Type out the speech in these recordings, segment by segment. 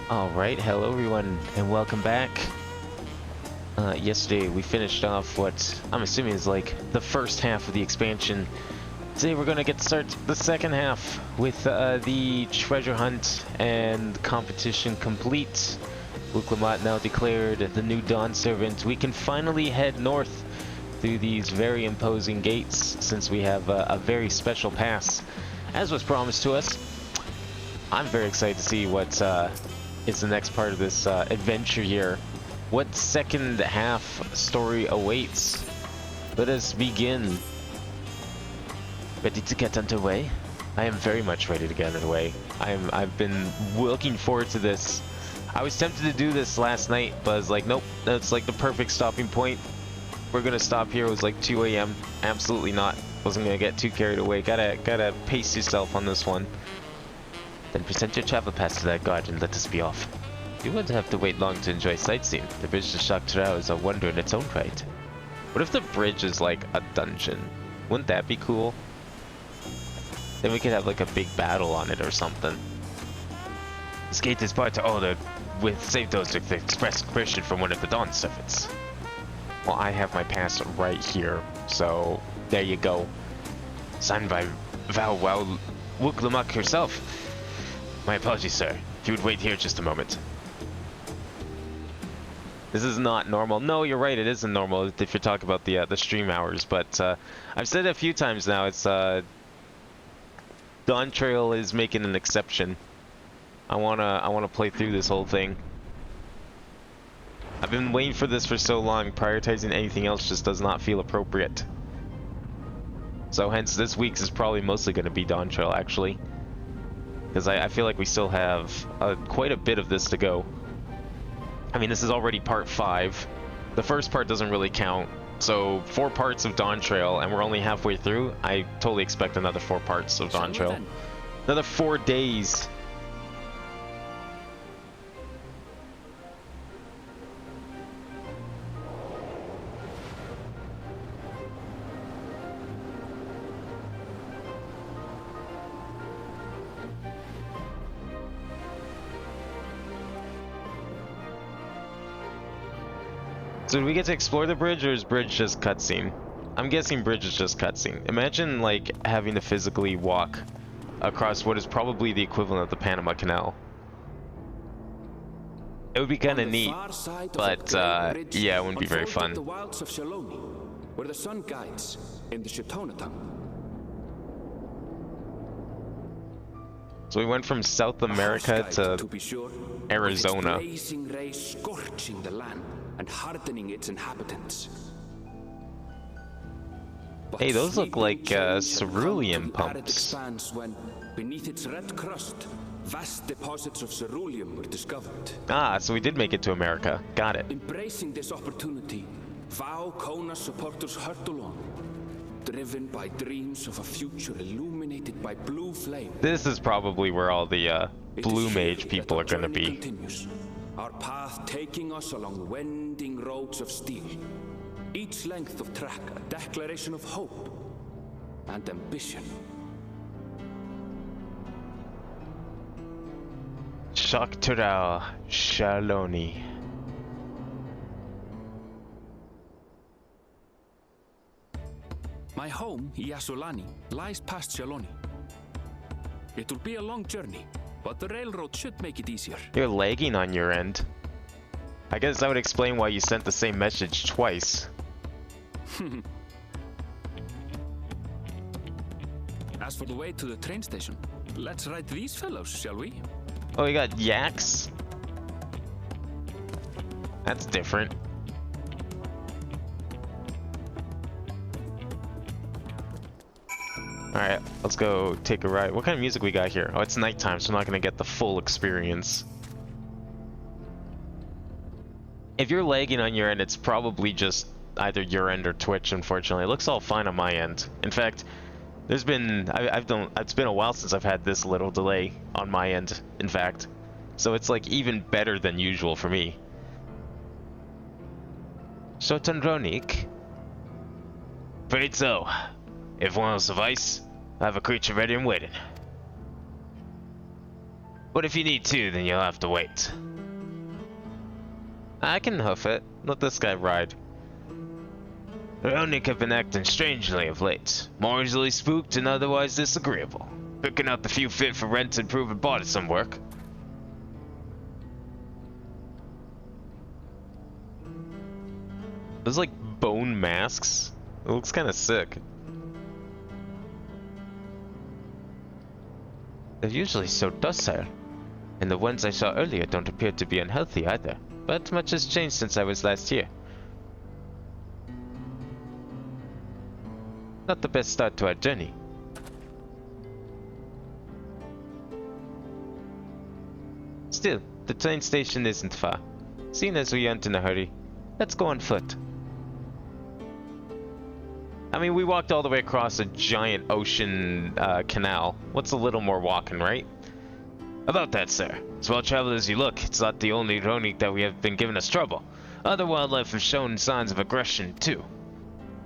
Alright, hello everyone, and welcome back. Yesterday we finished off what I'm assuming is like the first half of the expansion. Today we're gonna get to start the second half with the treasure hunt and competition complete. Uklamat now declared the new Dawn servant. We can finally head north through these very imposing gates since we have a very special pass, as was promised to us. I'm very excited to see what is the next part of this adventure here. What second half story awaits? Let us begin. Ready to get underway? I am very much ready to get underway. I've been looking forward to this. I was tempted to do this last night, but I was like, nope, that's like the perfect stopping point. We're gonna stop here. It was like 2 a.m. Absolutely not. Wasn't gonna get too carried away. Gotta pace yourself on this one. Then present your travel pass to that guard and let us be off. You won't have to wait long to enjoy sightseeing. The bridge to Dawntrail is a wonder in its own right. What if the bridge is like a dungeon? Wouldn't that be cool? Then we could have like a big battle on it or something. This gate is part ordered with save those with express permission from one of the Dawn servants. Well, I have my pass right here, so there you go. Signed by Val Wuklamak herself. My apologies, sir. If you would wait here just a moment. This is not normal. No, you're right. It isn't normal if you're talking about the stream hours. But I've said it a few times now. It's Dawntrail is making an exception. I wanna play through this whole thing. I've been waiting for this for so long. Prioritizing anything else just does not feel appropriate. So hence this week's is probably mostly going to be Dawntrail actually. Because I feel like we still have quite a bit of this to go. I mean, this is already part 5. The first part doesn't really count. So 4 parts of Dawntrail, and we're only halfway through. I totally expect another 4 parts of Dawntrail. Another 4 days. So do we get to explore the bridge, or is bridge just cutscene? I'm guessing bridge is just cutscene. Imagine like having to physically walk across what is probably the equivalent of the Panama Canal. It would be kind of neat, but yeah, it wouldn't be very fun. The wilds of Shaloni, where the sun guides in the Shatonatam. So we went from South America to Arizona. With its blazing rays scorching the land and hardening its inhabitants. But hey, those look like cerulean cerulean pumps. When, beneath its red crust, vast deposits of ceruleum were discovered. Ah, so we did make it to America. Got it. Embracing this opportunity, Vau Kona supporters hurtle on, driven by dreams of a future illuminated by blue flame. This is probably where all the blue mage people are gonna be. Continues, our path taking us along winding roads of steel. Each length of track a declaration of hope and ambition. Dawntrail, Shaloni. My home, Yasulani, lies past Shaloni. It will be a long journey, but the railroad should make it easier. You're lagging on your end. I guess that would explain why you sent the same message twice. As for the way to the train station, let's ride these fellows, shall we? Oh, we got yaks? That's different. Alright, let's go take a ride. What kind of music we got here? Oh, it's nighttime, so I'm not gonna get the full experience. If you're lagging on your end, it's probably just either your end or Twitch, unfortunately. It looks all fine on my end. In fact, it's been a while since I've had this little delay on my end, in fact. So it's like even better than usual for me. So Tandronik? Afraid so. If one will suffice, I have a creature ready and waiting. But if you need to, then you'll have to wait. I can hoof it. Let this guy ride. Ronic have been acting strangely of late. More easily spooked and otherwise disagreeable. Picking out the few fit for rent and proving bought at some work. Those like bone masks. It looks kind of sick. They're usually so docile. And the ones I saw earlier don't appear to be unhealthy either. But much has changed since I was last here. Not the best start to our journey. Still, the train station isn't far. Seeing as we aren't in a hurry, let's go on foot. I mean, we walked all the way across a giant ocean canal. What's a little more walking, right? About that, sir. As well traveled as you look, it's not the only Ronic that we have been giving us trouble. Other wildlife have shown signs of aggression, too.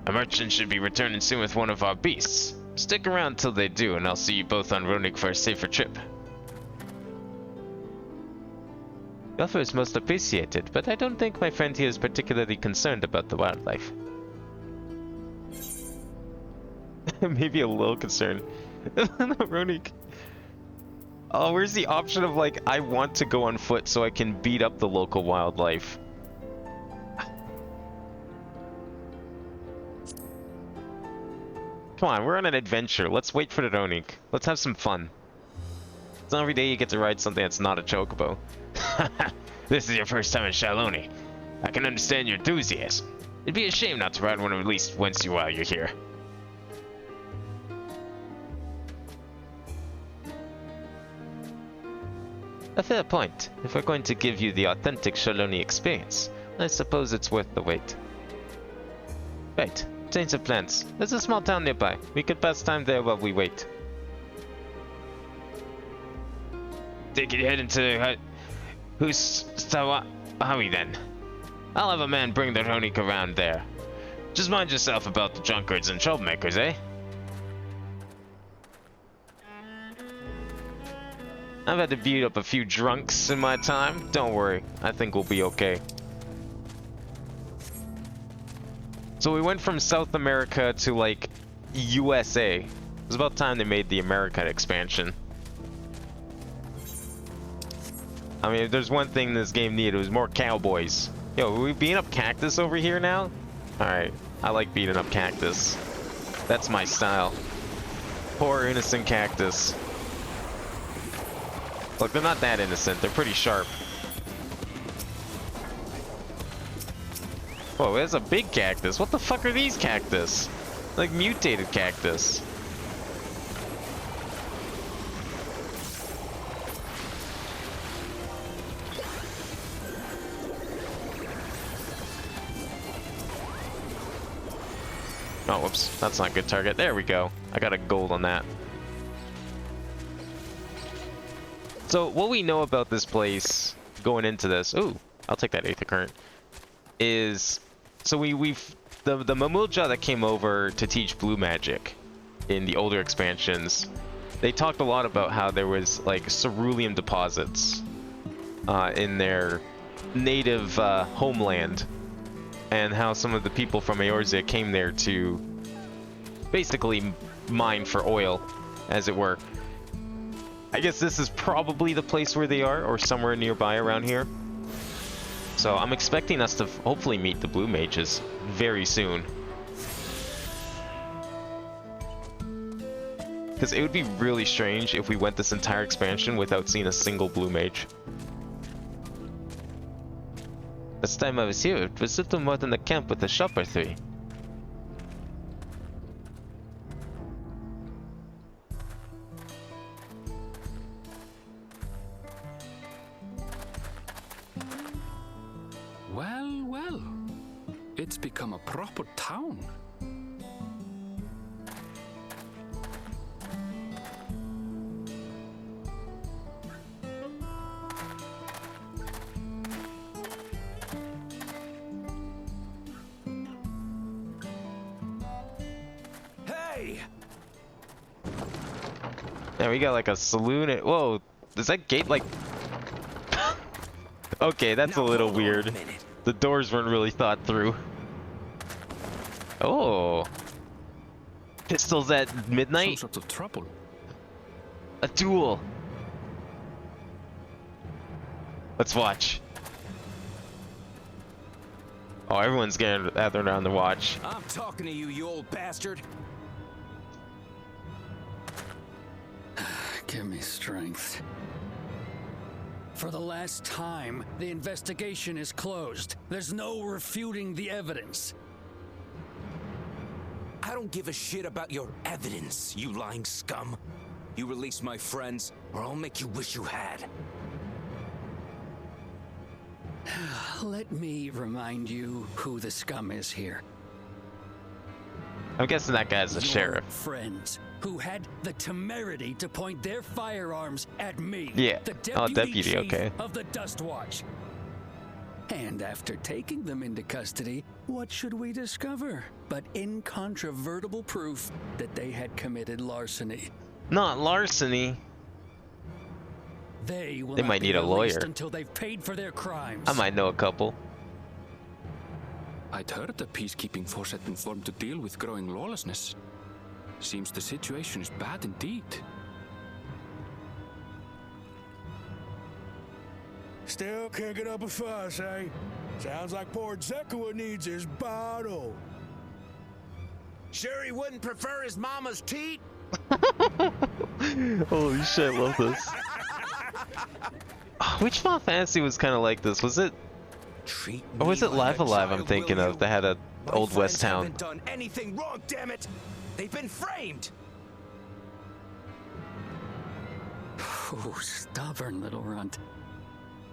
A merchant should be returning soon with one of our beasts. Stick around till they do, and I'll see you both on Ronic for a safer trip. The offer is most appreciated, but I don't think my friend here is particularly concerned about the wildlife. Maybe a little concerned. Ronic. Oh, where's the option of like, I want to go on foot so I can beat up the local wildlife? Come on, we're on an adventure. Let's wait for the Ronic. Let's have some fun. It's not every day you get to ride something that's not a chocobo. This is your first time in Shaloni. I can understand your enthusiasm. It'd be a shame not to ride one at least once while you're here. A fair point. If we're going to give you the authentic Shaloni experience, I suppose it's worth the wait. Right, change of plans. There's a small town nearby. We could pass time there while we wait. Take it heading to Hustawawi then. I'll have a man bring the Ronic around there. Just mind yourself about the drunkards and troublemakers, eh? I've had to beat up a few drunks in my time. Don't worry, I think we'll be okay. So we went from South America to like USA. It was about time they made the American expansion. I mean, if there's one thing this game needed, it was more cowboys. Yo, are we beating up cactus over here now? Alright, I like beating up cactus. That's my style. Poor innocent cactus. Look, they're not that innocent. They're pretty sharp. Whoa, there's a big cactus. What the fuck are these cactus? Like mutated cactus. Oh, whoops. That's not a good target. There we go. I got a gold on that. So, what we know about this place going into this... Ooh, I'll take that Aether Current. Is... So the Mamulja that came over to teach blue magic in the older expansions, they talked a lot about how there was, like, cerulean deposits in their native homeland. And how some of the people from Eorzea came there to basically mine for oil, as it were. I guess this is probably the place where they are, or somewhere nearby around here. So I'm expecting us to hopefully meet the blue mages very soon. Because it would be really strange if we went this entire expansion without seeing a single blue mage. Last time I was here, it was little more than a camp with a shop or three. Well, well. It's become a proper town. Yeah, we got like a saloon. Whoa, Does that gate like... Okay, that's a little weird. The doors weren't really thought through. Oh. Pistols at midnight? Some sort of trouble. A duel. Let's watch. Oh, everyone's gathered around to watch. I'm talking to you, you old bastard. Give me strength. For the last time, the investigation is closed. There's no refuting the evidence. I don't give a shit about your evidence, you lying scum. You release my friends, or I'll make you wish you had. Let me remind you who the scum is here. I'm guessing that guy's the Your sheriff. friends who had the temerity to point their firearms at me. Yeah. The Oh, deputy deputy, chief okay. of the Dust Watch. And after taking them into custody, what should we discover but incontrovertible proof that they had committed larceny? Not larceny. They will They not might be need a released lawyer. until they've paid for their crimes. I might know a couple. I'd heard the peacekeeping force had been formed to deal with growing lawlessness. Seems the situation is bad indeed. Still can't get up a fuss, eh? Sounds like poor Zekua needs his bottle. Sure he wouldn't prefer his mama's teat? Holy shit, I love this. Which Final Fantasy was kind of like this? Was it... Treat Or was me it like Live a Alive I'm child, thinking will of you? that had a My Old West friends town? haven't done anything wrong, damn it! They've been framed! Oh, stubborn little runt.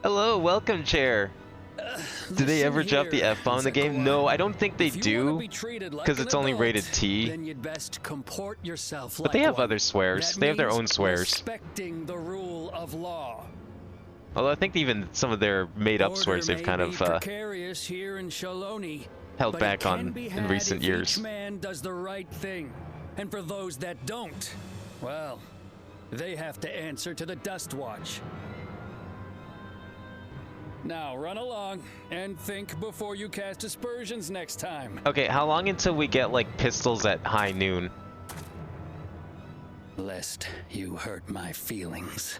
Hello, welcome, chair. Do they ever drop the F-bomb in the game? No, I don't think they do, because it's only rated T. Then you'd best comport yourself But they like have one. other swears. That They have their means own swears. Respecting the rule of law. Although I think even some of their made-up Order swears they've may kind be of precarious here in Shaloni, held but back it can on be in had recent if years. Each man does the right thing, and for those that don't, well, they have to answer to the Dust Watch. Now run along and think before you cast aspersions next time. Okay, how long until we get like pistols at high noon? Lest you hurt my feelings.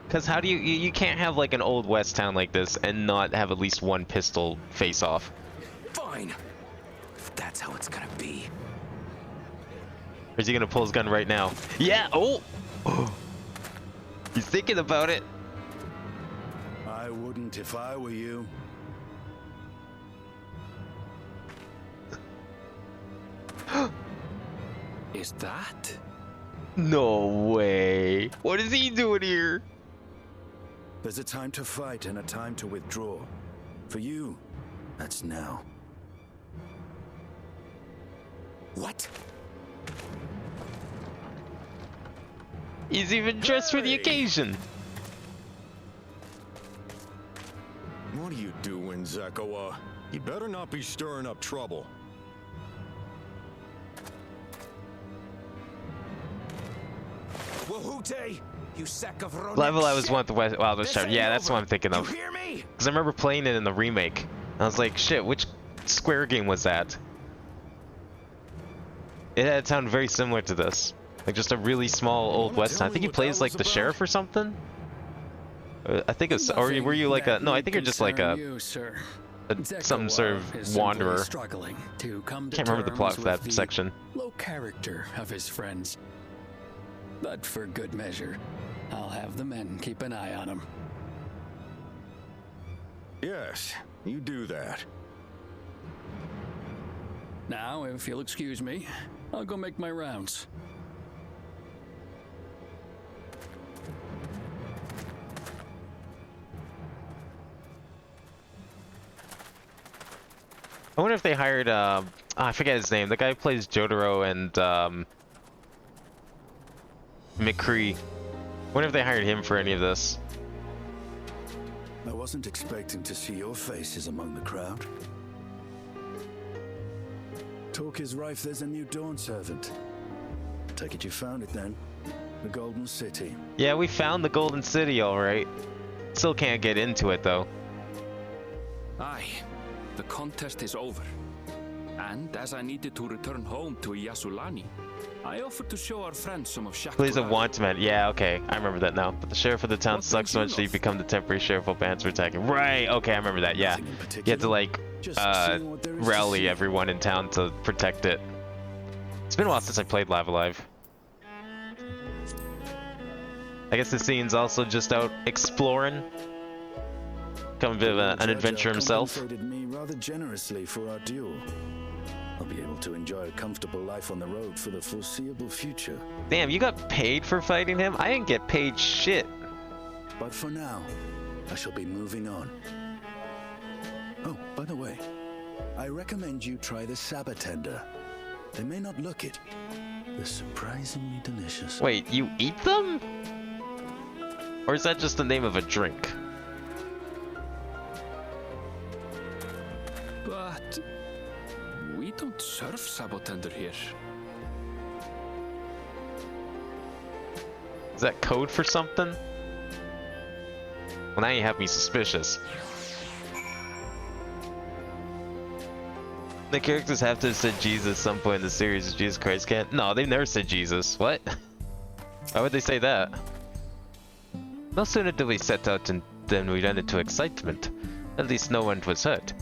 Because how do you can't have like an Old West town like this and not have at least one pistol face-off. Fine. If that's how it's gonna be. Or is he gonna pull his gun right now? Yeah! Oh! He's thinking about it. I wouldn't if I were you. Is that? No way. What is he doing here? There's a time to fight and a time to withdraw. For you, that's now. What? He's even dressed for the occasion. What are you doing, Zekua? You better not be stirring up trouble. Wahute, you sack of Ronin Level I was shit. one with the Wild West This Town. ain't Yeah, that's over. what I'm thinking of. You hear me? Because I remember playing it in the remake. And I was like, shit, which Square game was that? It had sounded very similar to this. Like just a really small Old Wanna West tell town. I think me he what plays that like was the about? sheriff or something. I think it's, or were you like a? No, I think you're just like a, You, sir. some sort of Zekua is simply wanderer. struggling to come to Can't remember the plot terms for that with the section. low character of his friends. But for good measure, I'll have the men keep an eye on him. Yes, you do that. Now, if you'll excuse me, I'll go make my rounds. I wonder if they hired, I forget his name. The guy who plays Jotaro and McCree. I wonder if they hired him for any of this. I wasn't expecting to see your faces among the crowd. Talk is rife, there's a new Dawn servant. Take it you found it then. The Golden City. Yeah, we found the Golden City, alright. Still can't get into it, though. Aye, the contest is over. And as I needed to return home to Yasulani, I offered to show our friends some of Shakura. Please a wanted. Yeah, okay. I remember that now. But the sheriff of the town What sucks brings so you much that you north? become the temporary sheriff while bands are attacking. Right, okay, I remember that, yeah. Nothing in You had to, particular. like, Just seeing what there is to rally see. everyone in town to protect it. It's been a while since I played Live Alive. I guess the scene's also just out exploring. Become a bit of an Judge adventure himself. compensated me rather generously for our duel. I'll be able to enjoy a comfortable life on the road for the foreseeable future. Damn, you got paid for fighting him? I didn't get paid shit. But for now, I shall be moving on. Oh, by the way, I recommend you try the Sabatender. They may not look it. They're surprisingly delicious. Wait, you eat them? Or is that just the name of a drink? But we don't serve Sabotender here. Is that code for something? Well, now you have me suspicious. The characters have to have said Jesus at some point in the series. Jesus Christ can't. No, they've never said Jesus. What? Why would they say that? No sooner did we set out than we ran into excitement. At least no one was hurt.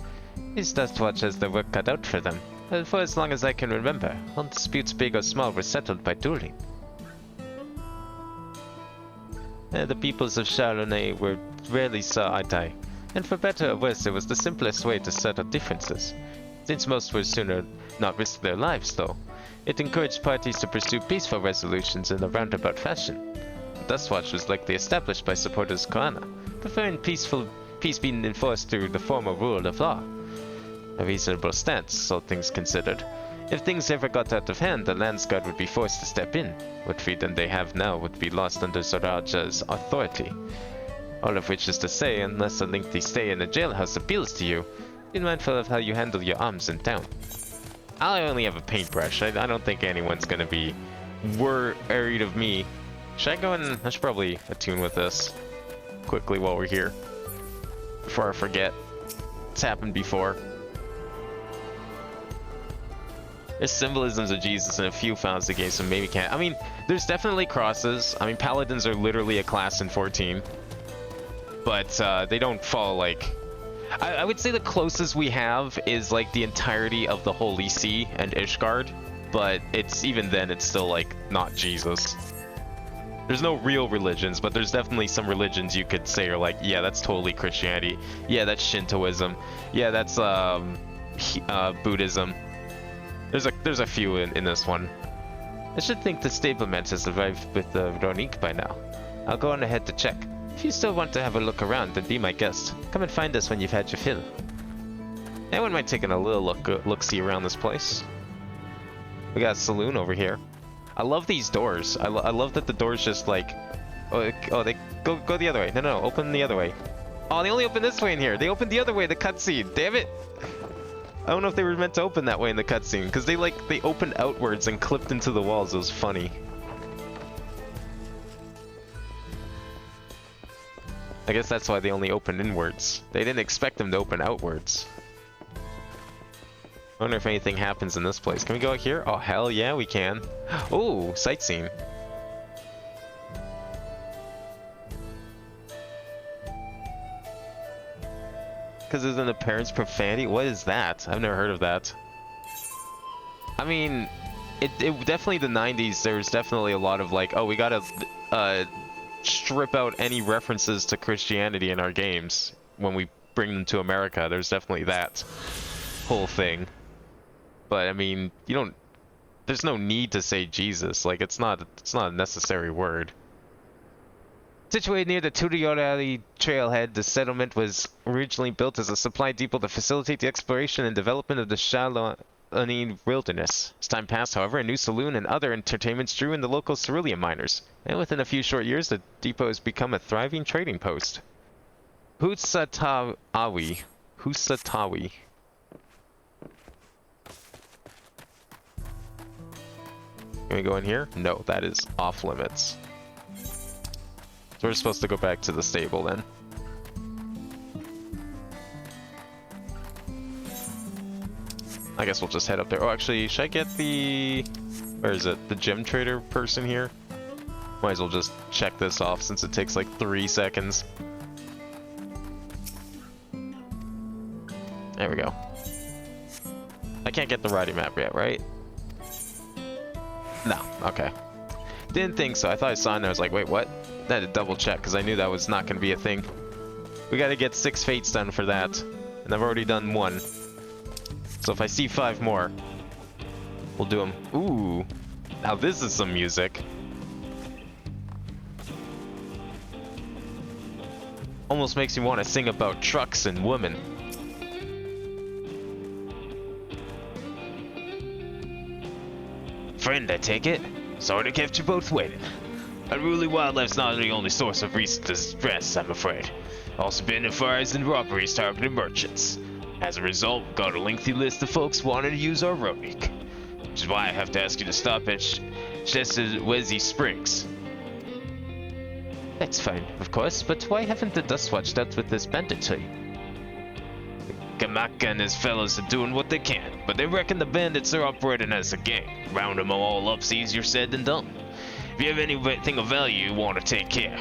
These Dust Watch has their work cut out for them. And for as long as I can remember, all disputes big or small were settled by dueling. The peoples of Chalonnais were rarely saw eye to eye, and for better or worse it was the simplest way to settle differences. Since most would sooner not risk their lives though, it encouraged parties to pursue peaceful resolutions in a roundabout fashion. The Dustwatch was likely established by supporters of Koana, preferring peace being enforced through the formal rule of law. A reasonable stance, all things considered. If things ever got out of hand, the Landsguard would be forced to step in. What freedom they have now would be lost under Zoraja's authority. All of which is to say, unless a lengthy stay in a jailhouse appeals to you, be mindful of how you handle your arms in town. I only have a paintbrush. I don't think anyone's gonna be worried of me. Should I go and... I should probably attune with this quickly while we're here. Before I forget. It's happened before. There's symbolisms of Jesus in a few founds the game, so maybe can't. I mean, there's definitely crosses. I mean, paladins are literally a class in 14. But they don't fall like... I would say the closest we have is like the entirety of the Holy See and Ishgard. But it's even then, it's still like not Jesus. There's no real religions, but there's definitely some religions you could say are like, yeah, that's totally Christianity. Yeah, that's Shintoism. Yeah, that's Buddhism. There's a few in this one. I should think the stablements has arrived with the Ronique by now. I'll go on ahead to check. If you still want to have a look around, then be my guest. Come and find us when you've had your fill. I wouldn't mind taking a little look-see around this place. We got a saloon over here. I love these doors. I love that the doors just like... Oh, they go the other way. No, open the other way. Oh, they only open this way in here. They opened the other way, the cutscene. Damn it! I don't know if they were meant to open that way in the cutscene, because they opened outwards and clipped into the walls. It was funny. I guess that's why they only opened inwards. They didn't expect them to open outwards. I wonder if anything happens in this place. Can we go out here? Oh, hell yeah, we can. Oh, sightseeing. Because there's an apparent profanity? What is that? I've never heard of that. I mean, it definitely the 90s, there's definitely a lot of like, oh, we gotta strip out any references to Christianity in our games when we bring them to America. There's definitely that whole thing. But I mean, there's no need to say Jesus. Like, it's not a necessary word. Situated near the Tudorali trailhead, the settlement was originally built as a supply depot to facilitate the exploration and development of the Chalonnais wilderness. As time passed, however, a new saloon and other entertainments drew in the local cerulean miners, and within a few short years, the depot has become a thriving trading post. Husatawi. Can we go in here? No, that is off limits. So we're supposed to go back to the stable then. I guess we'll just head up there. Oh, actually, should I get the... Where is it? The gem trader person here? Might as well just check this off since it takes like 3 seconds. There we go. I can't get the riding map yet, right? No, okay. Didn't think so. I thought I saw it and I was like, wait, what? I had to double check because I knew that was not going to be a thing. We got to get 6 fates done for that. And I've already done 1. So if I see 5 more, we'll do them. Ooh, now this is some music. Almost makes me want to sing about trucks and women. Friend, I take it? Sorry to kept you both waiting. Unruly wildlife's not the only source of recent distress, I'm afraid. Also been in fires and robberies targeting merchants. As a result, we've got a lengthy list of folks wanting to use our roadie. Which is why I have to ask you to stop at XIV Springs. That's fine, of course, but why haven't the Dustwatch dealt with this banditry? Kamaka and his fellows are doing what they can, but they reckon the bandits are operating as a gang. Round them all up's easier said than done. If you have anything of value, you want to take care.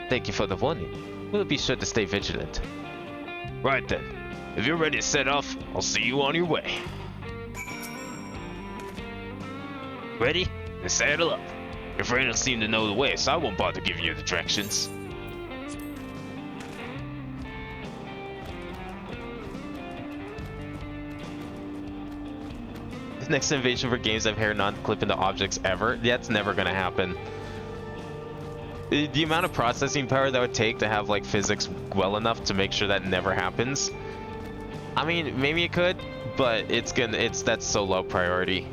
Thank you for the warning. We'll be sure to stay vigilant. Right then. If you're ready to set off, I'll see you on your way. Ready? Then saddle up. Your friend will seem to know the way, so I won't bother giving you the directions. The next invasion for games I've heard not clip into objects ever, that's never gonna happen. The amount of processing power that would take to have like physics well enough to make sure that never happens. I mean, maybe it could, but that's so low priority.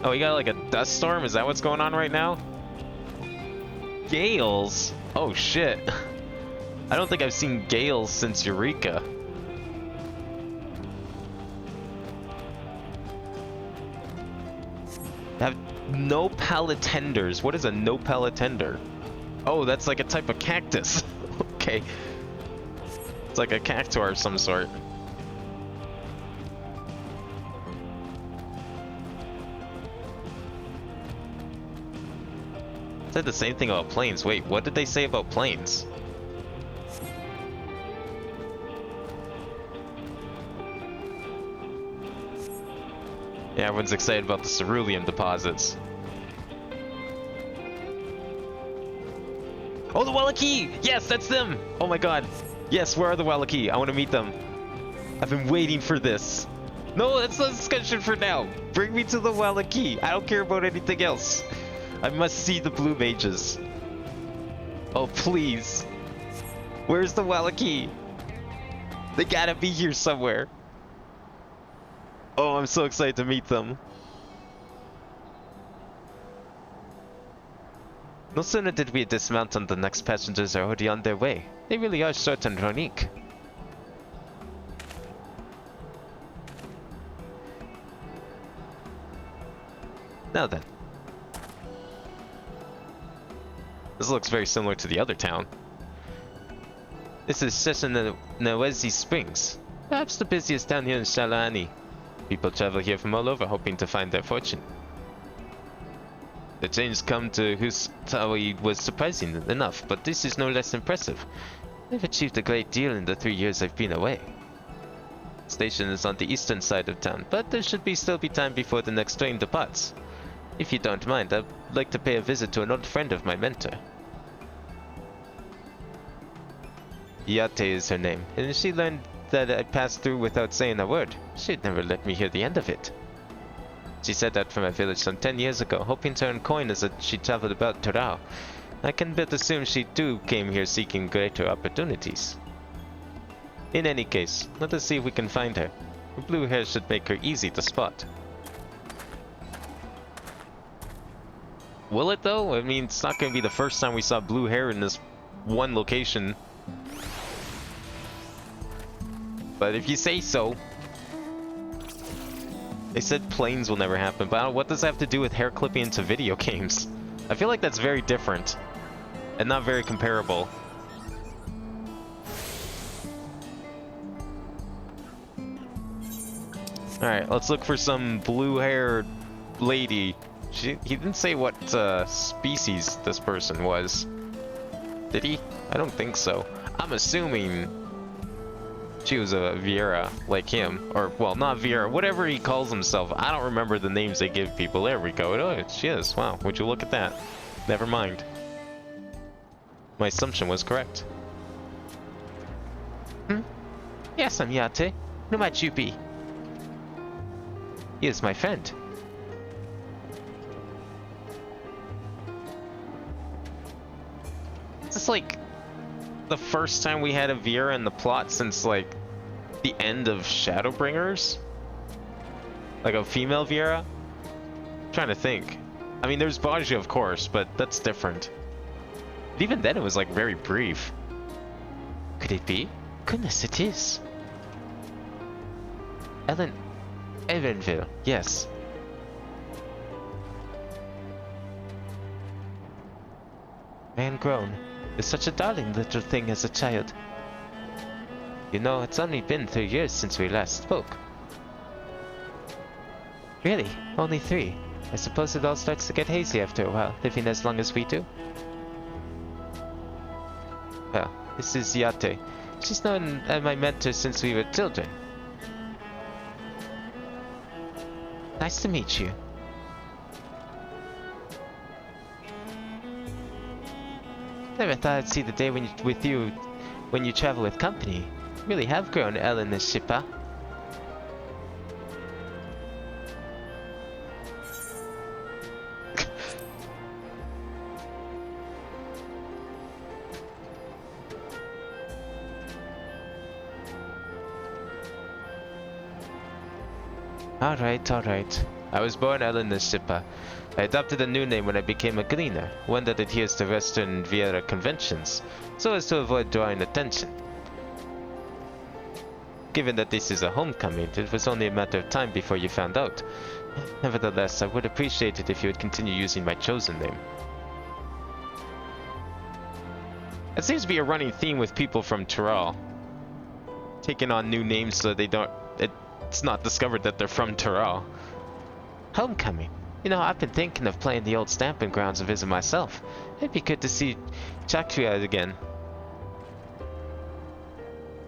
Oh, we got like a dust storm? Is that what's going on right now? Gales? Oh shit. I don't think I've seen gales since Eureka. Have no palatenders. What is a no palatender? Oh, that's like a type of cactus. Okay. It's like a cactuar of some sort. Said the same thing about planes. Wait, what did they say about planes? Yeah, everyone's excited about the cerulean deposits. Oh, the Wallachie! Yes, that's them! Oh my god. Yes, where are the Wallachie? I want to meet them. I've been waiting for this. No, that's not a discussion for now. Bring me to the Wallachie. I don't care about anything else. I must see the blue mages. Oh, please. Where's the Wallachie? They gotta be here somewhere. Oh, I'm so excited to meet them. No sooner did we dismount and the next passengers are already on their way. They really are short and unique. Now then. This looks very similar to the other town. This is XIV Springs. Perhaps the busiest town here in Shalani. People travel here from all over hoping to find their fortune. The change come to Hustawi was surprising enough, but this is no less impressive. I've achieved a great deal in the 3 years I've been away. The station is on the eastern side of town, but there should still be time before the next train departs. If you don't mind, I'd like to pay a visit to an old friend of my mentor. Yate is her name, and if she learned that I passed through without saying a word, she'd never let me hear the end of it. She set out from my village some 10 years ago, hoping to earn coin as she traveled about Torao. I can but assume she too came here seeking greater opportunities. In any case, let us see if we can find her. Her blue hair should make her easy to spot. Will it though? I mean, it's not going to be the first time we saw blue hair in this one location. But if you say so. They said planes will never happen, but what does that have to do with hair clipping into video games? I feel like that's very different and not very comparable. Alright, let's look for some blue-haired lady. He didn't say what species this person was. Did he? I don't think so. I'm assuming she was a Viera, like him. Or, well, not Viera, whatever he calls himself. I don't remember the names they give people. There we go. Oh, she is. Wow, would you look at that? Never mind. My assumption was correct. Yes, I'm Yate. Who might you be? He is my friend. Is this like the first time we had a Viera in the plot since like the end of Shadowbringers? Like a female Viera? I'm trying to think. I mean, there's Baji, of course, but that's different. But even then, it was like very brief. Could it be? Goodness, it is. Evanville, yes. Man grown. You're such a darling little thing as a child. You know, it's only been 3 years since we last spoke. Really? Only 3? I suppose it all starts to get hazy after a while, living as long as we do. Well, this is Yate. She's known as my mentor since we were children. Nice to meet you. Never thought I'd see the day when you travel with company. You really have grown, Ellen the shipper. Alright. I was born Ellen the shipper. I adopted a new name when I became a gleaner, one that adheres to Western Viera conventions, so as to avoid drawing attention. Given that this is a homecoming, it was only a matter of time before you found out. Nevertheless, I would appreciate it if you would continue using my chosen name. It seems to be a running theme with people from Tyrell. Taking on new names so they don't... It's not discovered that they're from Tyrell. Homecoming. You know, I've been thinking of playing the old stamping grounds a visit myself. It'd be good to see Chakria again.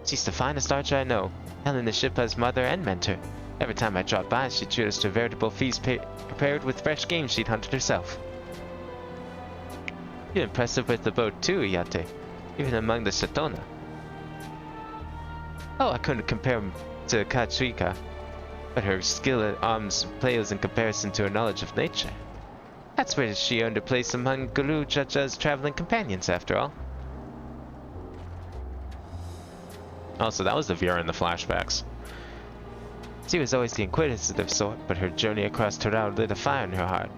She's the finest archer I know. Helen the shipper's mother and mentor. Every time I drop by, she treats us to a veritable feast prepared with fresh game she'd hunted herself. You're impressive with the boat too, Yate. Even among the Shatona. Oh, I couldn't compare to Katsuika, but her skill at arms pales in comparison to her knowledge of nature. That's where she earned her place among Guru Jaja's traveling companions, after all. Oh, so that was the Viera in the flashbacks. She was always the inquisitive sort, but her journey across Tyrell lit a fire in her heart.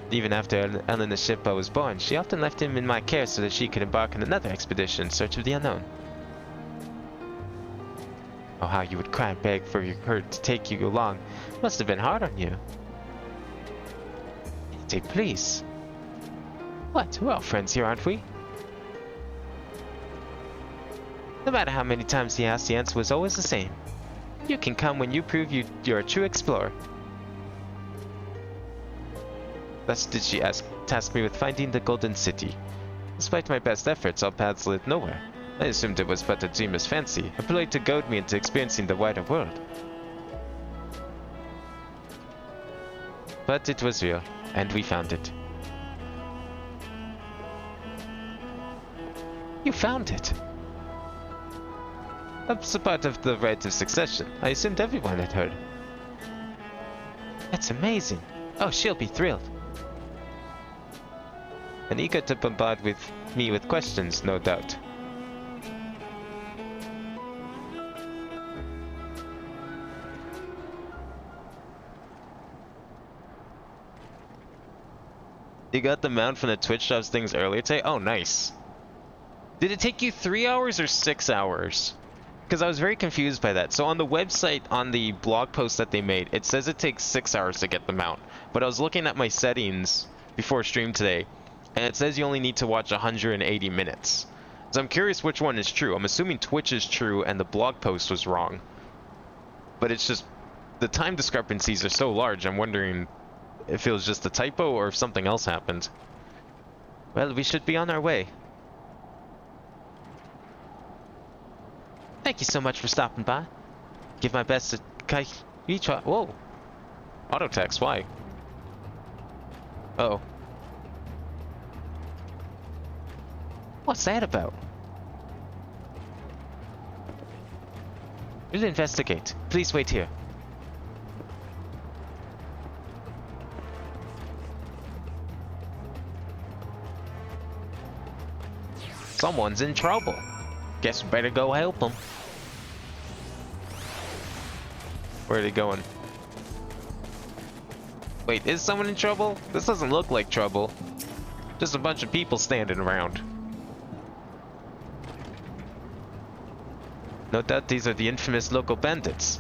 Even after Ellen the shipper was born, she often left him in my care so that she could embark on another expedition in search of the unknown. Oh, how you would cry and beg for her to take you along. Must have been hard on you. Say, please. What? We're all friends here, aren't we? No matter how many times he asked, the answer was always the same. You can come when you prove you're a true explorer. Thus did she task me with finding the Golden City. Despite my best efforts, all paths led nowhere. I assumed it was but a dreamer's fancy, a ploy to goad me into experiencing the wider world. But it was real, and we found it. You found it? That's a part of the rite of succession. I assumed everyone had heard. That's amazing. Oh, she'll be thrilled. And eager to bombard me with questions, no doubt. You got the mount from the Twitch shops things earlier today? Oh, nice. Did it take you 3 hours or 6 hours? because I was very confused by that. So on the website, on the blog post that they made, it says it takes 6 hours to get the mount. But I was looking at my settings before stream today, and it says you only need to watch 180 minutes. So I'm curious which one is true. I'm assuming Twitch is true and the blog post was wrong. But it's just, the time discrepancies are so large, I'm wondering if it was just a typo or if something else happened. Well, we should be on our way. Thank you so much for stopping by. Give my best to Kai. Whoa. Auto text, why? Uh oh. What's that about? We'll investigate. Please wait here. Someone's in trouble. Guess we better go help them. Where are they going? Wait, is someone in trouble? This doesn't look like trouble. Just a bunch of people standing around. No doubt these are the infamous local bandits.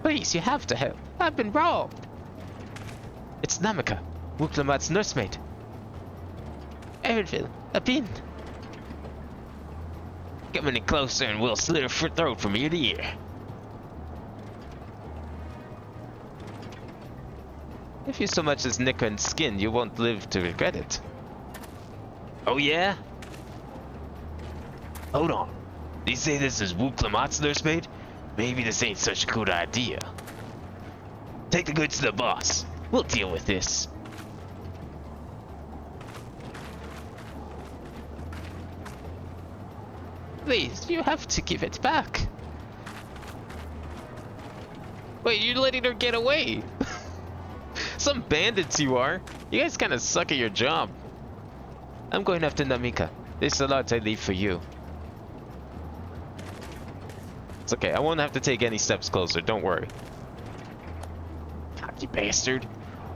Please, you have to help. I've been robbed. It's Namika, Wuklamat's nursemaid. Erenville, Abin. Come any closer and we'll slit her throat from ear to ear. If you so much as nick her skin, you won't live to regret it. Oh yeah? Hold on. You say this is Wuklamat's nursemaid? Maybe this ain't such a good idea. Take the goods to the boss. We'll deal with this. Please, you have to give it back. Wait, you're letting her get away? Some bandits you are. You guys kind of suck at your job. I'm going after Namika. This is a lot I leave for you. It's okay, I won't have to take any steps closer, don't worry. Cocky bastard.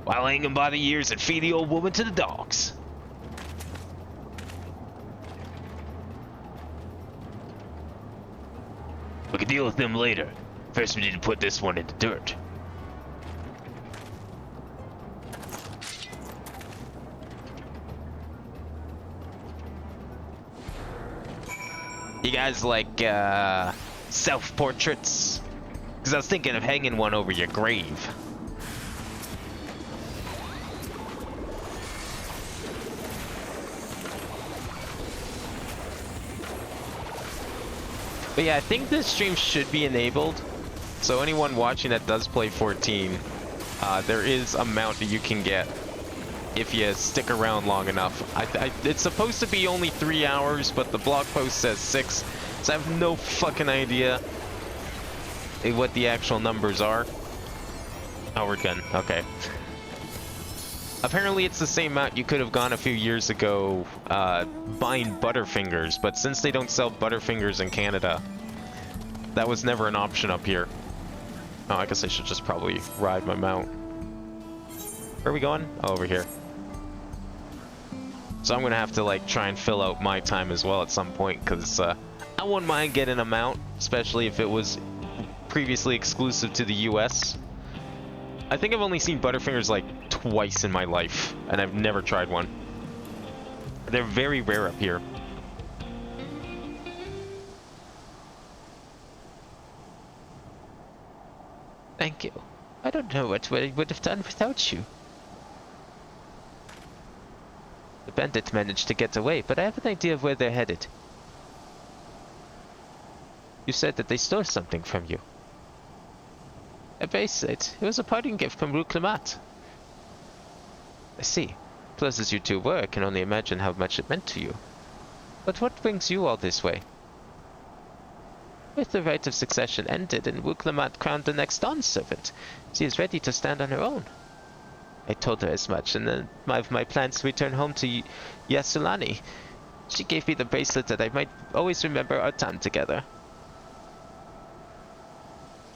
While hanging by the ears and feed the old woman to the dogs. We can deal with them later. First we need to put this one in the dirt. You guys like, self-portraits? Because I was thinking of hanging one over your grave. But yeah, I think this stream should be enabled. So anyone watching that does play 14, there is a mount that you can get if you stick around long enough. It's supposed to be only 3 hours, but the blog post says 6. So I have no fucking idea what the actual numbers are. Oh, we're done. Okay. Apparently it's the same mount you could have gone a few years ago buying Butterfingers, but since they don't sell Butterfingers in Canada, that was never an option up here. Oh, I guess I should just probably ride my mount. Where are we going? Oh, over here. So I'm gonna have to like try and fill out my time as well at some point, because I wouldn't mind getting a mount, especially if it was previously exclusive to the US. I think I've only seen Butterfingers like twice in my life, and I've never tried one. They're very rare up here. Thank you. I don't know what I would have done without you. The bandits managed to get away, but I have an idea of where they're headed. You said that they stole something from you. A bracelet. It was a parting gift from Wuklamat. I see. Close as you two were, I can only imagine how much it meant to you. But what brings you all this way? With the right of succession ended and Wuklamat crowned the next Dawn servant, she is ready to stand on her own. I told her as much, and then of my plans to return home to Yasulani. She gave me the bracelet that I might always remember our time together.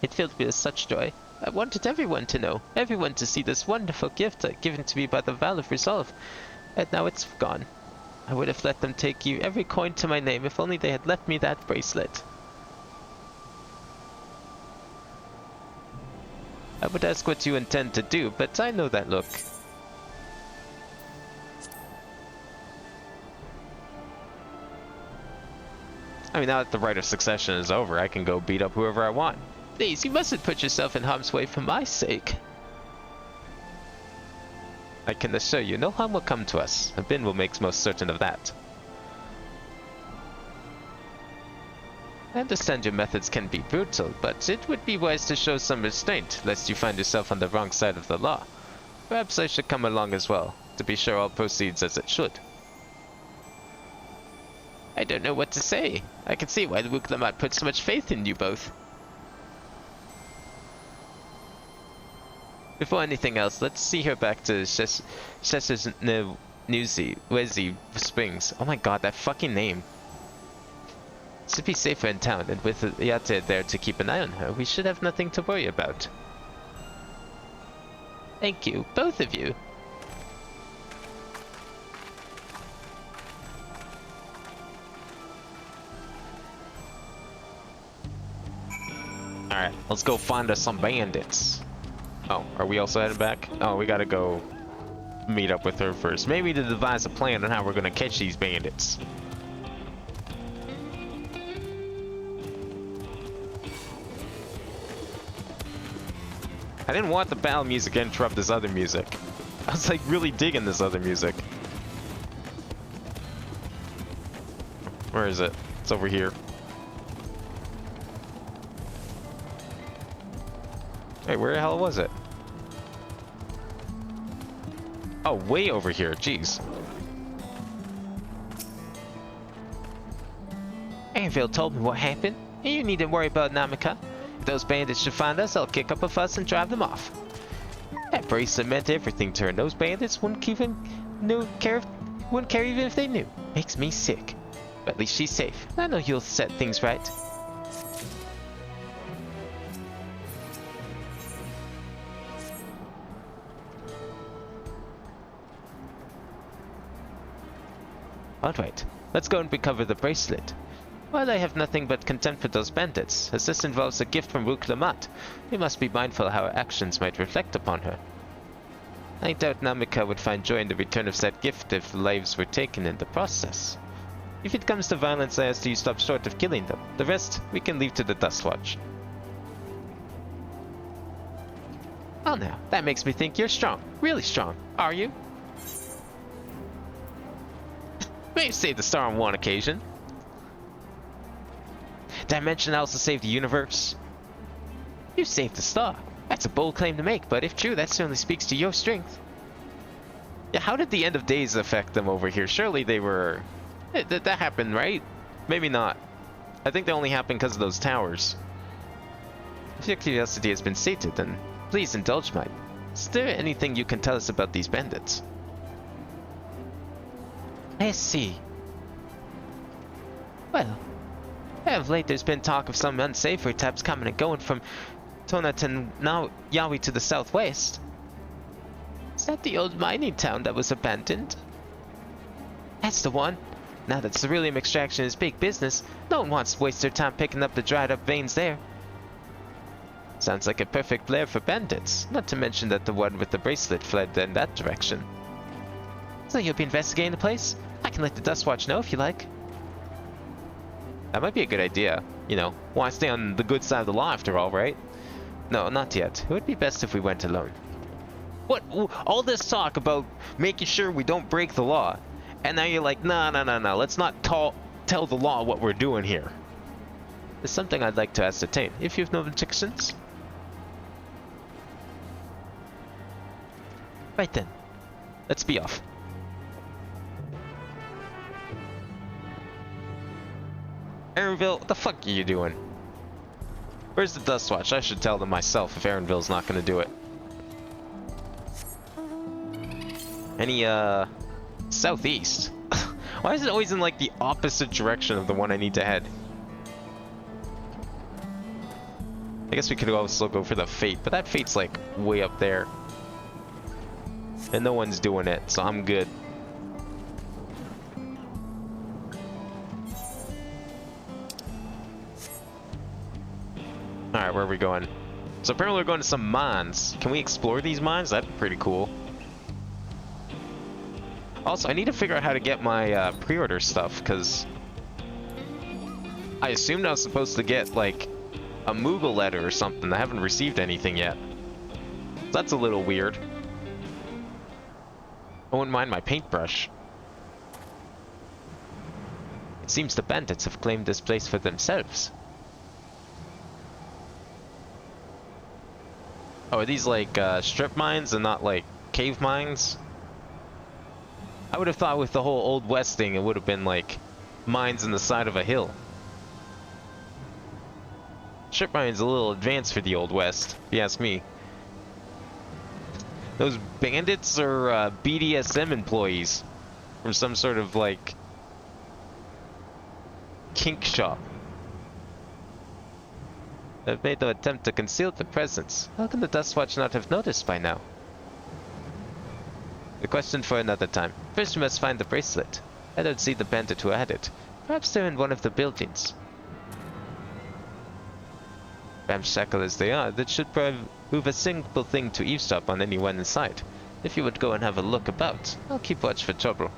It filled me with such joy. I wanted everyone to know, everyone to see this wonderful gift given to me by the Vow of Resolve, and now it's gone. I would have let them take you every coin to my name if only they had left me that bracelet. I would ask what you intend to do, but I know that look. I mean, now that the Rite of Succession is over, I can go beat up whoever I want. Please, you mustn't put yourself in harm's way for my sake. I can assure you, no harm will come to us. Abin will make most certain of that. I understand your methods can be brutal, but it would be wise to show some restraint, lest you find yourself on the wrong side of the law. Perhaps I should come along as well, to be sure all proceeds as it should. I don't know what to say. I can see why the Wuklamat put so much faith in you both. Before anything else, let's see her back to Wezi Springs. Oh my god, that fucking name. Should be safer in town, and with Yate there to keep an eye on her, we should have nothing to worry about. Thank you, both of you. Alright, let's go find us some bandits. Oh, are we also headed back? Oh, we gotta go meet up with her first. Maybe to devise a plan on how we're gonna catch these bandits. I didn't want the battle music to interrupt this other music. I was like really digging this other music. Where is it? It's over here. Hey, where the hell was it? Oh, way over here. Jeez. Anvil told me what happened, and you needn't worry about Namika. If those bandits should find us, I'll kick up a fuss and drive them off. That bracelet meant everything to her. Those bandits wouldn't even care even if they knew. Makes me sick. But at least she's safe. I know you'll set things right. Alright, let's go and recover the bracelet. While I have nothing but contempt for those bandits, as this involves a gift from Wuklamat, we must be mindful how our actions might reflect upon her. I doubt Namika would find joy in the return of said gift if lives were taken in the process. If it comes to violence, I ask that you stop short of killing them. The rest, we can leave to the Dustwatch. Well now, that makes me think you're strong. Really strong. Are you? May have saved the star on one occasion. Did I mention I also saved the universe? You saved the star. That's a bold claim to make, but if true, that certainly speaks to your strength. Yeah, how did the end of days affect them over here? Surely they were... That happened, right? Maybe not. I think they only happened because of those towers. If your curiosity has been sated, then please indulge mine. Is there anything you can tell us about these bandits? I see. Well, of late there's been talk of some unsavory types coming and going from Tonat and now Yawi to the southwest. Is that the old mining town that was abandoned? That's the one. Now that ceruleum extraction is big business, no one wants to waste their time picking up the dried up veins there. Sounds like a perfect lair for bandits, not to mention that the one with the bracelet fled in that direction. So you'll be investigating the place? I can let the Dustwatch know if you like. That might be a good idea. You know, want to stay on the good side of the law after all, right? No, not yet. It would be best if we went alone. What? All this talk about making sure we don't break the law, and now you're like, no, let's not tell the law what we're doing here. There's something I'd like to ascertain, if you have no objections. Right then. Let's be off. Aaronville, what the fuck are you doing? Where's the Dustwatch? I should tell them myself if Aaronville's not gonna do it. Any, southeast? Why is it always in, like, the opposite direction of the one I need to head? I guess we could also go for the Fate, but that Fate's, like, way up there. And no one's doing it, so I'm good. Alright, where are we going? So apparently we're going to some mines. Can we explore these mines? That'd be pretty cool. Also, I need to figure out how to get my pre-order stuff, because I assumed I was supposed to get, like, a Moogle letter or something. I haven't received anything yet. That's a little weird. I wouldn't mind my paintbrush. It seems the bandits have claimed this place for themselves. Oh, are these like strip mines and not like cave mines? I would have thought with the whole Old West thing it would have been like mines in the side of a hill. Strip mines a little advanced for the Old West, if you ask me. Those bandits are BDSM employees from some sort of like kink shop. They've made no attempt to conceal their presence. How can the Dustwatch not have noticed by now? A question for another time. First we must find the bracelet. I don't see the bandit who had it. Perhaps they're in one of the buildings. Ramshackle as they are, that should prove a simple thing to eavesdrop on anyone inside. If you would go and have a look about, I'll keep watch for trouble.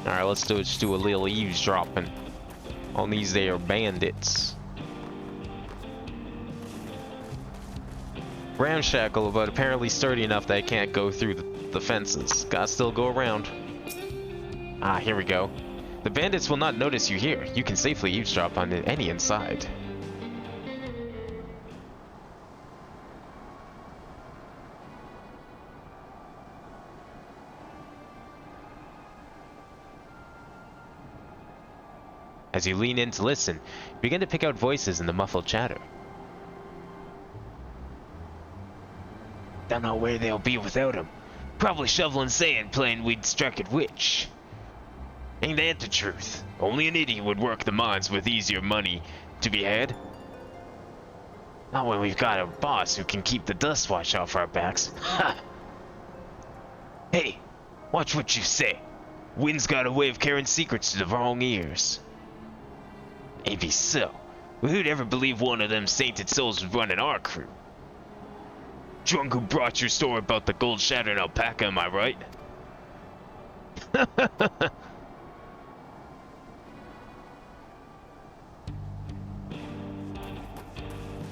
Alright, let's just do a little eavesdropping on these there bandits. Ramshackle, but apparently sturdy enough that I can't go through the fences. Gotta still go around. Ah, here we go. The bandits will not notice you here. You can safely eavesdrop on any inside. As you lean in to listen, you begin to pick out voices in the muffled chatter. Don't know where they'll be without him. Probably shoveling sand playing we'd struck it witch. Ain't that the truth? Only an idiot would work the mines with easier money to be had. Not when we've got a boss who can keep the Dustwatch off our backs. Ha! Hey, watch what you say. Wind's got a way of carrying secrets to the wrong ears. Maybe so. But who'd ever believe one of them sainted souls was running our crew? Drunk who brought your story about the gold shattering alpaca, am I right?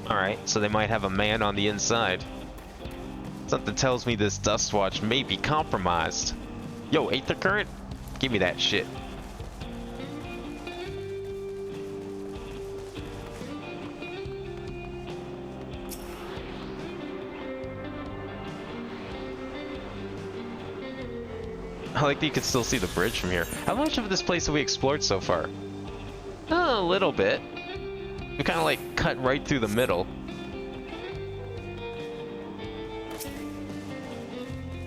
Alright, so they might have a man on the inside. Something tells me this Dustwatch may be compromised. Yo, Aether Current? Give me that shit. I like that you can still see the bridge from here. How much of this place have we explored so far? A little bit. We kind of like cut right through the middle.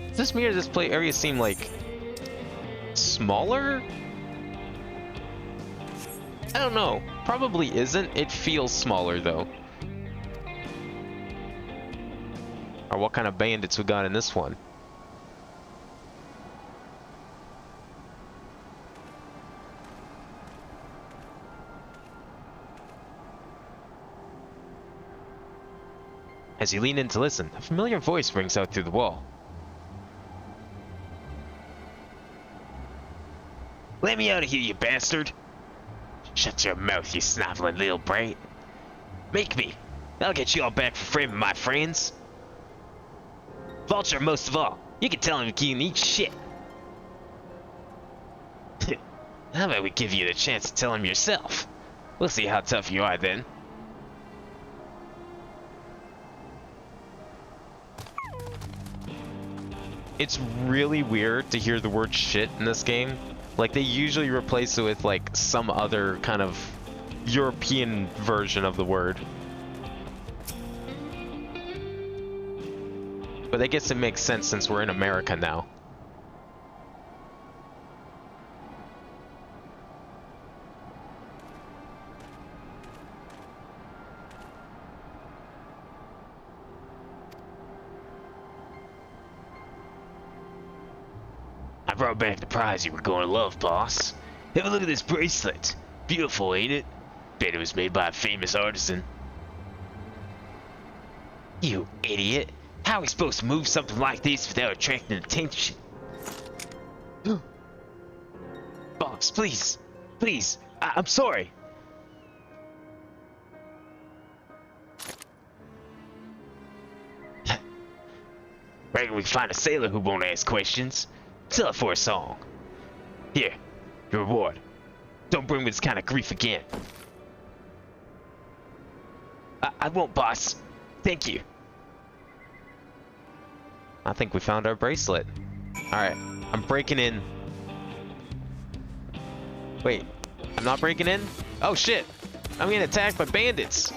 Does this mirror this play area seem like smaller? I don't know. Probably isn't. It feels smaller though. Or what kind of bandits we got in this one? As you lean in to listen, a familiar voice rings out through the wall. Let me out of here, you bastard! Shut your mouth, you sniveling little brat. Make me! I'll get you all back for framing my friends. Vulture most of all. You can tell him he can eat shit. How about we give you the chance to tell him yourself? We'll see how tough you are then. It's really weird to hear the word shit in this game. Like, they usually replace it with, like, some other kind of European version of the word. But I guess it makes sense since we're in America now. brought back the prize you were going to love, boss. Have a look at this bracelet. Beautiful, ain't it? Bet it was made by a famous artisan. You idiot. How are we supposed to move something like this without attracting attention? Boss, please. Please. I'm sorry. Reckon we can find a sailor who won't ask questions. Sell it for a song. Here, your reward. Don't bring me this kind of grief again. I won't, boss. Thank you. I think we found our bracelet. Alright, I'm breaking in. Wait, I'm not breaking in? Oh shit! I'm getting attacked by bandits!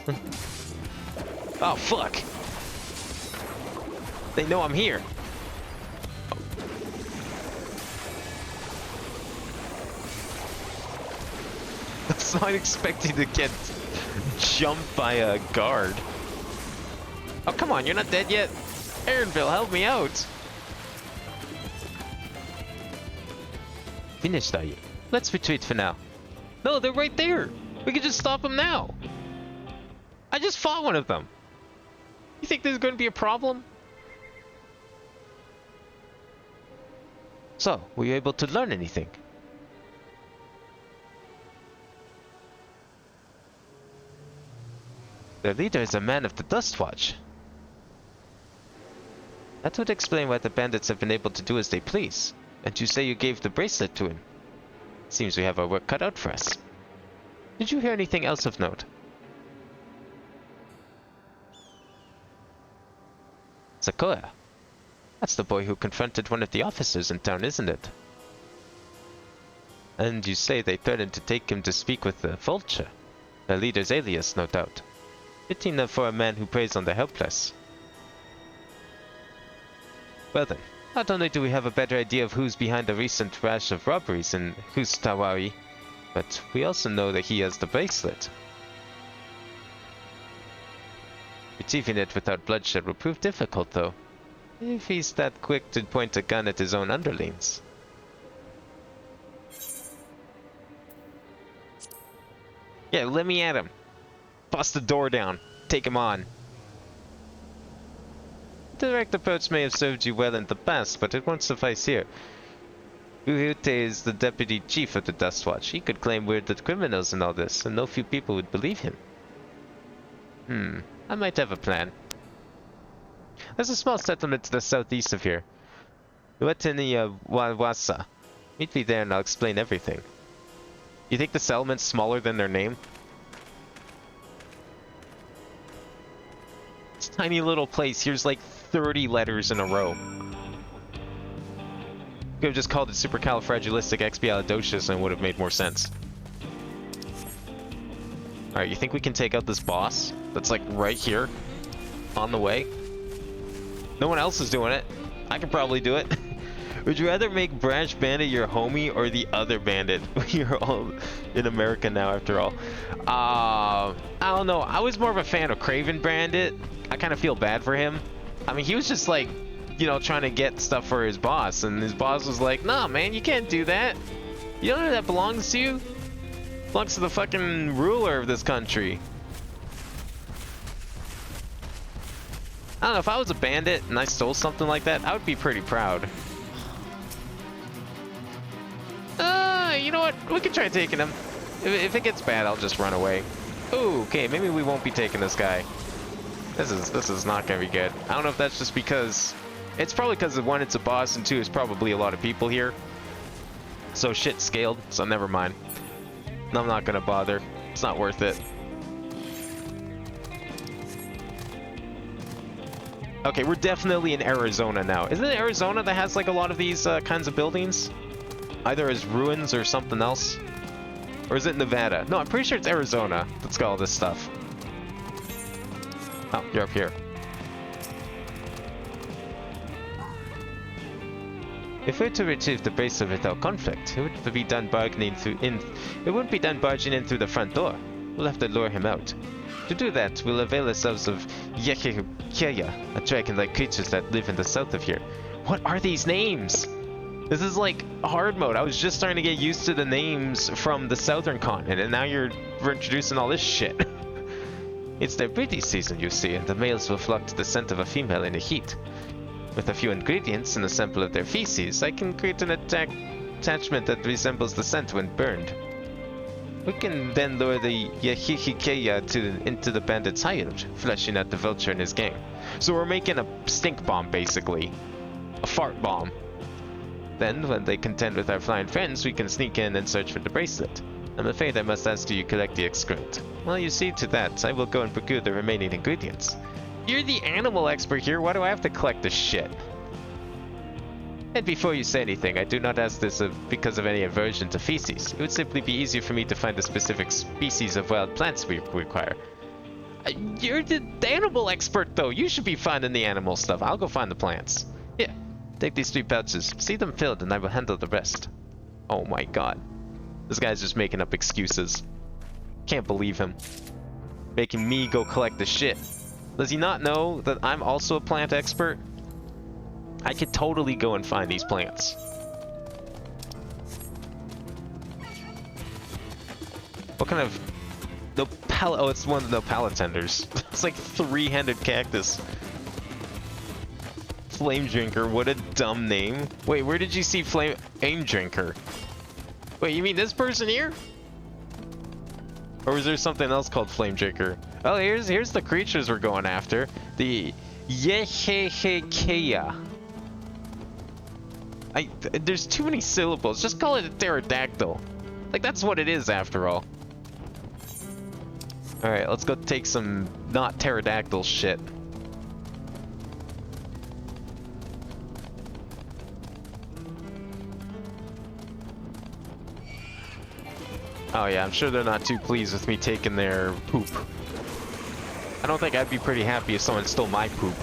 Oh fuck! They know I'm here. I was not expecting to get jumped by a guard. Oh come on, you're not dead yet? Aaronville, help me out! Finished, are you? Let's retreat for now. No, they're right there! We can just stop them now! I just fought one of them! You think there's going to be a problem? So, were you able to learn anything? Their leader is a man of the Dust Watch. That would explain why the bandits have been able to do as they please. And you say you gave the bracelet to him. Seems we have our work cut out for us. Did you hear anything else of note? Sakura. That's the boy who confronted one of the officers in town, isn't it? And you say they threatened to take him to speak with the Vulture. Their leader's alias, no doubt. Fitting enough for a man who preys on the helpless. Well then, not only do we have a better idea of who's behind the recent rash of robberies in Hustawari, but we also know that he has the bracelet. Retrieving it without bloodshed will prove difficult, though. If he's that quick to point a gun at his own underlings. Yeah, let me at him. Bust the door down. Take him on. Direct approach may have served you well in the past, but it won't suffice here. Uhute is the deputy chief of the Dust Watch. He could claim we're the criminals in all this, and no few people would believe him. I might have a plan. There's a small settlement to the southeast of here. Wawasa. Meet me there and I'll explain everything. You think the settlement's smaller than their name? This tiny little place, here's like 30 letters in a row. Could have just called it Supercalifragilisticexpialidocious and it would have made more sense. Alright, you think we can take out this boss? That's like right here? On the way? No one else is doing it. I could probably do it. Would you rather make Branch Bandit your homie or the other bandit? You're all in America now after all. I don't know. I was more of a fan of Craven Bandit. I kind of feel bad for him. I mean, he was just like, you know, trying to get stuff for his boss. And his boss was like, nah, man, you can't do that. You don't know that belongs to you? It belongs to the fucking ruler of this country. I don't know, if I was a bandit and I stole something like that, I would be pretty proud. You know what? We can try taking him. If it gets bad, I'll just run away. Ooh, okay, maybe we won't be taking this guy. This is not gonna be good. I don't know if that's just because... It's probably because, one, it's a boss, and two, there's probably a lot of people here. So shit scaled, so never mind. I'm not gonna bother. It's not worth it. Okay, we're definitely in Arizona now. Isn't it Arizona that has like a lot of these kinds of buildings? Either as ruins or something else? Or is it Nevada? No, I'm pretty sure it's Arizona that's got all this stuff. Oh, you're up here. If we're to retrieve the bracelet without conflict, it wouldn't be done barging in through the front door. We'll have to lure him out. To do that, we'll avail ourselves of Yekikeya, a dragon-like creatures that live in the south of here. What are these names? This is like hard mode. I was just starting to get used to the names from the southern continent, and now you're introducing all this shit. It's their breeding season, you see, and the males will flock to the scent of a female in the heat. With a few ingredients and a sample of their feces, I can create an attachment that resembles the scent when burned. We can then lure the Yahihikeya into the bandit's hideout, fleshing out the vulture and his gang. So we're making a stink bomb, basically. A fart bomb. Then, when they contend with our flying friends, we can sneak in and search for the bracelet. I'm afraid I must ask you collect the excrement. While you see to that, I will go and procure the remaining ingredients. You're the animal expert here, why do I have to collect this shit? And before you say anything, I do not ask this because of any aversion to feces. It would simply be easier for me to find the specific species of wild plants we require. You're the animal expert though, you should be finding the animal stuff. I'll go find the plants. Yeah. Take these 3 pouches, see them filled, and I will handle the rest. Oh my god. This guy's just making up excuses. Can't believe him. Making me go collect the shit. Does he not know that I'm also a plant expert? I could totally go and find these plants. What kind of... Oh, it's one of the pallet tenders. It's like 3-handed cactus. Flame Drinker, what a dumb name. Wait, where did you see Aim Drinker? Wait, you mean this person here? Or was there something else called Flame Drinker? Oh, here's the creatures we're going after. The Yehehikeya. There's too many syllables. Just call it a pterodactyl. Like, that's what it is after all. Alright, let's go take some not pterodactyl shit. Oh yeah, I'm sure they're not too pleased with me taking their poop. I don't think I'd be pretty happy if someone stole my poop.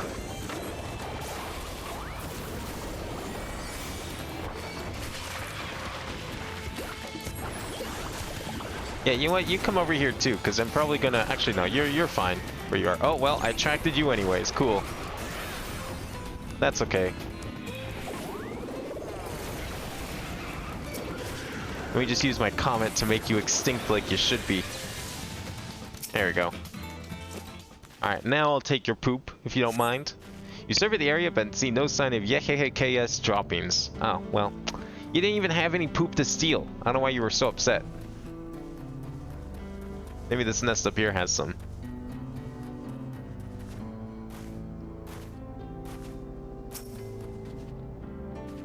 Yeah, you know what? You come over here too, because I'm probably gonna... Actually, no, you're fine where you are. Oh, well, I attracted you anyways. Cool. That's okay. Let me just use my comment to make you extinct like you should be. There we go. Alright, now I'll take your poop, if you don't mind. You surveyed the area, but see no sign of Yehehikeya's droppings. Oh, well. You didn't even have any poop to steal. I don't know why you were so upset. Maybe this nest up here has some.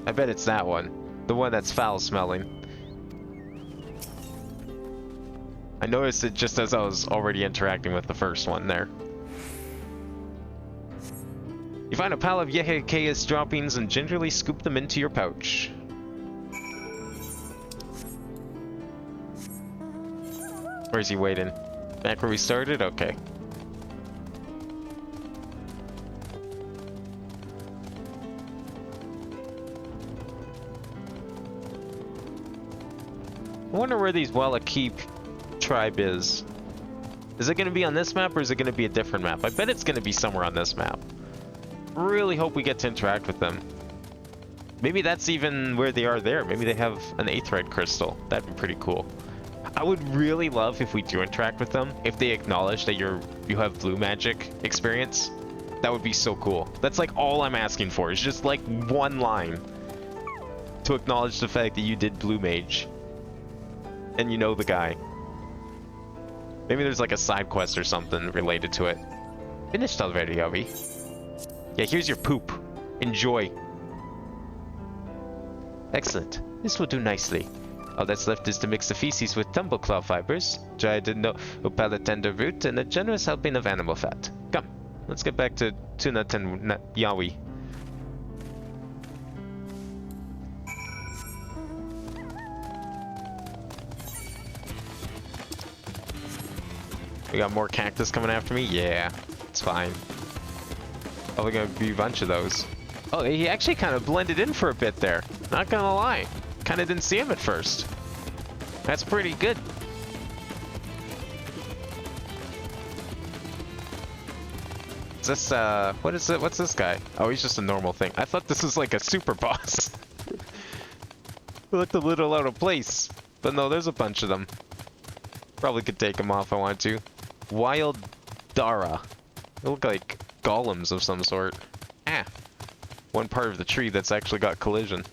I bet it's that one. The one that's foul smelling. I noticed it just as I was already interacting with the first one there. You find a pile of Yehehikeya's droppings and gingerly scoop them into your pouch. Where's he waiting? Back where we started? Okay. I wonder where these Wallachia tribe is. Is it going to be on this map or is it going to be a different map? I bet it's going to be somewhere on this map. Really hope we get to interact with them. Maybe that's even where they are there. Maybe they have an Aetheryte crystal. That'd be pretty cool. I would really love if we do interact with them, if they acknowledge that you have blue magic experience. That would be so cool. That's like all I'm asking for, is just like one line to acknowledge the fact that you did blue mage. And you know the guy. Maybe there's like a side quest or something related to it. Finished already, are we? Yeah, here's your poop. Enjoy. Excellent. This will do nicely. All that's left is to mix the feces with tumbleclaw fibers, dried opalotender root, and a generous helping of animal fat. Come, let's get back to Tunat and Yawi. We got more cactus coming after me? Yeah, it's fine. Probably gonna be a bunch of those. Oh, he actually kind of blended in for a bit there. Not gonna lie. Kind of didn't see him at first. That's pretty good. Is this, what is it? What's this guy? Oh, he's just a normal thing. I thought this was like a super boss. Looked a little out of place. But no, there's a bunch of them. Probably could take them off if I want to. Wild Dara. They look like golems of some sort. Ah! One part of the tree that's actually got collision.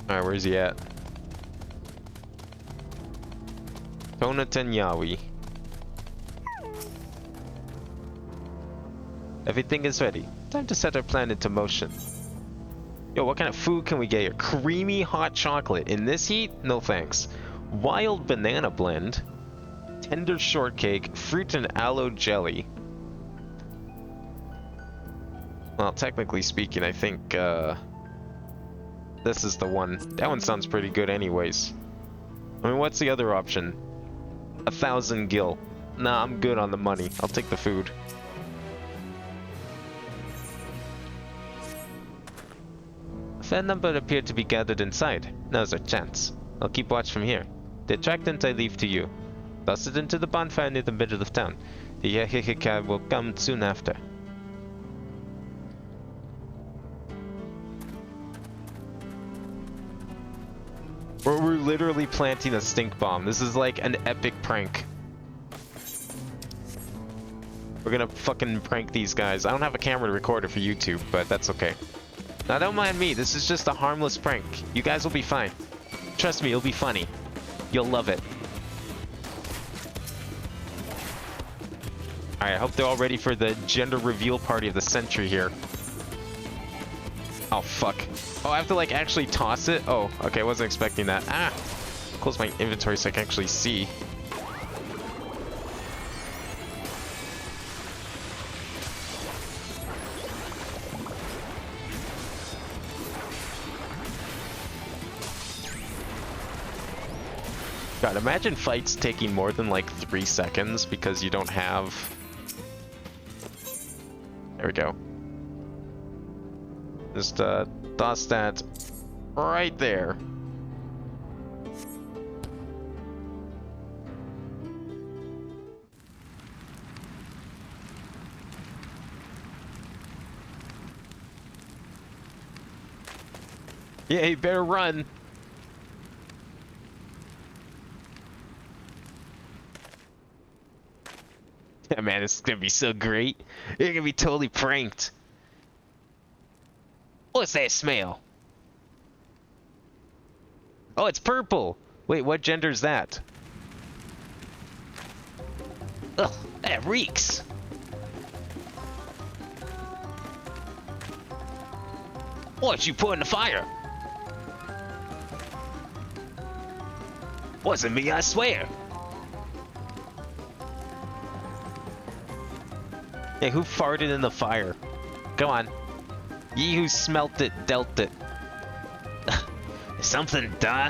Alright, where's he at? Tonatanyawi. Everything is ready. Time to set our plan into motion. Yo, what kind of food can we get here? Creamy hot chocolate. In this heat? No thanks. Wild banana blend. Tender shortcake. Fruit and aloe jelly. Well, technically speaking, I think, this is the one. That one sounds pretty good anyways. I mean, what's the other option? 1,000 gil. Nah, I'm good on the money. I'll take the food. A fair number appear to be gathered inside. Now's our chance. I'll keep watch from here. The attractant I leave to you. Toss it into the bonfire near the middle of town. The Yahika will come soon after. We're literally planting a stink bomb. This is like an epic prank. We're gonna fucking prank these guys. I don't have a camera to record it for YouTube, but that's okay. Now don't mind me, this is just a harmless prank. You guys will be fine. Trust me, it'll be funny. You'll love it. Alright, I hope they're all ready for the gender reveal party of the century here. Oh, fuck. Oh, I have to, like, actually toss it? Oh, okay, I wasn't expecting that. Ah! Close my inventory so I can actually see. God, imagine fights taking more than, like, 3 seconds because you don't have... There we go. Just toss that right there. Yeah, you better run. Yeah, man, this is gonna be so great. You're gonna be totally pranked. What's that smell? Oh, it's purple. Wait, what gender is that? Ugh, that reeks. What you put in the fire? Wasn't me, I swear. Hey, who farted in the fire? Come on. Ye who smelt it, dealt it. Something, duh.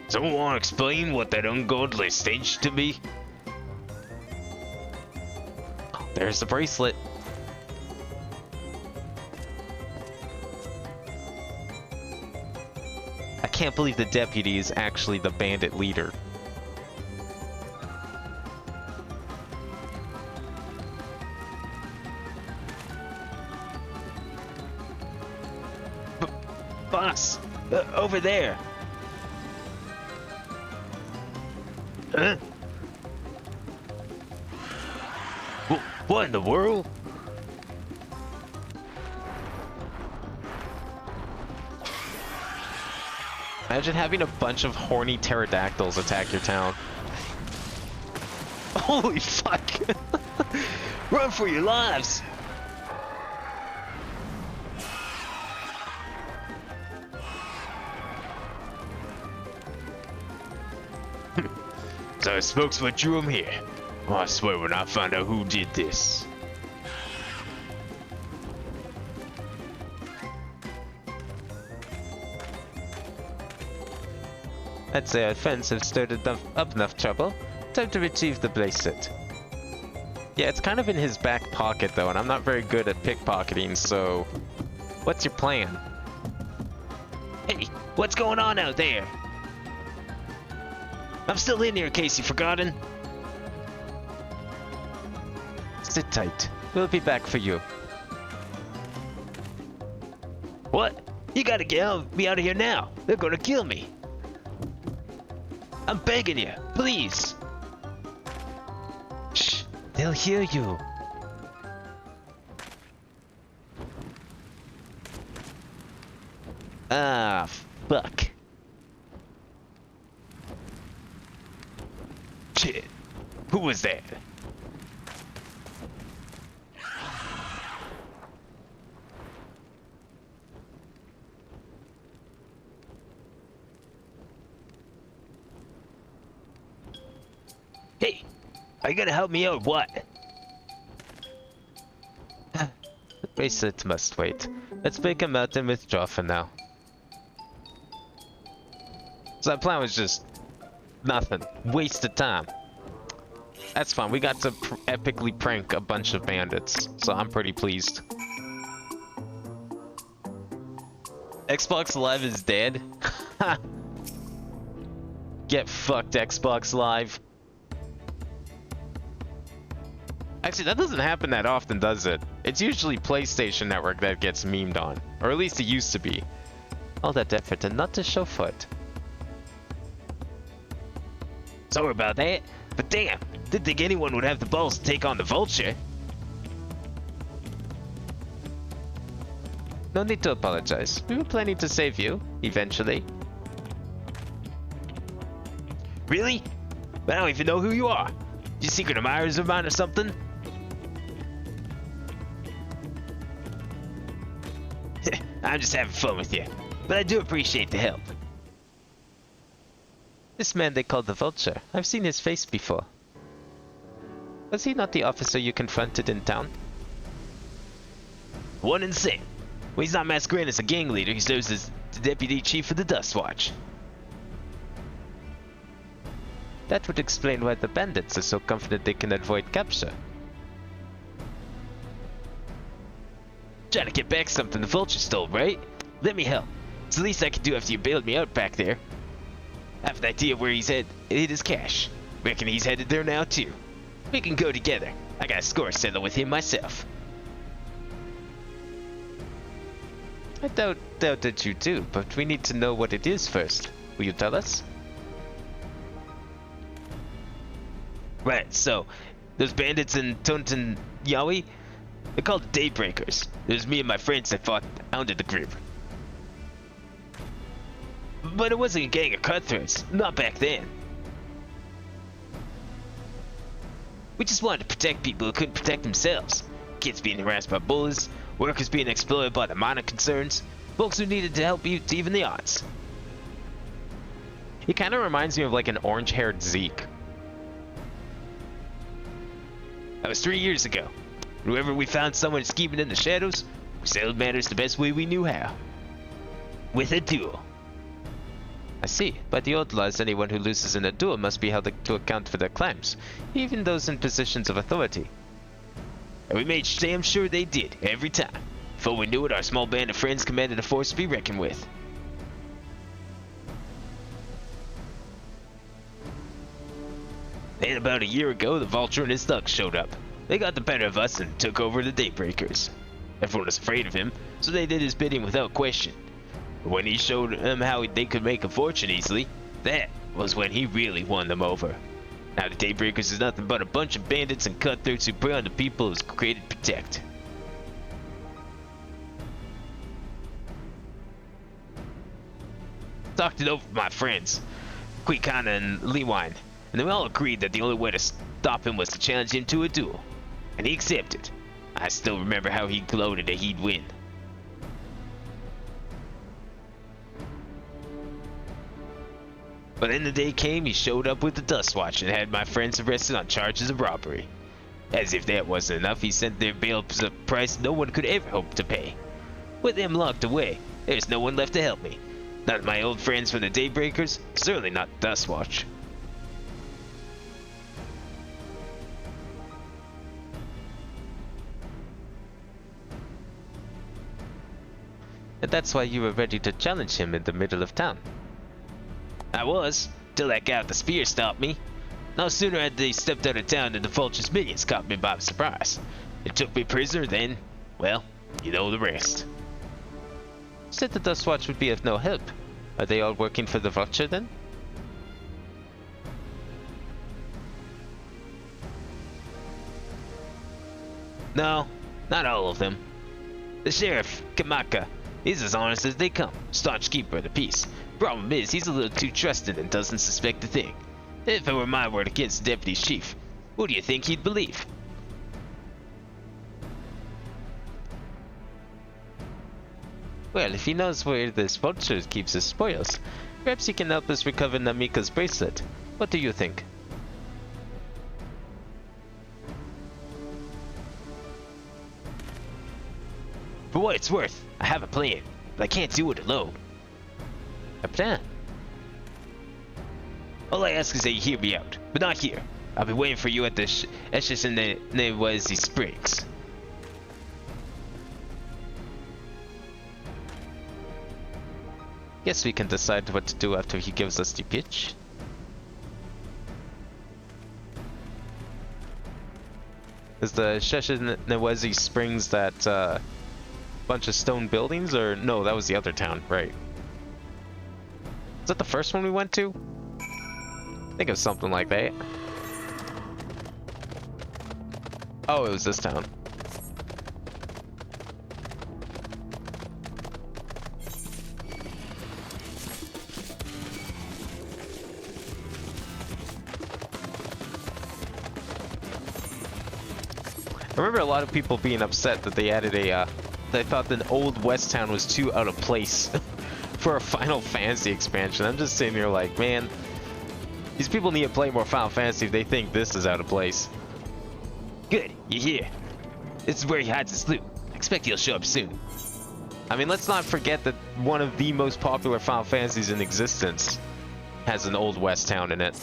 Someone want to explain what that ungodly stench to me? Oh, there's the bracelet. I can't believe the deputy is actually the bandit leader. Boss, over there. Huh? What in the world? Imagine having a bunch of horny pterodactyls attack your town. Holy fuck! Run for your lives! So spokesman drew him here. Oh, I swear when I find out who did this. I'd say our friends have stirred up enough trouble. Time to retrieve the bracelet. Yeah, it's kind of in his back pocket though, and I'm not very good at pickpocketing, so... What's your plan? Hey, what's going on out there? I'm still in here in case you've forgotten. Sit tight. We'll be back for you. What? You gotta get me out of here now. They're gonna kill me. I'm begging you, please. Shh, they'll hear you. Ah, fuck. Shit. Who was that? Hey, are you gonna help me out or what? The bracelet must wait. Let's break him out and withdraw for now. So that plan was just nothing. Waste of time. That's fine. We got to epically prank a bunch of bandits, so I'm pretty pleased. Xbox Live is dead. Get fucked, Xbox Live. Actually, that doesn't happen that often, does it? It's usually PlayStation Network that gets memed on. Or at least it used to be. All that effort and not to show for it. Sorry about that, but damn, didn't think anyone would have the balls to take on the Vulture. No need to apologize. We were planning to save you, eventually. Really? I don't even know who you are. You secret admirers of mine or something? I'm just having fun with you, but I do appreciate the help. This man they call the Vulture. I've seen his face before. Was he not the officer you confronted in town? One and the same. When he's not masquerading as a gang leader, he serves as the deputy chief of the Dust Watch. That would explain why the bandits are so confident they can avoid capture. Trying to get back something the Vulture stole, right? Let me help. It's the least I can do after you bailed me out back there. I have an idea where he's hid his cash. Reckon he's headed there now too. We can go together. I got a score settled with him myself. I doubt that you do, but we need to know what it is first. Will you tell us? Right, so, those bandits in Tonton Yaoi, they're called the Daybreakers. It was me and my friends that fought under the group. But it wasn't a gang of cutthroats, not back then. We just wanted to protect people who couldn't protect themselves. Kids being harassed by bullies, workers being exploited by the minor concerns, folks who needed to help you to even the odds. He kind of reminds me of like an orange-haired Zeke. That was 3 years ago. Whenever we found someone scheming in the shadows, we settled matters the best way we knew how. With a duel. I see. By the old laws, anyone who loses in a duel must be held to account for their crimes, even those in positions of authority. And we made damn sure they did, every time. Before we knew it, our small band of friends commanded a force to be reckoned with. Then about a year ago, the Vulture and his thugs showed up. They got the better of us and took over the Daybreakers. Everyone was afraid of him, so they did his bidding without question. But when he showed them how they could make a fortune easily, that was when he really won them over. Now the Daybreakers is nothing but a bunch of bandits and cutthroats who prey on the people who's created to protect. Talked it over with my friends, Quikana and Liwine, and they all agreed that the only way to stop him was to challenge him to a duel. And he accepted. I still remember how he gloated that he'd win. But then the day came, he showed up with the Dust Watch and had my friends arrested on charges of robbery. As if that wasn't enough, he sent their bail a price no one could ever hope to pay. With them locked away, there's no one left to help me. Not my old friends from the Daybreakers, certainly not Dust Watch. And that's why you were ready to challenge him in the middle of town. I was, till that guy with the spear stopped me. No sooner had they stepped out of town than the vulture's minions caught me by surprise. They took me prisoner, then, well, you know the rest. You said the Dust Watch would be of no help. Are they all working for the vulture then? No, not all of them. The sheriff, Kamaka, he's as honest as they come, staunch keeper of the peace. Problem is, he's a little too trusted and doesn't suspect a thing. If it were my word against the deputy's chief, who do you think he'd believe? Well, if he knows where this vulture keeps his spoils, perhaps he can help us recover Namika's bracelet. What do you think? For what it's worth, I have a plan, but I can't do it alone. A plan? All I ask is that you hear me out, but not here. I'll be waiting for you at the XIV Springs. Guess we can decide what to do after he gives us the pitch. Is the XIV Springs that bunch of stone buildings, or no, that was the other town, right? Is that the first one we went to? I think it was something like that. Oh, it was this town. I remember a lot of people being upset that they added a, they thought the old West Town was too out of place for a Final Fantasy expansion. I'm just sitting here like, man, these people need to play more Final Fantasy if they think this is out of place. Good, you're here. This is where he hides his loot. I expect he'll show up soon. I mean, let's not forget that one of the most popular Final Fantasies in existence has an old West Town in it.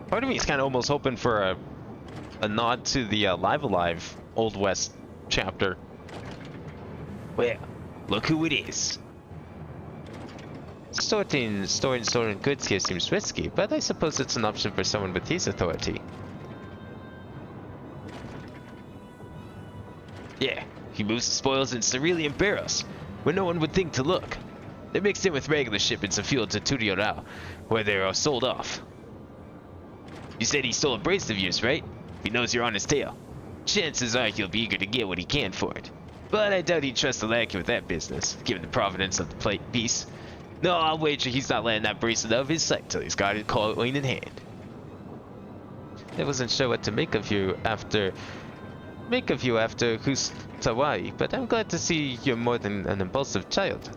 Part of me is kind of almost hoping for a nod to the Live Alive Old West chapter. Well, look who it is. Storing stolen goods here seems risky, but I suppose it's an option for someone with his authority. Yeah, he moves the spoils in cerulean barrels, where no one would think to look. They're mixed in with regular shipments of fuel to Tudorao, where they are sold off. You said he stole a brace of yours, right? He knows you're on his tail. Chances are he'll be eager to get what he can for it. But I doubt he'd trust the lacquey with that business, given the provenance of the piece. No, I'll wager he's not letting that bracelet out of his sight till he's got it coin in hand. I wasn't sure what to make of you after Hustawai, but I'm glad to see you're more than an impulsive child.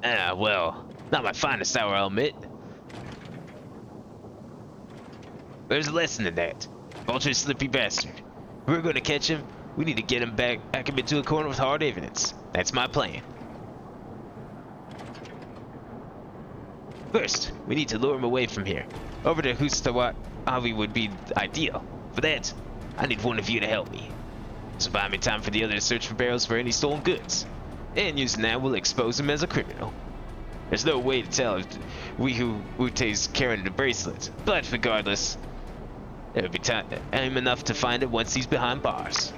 Ah, well, not my finest hour, I'll admit. There's a lesson in that. Vulture's a slippy bastard. If we're gonna catch him, we need to get him back him into a corner with hard evidence. That's my plan. First, we need to lure him away from here. Over to Hustawai would be ideal. For that, I need one of you to help me. So buy me time for the other to search for barrels for any stolen goods. And using that, we'll expose him as a criminal. There's no way to tell if Ute's carrying the bracelet, but regardless, it'll be time enough to find it once he's behind bars.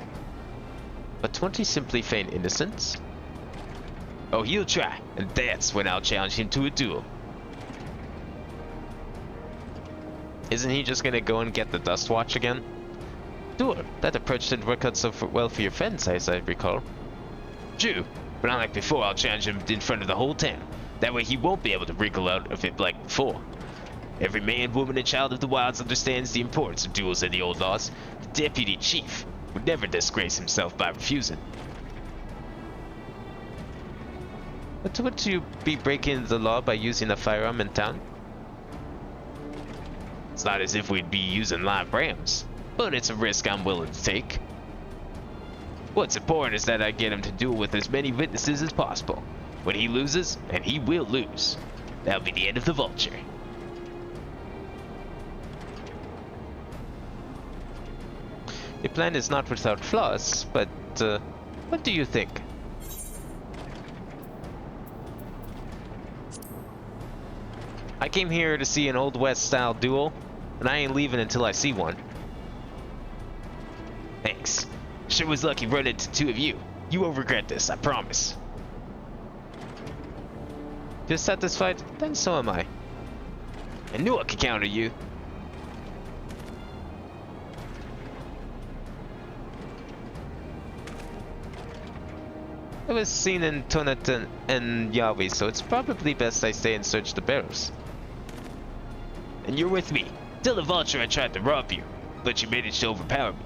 But won't he simply feign innocence? Oh, he'll try, and that's when I'll challenge him to a duel. Isn't he just gonna go and get the Dust Watch again? Duel? That approach didn't work out so well for your friends, as I recall. True, but unlike before, I'll challenge him in front of the whole town. That way he won't be able to wriggle out of it like before. Every man, woman, and child of the wilds understands the importance of duels in the old laws. The deputy chief would never disgrace himself by refusing. But would you be breaking the law by using a firearm in town? It's not as if we'd be using live rams, but it's a risk I'm willing to take. What's important is that I get him to duel with as many witnesses as possible. When he loses, and he will lose, that'll be the end of the Vulture. Your plan is not without flaws, but what do you think? I came here to see an Old West style duel, and I ain't leaving until I see one. Thanks. Sure was lucky running into two of you. You won't regret this, I promise. If you're satisfied, then so am I. I knew I could counter you. I was seen in Tonat and Yahweh, so it's probably best I stay and search the barrels. And you're with me. Tell the vulture I tried to rob you, but you managed to overpower me.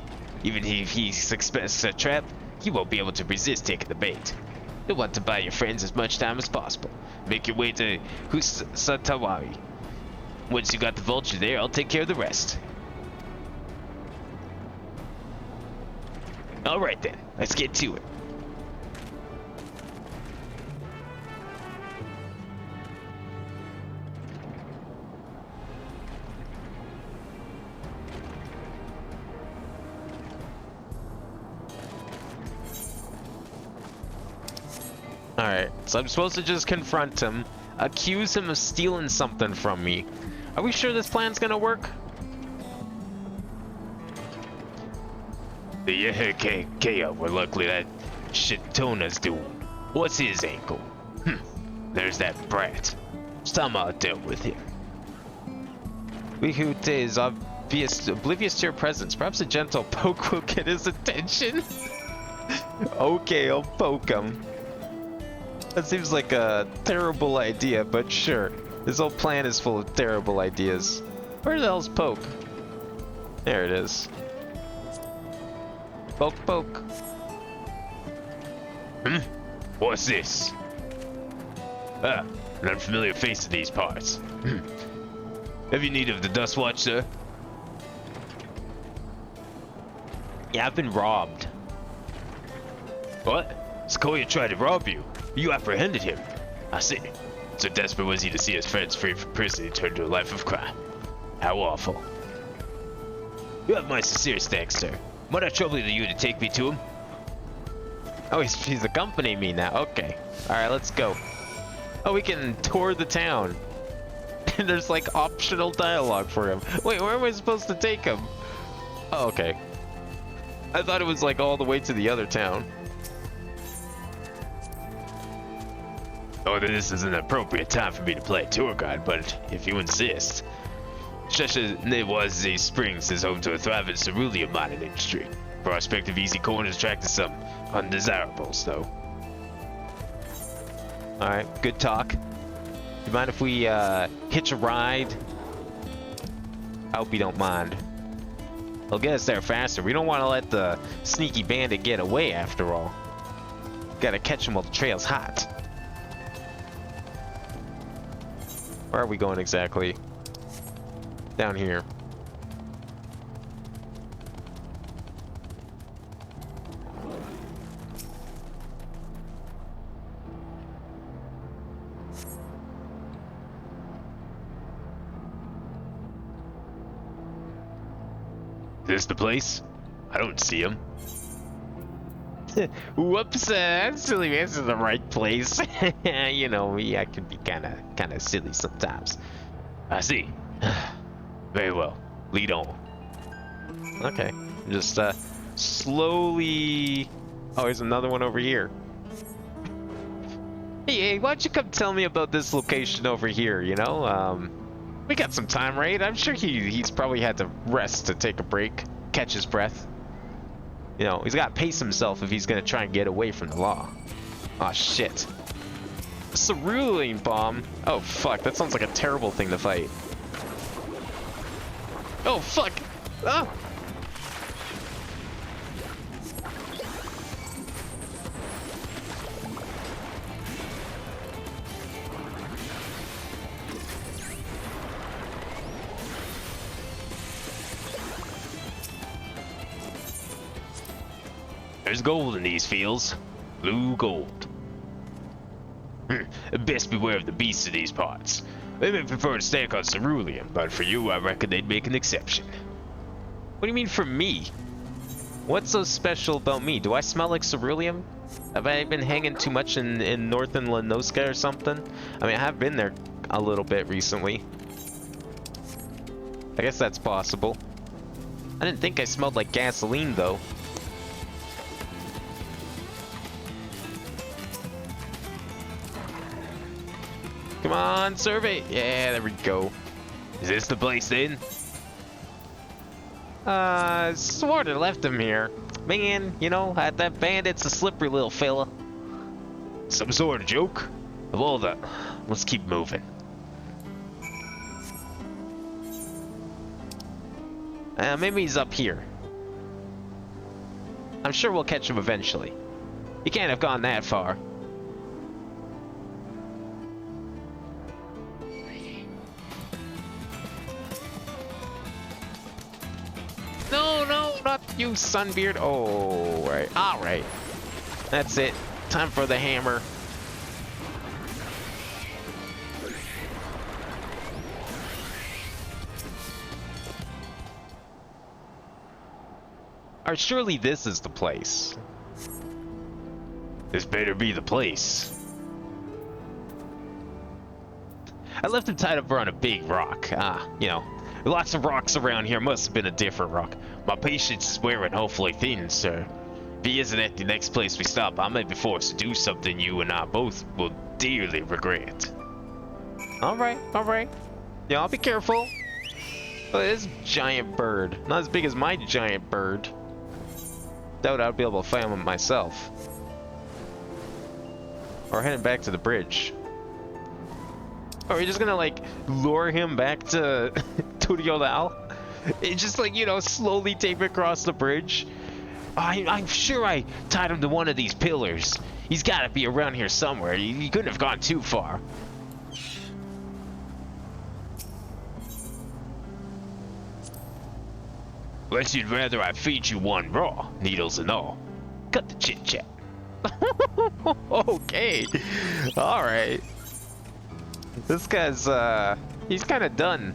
Even if he suspects a trap, you won't be able to resist taking the bait. You'll want to buy your friends as much time as possible. Make your way to Husatawari. Once you got the vulture there, I'll take care of the rest. Alright then, let's get to it. Alright, so I'm supposed to just confront him, accuse him of stealing something from me. Are we sure this plan's gonna work? The KO were luckily that shit Tona's doing. What's his ankle? There's that brat. Somehow dealt with him. Wihute is oblivious to your presence. Perhaps a gentle poke will get his attention. Okay, I'll poke him. That seems like a terrible idea, but sure. This whole plan is full of terrible ideas. Where the hell's Poke? There it is. Poke, poke. What's this? Ah, an unfamiliar face in these parts. Have you need of the Dust Watch, sir? Yeah, I've been robbed. What? Sequoia tried to rob you. You apprehended him. I see. So desperate was he to see his friends free from prison and turn to a life of crime. How awful. You have my sincerest thanks, sir. Might I trouble you to take me to him? Oh, he's accompanying me now. Okay. Alright, let's go. Oh, we can tour the town. And there's like optional dialogue for him. Wait, where am I supposed to take him? Oh, okay. I thought it was like all the way to the other town. Oh, this is an appropriate time for me to play tour guide, but if you insist. Sheshanewaze Springs is home to a thriving cerulean mining industry. Prospective easy corners attracted some undesirables, though. Alright, good talk. You mind if we hitch a ride? I hope you don't mind. They'll get us there faster. We don't want to let the sneaky bandit get away after all. Gotta catch him while the trail's hot. Where are we going exactly? Down here. Is this the place? I don't see him. Whoops, silly man, this is the right place. You know me, I can be kind of silly sometimes. I see. Very well. Lead on. Okay, just slowly. Oh, there's another one over here. Hey, why don't you come tell me about this location over here? You know, we got some time, right? I'm sure he's probably had to rest to take a break, catch his breath. You know, he's got to pace himself if he's gonna try and get away from the law. Oh shit. Cerulean bomb. Oh fuck, that sounds like a terrible thing to fight. Oh fuck. Ah. There's gold in these fields. Blue gold. Best beware of the beasts in these parts. They may prefer to stack on cerulean, but for you, I reckon they'd make an exception. What do you mean for me? What's so special about me? Do I smell like ceruleum? Have I been hanging too much in northern Lenoska or something? I mean, I have been there a little bit recently. I guess that's possible. I didn't think I smelled like gasoline, though. Come on, survey! Yeah, there we go. Is this the place then? Sorta left him here. Man, you know, that bandit's a slippery little fella. Some sort of joke? Of all that, let's keep moving. Maybe he's up here. I'm sure we'll catch him eventually. He can't have gone that far. No, no, not you, Sunbeard. Oh, right. All right. That's it. Time for the hammer. Or surely this is the place. This better be the place. I left him tied up around a big rock. You know, lots of rocks around here. Must have been a different rock. My patience is wearing awfully thin, sir. If he isn't at the next place we stop, I may be forced to do something you and I both will dearly regret. Alright, alright. Yeah, I'll be careful. Oh, this giant bird. Not as big as my giant bird. Doubt I'd be able to find him myself. Or heading back to the bridge. Or are we just gonna, like, lure him back to Turiodal? It's just like, you know, slowly take him across the bridge. I'm sure I tied him to one of these pillars. He's gotta be around here somewhere. He couldn't have gone too far. Unless you'd rather I feed you one raw, needles and all. Cut the chit-chat. Okay. Alright. This guy's, he's kind of done.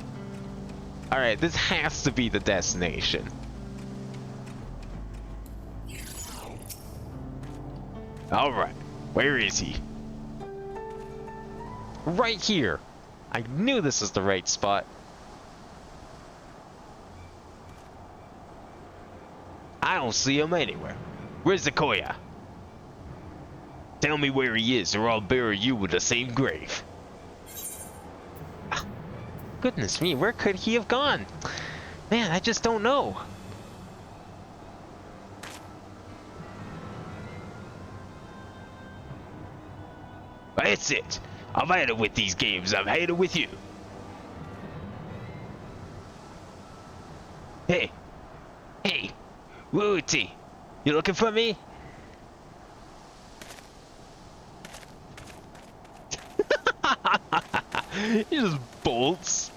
Alright, this has to be the destination. Alright, where is he? Right here. I knew this was the right spot. I don't see him anywhere. Where's the Koya? Tell me where he is, or I'll bury you with the same grave. Goodness me, where could he have gone? Man, I just don't know. That's it. I've had it with these games. I've had it with you. Hey. Hey. Wooty. You looking for me? He just bolts.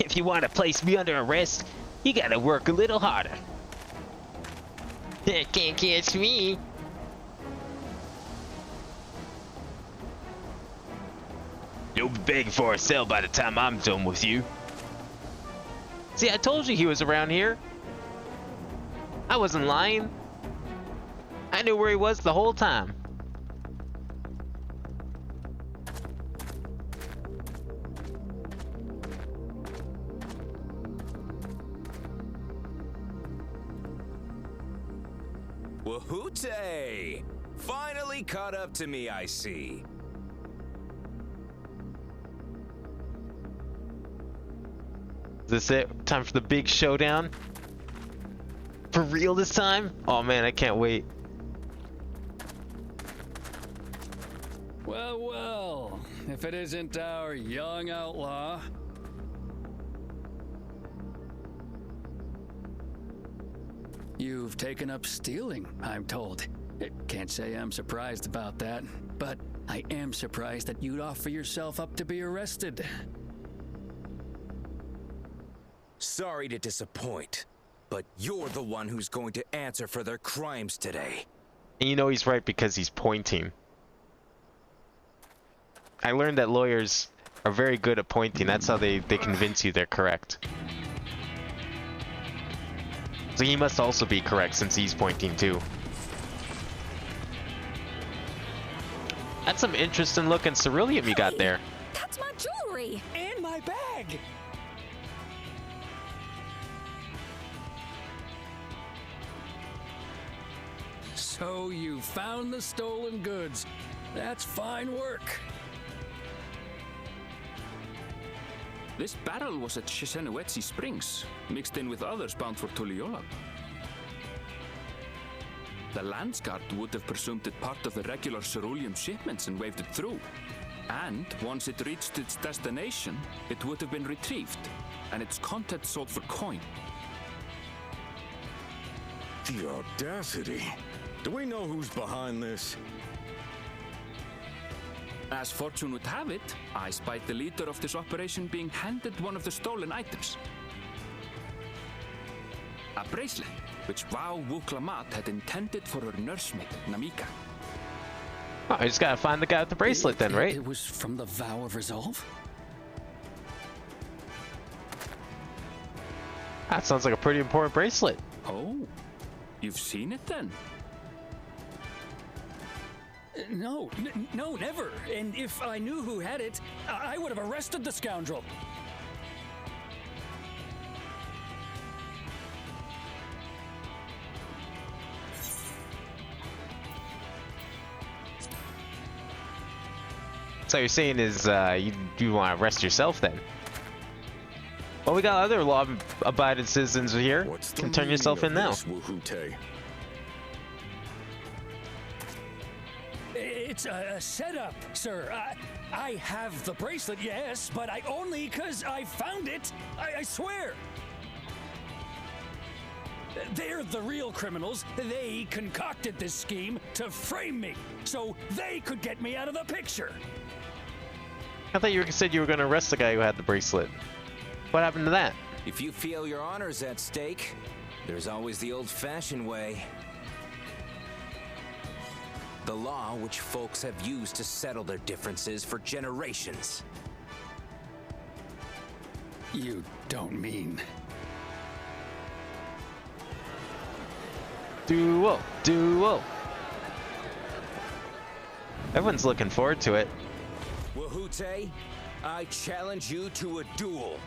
If you want to place me under arrest, you gotta work a little harder. Can't catch me. You'll be begging for a cell by the time I'm done with you. See, I told you he was around here. I wasn't lying. I knew where he was the whole time. Wahoote! Finally caught up to me, I see. Is this it? Time for the big showdown? For real this time? Oh man, I can't wait. Well, well, if it isn't our young outlaw. You've taken up stealing, I'm told. Can't say I'm surprised about that, but I am surprised that you'd offer yourself up to be arrested. Sorry to disappoint, but you're the one who's going to answer for their crimes today. And you know he's right because he's pointing. I learned that lawyers are very good at pointing. That's how they convince you they're correct. So he must also be correct since he's pointing too. That's some interesting looking ceruleum you got there. That's my jewelry! And my bag! So you found the stolen goods. That's fine work. This barrel was at Shisenuetsi Springs, mixed in with others bound for Tuliyola. The Landsguard would have presumed it part of the regular ceruleum shipments and waved it through. And once it reached its destination, it would have been retrieved, and its contents sold for coin. The audacity. Do we know who's behind this? As fortune would have it, I spied the leader of this operation being handed one of the stolen items. A bracelet, which Vau Wuklamat had intended for her nursemaid, Namika. Oh, I just gotta find the guy with the bracelet then, right? It was from the Vow of Resolve? That sounds like a pretty important bracelet. Oh, you've seen it then? No, no, never. And if I knew who had it, I would have arrested the scoundrel. So you're saying is you want to arrest yourself then? Well, we got other law-abiding citizens here. What's the Can turn meaning yourself of in now. this, Wuhute? It's a setup, sir. I have the bracelet, yes, but I only because I found it. I swear. They're the real criminals. They concocted this scheme to frame me, so they could get me out of the picture. I thought you said you were going to arrest the guy who had the bracelet. What happened to that? If you feel your honor's at stake, there's always the old-fashioned way. The law which folks have used to settle their differences for generations. You don't mean... Duel! Duel! Everyone's looking forward to it. Wuhute, I challenge you to a duel.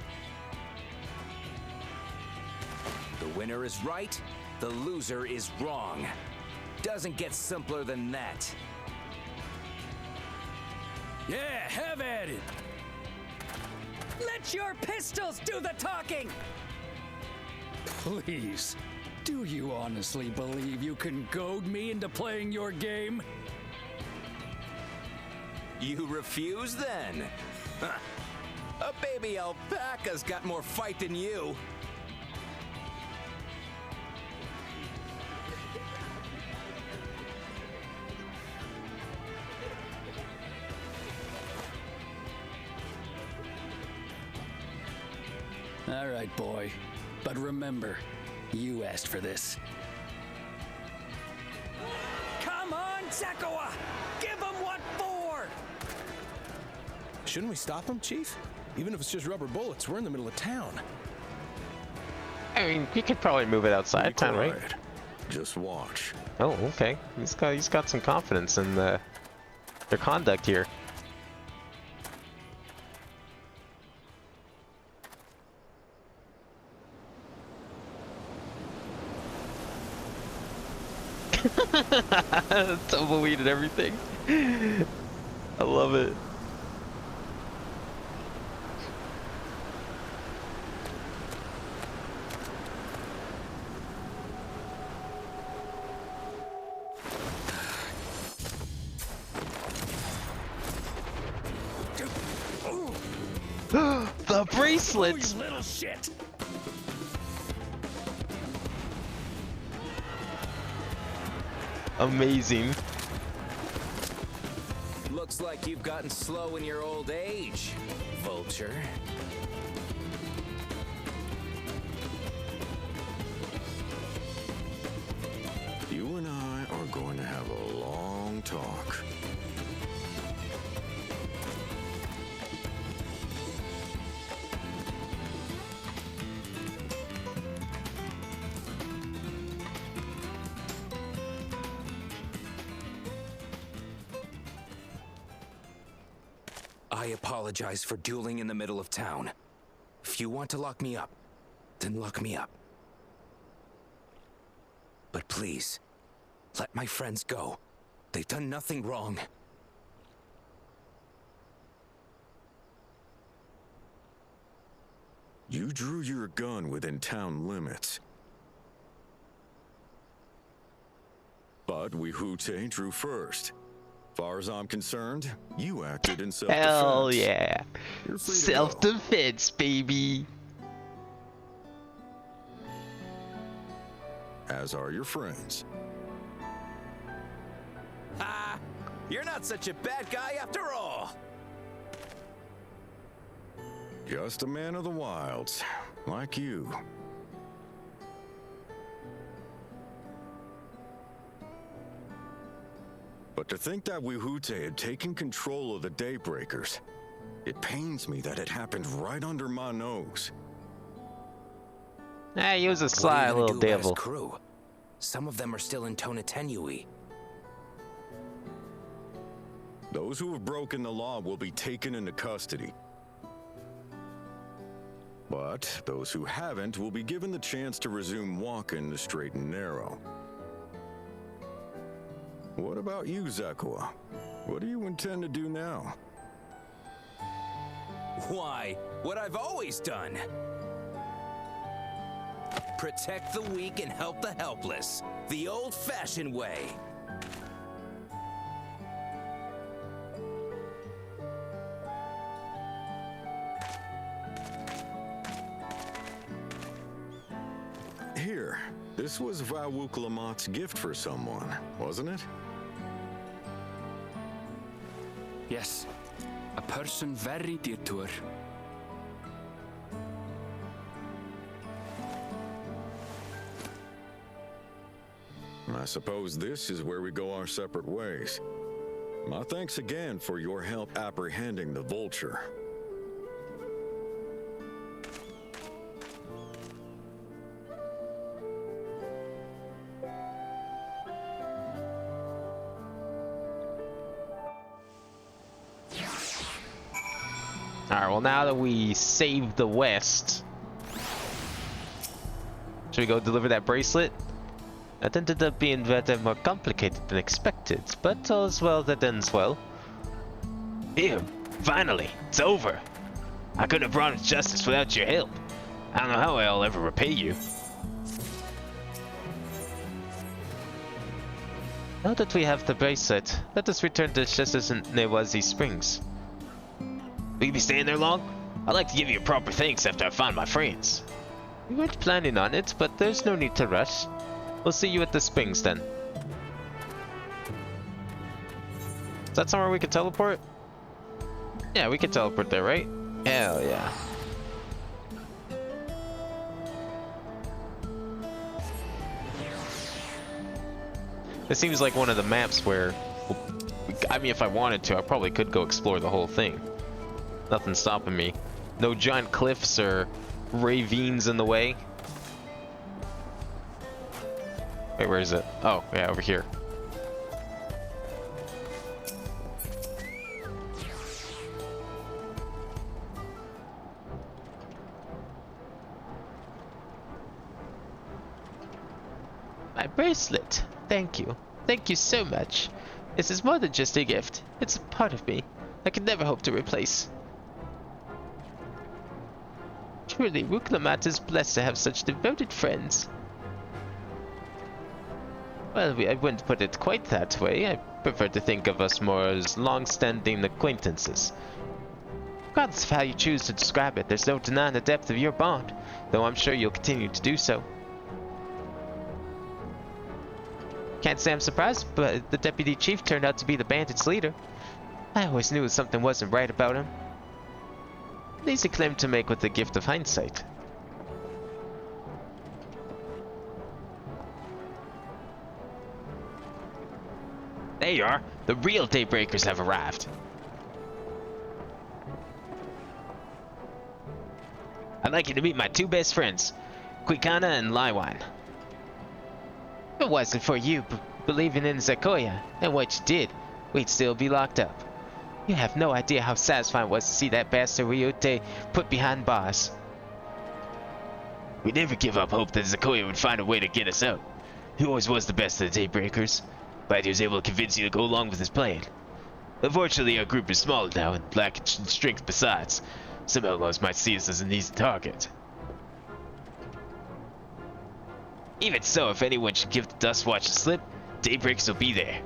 The winner is right, the loser is wrong. Doesn't get simpler than that. Yeah, have at it. Let your pistols do the talking! Please, do you honestly believe you can goad me into playing your game? You refuse then? Huh. A baby alpaca's got more fight than you. All right, boy. But remember, you asked for this. Come on, Zakawa! Give them what for! Shouldn't we stop him, Chief? Even if it's just rubber bullets, we're in the middle of town. I mean, he could probably move it outside town, right? Just watch. Oh, okay. He's got some confidence in their conduct here. Tumbleweed and everything. I love it. The bracelets! Oh, you little shit! Amazing. Looks like you've gotten slow in your old age, Vulture. You and I are going to have a long talk. I apologize for dueling in the middle of town. If you want to lock me up, then lock me up. But please, let my friends go. They've done nothing wrong. You drew your gun within town limits. But Wihute drew first. Far as I'm concerned, you acted in self-defense. Hell yeah. You're free to go. Self-defense, baby. As are your friends. Ha! You're not such a bad guy after all! Just a man of the wilds, like you. But to think that Wihute had taken control of the Daybreakers, it pains me that it happened right under my nose. He was a What are sly you gonna little do about his devil. crew? Some of them are still in Tonatenui. Those who have broken the law will be taken into custody. But those who haven't will be given the chance to resume walking the straight and narrow. What about you, Zakua? What do you intend to do now? Why? What I've always done. Protect the weak and help the helpless. The old-fashioned way. Here, this was Vawuk Lamot's gift for someone, wasn't it? Yes, a person very dear to her. I suppose this is where we go our separate ways. My thanks again for your help apprehending the vulture. Alright, well now that we saved the West, should we go deliver that bracelet? That ended up being rather more complicated than expected, but all's well that ends well. Here, finally, it's over. I couldn't have brought justice without your help. I don't know how I'll ever repay you. Now that we have the bracelet, let us return to Chesses and Newazi Springs. Will you be staying there long? I'd like to give you a proper thanks after I find my friends. We weren't planning on it, but there's no need to rush. We'll see you at the springs then. Is that somewhere we can teleport? Yeah, we can teleport there, right? Hell yeah. This seems like one of the maps where, I mean, if I wanted to, I probably could go explore the whole thing. Nothing stopping me. No giant cliffs or ravines in the way. Wait, where is it? Oh, yeah, over here. My bracelet. Thank you. Thank you so much. This is more than just a gift. It's a part of me. I could never hope to replace. Truly, Wuklamat is blessed to have such devoted friends. Well, I wouldn't put it quite that way. I prefer to think of us more as long-standing acquaintances. Regardless of how you choose to describe it, there's no denying the depth of your bond, though I'm sure you'll continue to do so. Can't say I'm surprised, but the deputy chief turned out to be the bandits' leader. I always knew something wasn't right about him. An easy claim to make with the gift of hindsight. There you are. The real Daybreakers have arrived. I'd like you to meet my two best friends, Quikana and Laiwan. If it wasn't for you believing in Zakoya and what you did, we'd still be locked up. You have no idea how satisfying it was to see that bastard Ryute put behind bars. We never give up hope that Zakoya would find a way to get us out. He always was the best of the Daybreakers. Glad he was able to convince you to go along with his plan. Unfortunately, our group is smaller now and lacking strength besides. Some outlaws might see us as an easy target. Even so, if anyone should give the Dust Watch a slip, Daybreakers will be there.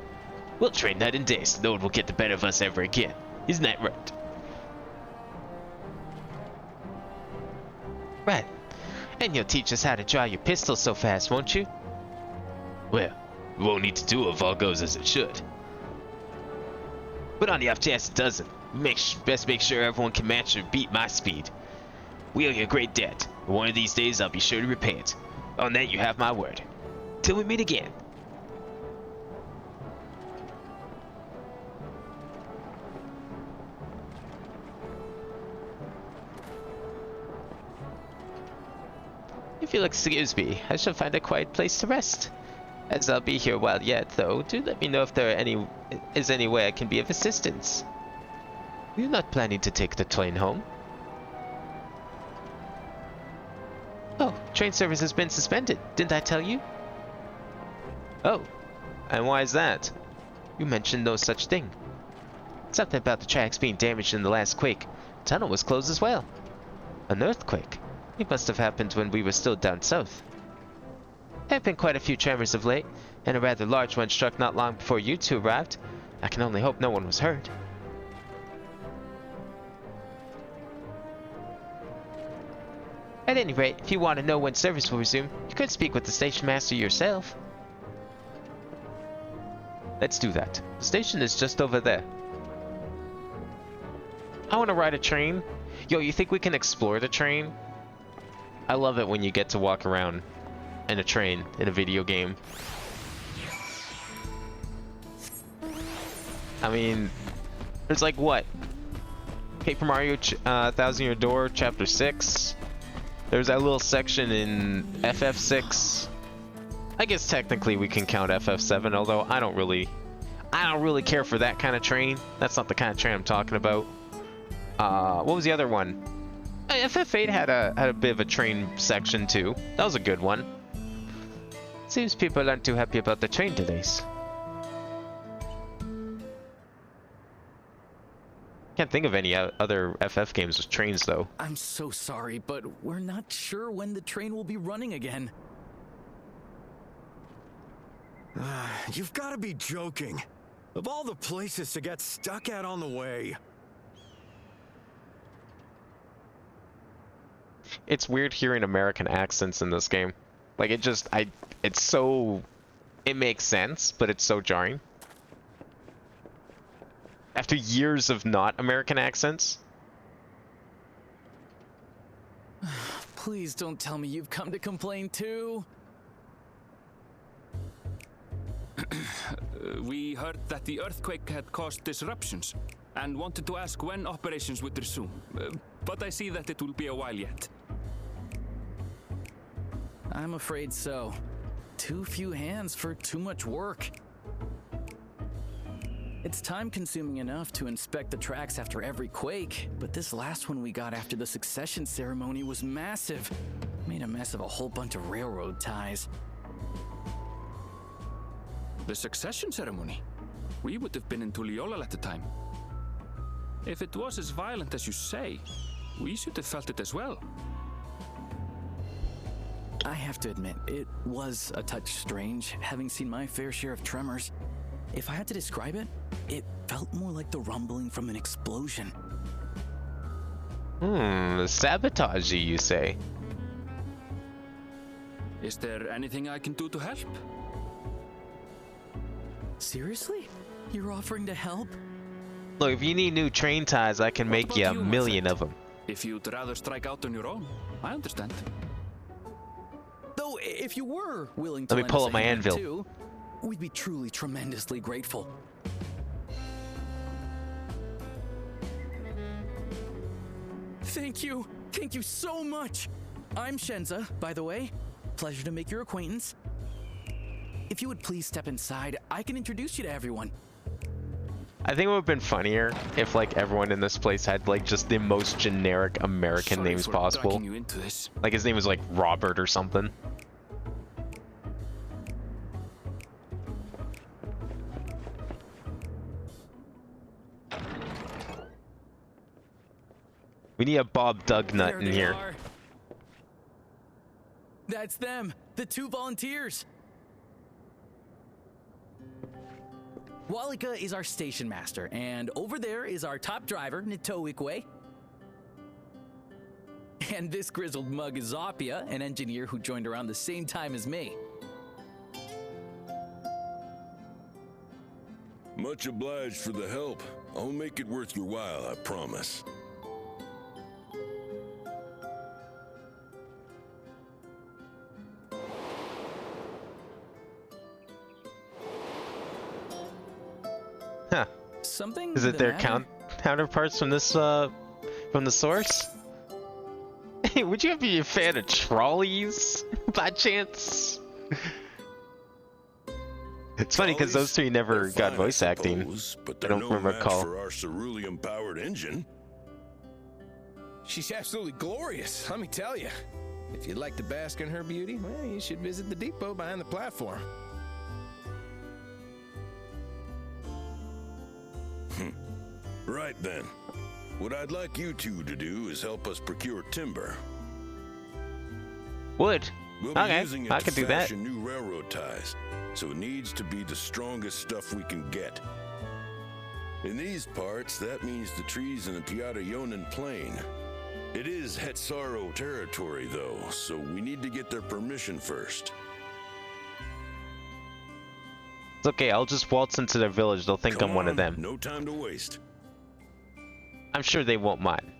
We'll train night and day so no one will get the better of us ever again. Isn't that right? Right. And you'll teach us how to draw your pistol so fast, won't you? Well, we won't need to do it if all goes as it should. But on the off chance it doesn't, best make sure everyone can match or beat my speed. We owe you a great debt, and one of these days I'll be sure to repay it. On that you have my word. Till we meet again. If you'll excuse me, I shall find a quiet place to rest. As I'll be here a while yet, though, do let me know if there is any way I can be of assistance. You're not planning to take the train home? Oh, train service has been suspended. Didn't I tell you? Oh, and why is that? You mentioned no such thing. Something about the tracks being damaged in the last quake. Tunnel was closed as well. An earthquake? It must have happened when we were still down south. There have been quite a few tremors of late, and a rather large one struck not long before you two arrived. I can only hope no one was hurt. At any rate, if you want to know when service will resume, you could speak with the station master yourself. Let's do that. The station is just over there. I want to ride a train. Yo, you think we can explore the train? I love it when you get to walk around in a train in a video game. I mean, there's like what? Paper Mario Thousand Year Door Chapter 6. There's that little section in FF6. I guess technically we can count FF7, although I don't really care for that kind of train. That's not the kind of train I'm talking about. What was the other one? FF8 had a bit of a train section too. That was a good one. Seems people aren't too happy about the train delays. Can't think of any other FF games with trains though. I'm so sorry, but we're not sure when the train will be running again. You've got to be joking. Of all the places to get stuck at on the way. It's weird hearing American accents in this game. Like it makes sense, but it's so jarring. After years of not American accents. Please don't tell me you've come to complain too. We heard that the earthquake had caused disruptions and wanted to ask when operations would resume. But I see that it will be a while yet. I'm afraid so. Too few hands for too much work. It's time-consuming enough to inspect the tracks after every quake, but this last one we got after the succession ceremony was massive. Made a mess of a whole bunch of railroad ties. The succession ceremony? We would have been in Tuliolal at the time. If it was as violent as you say, we should have felt it as well. I have to admit, it was a touch strange, having seen my fair share of tremors. If I had to describe it, it felt more like the rumbling from an explosion. Sabotagey, you say? Is there anything I can do to help? Seriously? You're offering to help? Look, if you need new train ties, I can make you a million of them. If you'd rather strike out on your own, I understand. Though, if you were willing to let me pull up my anvil too, we'd be truly tremendously grateful. Thank you. Thank you so much. I'm Shenza, by the way. Pleasure to make your acquaintance. If you would please step inside, I can introduce you to everyone. I think it would have been funnier if like everyone in this place had like just the most generic American Sorry names for possible. dragging you into this. Like his name was like Robert or something. We need a Bob Dugnut There in they here. are. That's them, the 2 volunteers. Walika is our station master, and over there is our top driver, Nitoikwe. And this grizzled mug is Zapia, an engineer who joined around the same time as me. Much obliged for the help. I'll make it worth your while, I promise. Huh. Something Is it the their matter? counterparts from this from the source? Hey, would you be a fan of trolleys by chance? It's funny because those three never They're got fine, voice I acting. suppose, but I they're don't no remember match call. for our cerulean-powered engine. She's absolutely glorious, let me tell you. If you'd like to bask in her beauty, well, you should visit the depot behind the platform. Right then. What I'd like you two to do is help us procure timber. Wood. We'll be Okay, using it I to could do that. fashion new railroad ties, so it needs to be the strongest stuff we can get. In these parts, that means the trees in the Piata-Yonan Plain. It is Hetsaro territory, though, so we need to get their permission first. It's okay, I'll just waltz into their village. They'll think Come I'm one of on, them. No time to waste. I'm sure they won't mind.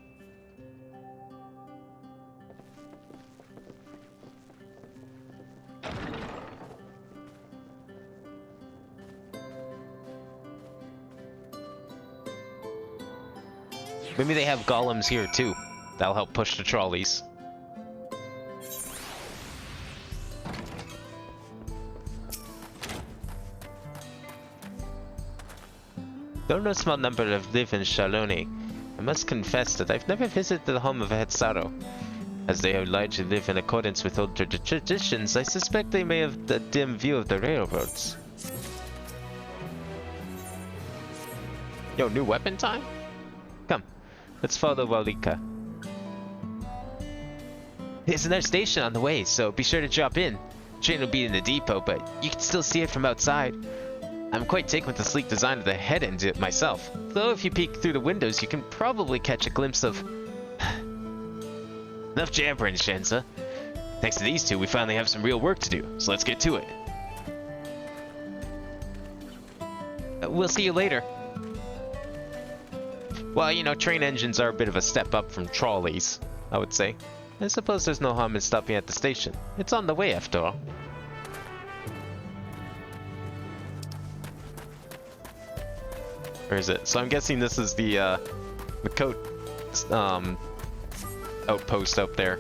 Maybe they have golems here too. That'll help push the trolleys. Though no small number live in Shaloni, I must confess that I've never visited the home of Hetsaro. As they largely live in accordance with older traditions, I suspect they may have a dim view of the railroads. Yo, new weapon time? Come, let's follow Walika. There's another station on the way, so be sure to drop in. The train will be in the depot, but you can still see it from outside. I'm quite taken with the sleek design of the head end myself, though if you peek through the windows you can probably catch a glimpse of... Enough jabbering, Shensa. Thanks to these two, we finally have some real work to do, so let's get to it. We'll see you later. Well, you know, train engines are a bit of a step up from trolleys, I would say. I suppose there's no harm in stopping at the station. It's on the way, after all. Where is it? So I'm guessing this is the coat outpost up there.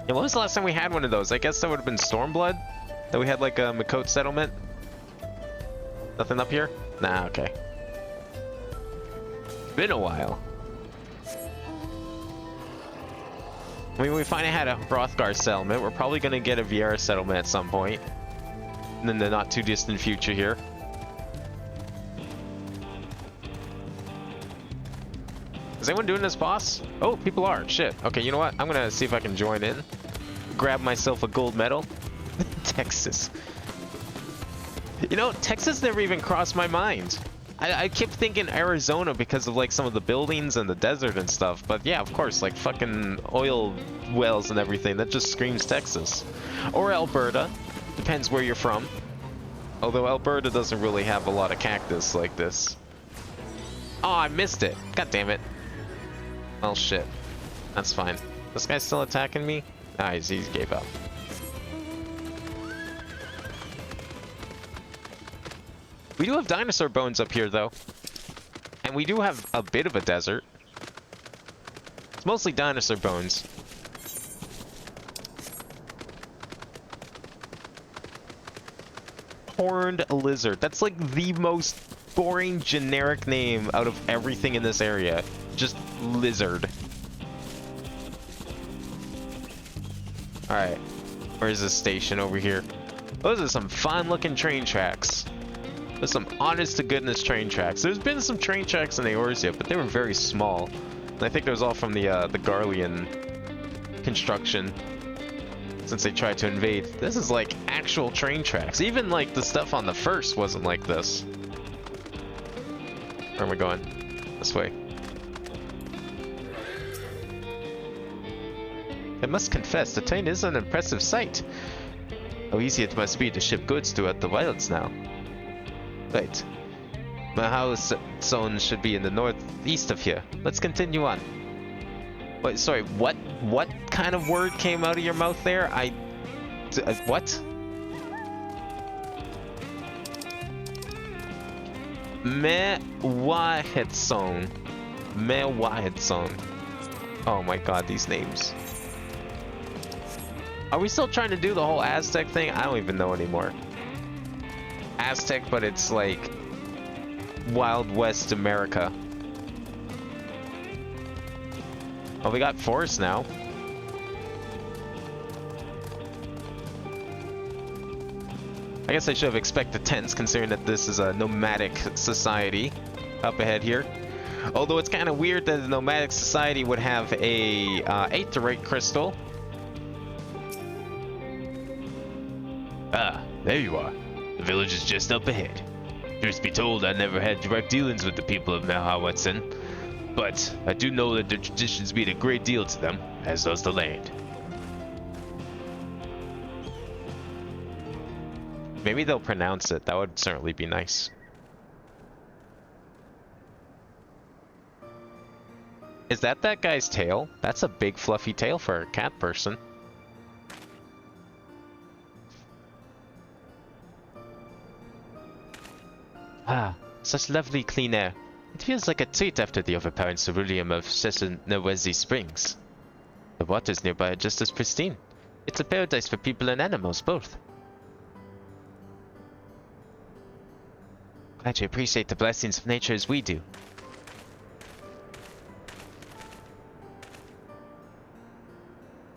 Yeah, when was the last time we had one of those? I guess that would have been Stormblood? That we had like a Makot settlement? Nothing up here? Nah, okay. Been a while. I mean, we finally had a Hrothgar settlement. We're probably going to get a Viera settlement at some point. In the not too distant future here. Is anyone doing this, boss? Oh, people are. Shit. Okay, you know what? I'm gonna see if I can join in. Grab myself a gold medal. Texas. You know, Texas never even crossed my mind. I kept thinking Arizona because of like some of the buildings and the desert and stuff. But yeah, of course, like fucking oil wells and everything. That just screams Texas. Or Alberta. Depends where you're from. Although Alberta doesn't really have a lot of cactus like this. Oh, I missed it. God damn it. Well, shit. That's fine. This guy's still attacking me? Ah, he gave up. We do have dinosaur bones up here, though. And we do have a bit of a desert. It's mostly dinosaur bones. horned lizard. That's like the most boring generic name out of everything in this area. Just lizard. Alright. Where's this station over here? Those are some fun looking train tracks. There's some honest to goodness train tracks. There's been some train tracks in Eorzea, but they were very small. And I think it was all from the Garlean construction. Since they tried to invade. This is like actual train tracks. Even like the stuff on the first wasn't like this. Where am I going? This way. I must confess, the train is an impressive sight. How easy it must be to ship goods throughout the wilds now. Right. My house zone should be in the northeast of here. Let's continue on. Wait, sorry, what? What kind of word came out of your mouth there? What? Me Wahed Song. Me Wahed Song. Oh my god, these names. Are we still trying to do the whole Aztec thing? I don't even know anymore. Aztec, but it's like Wild West America. Oh, we got forest now. I guess I should have expected tents, considering that this is a nomadic society up ahead here. Although it's kind of weird that a nomadic society would have a aetheryte crystal. Ah, there you are. The village is just up ahead. Truth be told, I never had direct dealings with the people of Melhawetson, but I do know that their traditions mean a great deal to them, as does the land. Maybe they'll pronounce it. That would certainly be nice. Is that guy's tail? That's a big fluffy tail for a cat person. Ah, such lovely clean air. It feels like a treat after the overpowering ceruleum of Sessanawezi Springs. The waters nearby are just as pristine. It's a paradise for people and animals, both. Glad you appreciate the blessings of nature as we do.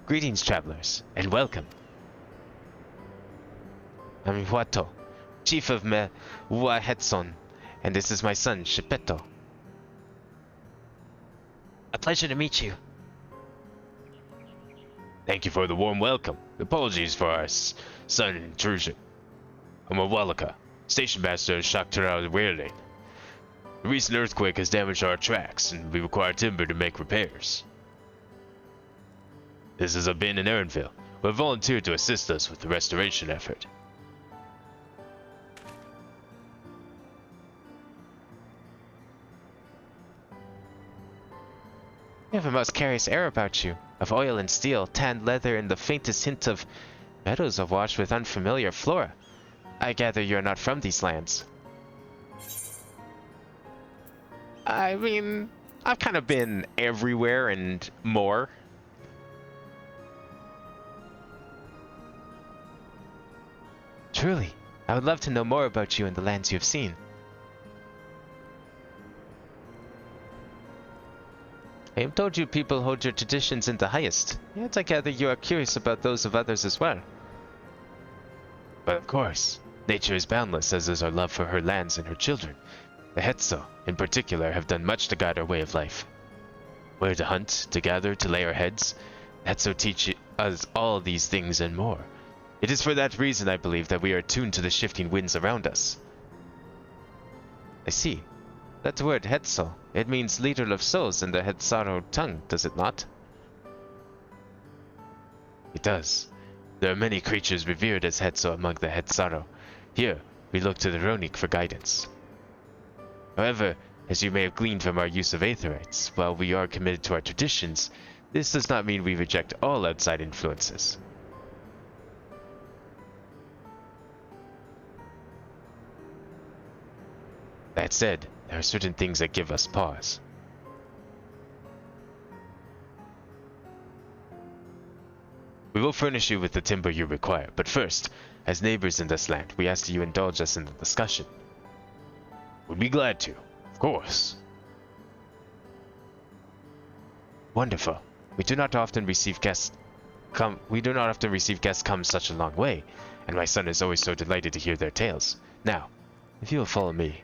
Greetings, travelers, and welcome. I'm Huato, chief of Mewahetson, and this is my son, Shepeto. A pleasure to meet you. Thank you for the warm welcome. Apologies for our sudden intrusion. I'm Awalaka, station master of Shakhtara Railway. The recent earthquake has damaged our tracks, and we require timber to make repairs. This is Ben and Erinville, who have volunteered to assist us with the restoration effort. You have a most curious air about you, of oil and steel, tanned leather, and the faintest hint of meadows awash with unfamiliar flora. I gather you're not from these lands. I mean, I've kind of been everywhere and more. Truly, I would love to know more about you and the lands you have seen. I am told you people hold your traditions in the highest, yet I gather you are curious about those of others as well. But of course, nature is boundless, as is our love for her lands and her children. The Hetzo, in particular, have done much to guide our way of life. Where to hunt, to gather, to lay our heads, Hetzo teach us all these things and more. It is for that reason, I believe, that we are attuned to the shifting winds around us. I see. That word Hetzo, it means leader of souls in the Hetzaro tongue, does it not? It does. There are many creatures revered as Hetzo among the Hetzaro. Here, we look to the Ronik for guidance. However, as you may have gleaned from our use of aetherites, while we are committed to our traditions, this does not mean we reject all outside influences. That said, there are certain things that give us pause. We will furnish you with the timber you require, but first, as neighbors in this land, we ask that you indulge us in the discussion. We'd be glad to, of course. Wonderful. We do not often receive guests come such a long way, and my son is always so delighted to hear their tales. Now, if you will follow me.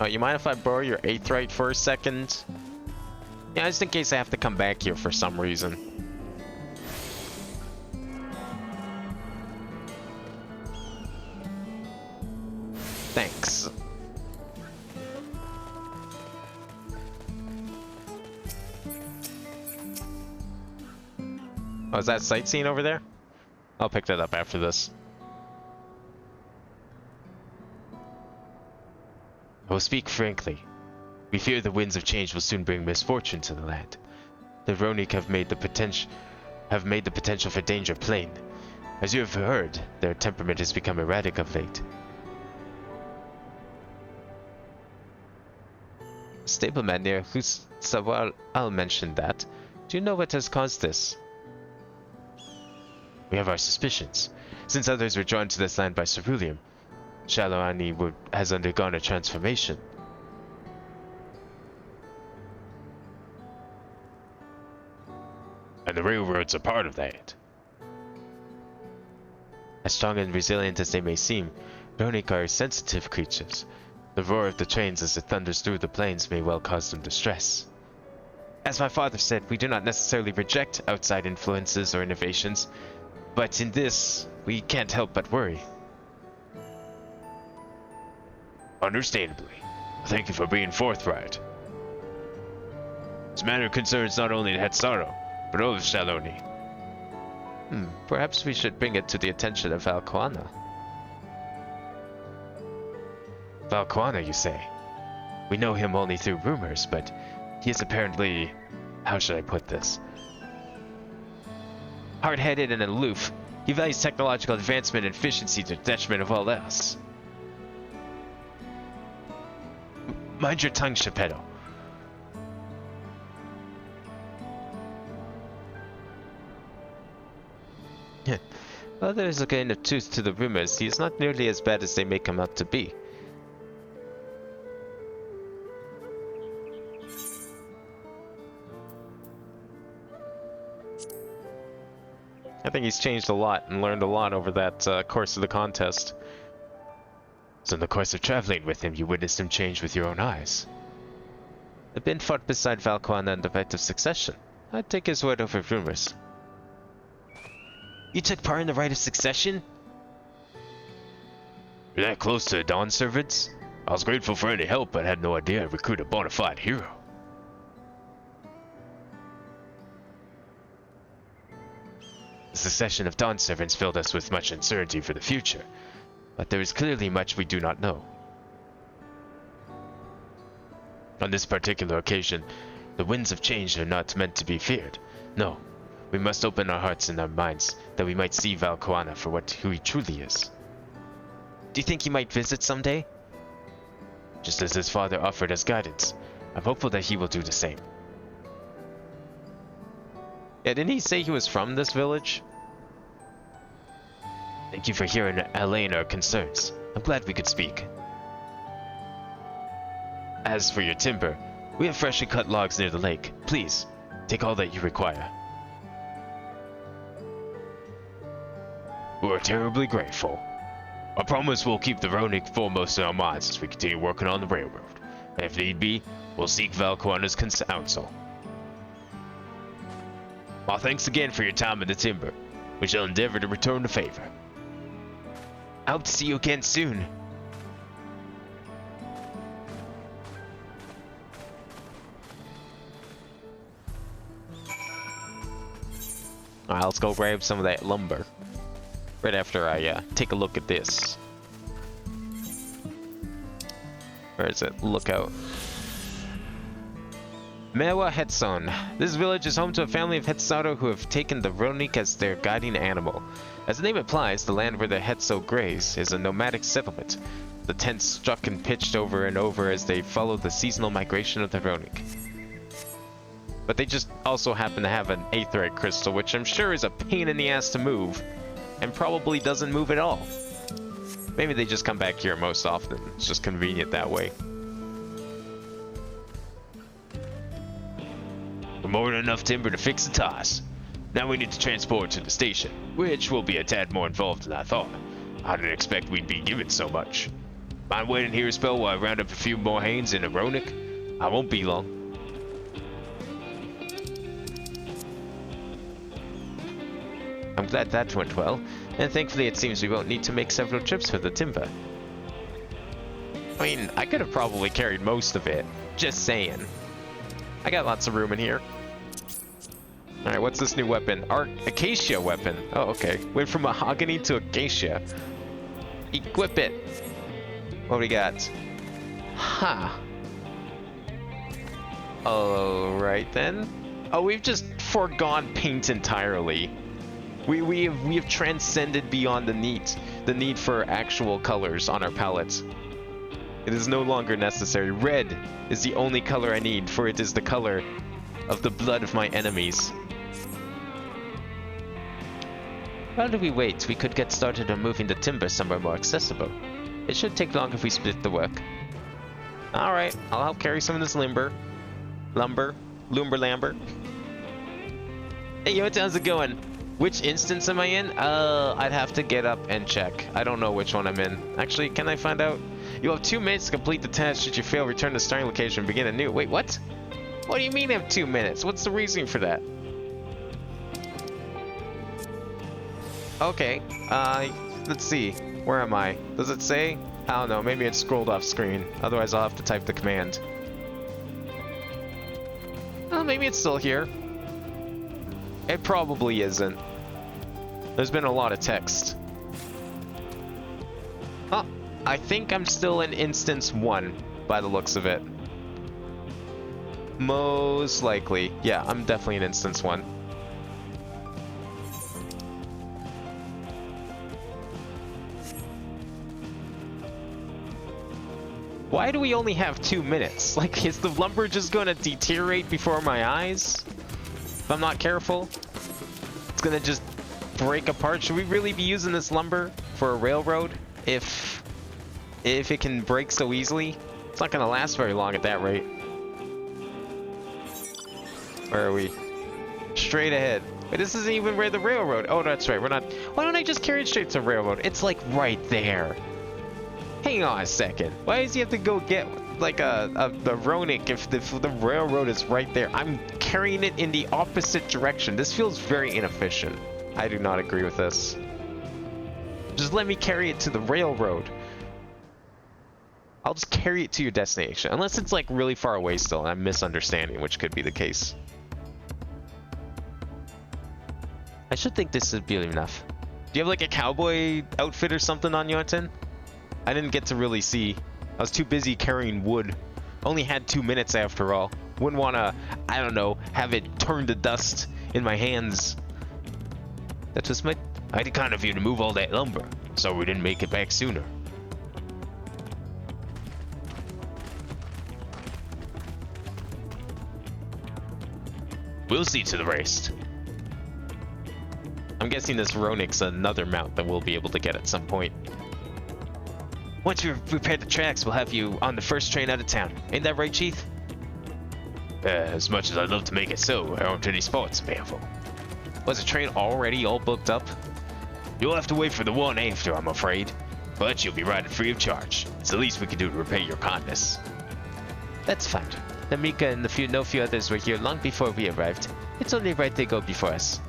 You mind if I borrow your Aetheryte for a second? Yeah, just in case I have to come back here for some reason. Thanks. Oh, is that sightseeing over there? I'll pick that up after this. I will speak frankly. We fear the winds of change will soon bring misfortune to the land. The Ronic have made the potential for danger plain. As you have heard, their temperament has become erratic of late. Stableman near I'll mention that. Do you know what has caused this? We have our suspicions. Since others were drawn to this land by ceruleum, Shaloani has undergone a transformation. And the railroad's a part of that. As strong and resilient as they may seem, Ronic are sensitive creatures. The roar of the trains as it thunders through the plains may well cause them distress. As my father said, we do not necessarily reject outside influences or innovations, but in this, we can't help but worry. Understandably. Thank you for being forthright. This matter concerns not only Hetsaro, but all of Shaloni. Perhaps we should bring it to the attention of Valquana. Valquana, you say? We know him only through rumors, but he is apparently... how should I put this? Hard-headed and aloof, he values technological advancement and efficiency to the detriment of all else. Mind your tongue, Geppetto. Well, there is a grain of truth to the rumors. He is not nearly as bad as they make him out to be. I think he's changed a lot and learned a lot over that course of the contest. So in the course of traveling with him, you witnessed him change with your own eyes. The bin fought beside Valquana in the Rite of Succession. I'd take his word over rumors. You took part in the Rite of Succession? You're that close to the Dawn servants? I was grateful for any help, but had no idea I'd recruit a bona fide hero. The succession of Dawn servants filled us with much uncertainty for the future, but there is clearly much we do not know. On this particular occasion, the winds of change are not meant to be feared. No, we must open our hearts and our minds that we might see Valquana for who he truly is. Do you think he might visit someday? Just as his father offered us guidance, I'm hopeful that he will do the same. Yeah, didn't he say he was from this village? Thank you for hearing and allaying our concerns. I'm glad we could speak. As for your timber, we have freshly cut logs near the lake. Please, take all that you require. We're terribly grateful. I promise we'll keep the Ronic foremost in our minds as we continue working on the railroad. And if need be, we'll seek Valquana's counsel. Well, thanks again for your time in the timber. We shall endeavor to return the favor. I hope to see you again soon. Alright, let's go grab some of that lumber. Right after I take a look at this. Where is it? Lookout. Mewa Hetson. This village is home to a family of Hetsaru who have taken the Ronik as their guiding animal. As the name implies, the land where the Hetso graze is a nomadic settlement. The tents struck and pitched over and over as they followed the seasonal migration of the Ronik. But they just also happen to have an aetheryte crystal, which I'm sure is a pain in the ass to move, and probably doesn't move at all. Maybe they just come back here most often. It's just convenient that way. More than enough timber to fix the toss. Now we need to transport to the station, which will be a tad more involved than I thought. I didn't expect we'd be given so much. Mind waiting here a spell while I round up a few more Hanes and a Ronik? I won't be long. I'm glad that went well, and thankfully it seems we won't need to make several trips for the timber. I mean, I could have probably carried most of it. Just saying. I got lots of room in here. Alright, what's this new weapon? Acacia weapon. Oh, okay. Went from mahogany to acacia. Equip it. What do we got? Huh. Alright then. Oh, we've just foregone paint entirely. We have transcended beyond the need for actual colors on our palettes. It is no longer necessary. Red is the only color I need, for it is the color of the blood of my enemies. While do we wait? We could get started on moving the timber somewhere more accessible. It should take long if we split the work. Alright, I'll help carry some of this lumber. Lumber. Hey, yo, how's it going? Which instance am I in? I'd have to get up and check. I don't know which one I'm in. Actually, can I find out? You have 2 minutes to complete the task. Should you fail, return to the starting location and begin anew. Wait, what? What do you mean I have 2 minutes? What's the reasoning for that? Okay, let's see. Where am I? Does it say? I don't know, maybe it's scrolled off screen. Otherwise, I'll have to type the command. Oh, maybe it's still here. It probably isn't. There's been a lot of text. Oh, I think I'm still in instance 1 by the looks of it. Most likely. Yeah, I'm definitely in instance 1. Why do we only have 2 minutes? Like, is the lumber just gonna deteriorate before my eyes? If I'm not careful? It's gonna just break apart. Should we really be using this lumber for a railroad? If it can break so easily? It's not gonna last very long at that rate. Where are we? Straight ahead. Wait, this isn't even where the railroad. Oh, that's right. We're not. Why don't I just carry it straight to the railroad? It's like right there. Hang on a second. Why does he have to go get like the Ronik if the railroad is right there? I'm carrying it in the opposite direction. This feels very inefficient. I do not agree with this. Just let me carry it to the railroad. I'll just carry it to your destination. Unless it's like really far away still and I'm misunderstanding, which could be the case. I should think this would be enough. Do you have like a cowboy outfit or something on Yorton? I didn't get to really see. I was too busy carrying wood. Only had 2 minutes after all. Wouldn't want to, I don't know, have it turn to dust in my hands. That was mighty kind of you to move all that lumber. So we didn't make it back sooner. We'll see to the rest. I'm guessing this Ronik's another mount that we'll be able to get at some point. Once we've repaired the tracks, we'll have you on the first train out of town. Ain't that right, Chief? As much as I'd love to make it so, there aren't any spots available. Was the train already all booked up? You'll have to wait for the one after, I'm afraid. But you'll be riding free of charge. It's the least we can do to repay your kindness. That's fine. Namika and a few others were here long before we arrived. It's only right they go before us.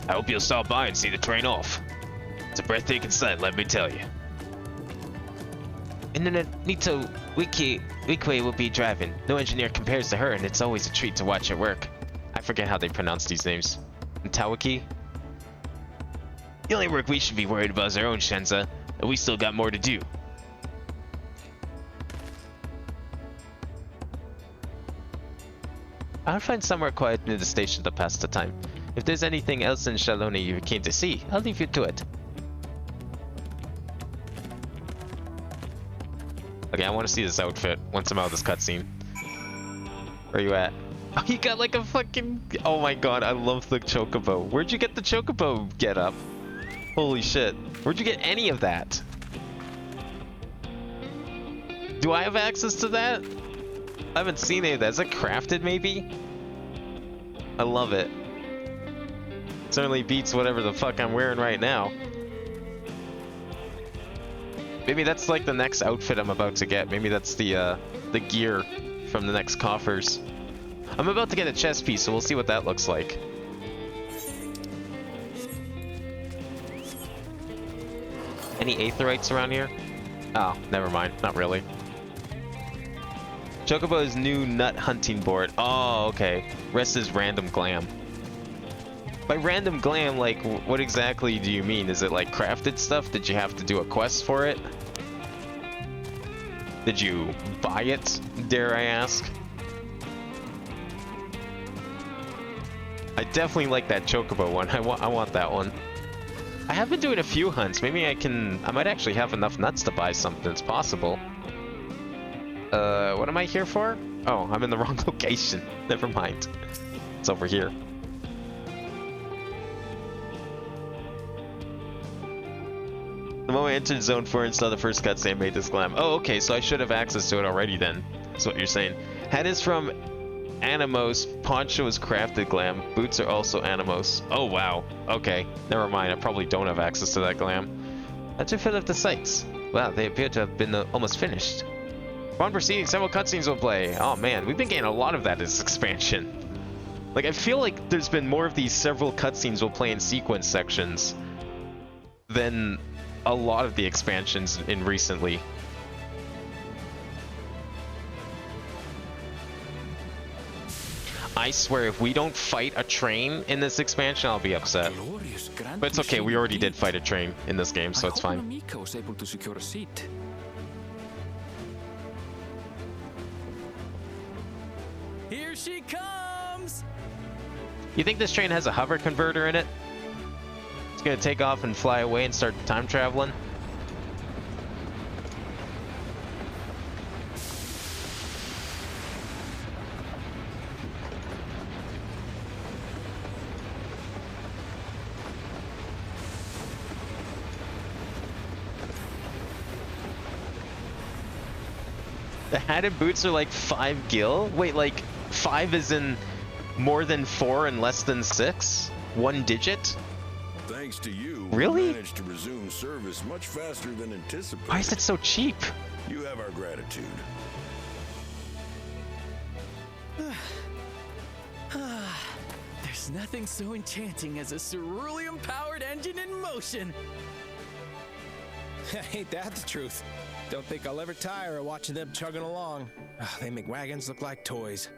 I hope you'll stop by and see the train off. It's a breathtaking sight, let me tell you. And then Nito Wiki will be driving. No engineer compares to her, and it's always a treat to watch her work. I forget how they pronounce these names. Ntawaki? The only work we should be worried about is our own Shenza, and we still got more to do. I'll find somewhere quiet near the station to pass the time. If there's anything else in Shaloni you're keen to see, I'll leave you to it. Okay, I want to see this outfit once I'm out of this cutscene. Where are you at? Oh, you got like a fucking... Oh my god, I love the chocobo. Where'd you get the chocobo get up? Holy shit. Where'd you get any of that? Do I have access to that? I haven't seen any of that. Is it crafted, maybe? I love it. Certainly beats whatever the fuck I'm wearing right now. Maybe that's like the next outfit I'm about to get. Maybe that's the gear from the next coffers. I'm about to get a chest piece, so we'll see what that looks like. Any aetherites around here? Oh, never mind. Not really. Chocobo's new nut hunting board. Oh, okay. Rest is random glam. By random glam, like, what exactly do you mean? Is it like crafted stuff? Did you have to do a quest for it? Did you buy it, dare I ask? I definitely like that chocobo one. I want that one. I have been doing a few hunts. Maybe I might actually have enough nuts to buy something. It's possible. What am I here for? Oh, I'm in the wrong location. Never mind. It's over here. The moment I entered Zone 4 and saw the first cutscene made this glam. Oh, okay, so I should have access to it already then. That's what you're saying. Hat is from Animos. Poncho is crafted glam. Boots are also Animos. Oh, wow. Okay, never mind. I probably don't have access to that glam. Let's fill up the sites. Wow, they appear to have been almost finished. Upon proceeding, several cutscenes will play. Oh man, we've been getting a lot of that as expansion. Like, I feel like there's been more of these several cutscenes will play in sequence sections than a lot of the expansions in recently. I swear, if we don't fight a train in this expansion, I'll be upset. But it's okay, we already did fight a train in this game, so it's fine. Mika was able to secure a seat. Here she comes! You think this train has a hover converter in it? It's gonna take off and fly away and start time traveling? The hat and boots are like 5 gil? Wait, like 5 is in more than 4 and less than 6? 1 digit? Thanks to you, really? we managed to resume service much faster than anticipated. Why is it so cheap? You have our gratitude. There's nothing so enchanting as a cerulean-powered engine in motion. Ain't that the truth? Don't think I'll ever tire of watching them chugging along. They make wagons look like toys.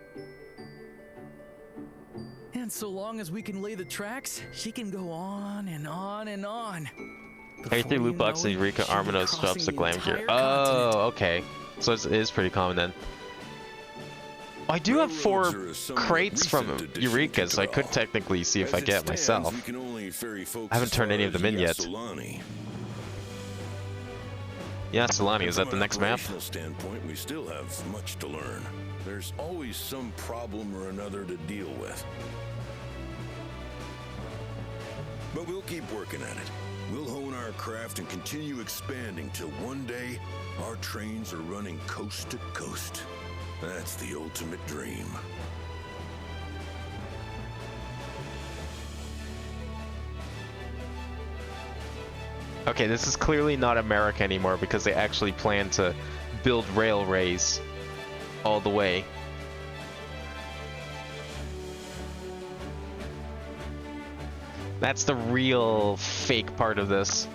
And so long as we can lay the tracks, she can go on and on and on. Every loot box in Eureka Armanos drops the glam gear. Oh, okay. So it is pretty common then. I do have 4 crates from Eureka, so I could technically see if I get it myself. I haven't turned any of them in yet. Yeah, Solani, is that the next map? From an operational standpoint, we still have much to learn. There's always some problem or another to deal with. But we'll keep working at it. We'll hone our craft and continue expanding till one day our trains are running coast to coast. That's the ultimate dream. Okay, this is clearly not America anymore because they actually plan to build railways all the way. That's the real fake part of this.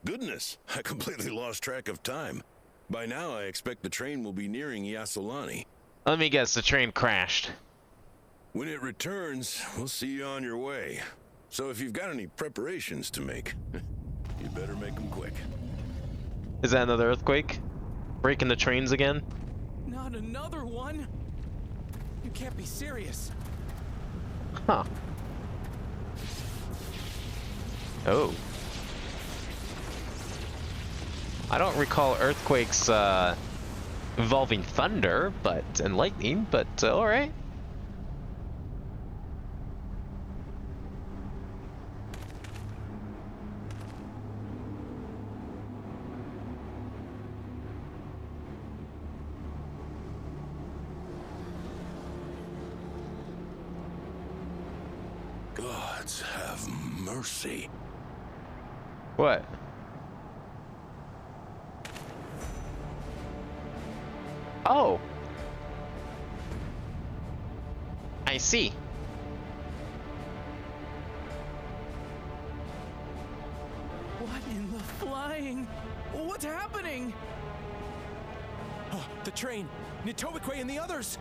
Goodness, I completely lost track of time. By now, I expect the train will be nearing Yasolani. Let me guess, the train crashed. When it returns, we'll see you on your way. So if you've got any preparations to make, You better make them quick. Is that another earthquake? Breaking the trains again? Not another one. You can't be serious. Huh. Oh. I don't recall earthquakes involving thunder, and lightning, but alright. Gods have mercy. What? Oh. I see. What in the flying? What's happening? Oh, the train. Nitobikwe and the others.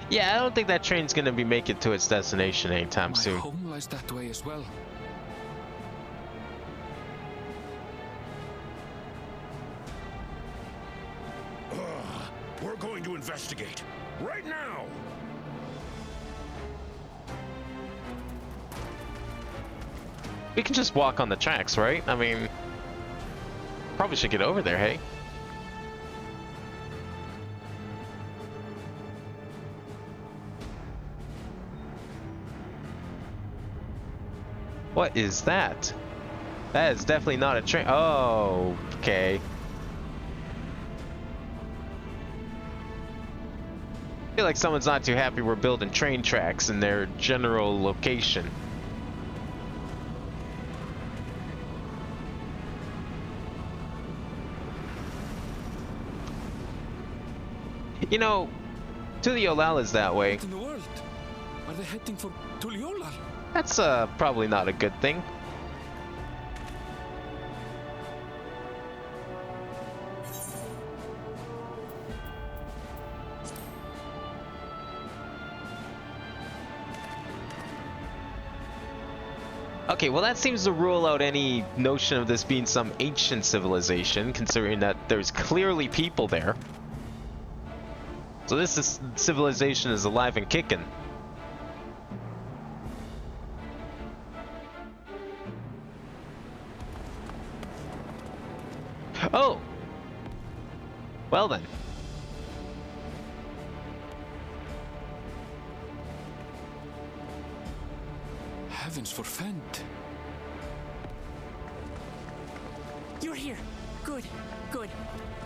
Yeah, I don't think that train's gonna be making it to its destination anytime My soon. home lies that way as well. We're going to investigate. Right now! We can just walk on the tracks, right? I mean, probably should get over there, hey? What is that? That is definitely not a train. Oh, okay. I feel like someone's not too happy we're building train tracks in their general location. You know, Tuliolal is that way. What in the world? Are they heading for Tuliolal? That's probably not a good thing. Okay, well that seems to rule out any notion of this being some ancient civilization, considering that there's clearly people there. So civilization is alive and kicking. Oh! Well then. Heavens forfend. You're here. Good, good.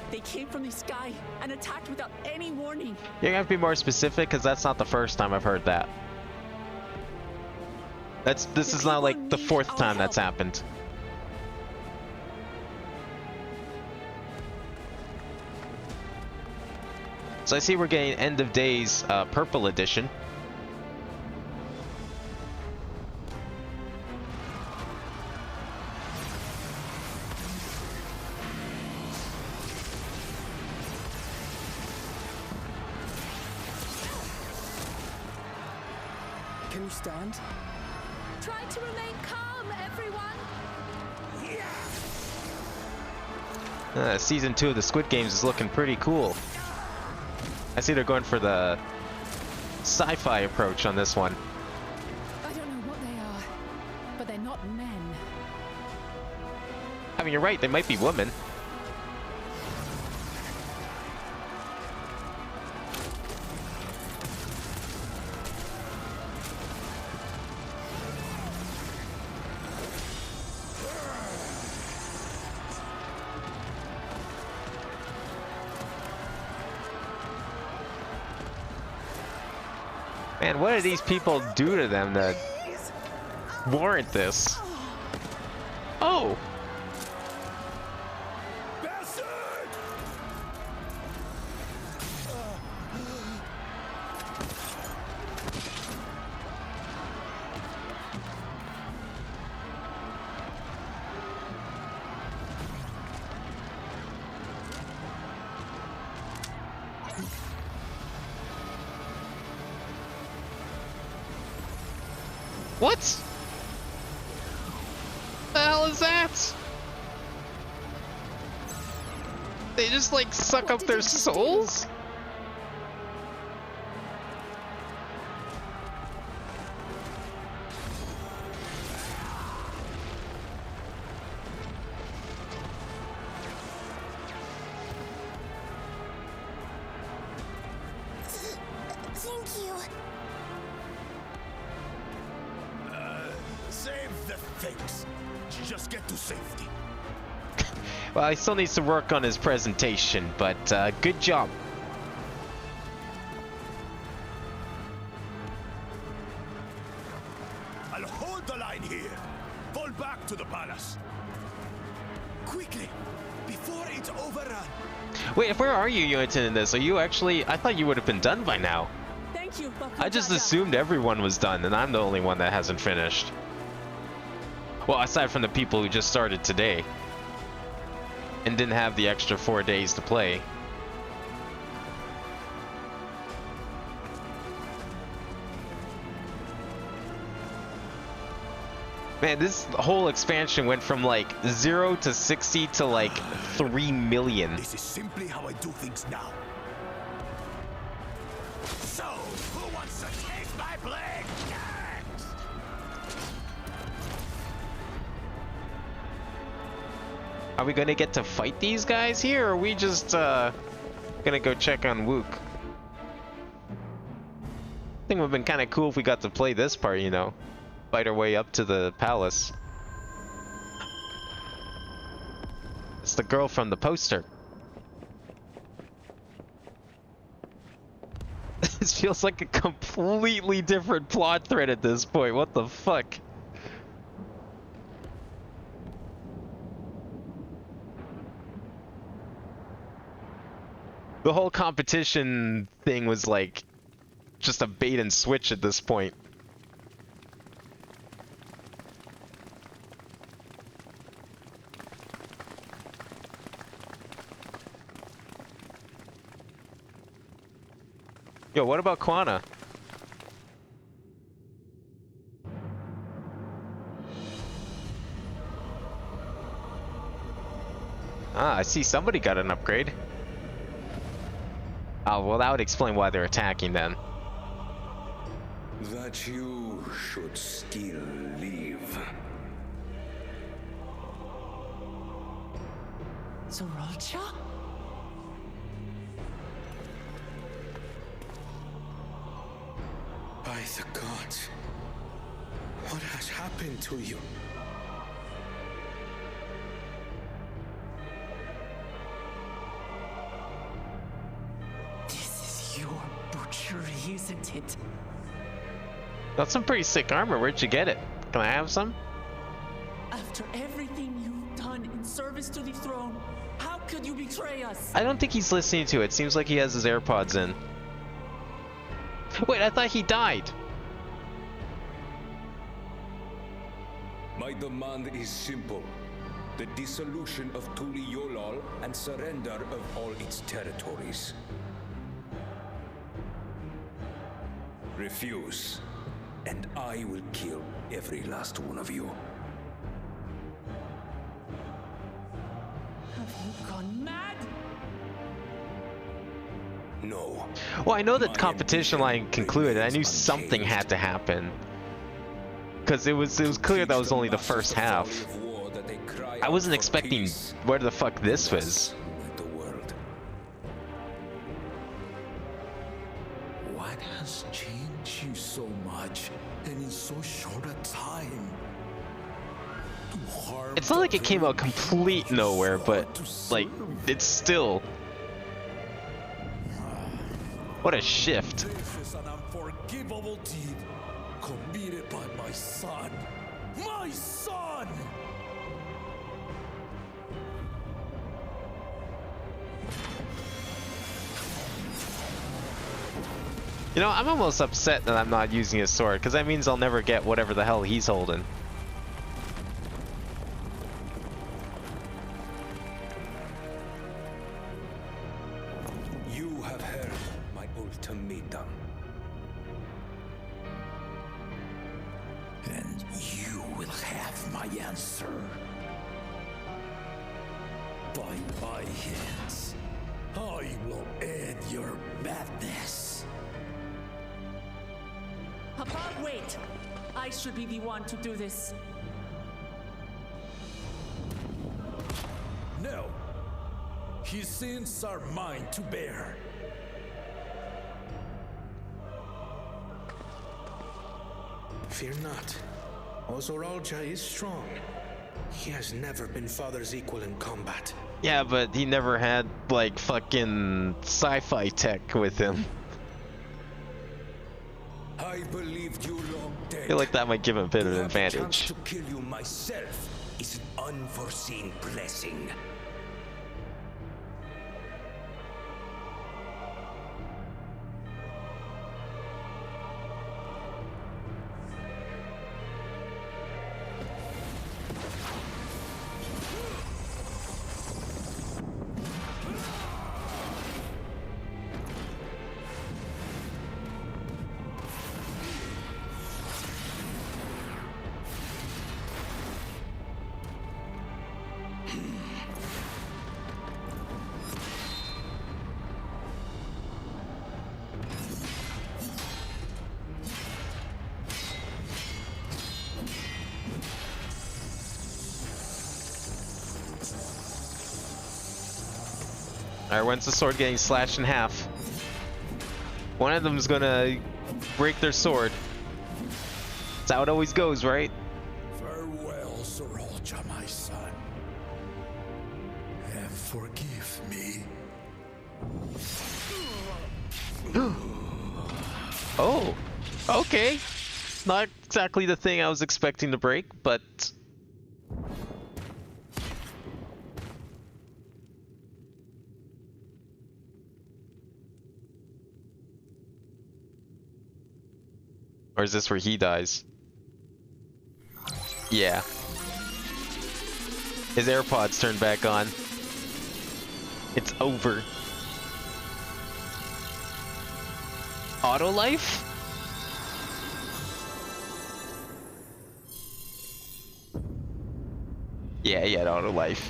They came from the sky and attacked without any warning. You're gonna have to be more specific, because that's not the first time I've heard that. This is now like the fourth time that's happened. So I see we're getting End of Days Purple Edition. Can you stand? Try to remain calm, everyone. Season 2 of the Squid Games is looking pretty cool. I see they're going for the sci-fi approach on this one. I don't know what they are, but they're not men. I mean, you're right, they might be women. Man, what did these people do to them that warrant this? Oh! What? The hell is that? They just like suck up their souls? Thank you. Save the thanks. Just get to safety. Well, he still needs to work on his presentation, but good job. I'll hold the line here. Fall back to the palace. Quickly, before it's overrun. Wait, where are you, Yunton, in this? Are you actually... I thought you would have been done by now. Thank you, I just assumed everyone was done, and I'm the only one that hasn't finished. Well, aside from the people who just started today. And didn't have the extra 4 days to play. Man, this whole expansion went from like 0 to 60 to like 3 million. This is simply how I do things now. So, who wants to take my blade next? Are we gonna get to fight these guys here, or are we just gonna go check on Wook? I think it would have been kind of cool if we got to play this part, you know. Fight our way up to the palace. It's the girl from the poster. This feels like a completely different plot thread at this point. What the fuck? The whole competition thing was like just a bait and switch at this point. Yo, what about Quana? Ah, I see somebody got an upgrade. Oh, well, that would explain why they're attacking then. That you should still live. Zoralcha? By the gods, what has happened to you? This is your butchery, isn't it? That's some pretty sick armor. Where'd you get it? Can I have some? After everything you've done in service to the throne, how could you betray us? I don't think he's listening to it. Seems like he has his AirPods in. Wait, I thought he died. My demand is simple. The dissolution of Tuli Yolal and surrender of all its territories. Refuse, and I will kill every last one of you. Have you gone mad? No. Well, I know that competition line concluded. I knew something had to happen. Because it was clear that was only the first half. I wasn't expecting where the fuck this was. What has changed you so much and in so short a time? It's not like it came out complete nowhere, but like it's still. What a shift. This is an unforgivable deed committed by my son. My son! You know, I'm almost upset that I'm not using his sword, because that means I'll never get whatever the hell he's holding. You have heard my ultimatum. And you will have my answer. By my hands, I will end your madness. Papa, wait! I should be the one to do this. No. His sins are mine to bear. Fear not. Ozoralja is strong. He has never been Father's equal in combat. Yeah, but he never had, like, fucking sci-fi tech with him. I believed you long dead. I feel like that might give him a bit of an To have the chance advantage. to kill you myself is an unforeseen blessing. Alright, when's the sword getting slashed in half? One of them's gonna break their sword. That's how it always goes, right? Farewell, Zoralja, my son. And forgive me. Oh, okay. Not exactly the thing I was expecting to break, but... Or is this where he dies? Yeah. His AirPods turned back on. It's over. Auto life? Yeah, he had auto life.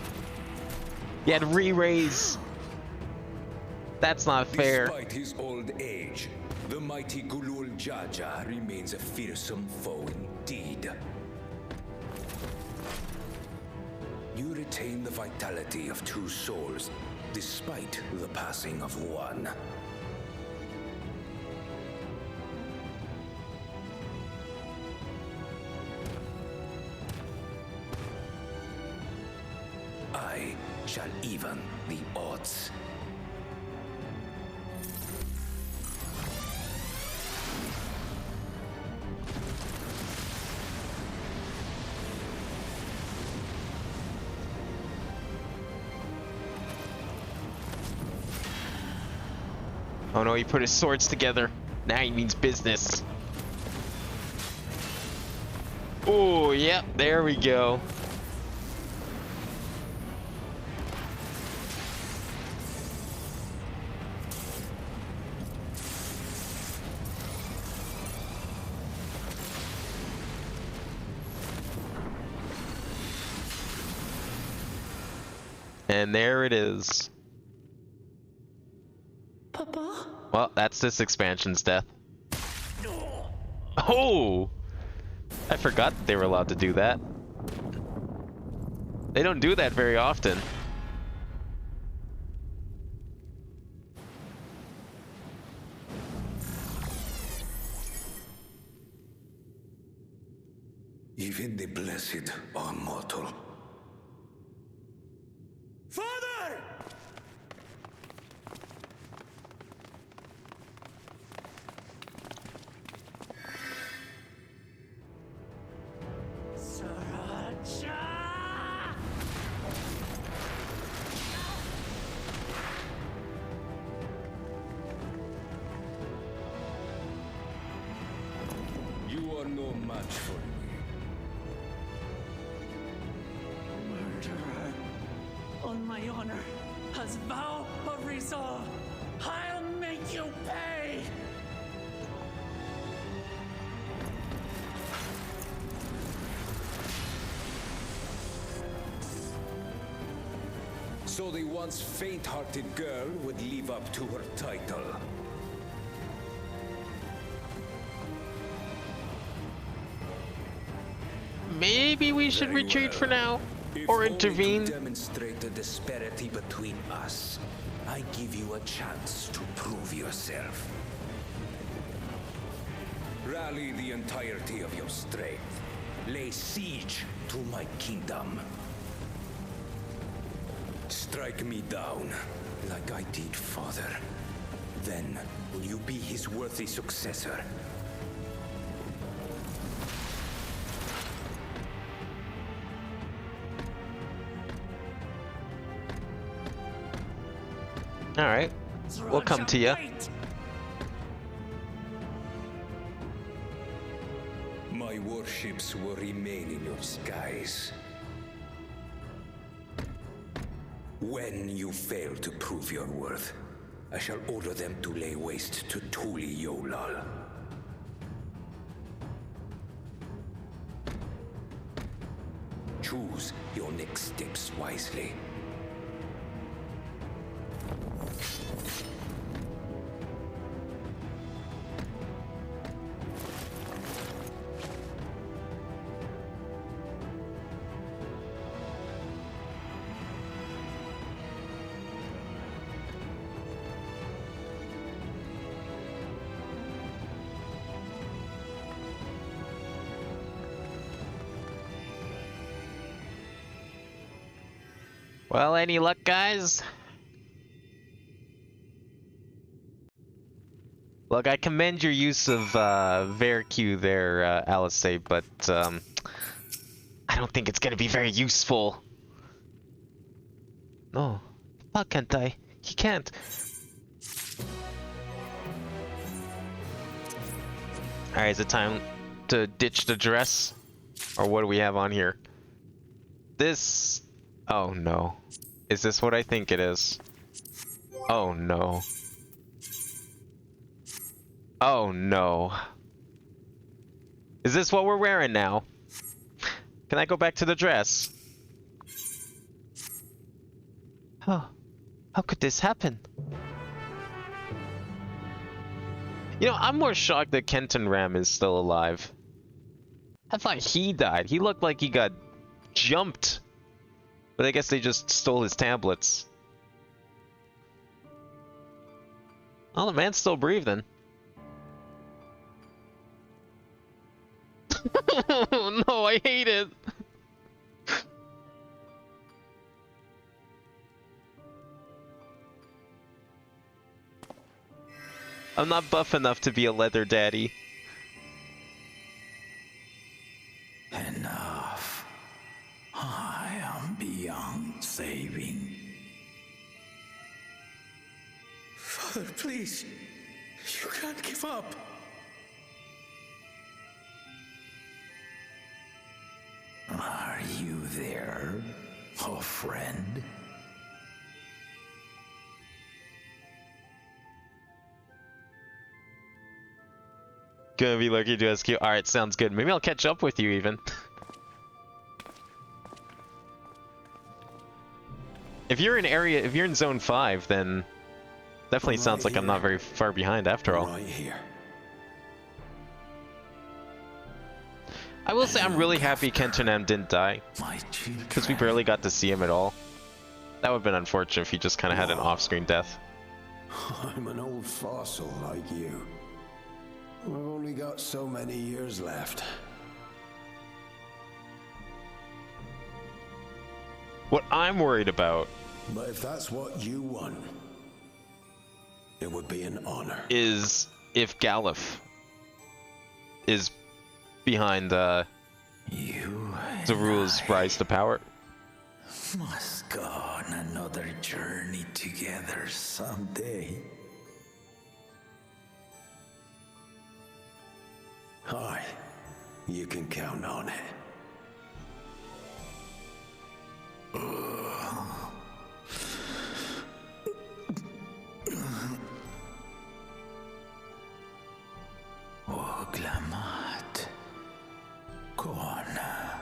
He had re-raise. That's not fair. Despite his old age, the mighty Gulul Jaja remains a fearsome foe indeed. You retain the vitality of two souls, despite the passing of one. I shall even the odds. Oh no, he put his swords together. Now he means business. Oh, yep, there we go. And there it is. Papa? Well, that's this expansion's death. Oh! I forgot that they were allowed to do that. They don't do that very often. Even the blessed are mortal. Father! You are no match for me. Murderer. On my honor, as vow of resolve, I'll make you pay! So the once faint-hearted girl would live up to her title. Maybe we should Very retreat well. for now, If or only intervene. to demonstrate the disparity between us, I give you a chance to prove yourself. Rally the entirety of your strength. Lay siege to my kingdom. Strike me down, like I did father. Then will you be his worthy successor? Alright, we'll come to you. My warships will remain in your skies. When you fail to prove your worth, I shall order them to lay waste to Tuli Yolal. Choose your next steps wisely. Well, any luck, guys? Look, I commend your use of Vercu there, Alice, but I don't think it's gonna be very useful. No, how can't I? He can't. Alright, is it time to ditch the dress? Or what do we have on here? This... Oh no. Is this what I think it is? Oh no. Oh no. Is this what we're wearing now? Can I go back to the dress? Oh, how could this happen? You know, I'm more shocked that Kenton Ram is still alive. I thought he died. He looked like he got jumped. But I guess they just stole his tablets. Oh, the man's still breathing. No, I hate it. I'm not buff enough to be a leather daddy. Enough. I am beyond saving. Father, please. You can't give up. Are you there, oh friend? Gonna be lucky to SQ. Alright, sounds good. Maybe I'll catch up with you even. If you're in zone 5, then definitely sounds like I'm not very far behind after all. Right here. I will say I'm really happy Kenton M didn't die, because we barely got to see him at all. That would have been unfortunate if he just kind of had an off-screen death. I'm an old fossil like you. I've only got so many years left. What I'm worried about... But if that's what you want, it would be an honor. ...is if Galuf is behind Zaru's rise to power. Must go on another journey together someday. Aye, you can count on it. Oglamat. Kona.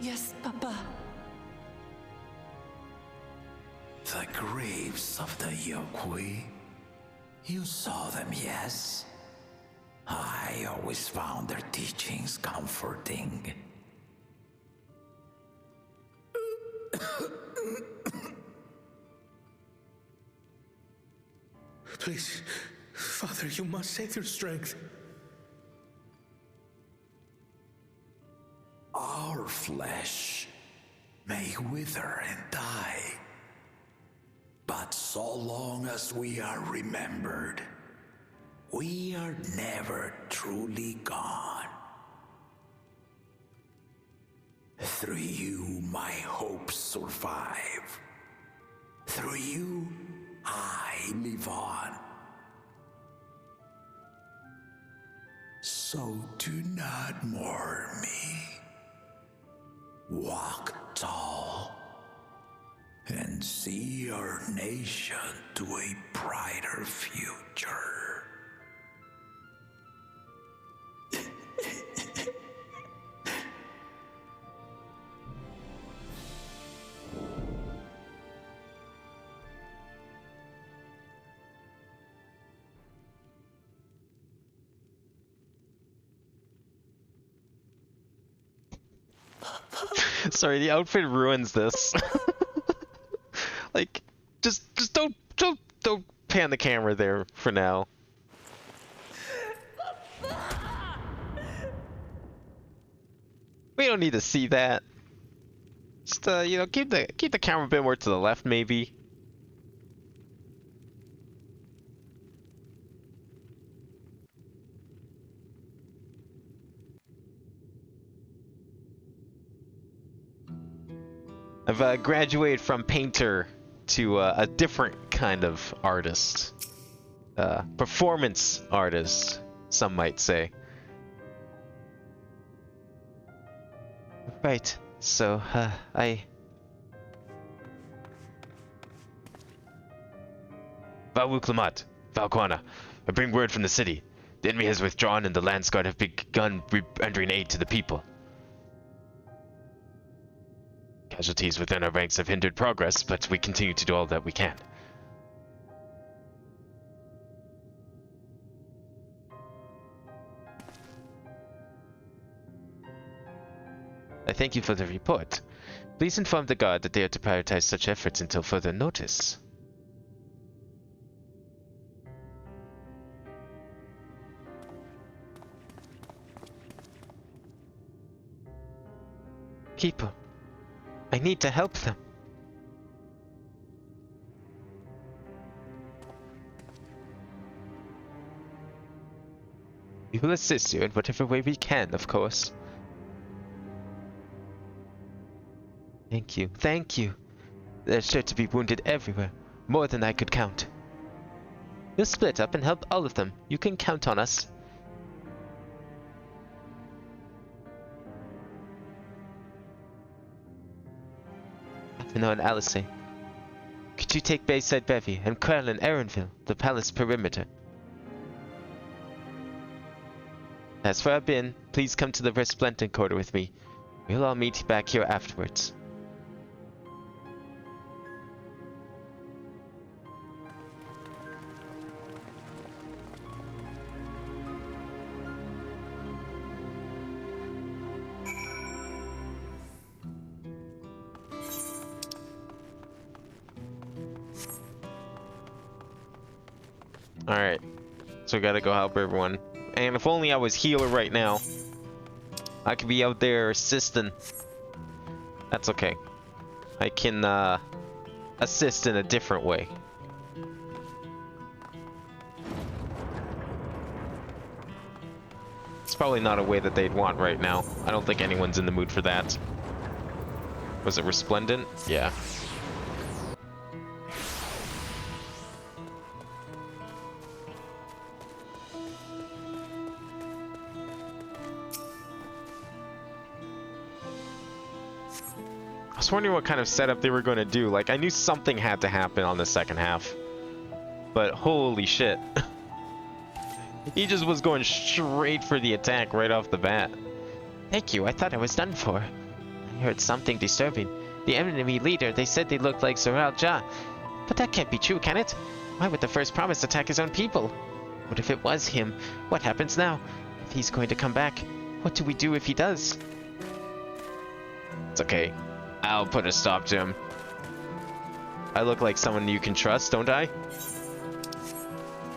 Yes, Papa. The graves of the Yokwi. You saw them, yes? I always found their teachings comforting. Please, Father, you must save your strength. Our flesh may wither and die, but so long as we are remembered, we are never truly gone. Through you, my hopes survive. Through you, I live on. So do not mourn me. Walk tall and see our nation to a brighter future. Sorry, the outfit ruins this. Like, just don't pan the camera there for now. We don't need to see that. Just you know, keep the camera a bit more to the left, maybe. I've graduated from painter to a different kind of artist. Performance artist, some might say. Right, so, Valwuklamat, Valquana, I bring word from the city. The enemy has withdrawn and the Landsguard have begun rendering aid to the people. Casualties within our ranks have hindered progress, but we continue to do all that we can. I thank you for the report. Please inform the guard that they are to prioritize such efforts until further notice. Keeper, I need to help them. We will assist you in whatever way we can, of course. Thank you, thank you. There's sure to be wounded everywhere, more than I could count. We'll split up and help all of them. You can count on us. Athena and Alice, could you take Bayside Bevy and Quell and Erenville, the palace perimeter? As for Abin, please come to the Resplendent Quarter with me. We'll all meet back here afterwards. Alright, so we gotta go help everyone. And if only I was healer right now. I could be out there assisting. That's okay. I can assist in a different way. It's probably not a way that they'd want right now. I don't think anyone's in the mood for that. Was it Resplendent? Yeah. I was wondering what kind of setup they were going to do. Like, I knew something had to happen on the second half. But holy shit. He just was going straight for the attack right off the bat. Thank you, I thought I was done for. I heard something disturbing. The enemy leader, they said they looked like Zoral Ja. But that can't be true, can it? Why would the first promise attack his own people? What if it was him? What happens now? If he's going to come back, what do we do if he does? It's okay. I'll put a stop to him. I look like someone you can trust, don't I?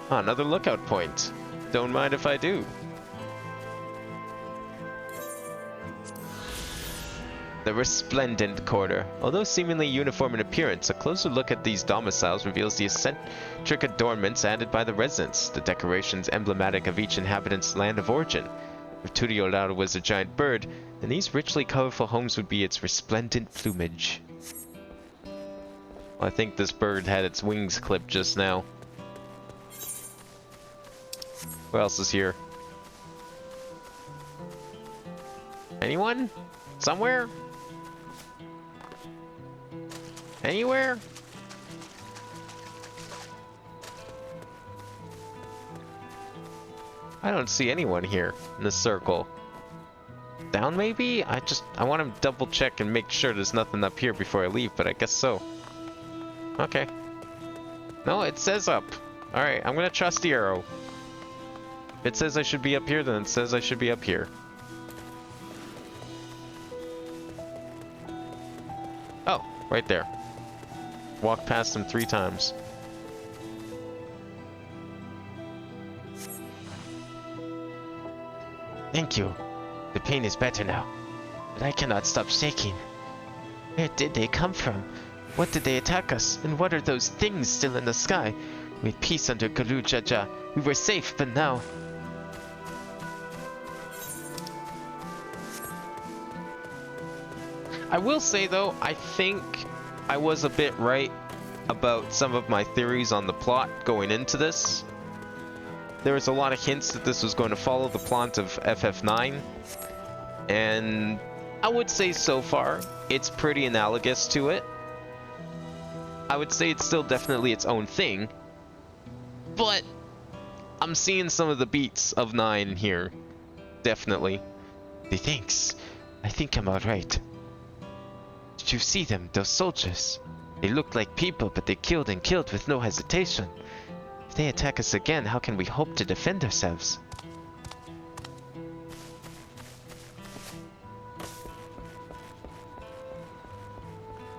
Oh, another lookout point. Don't mind if I do. The Resplendent Quarter. Although seemingly uniform in appearance, a closer look at these domiciles reveals the eccentric adornments added by the residents, the decorations emblematic of each inhabitant's land of origin. If Tudiolado was a giant bird, then these richly colorful homes would be its resplendent plumage. Well, I think this bird had its wings clipped just now. Who else is here? Anyone? Somewhere? Anywhere? I don't see anyone here in this circle. Down maybe? I want to double check and make sure there's nothing up here before I leave, but I guess so. Okay. No, it says up. Alright, I'm gonna trust the arrow. If it says I should be up here, then it says I should be up here. Oh, right there. Walk past them 3 times. Thank you. The pain is better now, but I cannot stop shaking. Where did they come from? What did they attack us? And what are those things still in the sky? We had peace under Galu Jaja. We were safe, but now... I will say though, I think I was a bit right about some of my theories on the plot going into this. There was a lot of hints that this was going to follow the plot of FF9, and I would say so far it's pretty analogous to it. I would say it's still definitely its own thing, but I'm seeing some of the beats of 9 here, definitely. Thanks. I think I'm alright. Did you see them, those soldiers? They looked like people, but they killed and killed with no hesitation. If they attack us again, how can we hope to defend ourselves?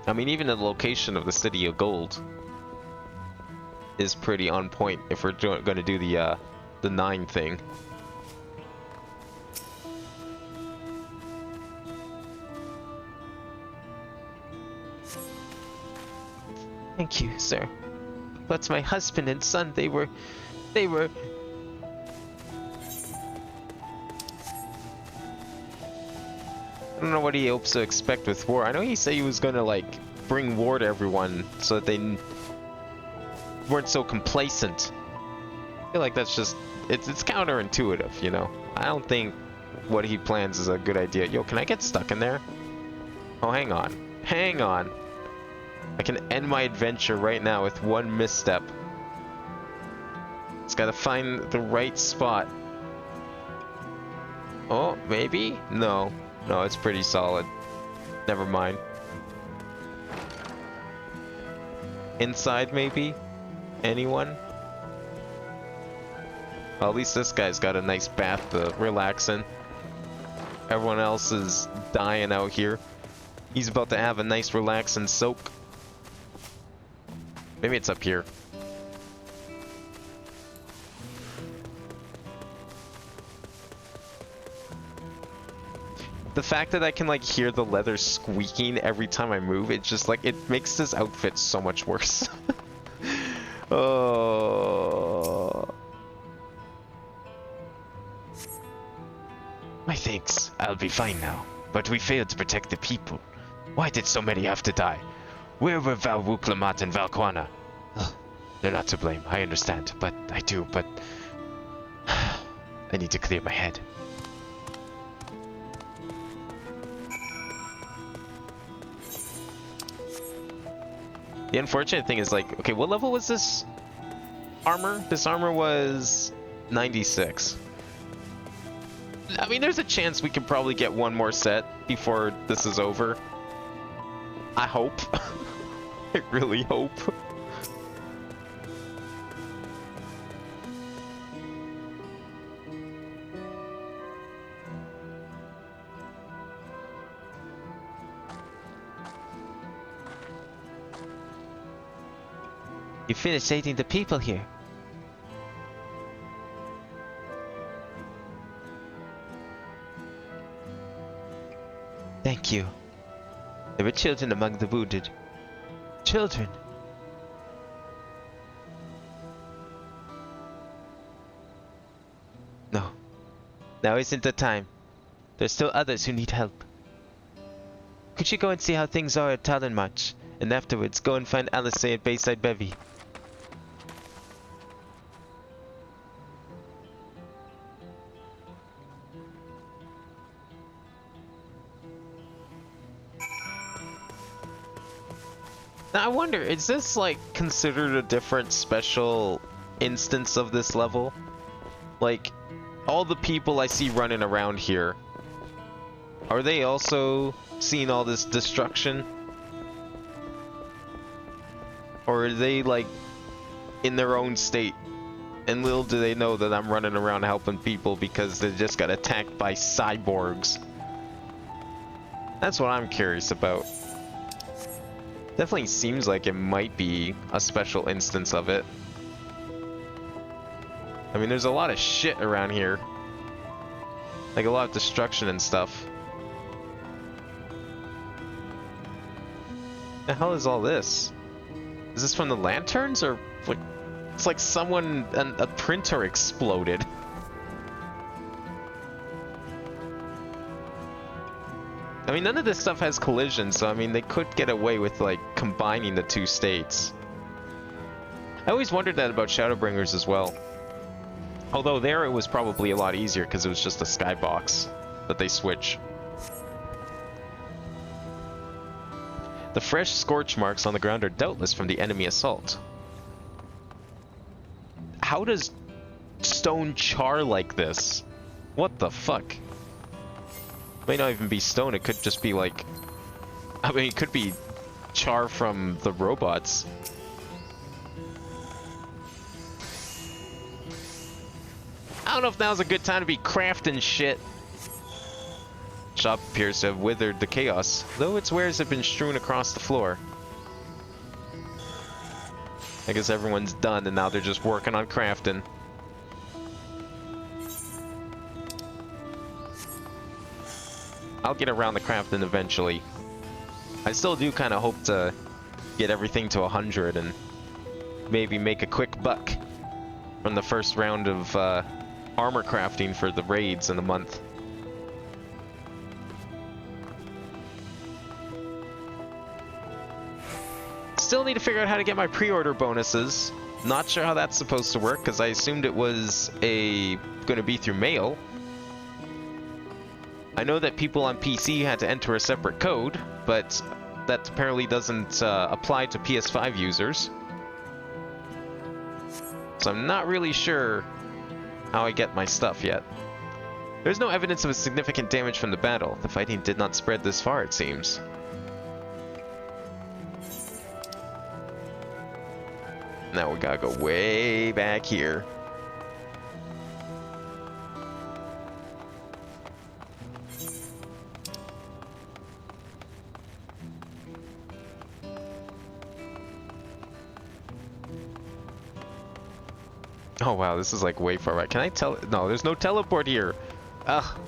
I mean, even the location of the City of Gold is pretty on point if we're going to do the 9 thing. Thank you, sir. But my husband and son, they were... I don't know what he hopes to expect with war. I know he said he was gonna, like, bring war to everyone so that they weren't so complacent. I feel like that's just... It's counterintuitive, you know? I don't think what he plans is a good idea. Yo, can I get stuck in there? Oh, hang on. Hang on. I can end my adventure right now with one misstep. Just gotta find the right spot. Oh, maybe? No. No, it's pretty solid. Never mind. Inside, maybe? Anyone? Well, at least this guy's got a nice bath to relax in. Everyone else is dying out here. He's about to have a nice relaxing soak. Maybe it's up here. The fact that I can like hear the leather squeaking every time I move, it's just like, it makes this outfit so much worse. Oh. My thanks. I'll be fine now. But we failed to protect the people. Why did so many have to die? Where were Val Wuklamat and Valquana? They're not to blame, I understand, but I need to clear my head. The unfortunate thing is, like, okay, what level was this armor? This armor was 96. I mean, there's a chance we can probably get one more set before this is over. I hope. I really hope. You finished aiding the people here. Thank you. There were children among the wounded. Children. No. Now isn't the time. There's still others who need help. Could you go and see how things are at Talonmarch? And afterwards, go and find Alice at Bayside Bevy. Now I wonder, is this like considered a different special instance of this level? Like, all the people I see running around here, are they also seeing all this destruction? Or are they like in their own state? And little do they know that I'm running around helping people because they just got attacked by cyborgs. That's what I'm curious about. Definitely seems like it might be a special instance of it. I mean, there's a lot of shit around here. Like a lot of destruction and stuff. The hell is all this? Is this from the lanterns or what? It's like someone, a printer exploded. I mean, none of this stuff has collision, so I mean, they could get away with, like, combining the two states. I always wondered that about Shadowbringers as well. Although there it was probably a lot easier because it was just a skybox that they switch. The fresh scorch marks on the ground are doubtless from the enemy assault. How does stone char like this? What the fuck? May not even be stone, it could just be like... I mean, it could be char from the robots. I don't know if now's a good time to be crafting shit. Shop appears to have withered the chaos, though its wares have been strewn across the floor. I guess everyone's done and now they're just working on crafting. I'll get around the crafting eventually. I still do kind of hope to get everything to 100 and maybe make a quick buck from the first round of armor crafting for the raids in a month. Still need to figure out how to get my pre-order bonuses. Not sure how that's supposed to work because I assumed it was going to be through mail. I know that people on PC had to enter a separate code, but that apparently doesn't apply to PS5 users. So I'm not really sure how I get my stuff yet. There's no evidence of significant damage from the battle. The fighting did not spread this far, it seems. Now we gotta go way back here. Oh wow, this is like way far back. Can I tell? No, there's no teleport here. Ugh.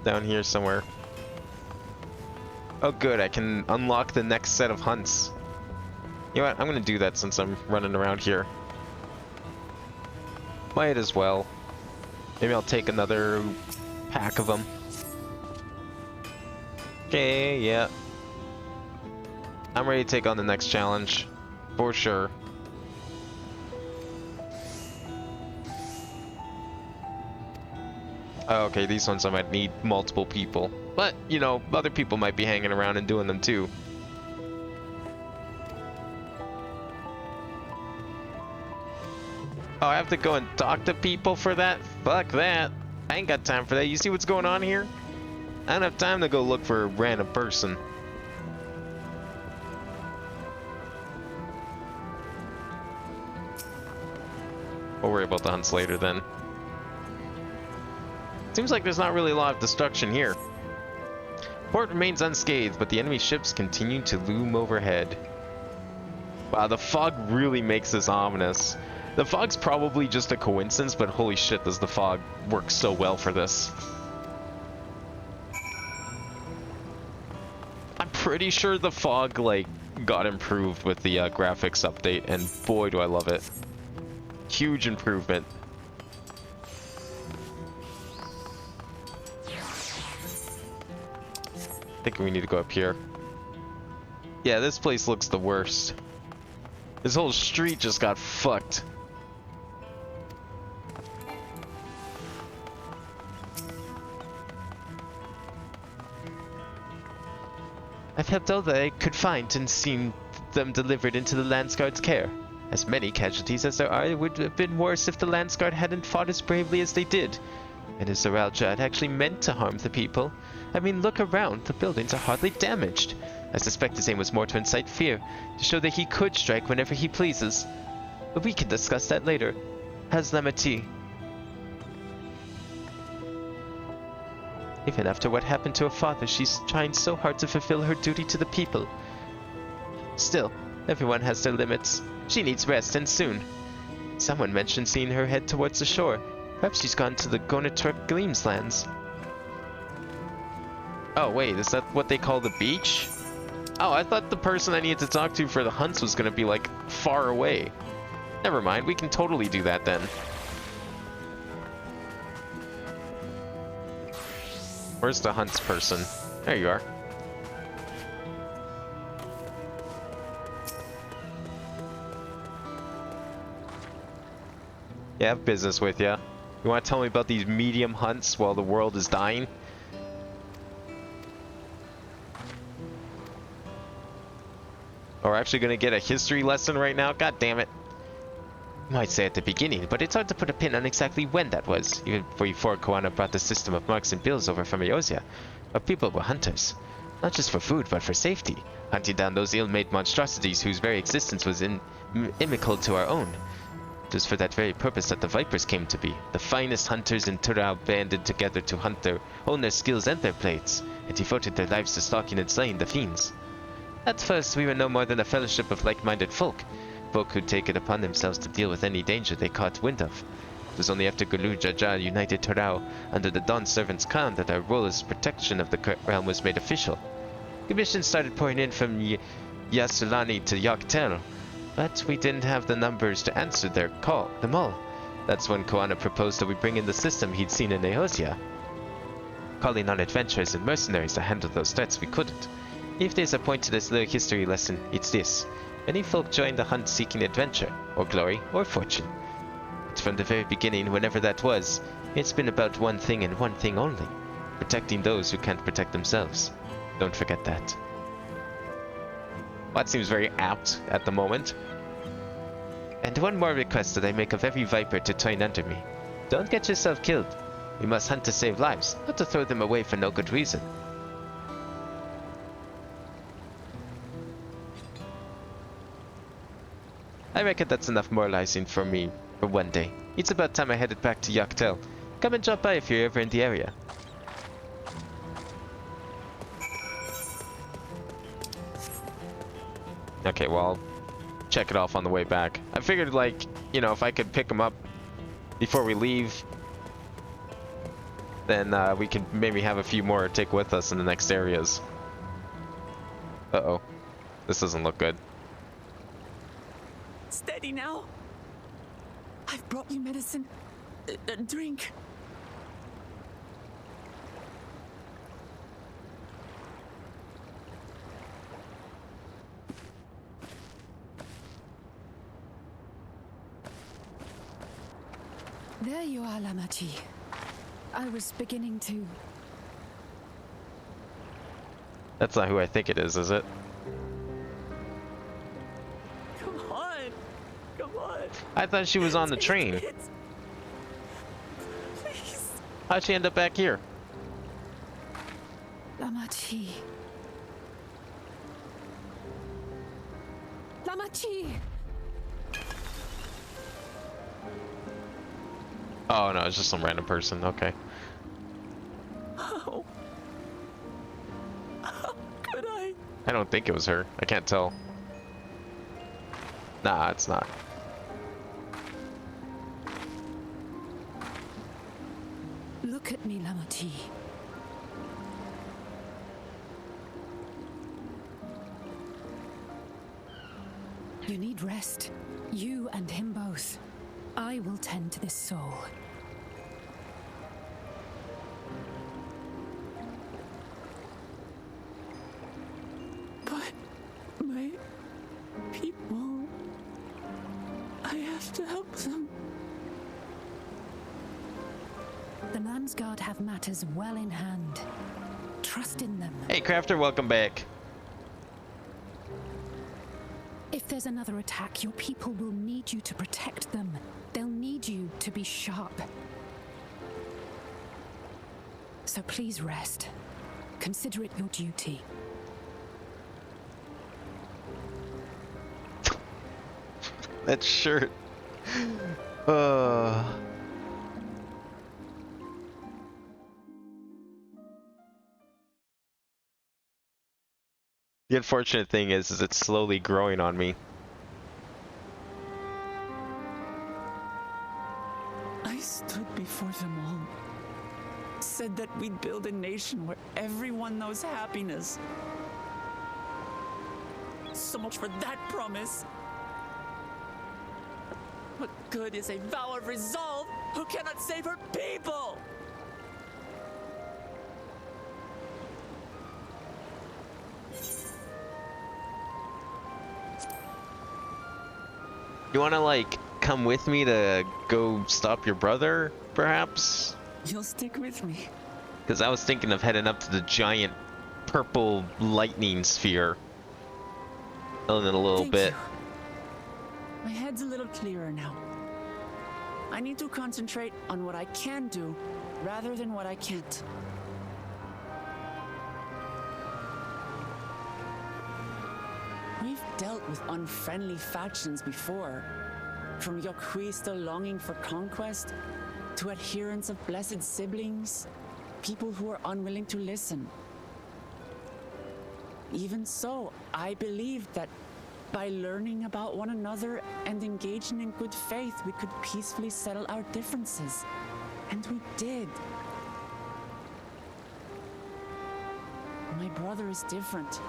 Down here somewhere. Oh good, I can unlock the next set of hunts. You know what, I'm gonna do that since I'm running around here. Might as well. Maybe I'll take another pack of them. Okay, yeah. I'm ready to take on the next challenge. For sure. Oh, okay, these ones I might need multiple people. But, you know, other people might be hanging around and doing them too. Oh, I have to go and talk to people for that? Fuck that. I ain't got time for that. You see what's going on here? I don't have time to go look for a random person. We'll worry about the hunts later then. Seems like there's not really a lot of destruction here. Port remains unscathed, but the enemy ships continue to loom overhead. Wow, the fog really makes this ominous. The fog's probably just a coincidence, but holy shit, does the fog work so well for this. I'm pretty sure the fog, like, got improved with the graphics update, and boy do I love it. Huge improvement. I think we need to go up here. Yeah, this place looks the worst. This whole street just got fucked. I've helped all that I could find and seen them delivered into the Landsguard's care. As many casualties as there are, it would have been worse if the Landsguard hadn't fought as bravely as they did. And if Zaralja had actually meant to harm the people, I mean, look around, the buildings are hardly damaged. I suspect his aim was more to incite fear, to show that he could strike whenever he pleases. But we can discuss that later. How's Lamati? Even after what happened to her father, she's trying so hard to fulfill her duty to the people. Still, everyone has their limits. She needs rest, and soon. Someone mentioned seeing her head towards the shore. Perhaps she's gone to the Gonaturk Gleams lands. Oh wait, is that what they call the beach? Oh, I thought the person I needed to talk to for the hunts was gonna be like far away. Never mind, we can totally do that then. Where's the hunts person? There you are. Yeah, I have business with ya. You want to tell me about these medium hunts while the world is dying? Or we're actually gonna get a history lesson right now? God damn it. You might say at the beginning, but it's hard to put a pin on exactly when that was, even before Koana brought the system of marks and bills over from Eosia. Our people were hunters. Not just for food, but for safety, hunting down those ill-made monstrosities whose very existence was inimical to our own. It was for that very purpose that the Vipers came to be. The finest hunters in Turau banded together to hunt their own their skills and their blades, and devoted their lives to stalking and slaying the fiends. At first, we were no more than a fellowship of like-minded folk who'd take it upon themselves to deal with any danger they caught wind of. It was only after Gulu Jaja united Turau under the Dawn Servant's crown that our role as protection of the realm was made official. Commissions started pouring in from Yasulani to Yaktel, but we didn't have the numbers to answer them all. That's when Koana proposed that we bring in the system he'd seen in Eosia. Calling on adventurers and mercenaries to handle those threats, we couldn't. If there's a point to this little history lesson, it's this. Many folk join the hunt seeking adventure, or glory, or fortune. But from the very beginning, whenever that was, it's been about one thing and one thing only. Protecting those who can't protect themselves. Don't forget that. That seems very apt at the moment. And one more request that I make of every Viper to join under me. Don't get yourself killed. We must hunt to save lives, not to throw them away for no good reason. I reckon that's enough moralizing for me for one day. It's about time I headed back to Yaktel. Come and drop by if you're ever in the area. Okay, well, I'll check it off on the way back. I figured, like, you know, if I could pick them up before we leave, then we can maybe have a few more to take with us in the next areas. Uh-oh. This doesn't look good. Steady now. I've brought you medicine. Drink. There you are, Lamachi. I was beginning to... That's not who I think it is it? Come on. Come on. I thought she was on the train. Please. How'd she end up back here? Lamachi. Lamachi! Oh no, it's just some random person. Okay. How could I? I don't think it was her. I can't tell. Nah, it's not. Look at me, Lamachi. You need rest. You and him both. I will tend to this soul. But my people, I have to help them. The Landsguard have matters well in hand. Trust in them. Hey, Crafter, welcome back. If there's another attack, your people will need you to protect them. They'll need you to be sharp. So please rest. Consider it your duty. That shirt. The unfortunate thing is it's slowly growing on me. I stood before them all. Said that we'd build a nation where everyone knows happiness. So much for that promise. What good is a vow of resolve who cannot save her people? You wanna, like, come with me to go stop your brother, perhaps? You'll stick with me. Because I was thinking of heading up to the giant purple lightning sphere. In a little Thank bit. you. My head's a little clearer now. I need to concentrate on what I can do rather than what I can't. We've dealt with unfriendly factions before, from Yokhui still longing for conquest, to adherents of blessed siblings, people who are unwilling to listen. Even so, I believed that by learning about one another and engaging in good faith, we could peacefully settle our differences. And we did. My brother is different.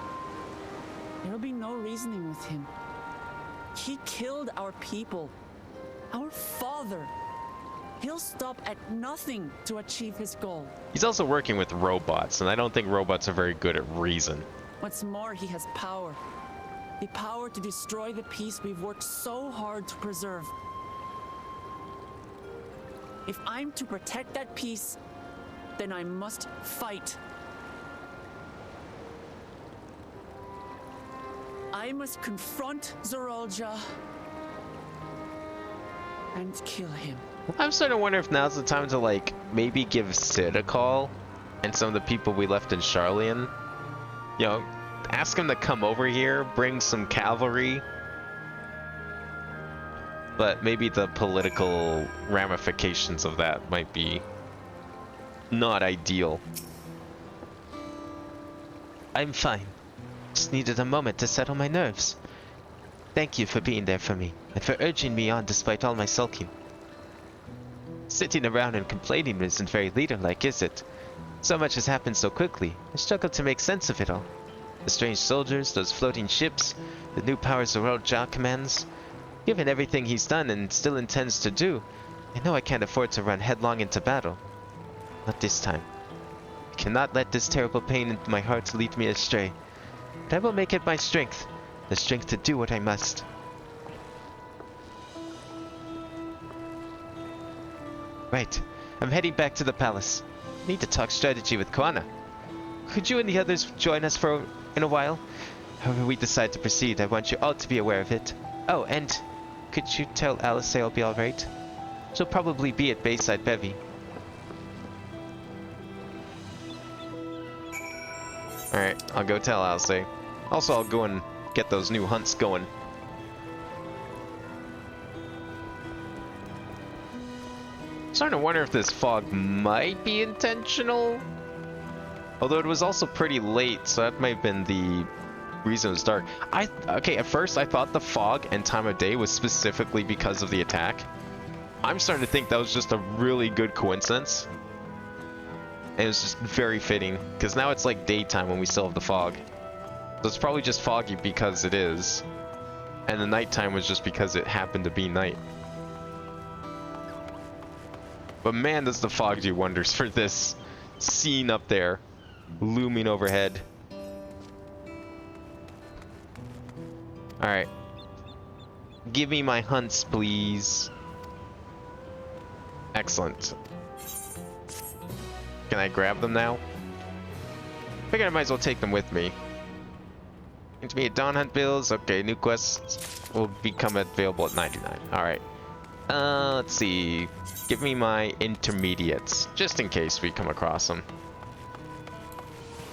There'll be no reasoning with him. He killed our people, our father. He'll stop at nothing to achieve his goal. He's also working with robots, and I don't think robots are very good at reason. What's more, he has power. The power to destroy the peace we've worked so hard to preserve. If I'm to protect that peace, then I must fight. I must confront Zorolja and kill him. I'm starting to wonder if now's the time to, like, maybe give Sid a call and some of the people we left in Charlian. You know, ask him to come over here, bring some cavalry. But maybe the political ramifications of that might be not ideal. I'm fine. Just needed a moment to settle my nerves. Thank you for being there for me, and for urging me on despite all my sulking. Sitting around and complaining isn't very leader-like, is it? So much has happened so quickly, I struggle to make sense of it all. The strange soldiers, those floating ships, the new powers the world Jah commands. Given everything he's done and still intends to do, I know I can't afford to run headlong into battle. Not this time. I cannot let this terrible pain in my heart lead me astray. But I will make it my strength, the strength to do what I must. Right, I'm heading back to the palace. Need to talk strategy with Kwana. Could you and the others join us in a while? However we decide to proceed, I want you all to be aware of it. Oh, and Could you tell Alice I'll be alright? She'll probably be at Bayside Bevy. Alright, I'll go tell Alice. Also, I'll go and get those new hunts going. Starting to wonder if this fog might be intentional. Although it was also pretty late, so that might have been the reason it was dark. Okay, at first I thought the fog and time of day was specifically because of the attack. I'm starting to think that was just a really good coincidence. And it was just very fitting, because now it's like daytime when we still have the fog. So it's probably just foggy because it is. And the nighttime was just because it happened to be night. But man, does the fog do wonders for this scene up there, looming overhead. Alright. Give me my hunts, please. Excellent. Can I grab them now? Figured I might as well take them with me. Intermediate Dawn Hunt bills. Okay, new quests will become available at 99. Alright. Let's see. Give me my intermediates, just in case we come across them.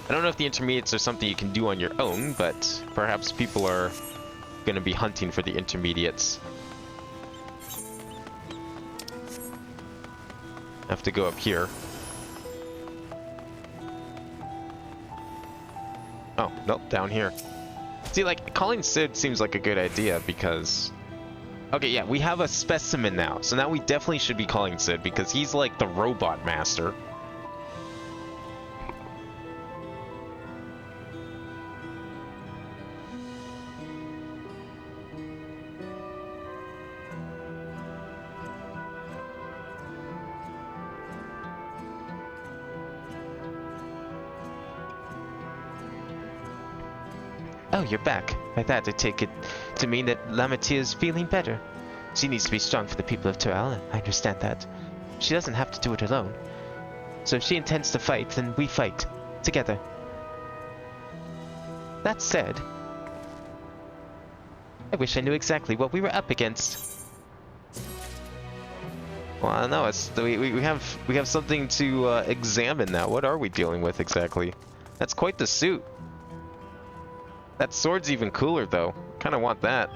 I don't know if the intermediates are something you can do on your own, but perhaps people are going to be hunting for the intermediates. I have to go up here. Oh, nope, down here. See, like, calling Sid seems like a good idea because... Okay, yeah, we have a specimen now. So now we definitely should be calling Sid because he's like the robot master. Oh, you're back. By that, I take it to mean that Lametier's feeling better. She needs to be strong for the people of Tural, I understand that. She doesn't have to do it alone. So if she intends to fight, then we fight. Together. That said, I wish I knew exactly what we were up against. Well, I don't know. We have something to examine now. What are we dealing with exactly? That's quite the suit. That sword's even cooler, though. Kind of want that.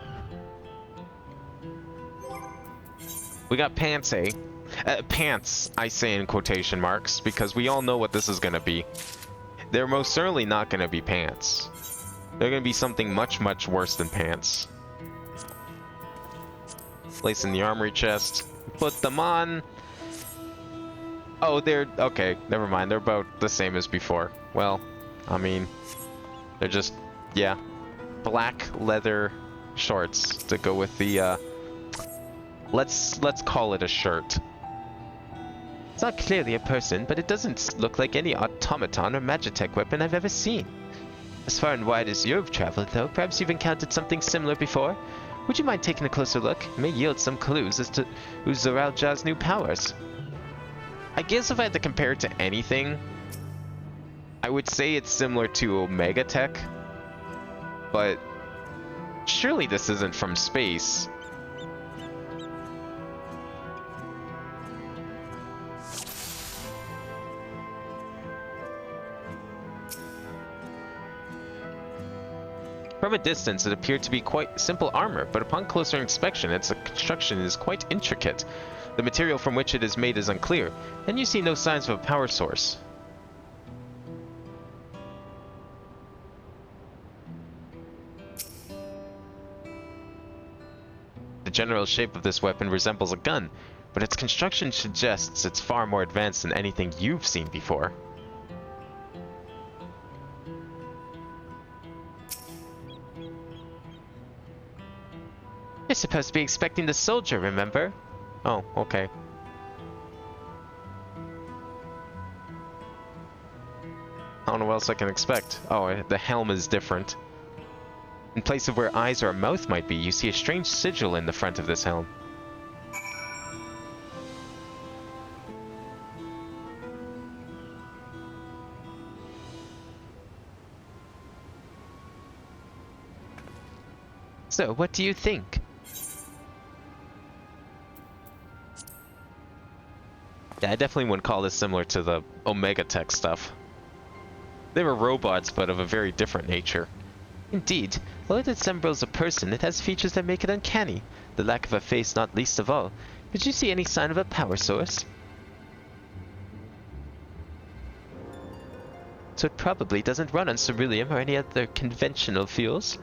We got pants, eh? Pants, I say in quotation marks, because we all know what this is going to be. They're most certainly not going to be pants. They're going to be something much, much worse than pants. Place in the armory chest. Put them on. Oh, they're... Okay, never mind. They're about the same as before. Well, I mean... They're just... Yeah. Black leather shorts to go with the, Let's call it a shirt. It's not clearly a person, but it doesn't look like any automaton or magitech weapon I've ever seen. As far and wide as you've traveled, though, perhaps you've encountered something similar before. Would you mind taking a closer look? It may yield some clues as to Zoraal-Ja's new powers. I guess if I had to compare it to anything, I would say it's similar to Omega Tech. But surely this isn't from space. From a distance, it appeared to be quite simple armor, but upon closer inspection, its construction is quite intricate. The material from which it is made is unclear, and you see no signs of a power source. The general shape of this weapon resembles a gun, but its construction suggests it's far more advanced than anything you've seen before. You're supposed to be expecting the soldier, remember? Oh, okay. I don't know what else I can expect. Oh, the helm is different. In place of where eyes or a mouth might be, you see a strange sigil in the front of this helm. So, what do you think? Yeah, I definitely wouldn't call this similar to the Omega Tech stuff. They were robots, but of a very different nature. Indeed, although it resembles a person, it has features that make it uncanny, the lack of a face not least of all. Did you see any sign of a power source? So it probably doesn't run on ceruleum or any other conventional fuels.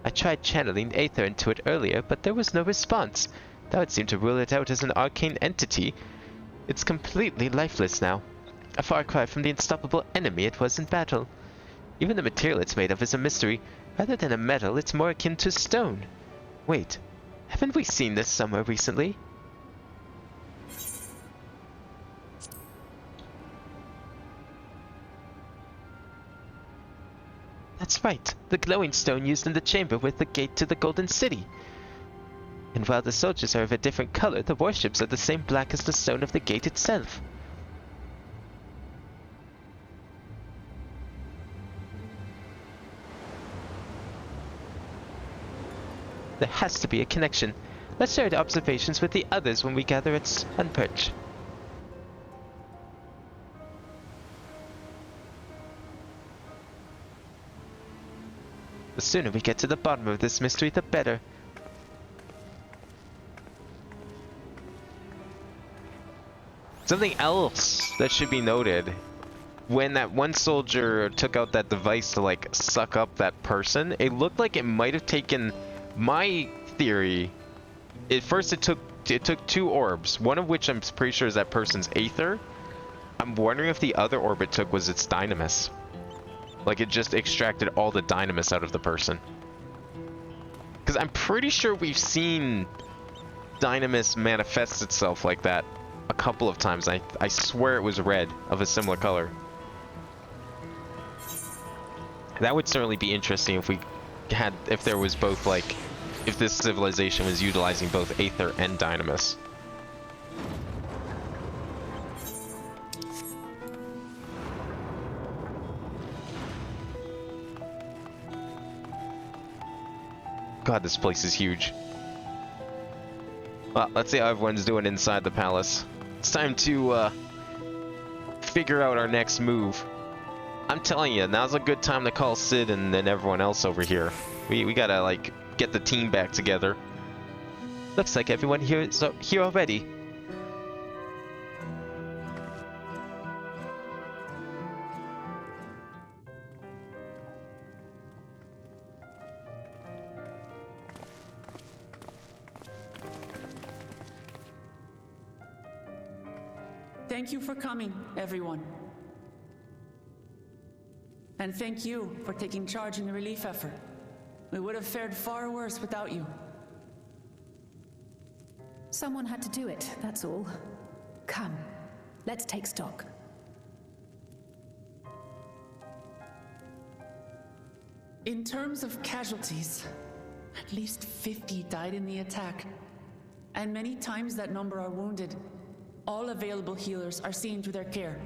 I tried channeling Aether into it earlier, but there was no response. That would seem to rule it out as an arcane entity. It's completely lifeless now. A far cry from the unstoppable enemy it was in battle. Even the material it's made of is a mystery. Rather than a metal, it's more akin to stone. Wait, haven't we seen this somewhere recently? That's right, the glowing stone used in the chamber with the gate to the Golden City. And while the soldiers are of a different color, the warships are the same black as the stone of the gate itself. There has to be a connection. Let's share the observations with the others when we gather at Sunperch. The sooner we get to the bottom of this mystery, the better. Something else that should be noted. When that one soldier took out that device to like suck up that person, it looked like it might have taken my theory. At first it took 2 orbs, one of which I'm pretty sure is that person's Aether. I'm wondering if the other orb it took was its Dynamis. Like it just extracted all the Dynamis out of the person. Because I'm pretty sure we've seen Dynamis manifest itself like that a couple of times. I swear it was red of a similar color. That would certainly be interesting if there was both, like, if this civilization was utilizing both Aether and Dynamis. God, this place is huge. Well, let's see how everyone's doing inside the palace. It's time to figure out our next move. I'm telling you, now's a good time to call Sid and then everyone else over here. We gotta, like, get the team back together. Looks like everyone here is here already. Thank you for coming, everyone. And thank you for taking charge in the relief effort. We would have fared far worse without you. Someone had to do it, that's all. Come, let's take stock. In terms of casualties, at least 50 died in the attack. And many times that number are wounded. All available healers are seen to their care.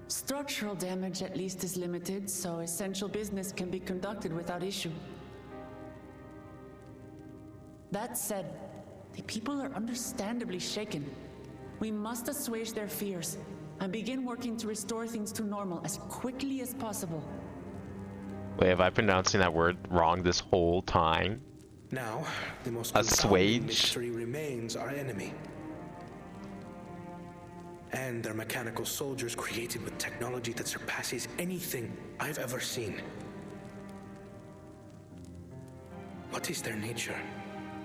Structural damage at least is limited, so essential business can be conducted without issue. That said, the people are understandably shaken. We must assuage their fears and begin working to restore things to normal as quickly as possible. Wait, have I been pronouncing that word wrong this whole time? Now, the most Assuage mystery remains our enemy. And their mechanical soldiers created with technology that surpasses anything I've ever seen. What is their nature?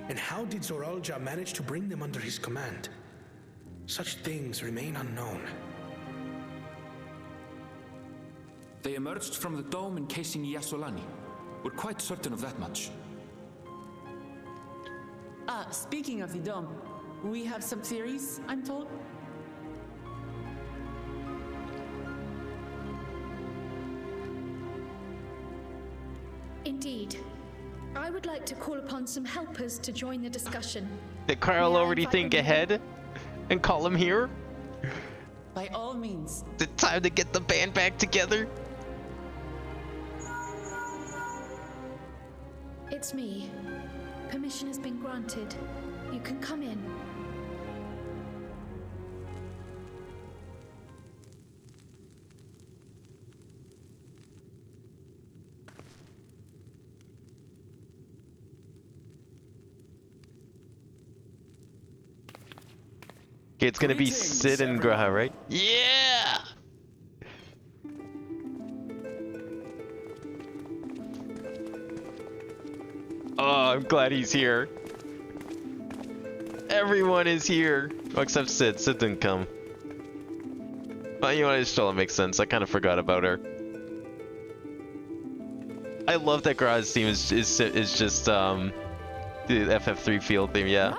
And how did Zoralja manage to bring them under his command? Such things remain unknown. They emerged from the dome encasing Yasolani. We're quite certain of that much. Speaking of the dome, we have some theories, I'm told. Indeed. I would like to call upon some helpers to join the discussion. Did Carl already think ahead and call him here? By all means. Is it time to get the band back together? It's me. Permission has been granted. You can come in. Okay, it's gonna be Sid and Graha, right? Yeah! Oh, I'm glad he's here. Everyone is here. Oh, except Sid. Sid didn't come. Well, you know what? It still makes sense. I kind of forgot about her. I love that Graha's theme is just, the FF3 field theme, yeah.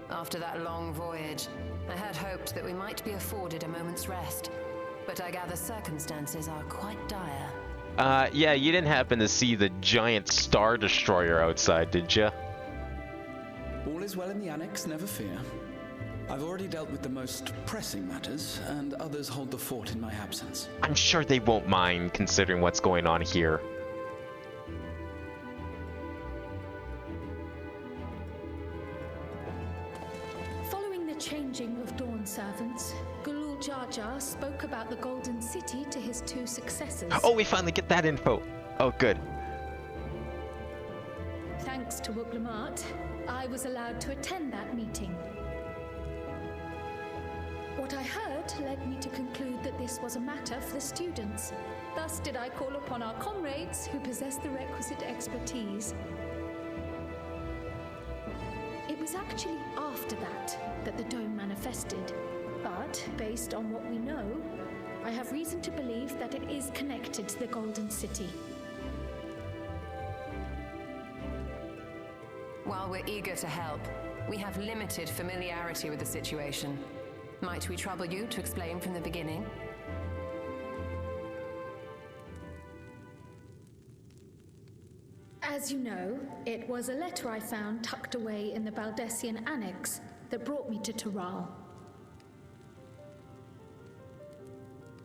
After that long voyage, I had hoped that we might be afforded a moment's rest. But I gather circumstances are quite dire. Yeah, you didn't happen to see the giant Star Destroyer outside, did ya? All is well in the Annex, never fear. I've already dealt with the most pressing matters, and others hold the fort in my absence. I'm sure they won't mind, considering what's going on here. Following the changing of Dawn servants, Gulul Jar Jar spoke about the Golden City to his two successors. Oh, we finally get that info. Oh, good. Thanks to Wuglamat, I was allowed to attend that meeting. What I heard led me to conclude that this was a matter for the students. Thus did I call upon our comrades who possess the requisite expertise. It was actually after that the dome manifested. But, based on what we know, I have reason to believe that it is connected to the Golden City. While we're eager to help, we have limited familiarity with the situation. Might we trouble you to explain from the beginning? As you know, it was a letter I found tucked away in the Baldessian Annex that brought me to Tural.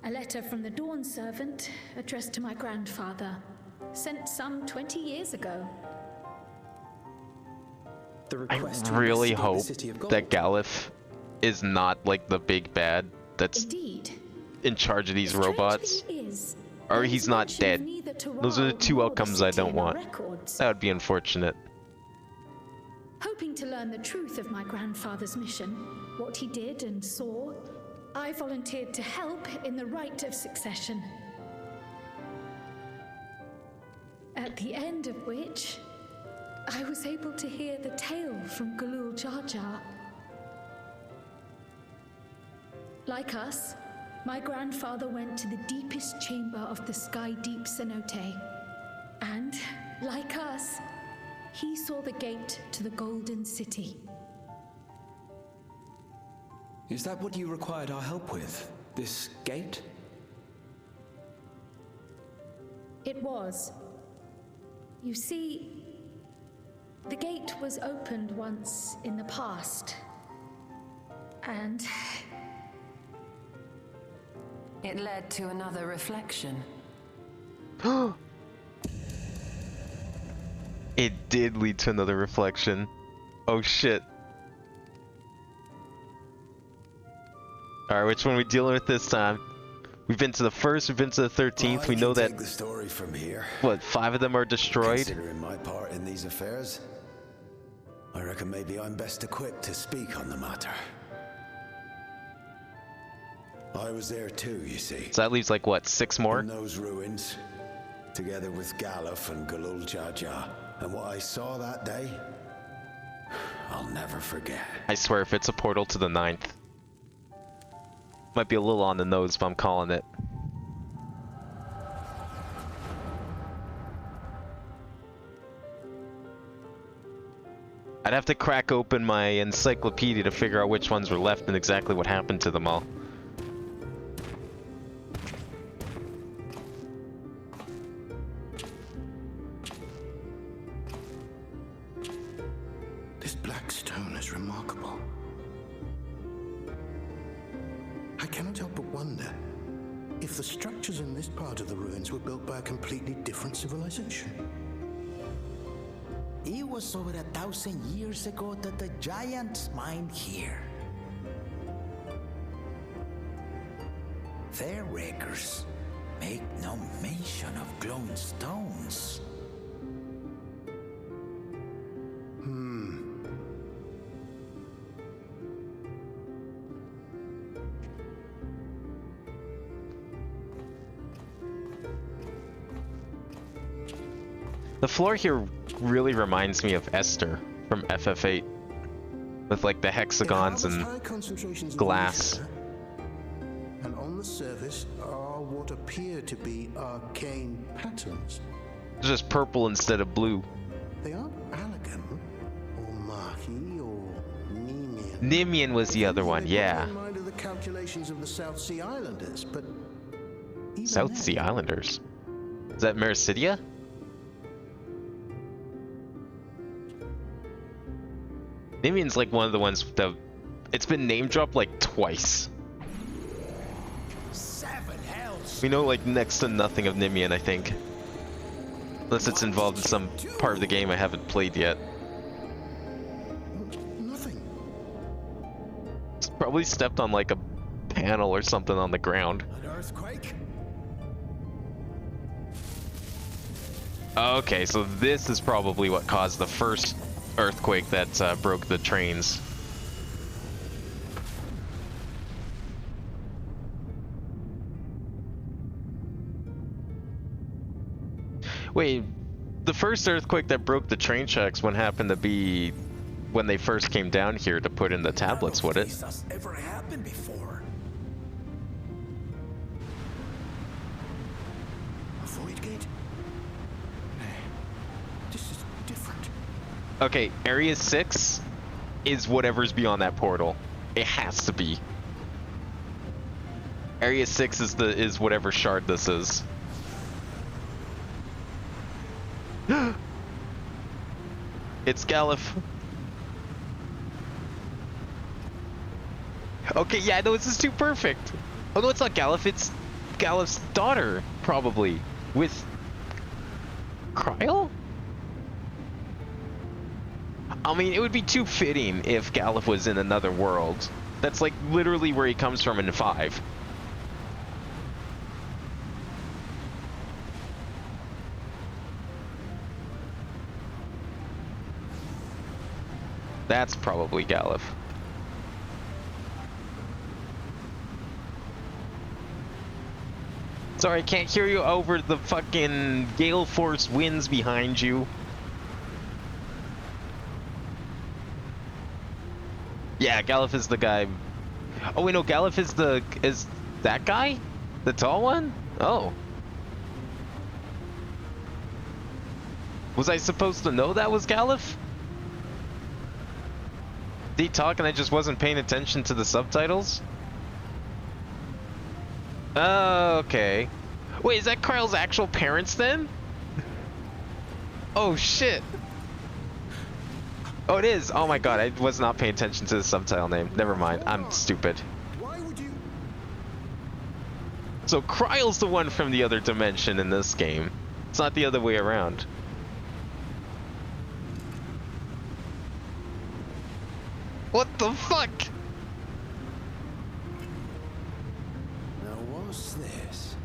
A letter from the Dawn servant addressed to my grandfather, sent some 20 years ago. I really hope that Galif is not like the big bad that's in charge of these robots. Or he's not dead. Those are the two outcomes I don't want. That would be unfortunate. Hoping to learn the truth of my grandfather's mission, what he did and saw, I volunteered to help in the rite of succession. At the end of which, I was able to hear the tale from Gulul Jar Jar. Like us, my grandfather went to the deepest chamber of the Sky Deep Cenote. And, like us, he saw the gate to the Golden City. Is that what you required our help with? This gate? It was. You see, the gate was opened once in the past. And it led to another reflection. It did lead to another reflection. Oh shit. Alright, which one are we dealing with this time? We've been to the 1st, we've been to the 13th, we know that... Take the story from here. What, 5 of them are destroyed? Considering my part in these affairs, I reckon maybe I'm best equipped to speak on the matter. I was there too, you see. So that leaves like, what, 6 more? In those ruins, together with Galif and Gulul Jar Jar. And what I saw that day, I'll never forget. I swear, if it's a portal to the 9th. Might be a little on the nose, but I'm calling it. I'd have to crack open my encyclopedia to figure out which ones were left and exactly what happened to them all. This black stone is remarkable. I cannot help but wonder if the structures in this part of the ruins were built by a completely different civilization? It was over 1,000 years ago that the giants mined here. Their records make no mention of glowing stones. The floor here really reminds me of Esther from FF8, with like the hexagons and glass. And on the surface are what appear to be arcane patterns. Just purple instead of blue. They aren't Allegan, or Mahi, or Nemean. Nemean was the other one, yeah. In mind of the calculations of the South Sea Islanders, but South Sea Islanders? Is that Mericidia? Nemean's like one of the ones that it's been name dropped like twice. We know like next to nothing of Nemean, I think. Unless it's involved in some part of the game I haven't played yet. Nothing. It's probably stepped on like a panel or something on the ground. An earthquake? Okay, so this is probably what caused the first earthquake that broke the trains. Wait, the first earthquake that broke the train tracks wouldn't happen to be when they first came down here to put in the tablets, would it? This ever happened before. A void gate? This is different. Okay, Area 6 is whatever's beyond that portal. It has to be. Area 6 is whatever shard this is. It's Galif. Okay, yeah, no, this is too perfect. Oh no, it's not Galif, it's Galif's daughter, probably. With Kryl? I mean, it would be too fitting if Galif was in another world. That's like literally where he comes from in 5. That's probably Galif. Sorry, I can't hear you over the fucking gale force winds behind you. Yeah, Galif is the guy. Oh wait, no, Galif is that guy? The tall one? Oh. Was I supposed to know that was Galif? Did he talk and I just wasn't paying attention to the subtitles? Okay. Wait, is that Kryl's actual parents then? Oh shit. Oh, it is. Oh my god, I was not paying attention to the subtitle name. Never mind, I'm stupid. Why would you? So Kryl's the one from the other dimension in this game. It's not the other way around. What the fuck? Now what's this?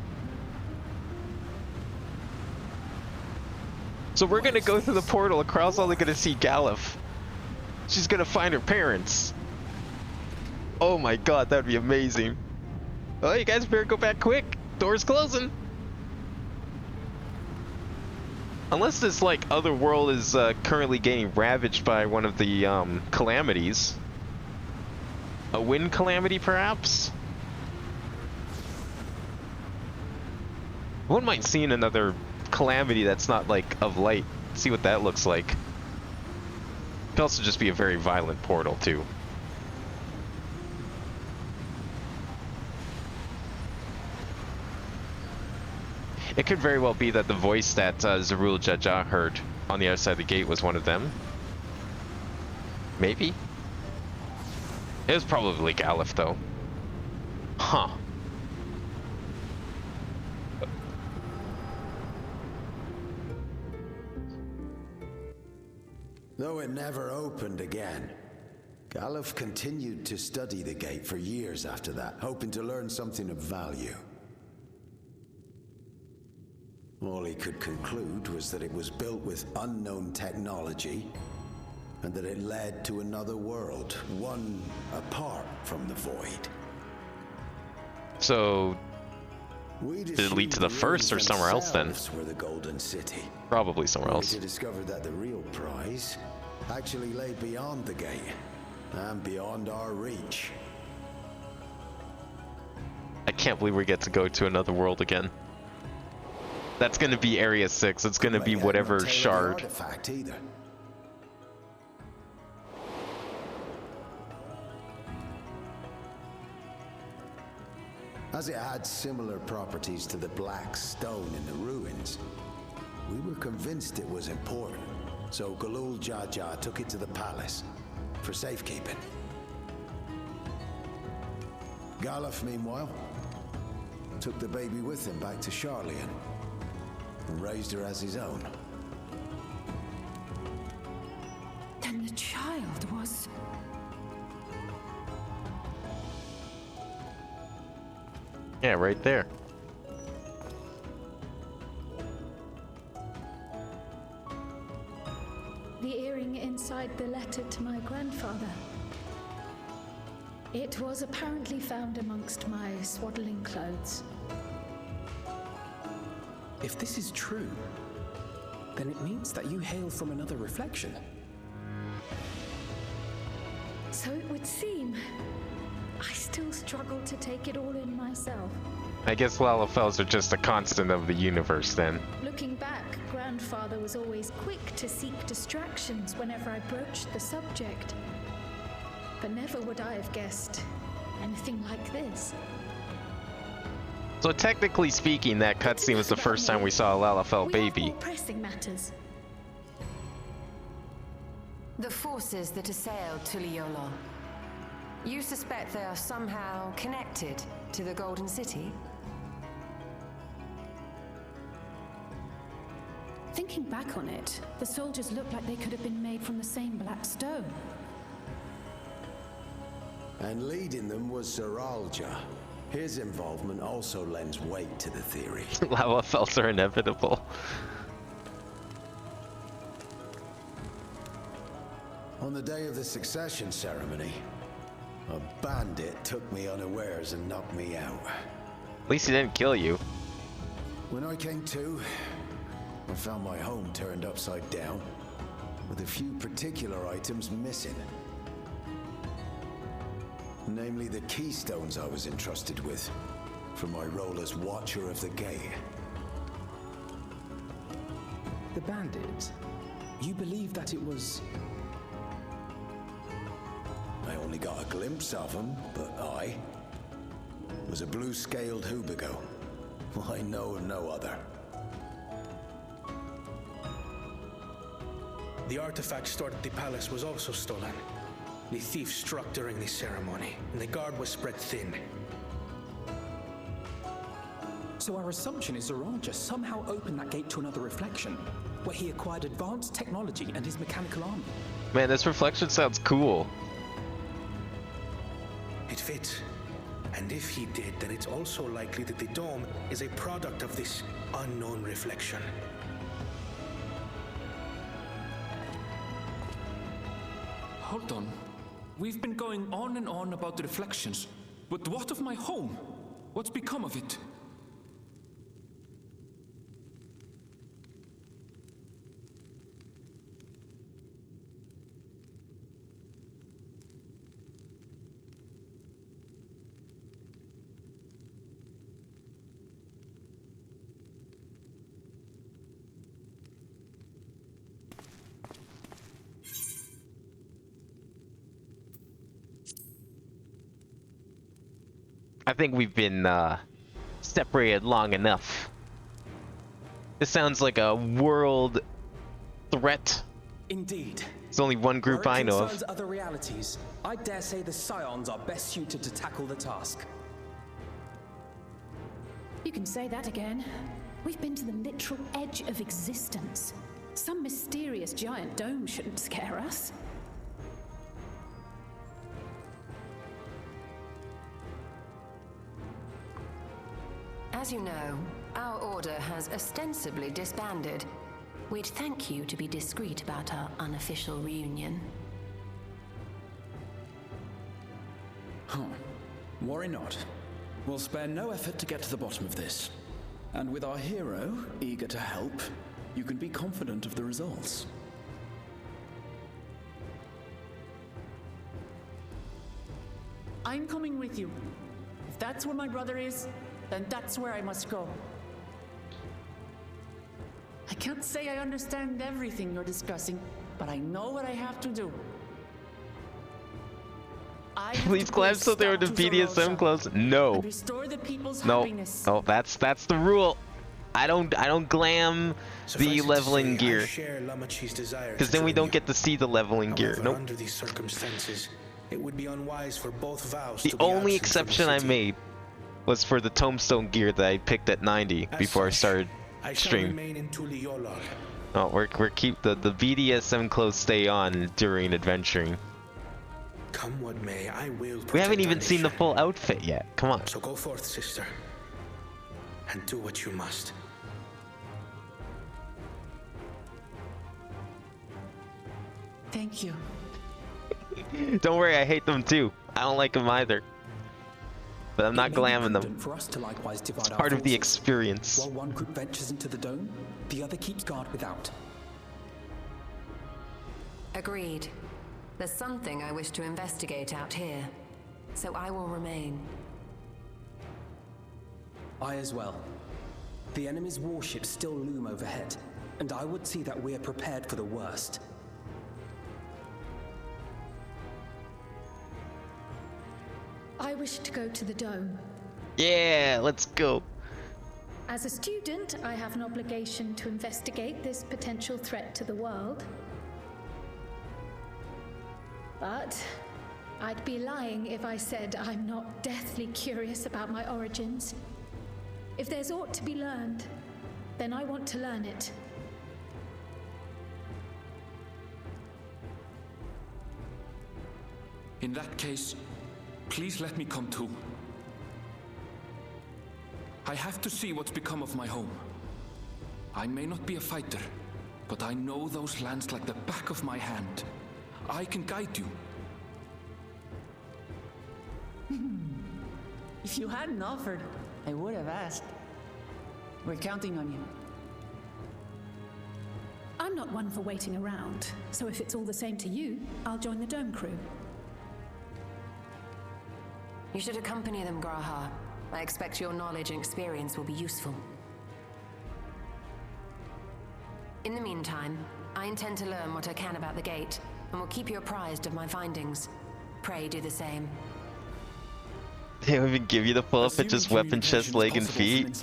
So we're gonna go through the portal and Kryl's only gonna see Galif. She's gonna find her parents. Oh my god, that'd be amazing. Oh, you guys better go back quick. Door's closing. Unless this, like, other world is currently getting ravaged by one of the calamities. A wind calamity, perhaps? I wouldn't mind seeing another calamity that's not, like, of light. See what that looks like. It could also just be a very violent portal, too. It could very well be that the voice that Zarul Jaja heard on the other side of the gate was one of them. Maybe? It was probably Galif, though. Huh. Though it never opened again. Galuf continued to study the gate for years after that, hoping to learn something of value. All he could conclude was that it was built with unknown technology, and that it led to another world, one apart from the void. So, did it lead to the first or somewhere else then? Were the Golden City. Probably somewhere else. To discover that the real prize actually lay beyond the gate, and beyond our reach. I can't believe we get to go to another world again. That's gonna be Area 6. It's gonna be whatever shard. Artifact either. As it had similar properties to the black stone in the ruins, we were convinced it was important, so Galul Jaja took it to the palace for safekeeping. Galuf, meanwhile, took the baby with him back to Charlian and raised her as his own. Then the child was... Yeah, right there. The earring inside the letter to my grandfather. It was apparently found amongst my swaddling clothes. If this is true, then it means that you hail from another reflection. So it would seem. I still struggle to take it all in myself. I guess Lalafels are just a constant of the universe then. Looking back, Grandfather was always quick to seek distractions whenever I broached the subject. But never would I have guessed anything like this. So technically speaking, that cutscene was the first time we saw a Lalafell baby. More pressing matters. The forces that assailed Tuliyollal. You suspect they are somehow connected to the Golden City? Thinking back on it, the soldiers looked like they could have been made from the same black stone. And leading them was Zeralja. His involvement also lends weight to the theory. Lalafells are inevitable. On the day of the succession ceremony, a bandit took me unawares and knocked me out. At least he didn't kill you. When I came to, I found my home turned upside down, with a few particular items missing. Namely the keystones I was entrusted with, for my role as Watcher of the Gate. The bandit? You believe that it was... I only got a glimpse of him, but I was a blue-scaled Hubigo. I know of no other. The artifact stored at the palace was also stolen. The thief struck during the ceremony, and the guard was spread thin. So our assumption is Zeralja somehow opened that gate to another reflection, where he acquired advanced technology and his mechanical army. Man, this reflection sounds cool. It fits. And if he did, then it's also likely that the dome is a product of this unknown reflection. Hold on. We've been going on and on about the reflections, but what of my home? What's become of it? I think we've been separated long enough. This sounds like a world threat. Indeed. There's only one group I know of. Where it concerns other realities, I dare say the Scions are best suited to tackle the task. You can say that again. We've been to the literal edge of existence. Some mysterious giant dome shouldn't scare us. As you know, our order has ostensibly disbanded. We'd thank you to be discreet about our unofficial reunion. Huh. Worry not. We'll spare no effort to get to the bottom of this. And with our hero eager to help, you can be confident of the results. I'm coming with you. If that's where my brother is, then that's where I must go. I can't say I understand everything you're discussing, but I know what I have to do. Please climb so there are the BDSM clothes. No. Restore the people's No. happiness. Oh, that's the rule. I don't glam the leveling gear. Because then we don't get to see the leveling gear. Nope. Under these circumstances, it would be unwise for both vows The to be only absent from the exception I city. made was for the tombstone gear that I picked at 90 before I started I shall stream. remain in Tuliolol. Oh, we're keep the BDSM clothes stay on during adventuring. Come what may, I will protect We haven't our even seen the nation. full outfit yet. Come on. So go forth, sister, and do what you must. Thank you. Don't worry, I hate them too. I don't like them either. But I'm not It may be glamming them. prudent for us to likewise divide It's our part of the forces. experience. While one group ventures into the dome, the other keeps guard without. Agreed. There's something I wish to investigate out here, so I will remain. I as well. The enemy's warships still loom overhead, and I would see that we're prepared for the worst. I wish to go to the dome. Yeah, let's go. As a student, I have an obligation to investigate this potential threat to the world. But I'd be lying if I said I'm not deathly curious about my origins. If there's aught to be learned, then I want to learn it. In that case, please let me come too. I have to see what's become of my home. I may not be a fighter, but I know those lands like the back of my hand. I can guide you. If you hadn't offered, I would have asked. We're counting on you. I'm not one for waiting around, so if it's all the same to you, I'll join the dome crew. You should accompany them, Graha. I expect your knowledge and experience will be useful. In the meantime, I intend to learn what I can about the gate, and will keep you apprised of my findings. Pray do the same. They don't even give you the full outfit, just weapon, chest, leg, and feet.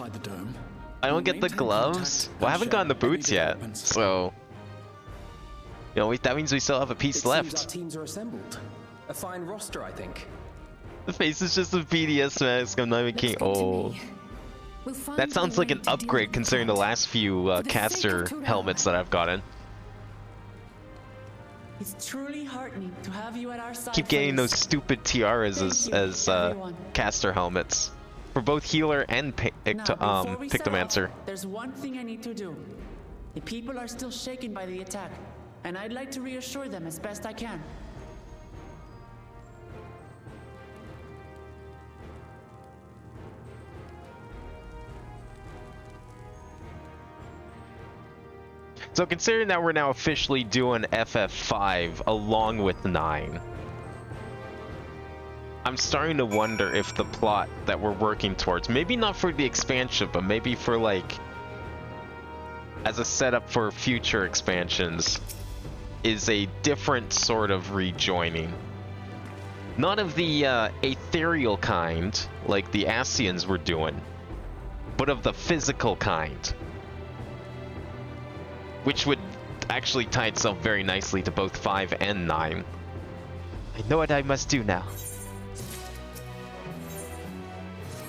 I don't get the gloves. Well, I haven't gotten the boots yet, so... You know, that means we still have a piece It seems our left. teams are assembled. A fine roster, I think. The face is just a BDS mask, I'm not even kidding. Oh. That sounds like an upgrade considering the last few caster helmets that I've gotten. It's truly heartening to have you at our side. Keep getting for those this. stupid tiaras as everyone. caster helmets. For both healer and Now, before we set Pictomancer. off, there's one thing I need to do. The people are still shaken by the attack, and I'd like to reassure them as best I can. So considering that we're now officially doing FF5 along with 9, I'm starting to wonder if the plot that we're working towards, maybe not for the expansion, but maybe for like, as a setup for future expansions, is a different sort of rejoining. Not of the ethereal kind, like the Ascians were doing, but of the physical kind. Which would actually tie itself very nicely to both 5 and 9. I know what I must do now.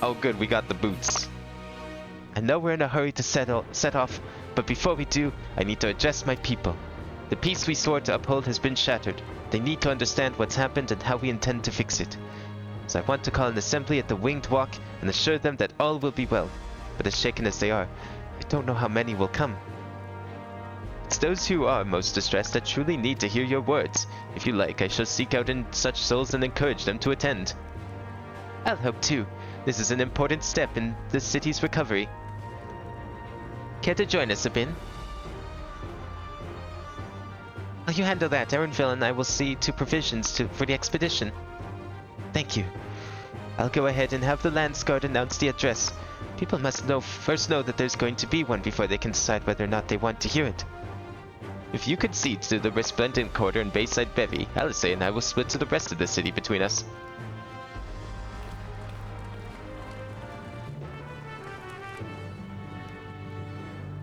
Oh good, we got the boots. I know we're in a hurry to set off, But before we do, I need to address my people. The peace we swore to uphold has been shattered. They need to understand what's happened and how we intend to fix it. So I want to call an assembly at the Winged Walk and assure them that all will be well. But as shaken as they are, I don't know how many will come. It's those who are most distressed that truly need to hear your words. If you like, I shall seek out in such souls and encourage them to attend. I'll help too. This is an important step in the city's recovery. Care to join us, Sabine? While you handle that, Erenville and I will see to provisions for the expedition. Thank you. I'll go ahead and have the Landsguard announce the address. People must first know that there's going to be one before they can decide whether or not they want to hear it. If you concede to the Resplendent Quarter and Bayside Bevy, Alice and I will split to the rest of the city between us.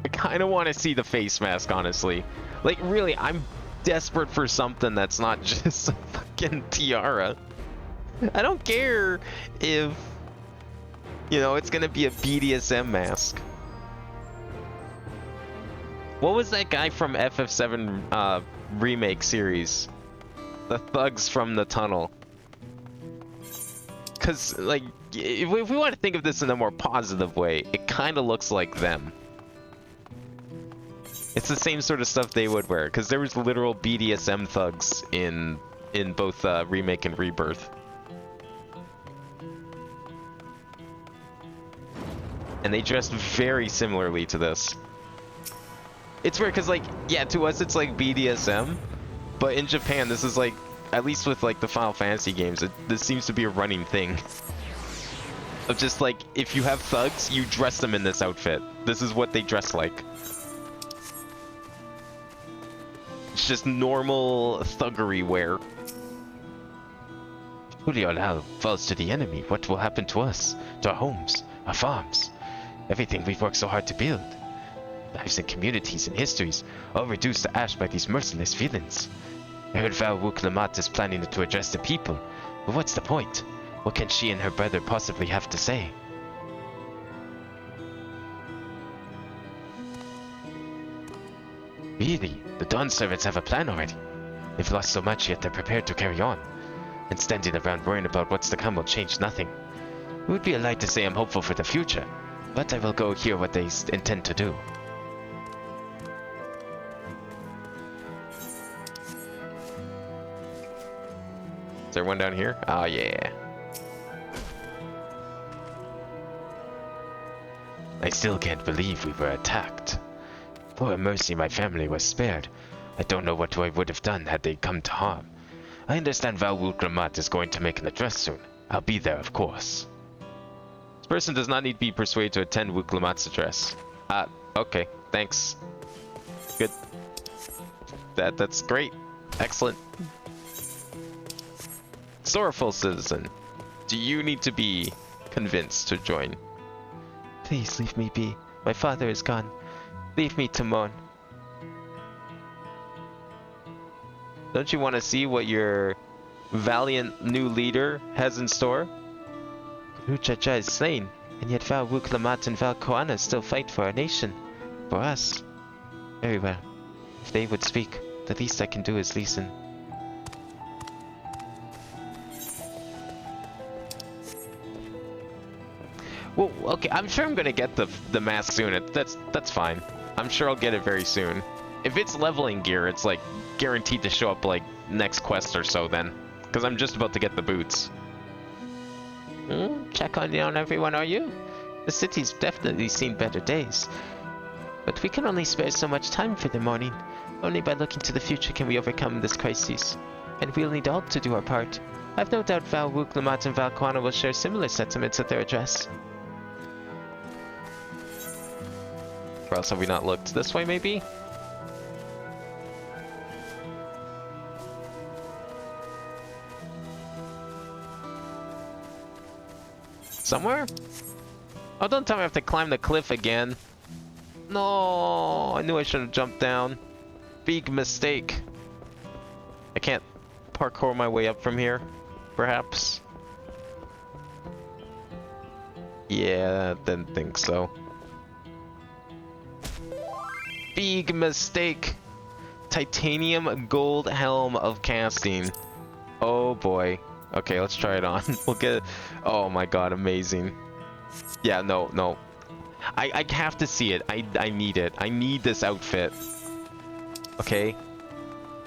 I kind of want to see the face mask, honestly. Like, really, I'm desperate for something that's not just a fucking tiara. I don't care if, you know, it's gonna be a BDSM mask. What was that guy from FF7 remake series? The thugs from the tunnel. Because, like, if we want to think of this in a more positive way, it kind of looks like them. It's the same sort of stuff they would wear, because there was literal BDSM thugs in both remake and rebirth. And they dressed very similarly to this. It's weird because, like, yeah, to us it's like BDSM, but in Japan this is like, at least with like the Final Fantasy games, this seems to be a running thing. Of just like, if you have thugs, you dress them in this outfit. This is what they dress like. It's just normal thuggery wear. If Uliolal falls to the enemy, what will happen to us? To our homes, our farms? Everything we've worked so hard to build. Lives and communities and histories, all reduced to ash by these merciless villains. Erenval Wuklamat is planning to address the people, but what's the point? What can she and her brother possibly have to say? Really? The Dawn servants have a plan already. They've lost so much, yet they're prepared to carry on. And standing around worrying about what's to come will change nothing. It would be a lie to say I'm hopeful for the future, but I will go hear what they intend to do. Is there one down here? Oh, yeah. I still can't believe we were attacked. For a mercy my family was spared. I don't know what I would have done had they come to harm. I understand Val Wulgramat is going to make an address soon. I'll be there, of course. This person does not need to be persuaded to attend Wulgramat's address. Okay, thanks. Good. That's great. Excellent. Sorrowful citizen, do you need to be convinced to join? Please leave me be. My father is gone. Leave me to mourn. Don't you want to see what your valiant new leader has in store? Rujaja is slain, and yet Val Wuklamat and Val Koana still fight for our nation. For us. Very well. If they would speak, the least I can do is listen. Well, okay, I'm sure I'm gonna get the mask soon. That's fine. I'm sure I'll get it very soon. If it's leveling gear, it's like guaranteed to show up like next quest or so then. Because I'm just about to get the boots. Check on everyone, are you? The city's definitely seen better days. But we can only spare so much time for the mourning. Only by looking to the future can we overcome this crisis. And we'll need all to do our part. I've no doubt Val Wuglamat and Val Koana will share similar sentiments at their address. Or else have we not looked this way, maybe? Somewhere? Oh, don't tell me I have to climb the cliff again. No, I knew I should have jumped down. Big mistake. I can't parkour my way up from here, perhaps. Yeah, didn't think so. big mistake. Titanium gold helm of casting. Oh boy. Okay, let's try it on. We'll get it. Oh my god, amazing. Yeah, no. I have to see it. I need it. I need this outfit. Okay.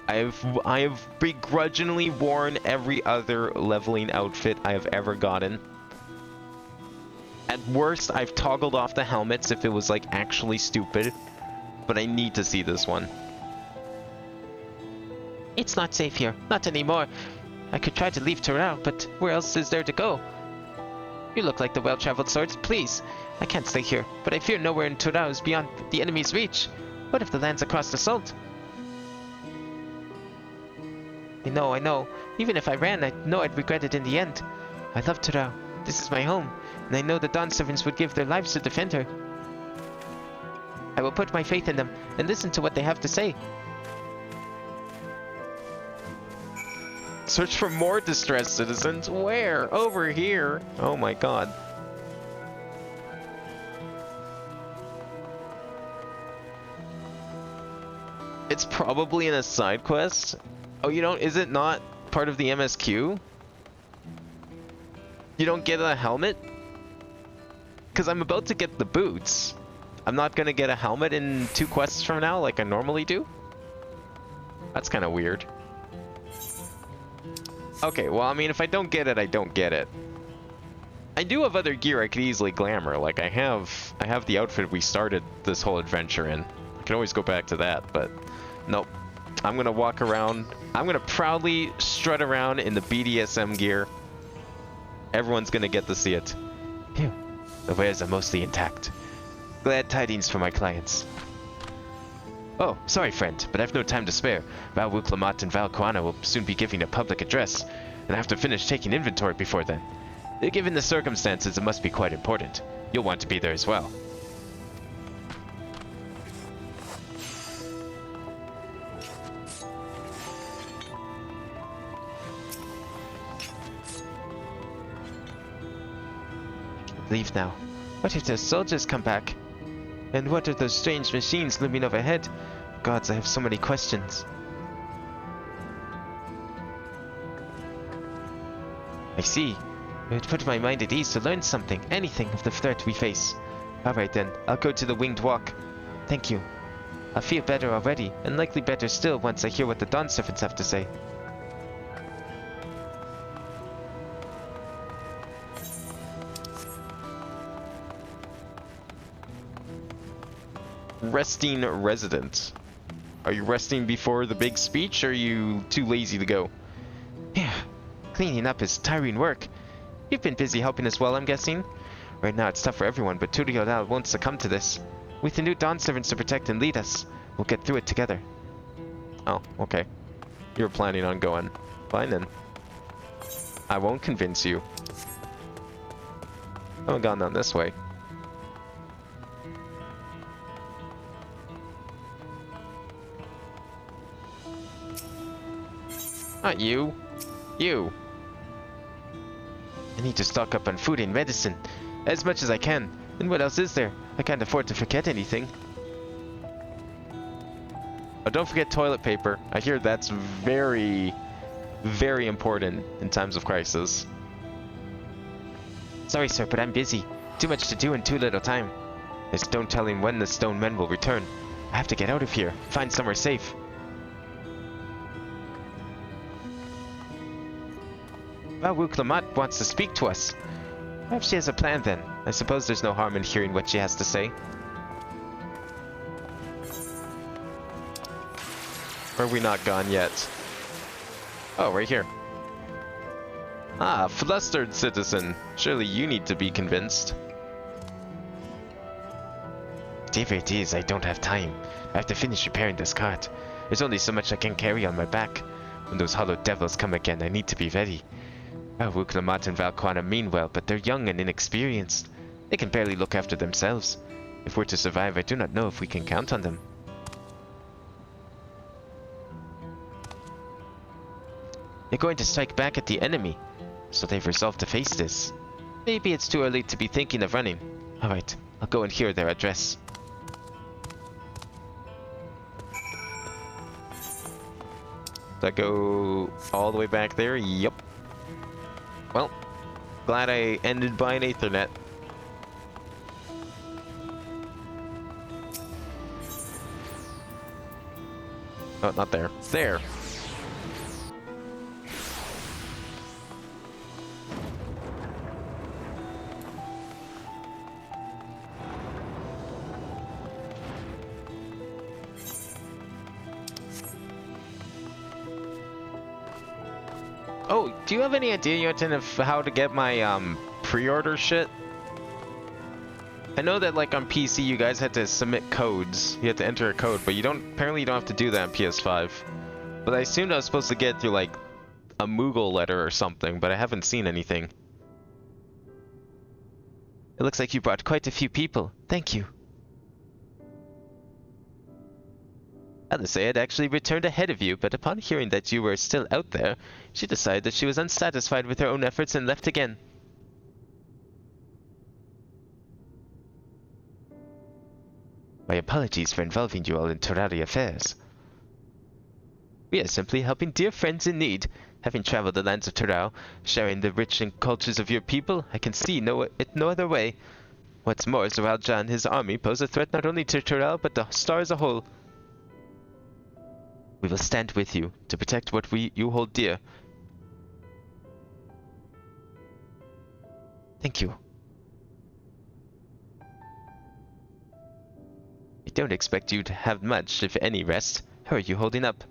I have begrudgingly worn every other leveling outfit I have ever gotten. At worst, I've toggled off the helmets if it was like actually stupid. But I need to see this one. It's not safe here. Not anymore. I could try to leave Terrell, but where else is there to go? You look like the well-traveled sort. Please. I can't stay here, but I fear nowhere in Terrell is beyond the enemy's reach. What if the land's across the Salt? I know. Even if I ran, I know I'd regret it in the end. I love Terrell. This is my home, and I know the Dawn servants would give their lives to defend her. I will put my faith in them and listen to what they have to say. Search for more distressed citizens. Where? Over here. Oh my god. It's probably in a side quest. Oh, you don't? Is it not part of the MSQ? You don't get a helmet? Because I'm about to get the boots. I'm not going to get a helmet in 2 quests from now like I normally do? That's kind of weird. Okay, well, I mean, if I don't get it, I don't get it. I do have other gear I could easily glamour. Like, I have the outfit we started this whole adventure in. I can always go back to that, but nope. I'm going to walk around. I'm going to proudly strut around in the BDSM gear. Everyone's going to get to see it. Phew. The wares are mostly intact. Glad tidings for my clients. Oh, sorry friend, but I've no time to spare. Val Wuklamat and Val Kwana will soon be giving a public address, and I have to finish taking inventory before then. Given the circumstances, it must be quite important. You'll want to be there as well. Leave now. What if those soldiers come back? And what are those strange machines looming overhead? Gods, I have so many questions. I see. It would put my mind at ease to learn something, anything of the threat we face. Alright then, I'll go to the Winged Walk. Thank you. I'll feel better already, and likely better still once I hear what the Dawn Servants have to say. Resting resident. Are you resting before the big speech, or are you too lazy to go? Yeah, cleaning up is tiring work. You've been busy helping as well, I'm guessing? Right now it's tough for everyone, but Turiodal won't succumb to this. With the new Dawn servants to protect and lead us, we'll get through it together. Oh, okay. You're planning on going. Fine then. I won't convince you. I haven't gone down this way. Not you. You. I need to stock up on food and medicine. As much as I can. And what else is there? I can't afford to forget anything. Oh, don't forget toilet paper. I hear that's very, very important in times of crisis. Sorry, sir, but I'm busy. Too much to do in too little time. There's no telling when the stone men will return. I have to get out of here. Find somewhere safe. Valwuk Lamat wants to speak to us. Perhaps she has a plan then. I suppose there's no harm in hearing what she has to say. Or are we not gone yet? Oh, right here. Ah, flustered citizen. Surely you need to be convinced. Whatever it is, I don't have time. I have to finish repairing this cart. There's only so much I can carry on my back. When those hollow devils come again, I need to be ready. Valwuk Lamat and Valquana mean well, but they're young and inexperienced. They can barely look after themselves. If we're to survive, I do not know if we can count on them. They're going to strike back at the enemy, so they've resolved to face this. Maybe it's too early to be thinking of running. Alright, I'll go and hear their address. Does that go all the way back there? Yep. Well, glad I ended by an Ethernet. Oh, not there. It's there. Oh, do you have any idea, Yotin, of how to get my pre-order shit? I know that like on PC you guys had to submit codes. You had to enter a code, but apparently you don't have to do that on PS5. But I assumed I was supposed to get through like a Moogle letter or something, but I haven't seen anything. It looks like you brought quite a few people. Thank you. Alice had actually returned ahead of you, but upon hearing that you were still out there, she decided that she was unsatisfied with her own efforts and left again. My apologies for involving you all in Terraria affairs. We are simply helping dear friends in need. Having traveled the lands of Terrau, sharing the rich cultures of your people, I can see no other way. What's more, Zoralja and his army pose a threat not only to Terrau, but the star as a whole. We will stand with you to protect what you hold dear. Thank you. I don't expect you to have much, if any, rest. How are you holding up?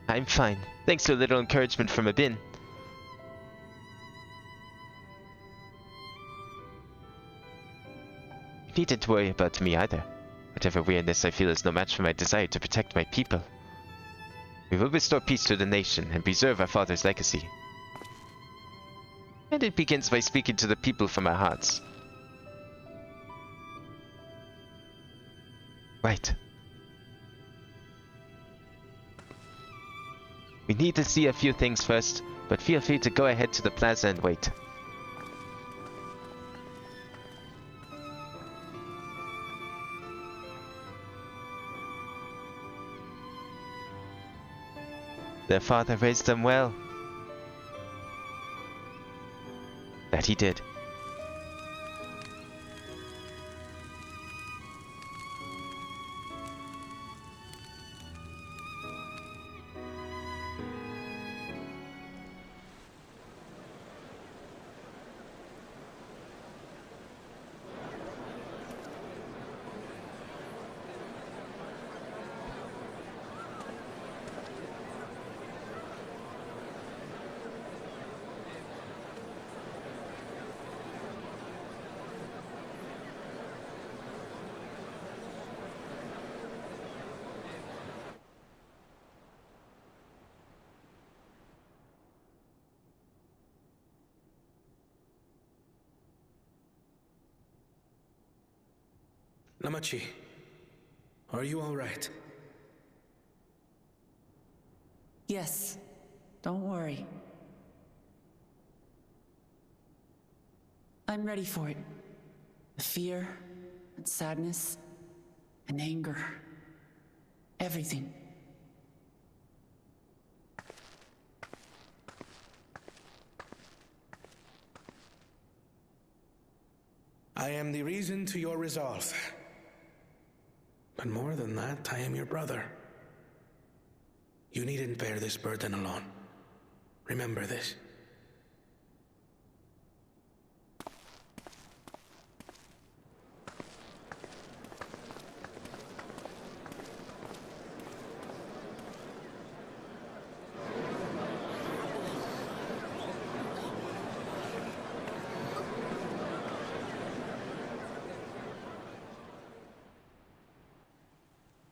I'm fine, thanks to a little encouragement from Abin. You needn't worry about me either. Whatever weirdness I feel is no match for my desire to protect my people. We will restore peace to the nation and preserve our father's legacy. And it begins by speaking to the people from our hearts. Right. We need to see a few things first, but feel free to go ahead to the plaza and wait. Their father raised them well. That he did. Namachi, are you all right? Yes, don't worry. I'm ready for it. The fear, and sadness, and anger. Everything. I am the reason to your resolve. But more than that, I am your brother. You needn't bear this burden alone. Remember this.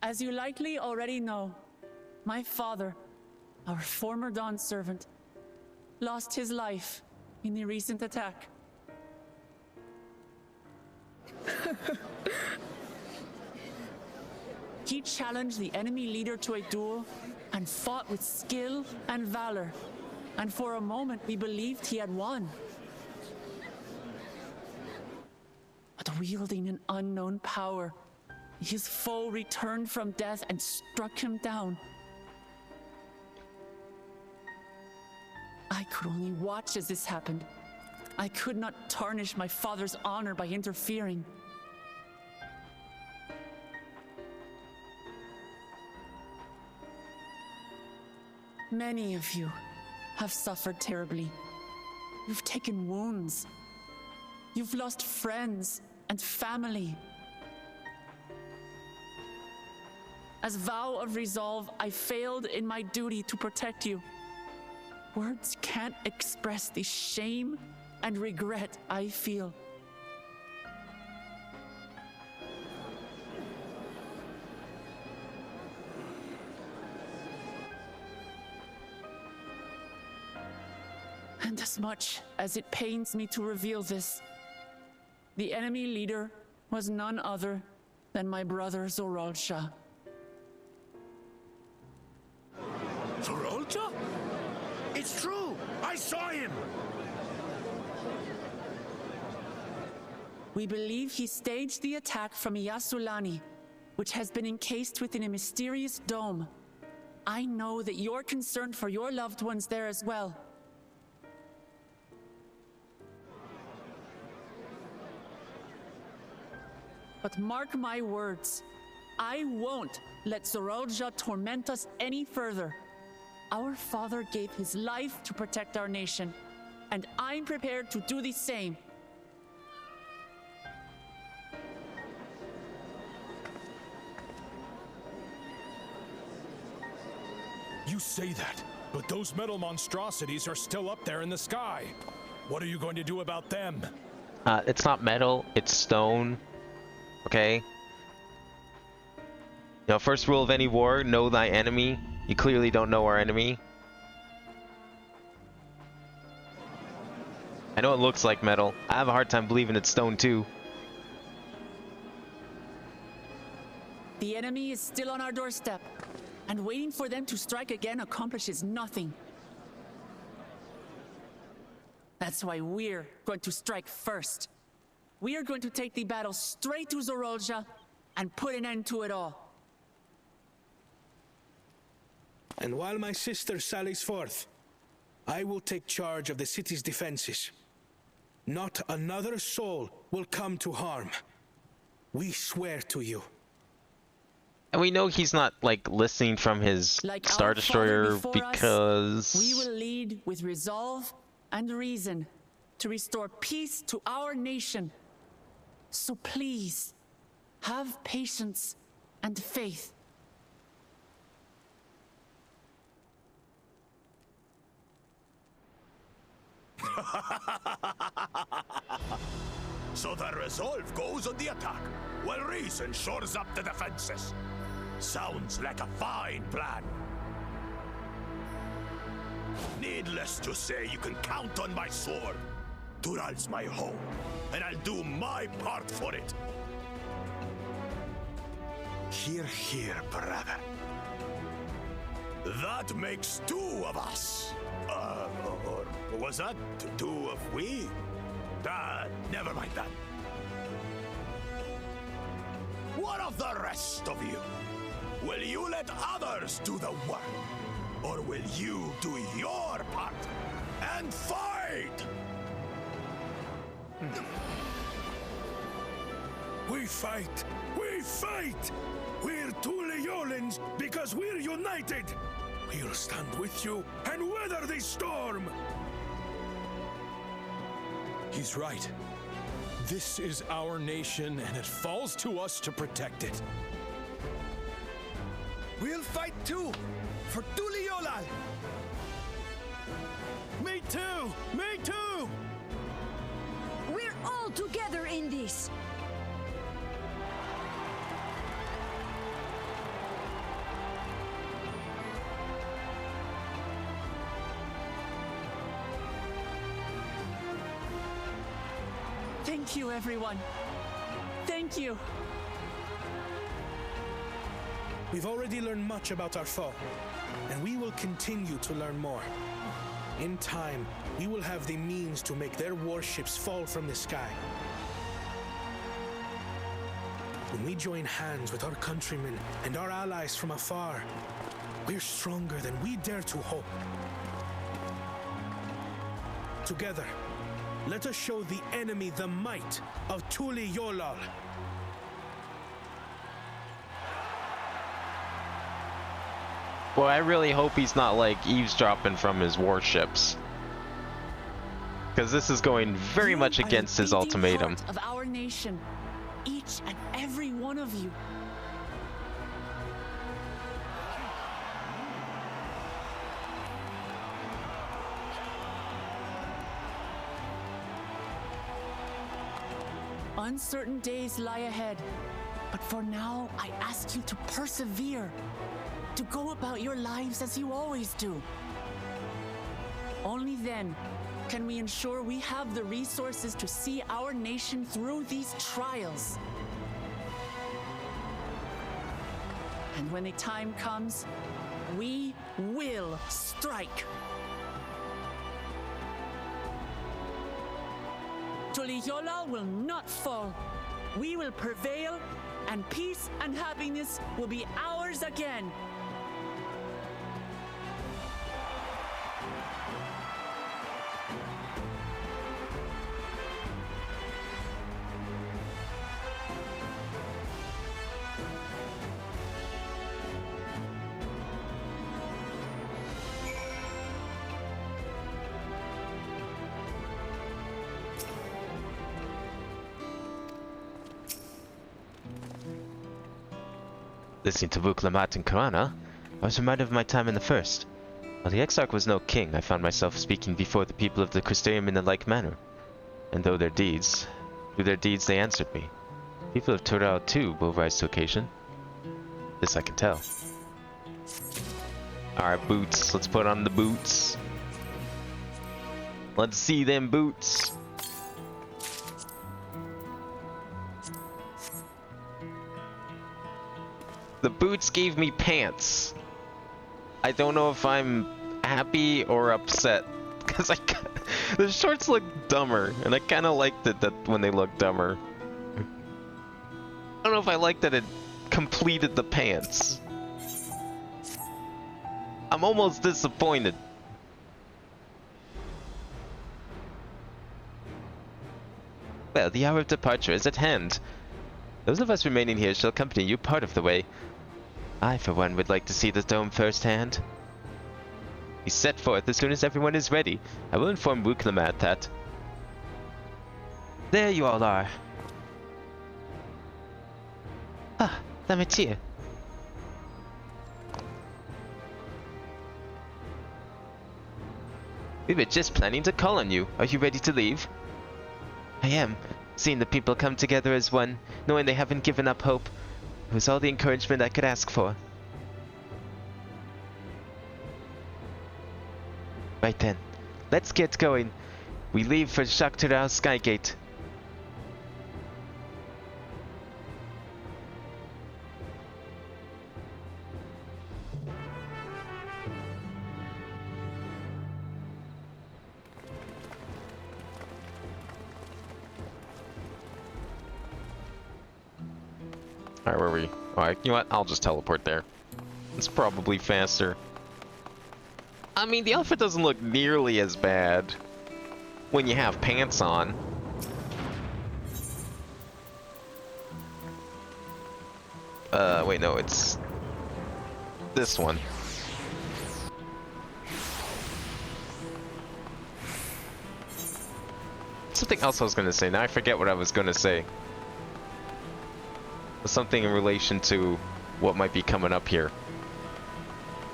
As you likely already know, my father, our former Dawn servant, lost his life in the recent attack. He challenged the enemy leader to a duel and fought with skill and valor, and for a moment we believed he had won. But wielding an unknown power, his foe returned from death and struck him down. I could only watch as this happened. I could not tarnish my father's honor by interfering. Many of you have suffered terribly. You've taken wounds. You've lost friends and family. As vow of resolve, I failed in my duty to protect you. Words can't express the shame and regret I feel. And as much as it pains me to reveal this, the enemy leader was none other than my brother Zoralsha. Zoralsha? It's true! I saw him! We believe he staged the attack from Yasulani, which has been encased within a mysterious dome. I know that you're concerned for your loved ones there as well. But mark my words, I won't let Zoralsha torment us any further. Our father gave his life to protect our nation, and I'm prepared to do the same. You say that, but those metal monstrosities are still up there in the sky. What are you going to do about them? It's not metal, it's stone. Okay? You know, first rule of any war, know thy enemy. You clearly don't know our enemy. I know it looks like metal. I have a hard time believing it's stone too. The enemy is still on our doorstep, and waiting for them to strike again accomplishes nothing. That's why we're going to strike first. We are going to take the battle straight to Zoralsha and put an end to it all. And while my sister sallies forth, I will take charge of the city's defenses. Not another soul will come to harm. We swear to you. And we know he's not, like, listening from his Like Star our Destroyer Father before because... us, we will lead with resolve and reason to restore peace to our nation. So please, have patience and faith. So the resolve goes on the attack, while reason shores up the defenses. Sounds like a fine plan. Needless to say, you can count on my sword. Dural's my home, and I'll do my part for it. Hear, hear, brother. That makes two of us. Or was that two of we? Never mind that. What of the rest of you? Will you let others do the work? Or will you do your part and fight? We fight! We fight! We're Tuliolans because we're united! We'll stand with you and weather this storm! He's right. This is our nation, and it falls to us to protect it. We'll fight too! For Tuliolal! Me too! Me too! We're all together in this! Thank you, everyone. Thank you. We've already learned much about our foe, and we will continue to learn more. In time, we will have the means to make their warships fall from the sky. When we join hands with our countrymen and our allies from afar, we're stronger than we dare to hope. Together, let us show the enemy the might of Tuli Yolal. Well, I really hope he's not like eavesdropping from his warships, because this is going very much against his ultimatum. Of our nation, each and every one of you. Uncertain days lie ahead, but for now, I ask you to persevere, to go about your lives as you always do. Only then can we ensure we have the resources to see our nation through these trials. And when the time comes, we will strike. Tuliyola will not fall. We will prevail, and peace and happiness will be ours again. Listening to Vuklamat and Karana, I was reminded of my time in the First. While the Exarch was no king, I found myself speaking before the people of the Crystarium in a like manner. And through their deeds they answered me. People of Tural too will rise to occasion. This I can tell. Alright, boots. Let's put on the boots. Let's see them boots. The boots gave me pants. I don't know if I'm happy or upset, because the shorts look dumber, and I kind of liked it that when they look dumber. I don't know if I like that it completed the pants. I'm almost disappointed. Well, the hour of departure is at hand. Those of us remaining here shall accompany you part of the way. I, for one, would like to see the dome firsthand. We set forth as soon as everyone is ready. I will inform Wuklamat that. There you all are. Ah, Lamitia. We were just planning to call on you. Are you ready to leave? I am. Seeing the people come together as one, knowing they haven't given up hope, it was all the encouragement I could ask for. Right then, let's get going. We leave for Shaktirao Skygate. Alright, where are we? Alright, you know what? I'll just teleport there. It's probably faster. I mean, the outfit doesn't look nearly as bad when you have pants on. Wait, no, it's this one. Something else I was gonna say. Now I forget what I was gonna say. Something in relation to what might be coming up here.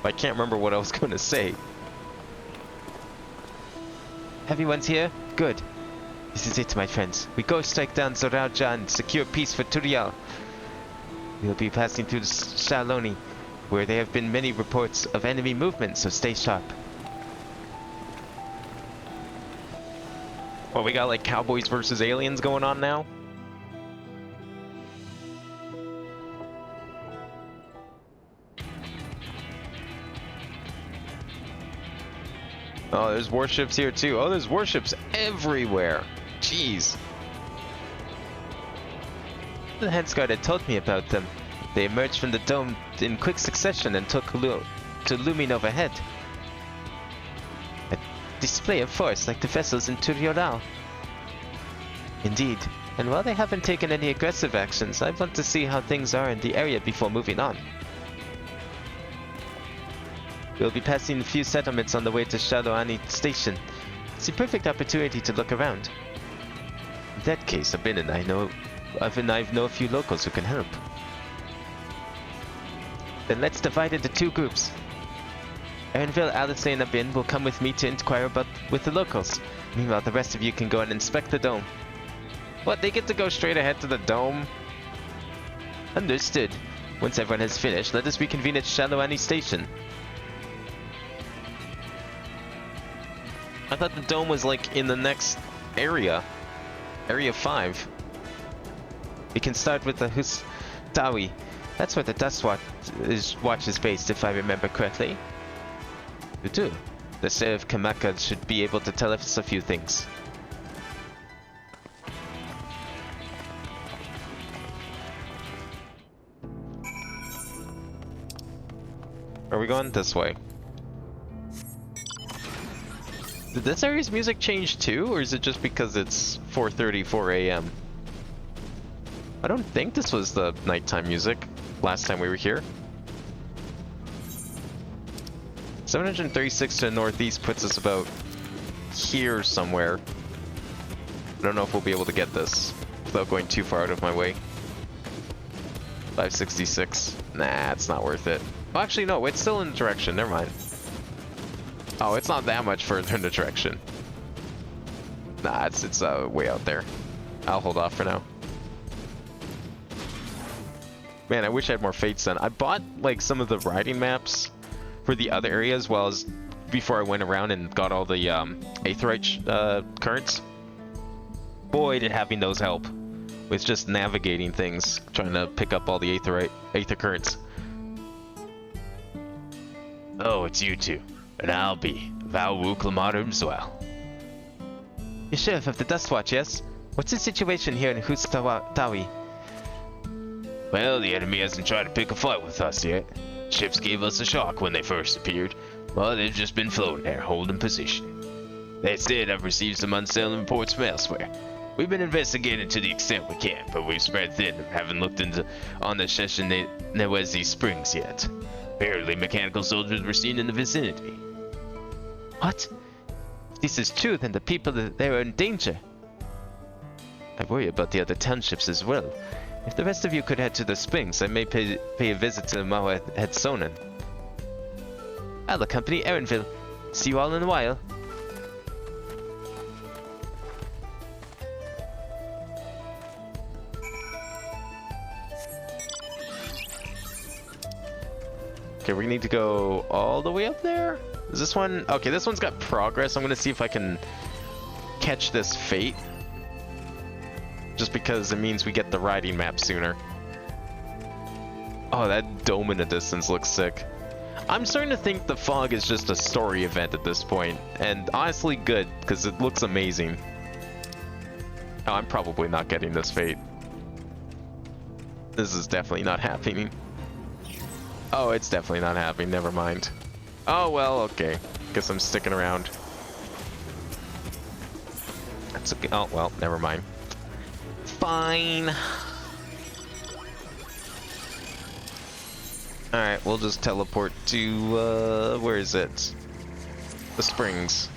I can't remember what I was going to say. Everyone's here? Good. This is it, my friends. We go strike down Zorauja and secure peace for Turiel. We'll be passing through Shaloni, where there have been many reports of enemy movement, so stay sharp. Well, we got like cowboys versus aliens going on now? Oh, there's warships here too. Oh, there's warships everywhere. Jeez. The Headsguard had told me about them. They emerged from the dome in quick succession and took to looming overhead. display of force like the vessels in Turioral. Indeed, and while they haven't taken any aggressive actions, I want to see how things are in the area before moving on. We'll be passing a few settlements on the way to Shaloani Station. It's a perfect opportunity to look around. In that case, Abin and I know a few locals who can help. Then let's divide into two groups. Erenville, Alistair, and Abin will come with me to inquire with the locals. Meanwhile, the rest of you can go and inspect the dome. What, they get to go straight ahead to the dome? Understood. Once everyone has finished, let us reconvene at Shaloani Station. I thought the dome was like in the next area. Area 5. We can start with the Hustawi. That's where the Dust Watch is based, if I remember correctly. You do. The Sheriff Kamaka should be able to tell us a few things. Are we going this way? Did this area's music change too, or is it just because it's 4:34 a.m.? I don't think this was the nighttime music last time we were here. 736 to the northeast puts us about here somewhere. I don't know if we'll be able to get this without going too far out of my way. 566. Nah, it's not worth it. Oh, actually, no, it's still in the direction. Never mind. Oh, it's not that much further in the direction. Nah, it's way out there. I'll hold off for now. Man, I wish I had more fates then. I bought like some of the riding maps for the other areas before I went around and got all the aetheryte currents. Boy, did having those help with just navigating things, trying to pick up all the aether currents. Oh, it's you two. And I'll be Val Wuklamater as well. You're Sheriff of the Dust Watch, yes? What's the situation here in Hustawi? Well, the enemy hasn't tried to pick a fight with us yet. Ships gave us a shock when they first appeared, but they've just been floating there, holding position. They said I've received some unsettling reports from elsewhere. We've been investigating to the extent we can, but we've spread thin and haven't looked on the Sheshanewezi Springs yet. Apparently, mechanical soldiers were seen in the vicinity. What? If this is true, then the people there are in danger. I worry about the other townships as well. If the rest of you could head to the springs, I may pay a visit to Mawa Hedsonen. I'll accompany Erenville. See you all in a while. Okay, we need to go all the way up there? Is this one? Okay, this one's got progress. I'm gonna see if I can catch this fate. Just because it means we get the riding map sooner. Oh, that dome in the distance looks sick. I'm starting to think the fog is just a story event at this point, and honestly good, because it looks amazing. Oh, I'm probably not getting this fate. This is definitely not happening. Oh, it's definitely not happening, never mind. Oh, well, okay. Guess I'm sticking around. That's okay. Oh, well, never mind. Fine. Alright, we'll just teleport to, where is it? The springs.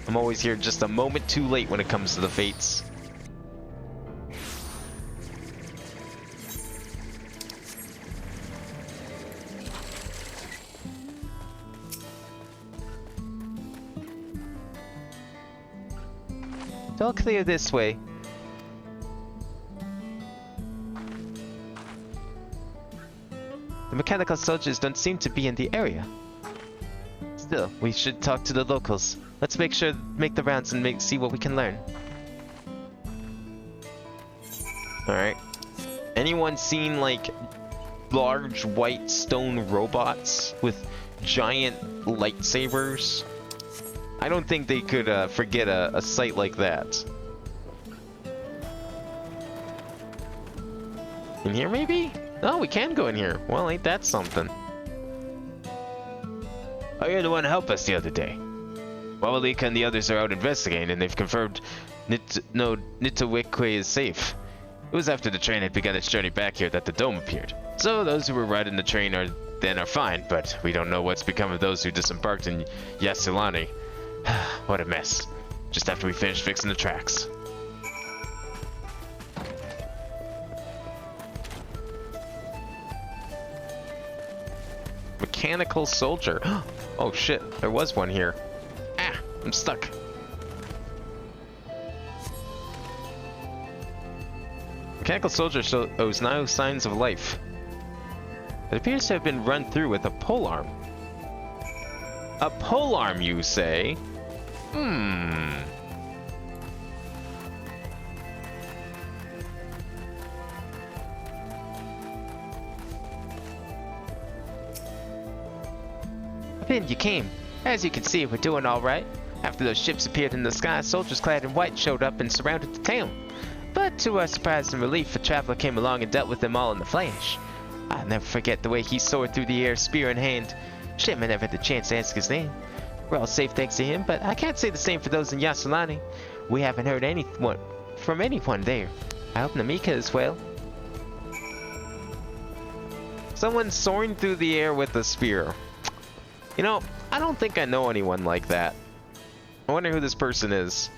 I'm always here just a moment too late when it comes to the fates. It's all clear this way. The mechanical soldiers don't seem to be in the area. Still, we should talk to the locals. Let's make the rounds and see what we can learn. Alright. Anyone seen like large white stone robots with giant lightsabers? I don't think they could forget a sight like that. In here maybe? Oh, we can go in here. Well, ain't that something? Oh, you're the one to help us the other day. While Alika and the others are out investigating, and they've confirmed Nitawikwe is safe. It was after the train had begun its journey back here that the dome appeared. So those who were riding the train are fine, but we don't know what's become of those who disembarked in Yassilani. What a mess. Just after we finished fixing the tracks. Mechanical soldier. Oh shit, there was one here. Ah, I'm stuck. Mechanical soldier shows no signs of life. It appears to have been run through with a polearm. A polearm, you say? In you came. As you can see, we're doing all right. After those ships appeared in the sky, soldiers clad in white showed up and surrounded the town. But to our surprise and relief, a traveler came along and dealt with them all in the flash. I'll never forget the way he soared through the air, spear in hand. Shipman never had the chance to ask his name. We're all safe thanks to him, but I can't say the same for those in Yassilani. We haven't heard anyone from anyone there. I hope Namika is well. Someone soaring through the air with a spear. You know, I don't think I know anyone like that. I wonder who this person is.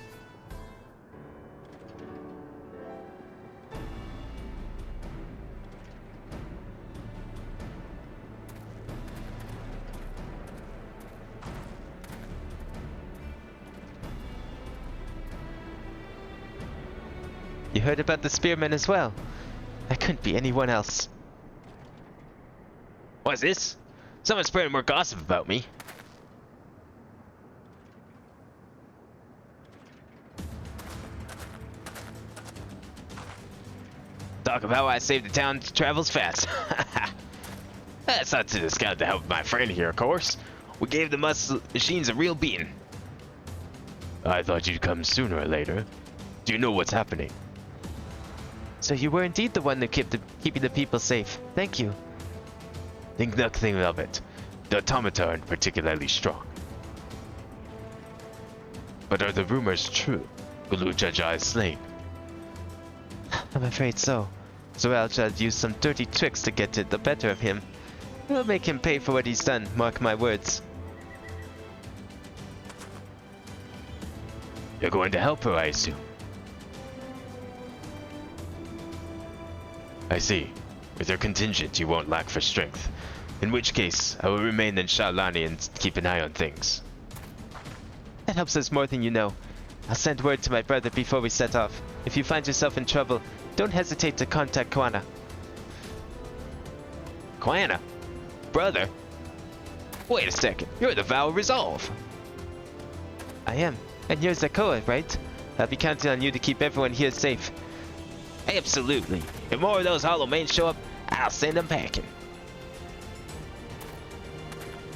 You heard about the spearmen as well. That couldn't be anyone else. What's this? Someone's spreading more gossip about me. Talk about why I saved the town travels fast. That's not to discount the help of my friend here, of course. We gave the machines a real beating. I thought you'd come sooner or later. Do you know what's happening? So you were indeed the one that kept keeping the people safe. Thank you. Think nothing of it. The automata aren't particularly strong. But are the rumors true? Gulujaja is slain. I'm afraid so. Zoraljad used some dirty tricks to get the better of him. We'll make him pay for what he's done, mark my words. You're going to help her, I assume. I see. With your contingent, you won't lack for strength. In which case, I will remain in Shalani and keep an eye on things. That helps us more than you know. I'll send word to my brother before we set off. If you find yourself in trouble, don't hesitate to contact Kwana. Kwana? Brother? Wait a second, you're the Vow of Resolve. I am. And you're Zakoa, right? I'll be counting on you to keep everyone here safe. Absolutely. If more of those Hollow Mains show up, I'll send them packing.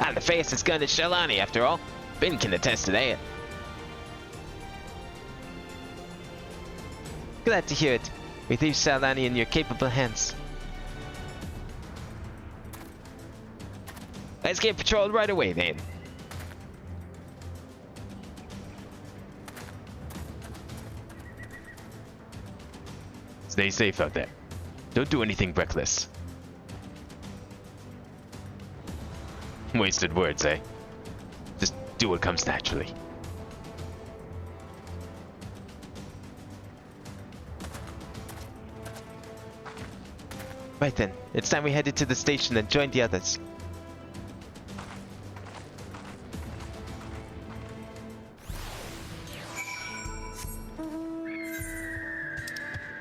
I'm the fastest gun in Shalani, after all. Ben can attest to that. Glad to hear it. We leave Shalani in your capable hands. Let's get patrolled right away, then. Stay safe out there. Don't do anything reckless. Wasted words, eh? Just do what comes naturally. Right then, it's time we headed to the station and joined the others.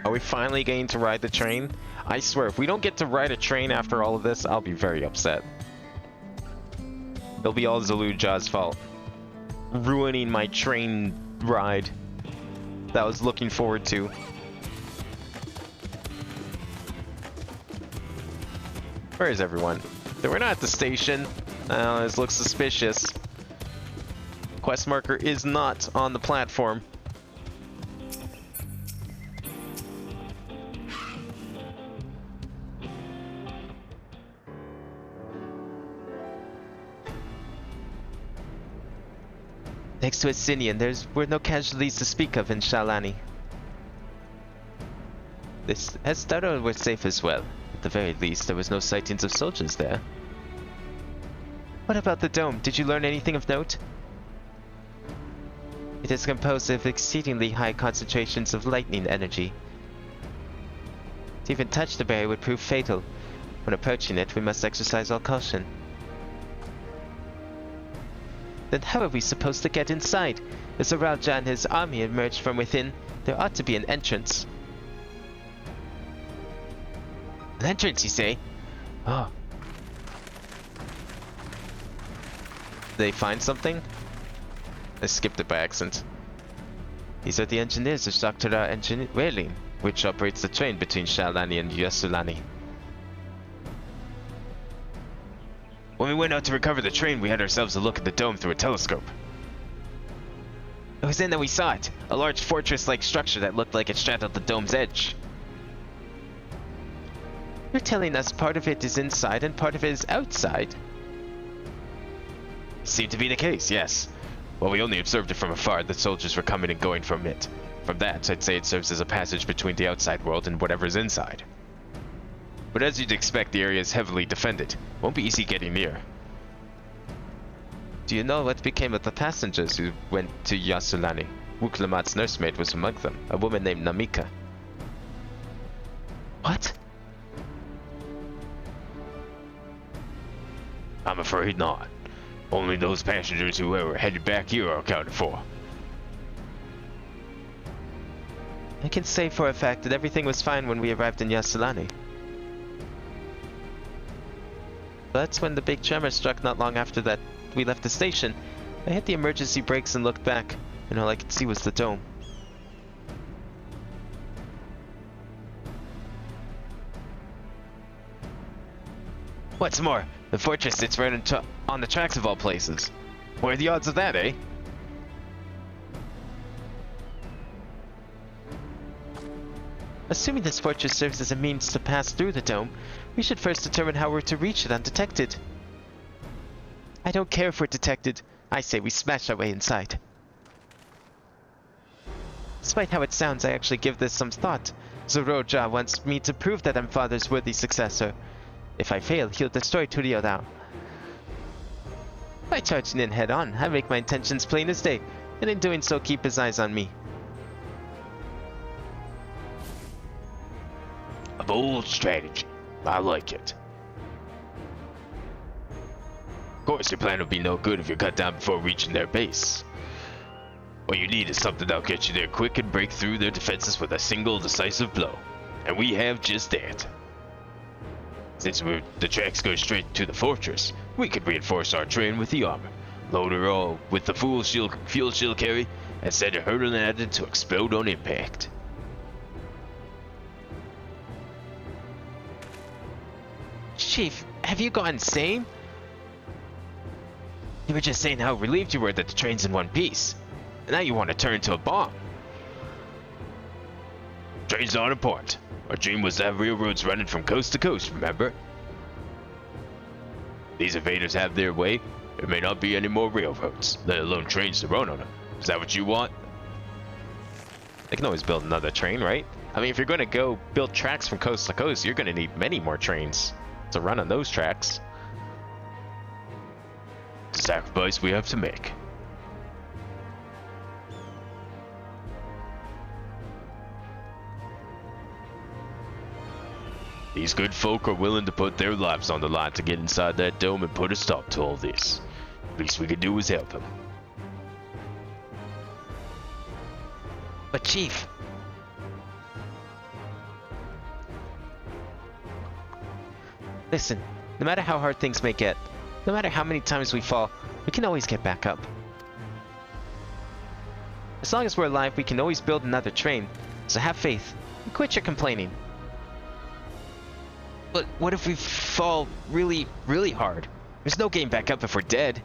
Are we finally getting to ride the train? I swear, if we don't get to ride a train after all of this, I'll be very upset. It'll be all Zaluja's fault. Ruining my train ride that I was looking forward to. Where is everyone? We're not at the station. This looks suspicious. Quest marker is not on the platform. Thanks to Asinian, there were no casualties to speak of in Shalani. This Hestaro were safe as well. At the very least, there was no sightings of soldiers there. What about the dome? Did you learn anything of note? It is composed of exceedingly high concentrations of lightning energy. To even touch the barrier would prove fatal. When approaching it, we must exercise all caution. Then how are we supposed to get inside? If Zoralja and his army emerged from within, there ought to be an entrance. An entrance, you say? Oh. They find something? I skipped it by accident. These are the engineers of Shaktara Engineering, which operates the train between Shalani and Yasulani. When we went out to recover the train, we had ourselves a look at the dome through a telescope. It was then that we saw it, a large fortress-like structure that looked like it straddled the dome's edge. You're telling us part of it is inside and part of it is outside? Seemed to be the case, yes. Well, we only observed it from afar. The soldiers were coming and going from it. From that, I'd say it serves as a passage between the outside world and whatever's inside. But as you'd expect, the area is heavily defended. Won't be easy getting near. Do you know what became of the passengers who went to Yasulani? Wuklamat's nursemaid was among them, a woman named Namika. What? I'm afraid not. Only those passengers who were headed back here are accounted for. I can say for a fact that everything was fine when we arrived in Yasulani. But when the big tremor struck not long after that we left the station, I hit the emergency brakes and looked back, and all I could see was the dome. What's more, the fortress sits right on the tracks of all places. What are the odds of that, eh? Assuming this fortress serves as a means to pass through the dome, we should first determine how we're to reach it undetected. I don't care if we're detected. I say we smash our way inside. Despite how it sounds, I actually give this some thought. Zoroja wants me to prove that I'm Father's worthy successor. If I fail, he'll destroy Turiodao. By charging in head-on, I make my intentions plain as day, and in doing so keep his eyes on me. A bold strategy. I like it. Of course, your plan would be no good if you're cut down before reaching their base. What you need is something that'll get you there quick and break through their defenses with a single decisive blow. And we have just that. Since the tracks go straight to the fortress, we could reinforce our train with the armor, load her all with the fuel she'll carry, and send her hurtling at it to explode on impact. Chief, have you gone insane? You were just saying how relieved you were that the train's in one piece. And now you want to turn into a bomb. Trains aren't important. Our dream was to have railroads running from coast to coast, remember? These invaders have their way. There may not be any more railroads, let alone trains to run on them. Is that what you want? They can always build another train, right? I mean, if you're going to go build tracks from coast to coast, you're going to need many more trains to run on those tracks. Sacrifice we have to make. These good folk are willing to put their lives on the line to get inside that dome and put a stop to all this. Least we can do is help them. But Chief... Listen, no matter how hard things may get, no matter how many times we fall, we can always get back up. As long as we're alive, we can always build another train. So have faith, and quit your complaining. But what if we fall really, really hard? There's no getting back up if we're dead.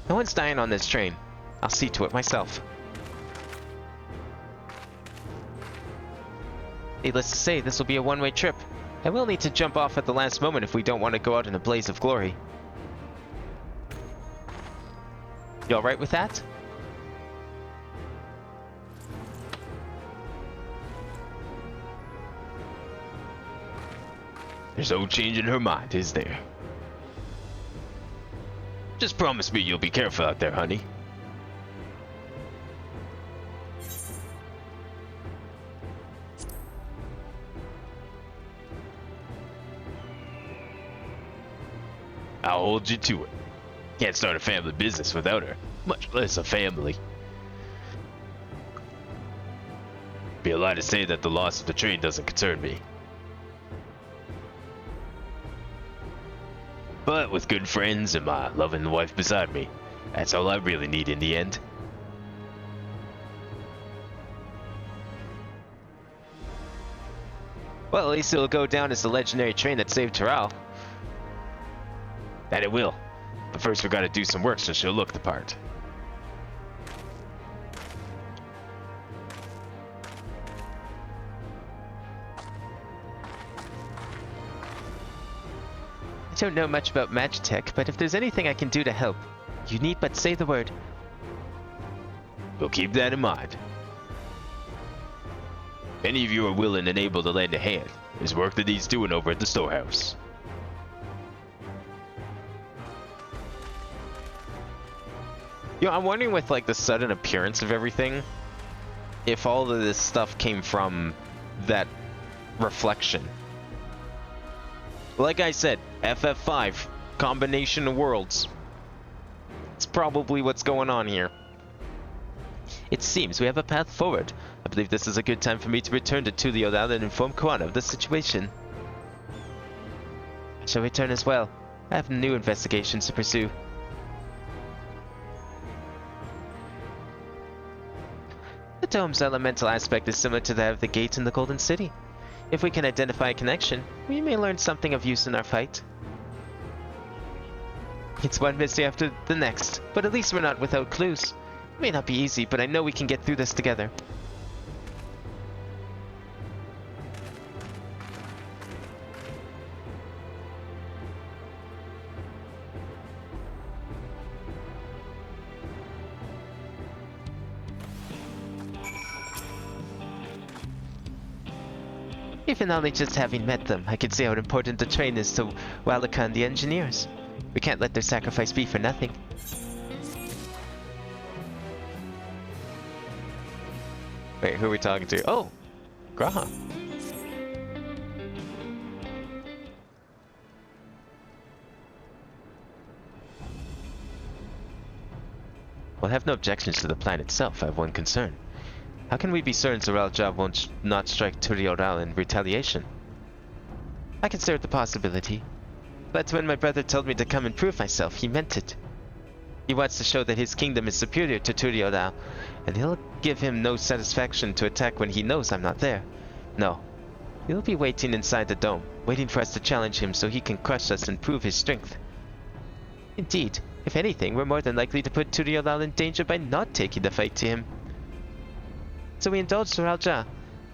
No one's dying on this train. I'll see to it myself. Needless to say, this will be a one-way trip. I will need to jump off at the last moment if we don't want to go out in a blaze of glory. You alright with that? There's no change in her mind, is there? Just promise me you'll be careful out there, honey. I'll hold you to it. Can't start a family business without her, much less a family. Be a lie to say that the loss of the train doesn't concern me. But with good friends and my loving wife beside me, that's all I really need in the end. Well, at least it'll go down as the legendary train that saved Taral. That it will. But first we gotta do some work so she'll look the part. I don't know much about Magitech, but if there's anything I can do to help, you need but say the word. We'll keep that in mind. If any of you are willing and able to lend a hand, there's work that he's doing over at the storehouse. You know, I'm wondering with like the sudden appearance of everything, if all of this stuff came from that reflection. Like I said, FF5, combination of worlds. It's probably what's going on here. It seems we have a path forward. I believe this is a good time for me to return to Tuliodal and inform Koana of the situation. I shall return as well. I have new investigations to pursue. The dome's elemental aspect is similar to that of the gate in the Golden City. If we can identify a connection, we may learn something of use in our fight. It's one mystery after the next, but at least we're not without clues. It may not be easy, but I know we can get through this together. Even only just having met them, I can see how important the train is to Walaka and the engineers. We can't let their sacrifice be for nothing. Wait, who are we talking to? Oh! Graha. Well, I have no objections to the plan itself. I have one concern. How can we be certain Zoralja won't not strike Turioral in retaliation? I consider the possibility. But when my brother told me to come and prove myself, he meant it. He wants to show that his kingdom is superior to Turioral, and he'll give him no satisfaction to attack when he knows I'm not there. No. He'll be waiting inside the dome, waiting for us to challenge him so he can crush us and prove his strength. Indeed, if anything, we're more than likely to put Turioral in danger by not taking the fight to him. So we indulge Zoralja,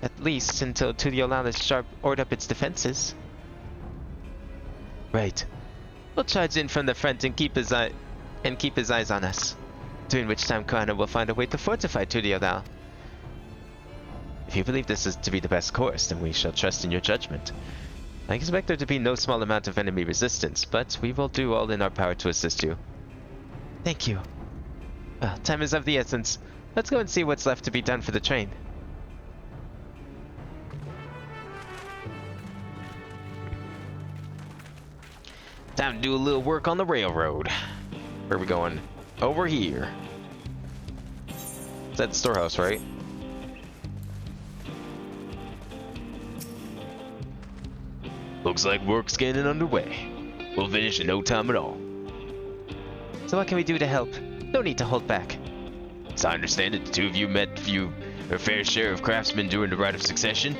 at least until Tuliolal has shored up its defenses. Right. We'll charge in from the front and keep his eyes on us. During which time Koana will find a way to fortify Tuliolal. If you believe this is to be the best course, then we shall trust in your judgment. I expect there to be no small amount of enemy resistance, but we will do all in our power to assist you. Thank you. Well, time is of the essence. Let's go and see what's left to be done for the train. Time to do a little work on the railroad. Where are we going? Over here. Is that the storehouse, right? Looks like work's getting underway. We'll finish in no time at all. So what can we do to help? No need to hold back. As I understand it, the two of you met a fair share of craftsmen during the Rite of Succession.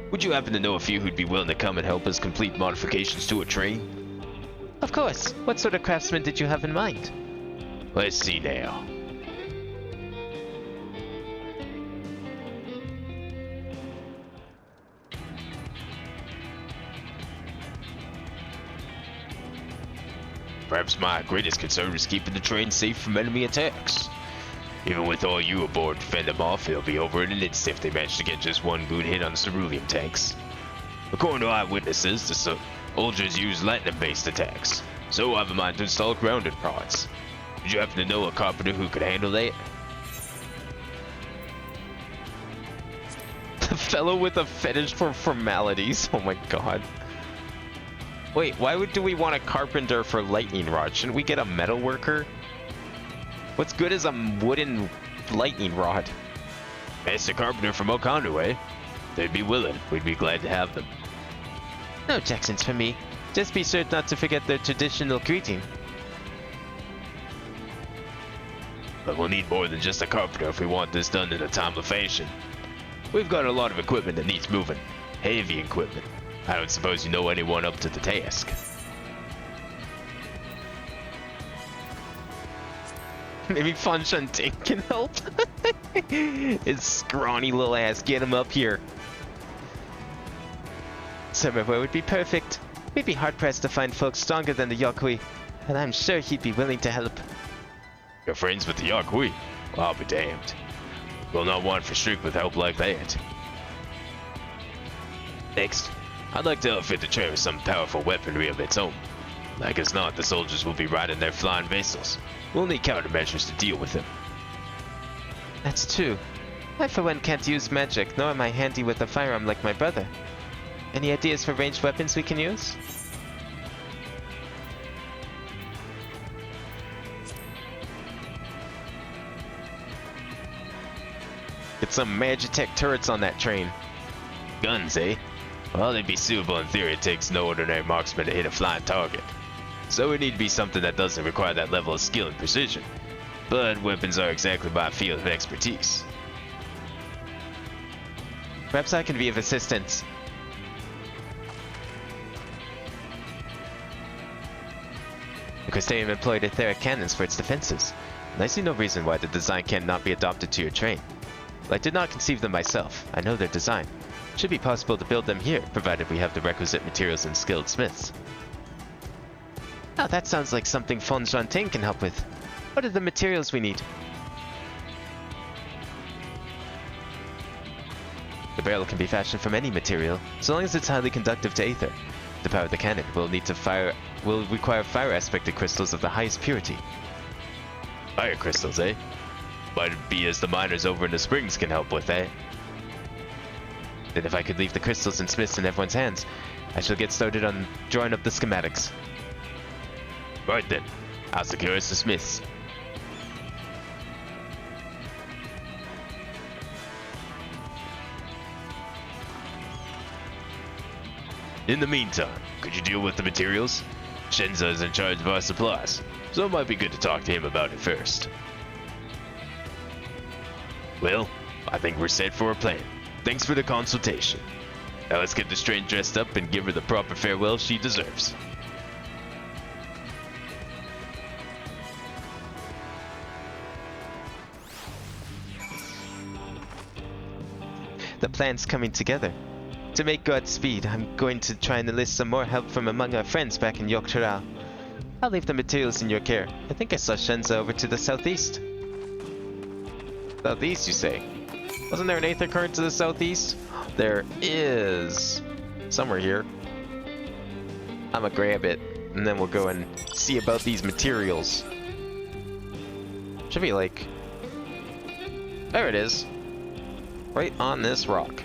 Would you happen to know a few who'd be willing to come and help us complete modifications to a train? Of course. What sort of craftsmen did you have in mind? Let's see now. Perhaps my greatest concern is keeping the train safe from enemy attacks. Even with all you aboard to fend them off, it'll be over in an instant if they manage to get just one good hit on the cerulean tanks. According to eyewitnesses, the soldiers use lightning-based attacks, so I have a mind to install grounded pods. Did you happen to know a carpenter who could handle that? The fellow with a fetish for formalities. Oh my god. Wait, why do we want a carpenter for lightning rod? Shouldn't we get a metal worker? What's good as a wooden lightning rod? Master carpenter from Okandu, eh? They'd be willing. We'd be glad to have them. No objections for me. Just be sure not to forget their traditional greeting. But we'll need more than just a carpenter if we want this done in a timely fashion. We've got a lot of equipment that needs moving. Heavy equipment. I don't suppose you know anyone up to the task. Maybe Fun Shunting can help. His scrawny little ass, get him up here. Somewhere would be perfect. We'd be hard-pressed to find folks stronger than the Yakui, and I'm sure he'd be willing to help. You're friends with the Yakui? Well, I'll be damned. We'll not want for strict with help like that. Next, I'd like to outfit the train with some powerful weaponry of its own. Like as not, the soldiers will be riding their flying vessels. We'll need countermeasures to deal with them. That's true. I for one can't use magic, nor am I handy with a firearm like my brother. Any ideas for ranged weapons we can use? Get some Magitech turrets on that train. Guns, eh? Well, they'd be suitable in theory. It takes no ordinary marksman to hit a flying target. So it need to be something that doesn't require that level of skill and precision. But weapons are exactly my field of expertise. Perhaps I can be of assistance. The Crystarium employed etheric cannons for its defenses, and I see no reason why the design cannot be adopted to your train. While I did not conceive them myself, I know their design. It should be possible to build them here, provided we have the requisite materials and skilled smiths. Oh, that sounds like something Fon Shanting can help with. What are the materials we need? The barrel can be fashioned from any material, so long as it's highly conductive to aether. To power the cannon, will require fire-aspected crystals of the highest purity. Fire crystals, eh? Might be as the miners over in the springs can help with that. Then if I could leave the crystals and smiths in everyone's hands, I shall get started on drawing up the schematics. Right then, I'll secure us the smiths. In the meantime, could you deal with the materials? Shenza is in charge of our supplies, so it might be good to talk to him about it first. Well, I think we're set for a plan. Thanks for the consultation. Now let's get this train dressed up and give her the proper farewell she deserves. The plan's coming together. To make Godspeed, I'm going to try and enlist some more help from among our friends back in Dawntrail. I'll leave the materials in your care. I think I saw Shenza over to the southeast. Southeast, you say? Wasn't there an aether current to the southeast? There is. Somewhere here. I'ma grab it, and then we'll go and see about these materials. Should be like... There it is. Right on this rock.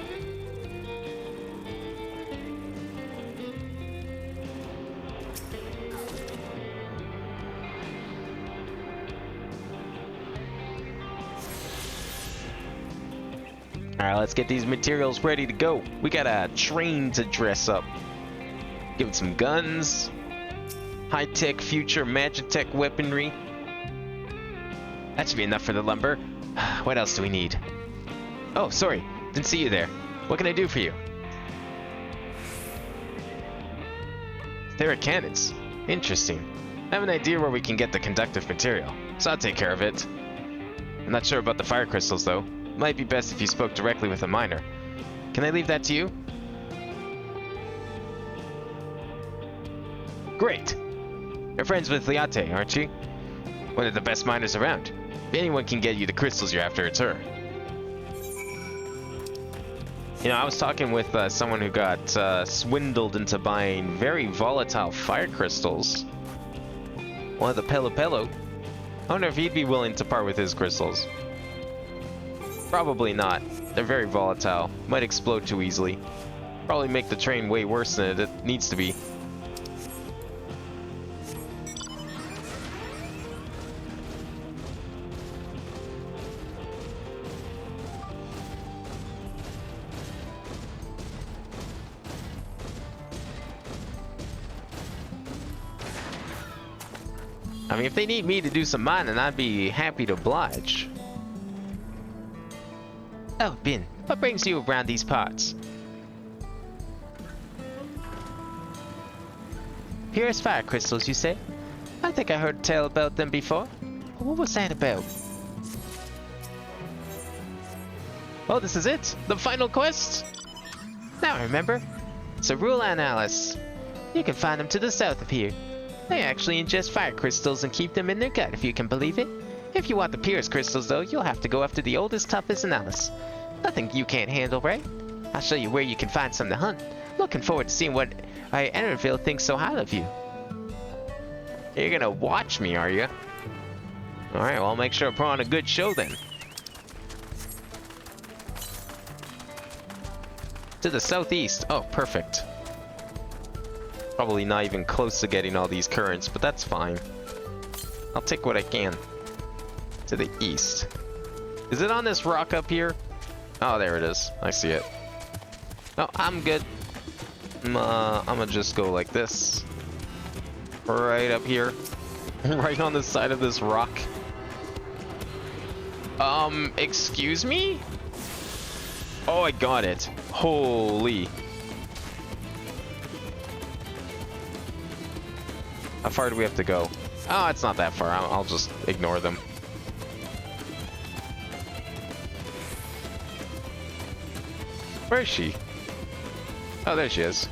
Alright, let's get these materials ready to go. We got a train to dress up. Give it some guns. High-tech future Magitech weaponry. That should be enough for the lumber. What else do we need? Oh, sorry. Didn't see you there. What can I do for you? There are cannons. Interesting. I have an idea where we can get the conductive material, so I'll take care of it. I'm not sure about the fire crystals, though. Might be best if you spoke directly with a miner. Can I leave that to you? Great. You're friends with Liate, aren't you? One of the best miners around. If anyone can get you the crystals you're after, it's her. You know, I was talking with someone who got swindled into buying very volatile fire crystals. One of the Pelo. I wonder if he'd be willing to part with his crystals. Probably not. They're very volatile. Might explode too easily. Probably make the train way worse than it needs to be. I mean, if they need me to do some mining, I'd be happy to oblige. Oh, Bin, what brings you around these parts? Purest fire crystals, you say? I think I heard a tale about them before. What was that about? Oh, this is it! The final quest! Now I remember. Cerula and Alice. You can find them to the south of here. They actually ingest fire crystals and keep them in their gut, if you can believe it. If you want the purest crystals, though, you'll have to go after the oldest, toughest in Alice. Nothing you can't handle, right? I'll show you where you can find some to hunt. Looking forward to seeing what Erenville thinks so highly of you. You're gonna watch me, are you? Alright, well, I'll make sure I put on a good show then. To the southeast. Oh, perfect. Probably not even close to getting all these currents, but that's fine. I'll take what I can. To the east. Is it on this rock up here? Oh, there it is. I see it. Oh, I'm good. I'm gonna just go like this. Right up here. Right on the side of this rock. Excuse me? Oh, I got it. Holy. How far do we have to go? Oh, it's not that far. I'll just ignore them. Where is she? Oh, there she is.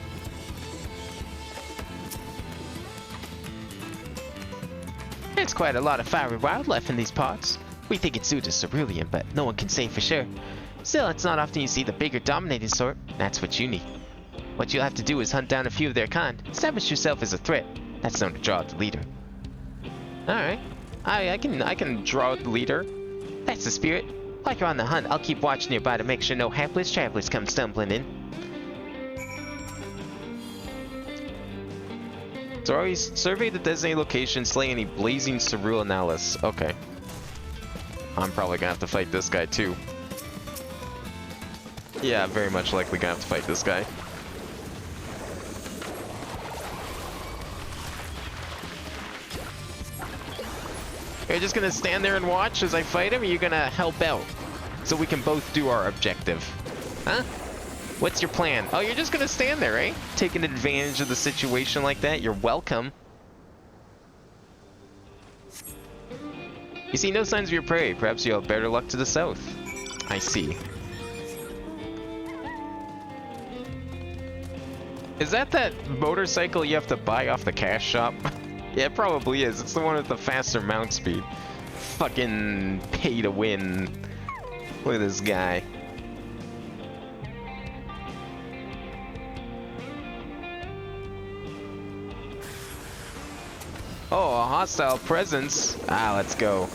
There's quite a lot of fiery wildlife in these parts. We think it's due to cerulean, but no one can say for sure. Still, it's not often you see the bigger dominating sort. That's what you need. What you'll have to do is hunt down a few of their kind. Establish yourself as a threat. That's known to draw out the leader. Alright. I can draw out the leader. That's the spirit. While you're on the hunt, I'll keep watch nearby to make sure no hapless travelers come stumbling in. So always survey the designated location, slay any blazing cerulean Alice. Okay. I'm probably gonna have to fight this guy too. Yeah, very much likely gonna have to fight this guy. You're just gonna stand there and watch as I fight him, or you're gonna help out? So we can both do our objective. Huh? What's your plan? Oh, you're just gonna stand there, eh? Taking advantage of the situation like that? You're welcome. You see no signs of your prey. Perhaps you'll have better luck to the south. I see. Is that motorcycle you have to buy off the cash shop? Yeah, it probably is. It's the one with the faster mount speed. Fucking pay to win. Look at this guy. Oh, a hostile presence. Ah, let's go.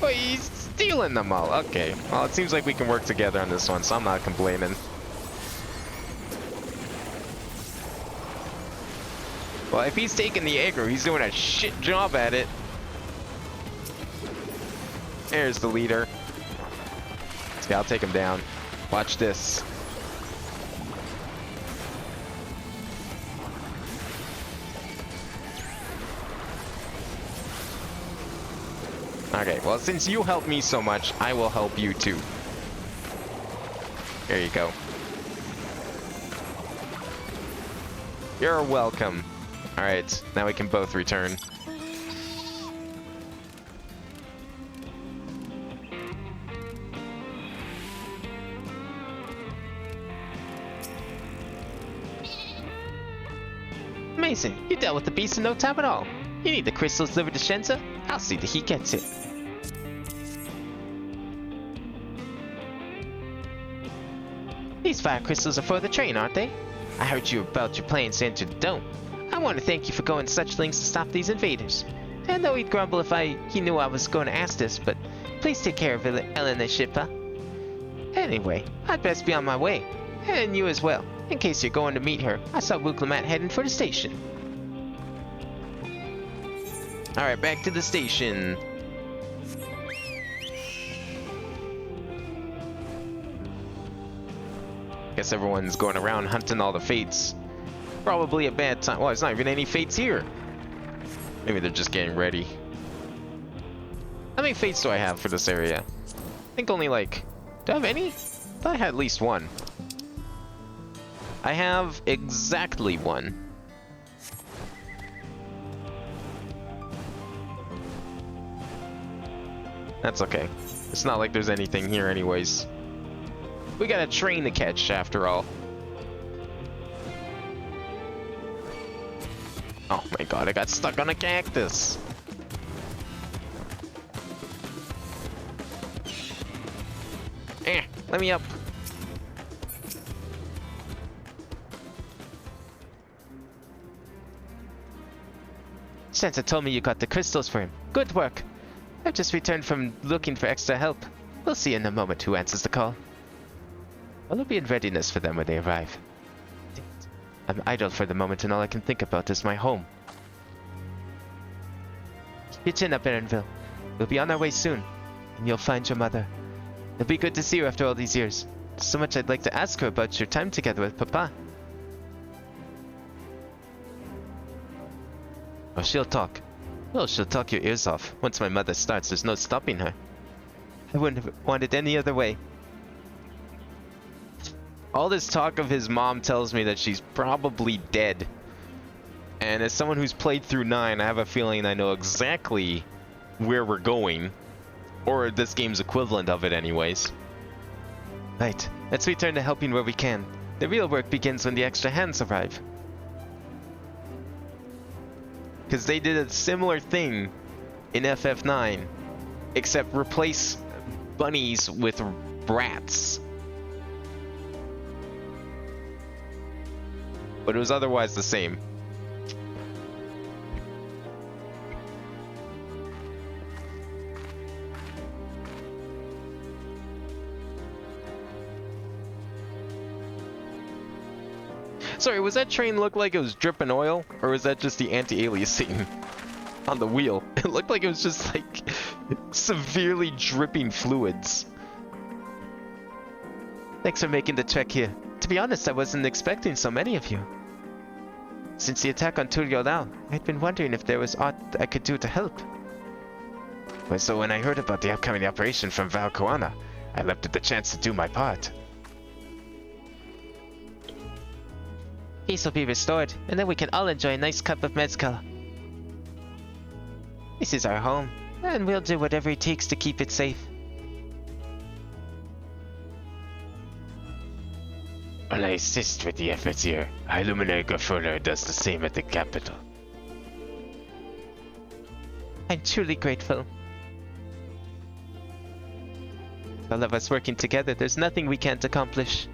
Oh, he's stealing them all. Okay. Well, it seems like we can work together on this one, so I'm not complaining. Well, if he's taking the aggro, he's doing a shit job at it. There's the leader. See, I'll take him down. Watch this. Okay, well, since you helped me so much, I will help you too. There you go. You're welcome. Alright, now we can both return. Amazing. You dealt with the beast in no time at all. You need the crystals delivered to Shenza? I'll see that he gets it. These fire crystals are for the train, aren't they? I heard you about your plans to enter the dome. I want to thank you for going to such lengths to stop these invaders. I know he'd grumble if he knew I was going to ask this, but please take care of Elena's ship, huh? Anyway, I'd best be on my way. And you as well. In case you're going to meet her, I saw Wuklomat heading for the station. Alright, back to the station. Guess everyone's going around hunting all the fates. Probably a bad time. Well, there's not even any fates here. Maybe they're just getting ready. How many fates do I have for this area? I think only like... Do I have any? I thought I had at least one. I have exactly one. That's okay. It's not like there's anything here anyways. We got a train to catch after all. Oh my god, I got stuck on a cactus. Let me up. Santa told me you got the crystals for him. Good work. I've just returned from looking for extra help. We'll see in a moment who answers the call. I'll be in readiness for them when they arrive. I'm idle for the moment and all I can think about is my home. Keep your chin up, Erenville. We'll be on our way soon, and you'll find your mother. It'll be good to see her after all these years. There's so much I'd like to ask her about your time together with Papa. Oh, she'll talk. Well, she'll talk your ears off. Once my mother starts, there's no stopping her. I wouldn't have wanted any other way. All this talk of his mom tells me that she's probably dead. And as someone who's played through 9, I have a feeling I know exactly where we're going. Or this game's equivalent of it anyways. Right, let's return to helping where we can. The real work begins when the extra hands arrive. Because they did a similar thing in FF9. Except replace bunnies with rats. But it was otherwise the same. Sorry, was that train look like it was dripping oil? Or was that just the anti-aliasing on the wheel? It looked like it was just like severely dripping fluids. Thanks for making the trek here. To be honest, I wasn't expecting so many of you. Since the attack on Turyodal, I'd been wondering if there was aught I could do to help. Well, so when I heard about the upcoming operation from Valkoana, I leapt at the chance to do my part. Peace will be restored, and then we can all enjoy a nice cup of mezcal. This is our home, and we'll do whatever it takes to keep it safe. While I assist with the efforts here, Illuminator Gafurler does the same at the capital. I'm truly grateful. All of us working together, there's nothing we can't accomplish.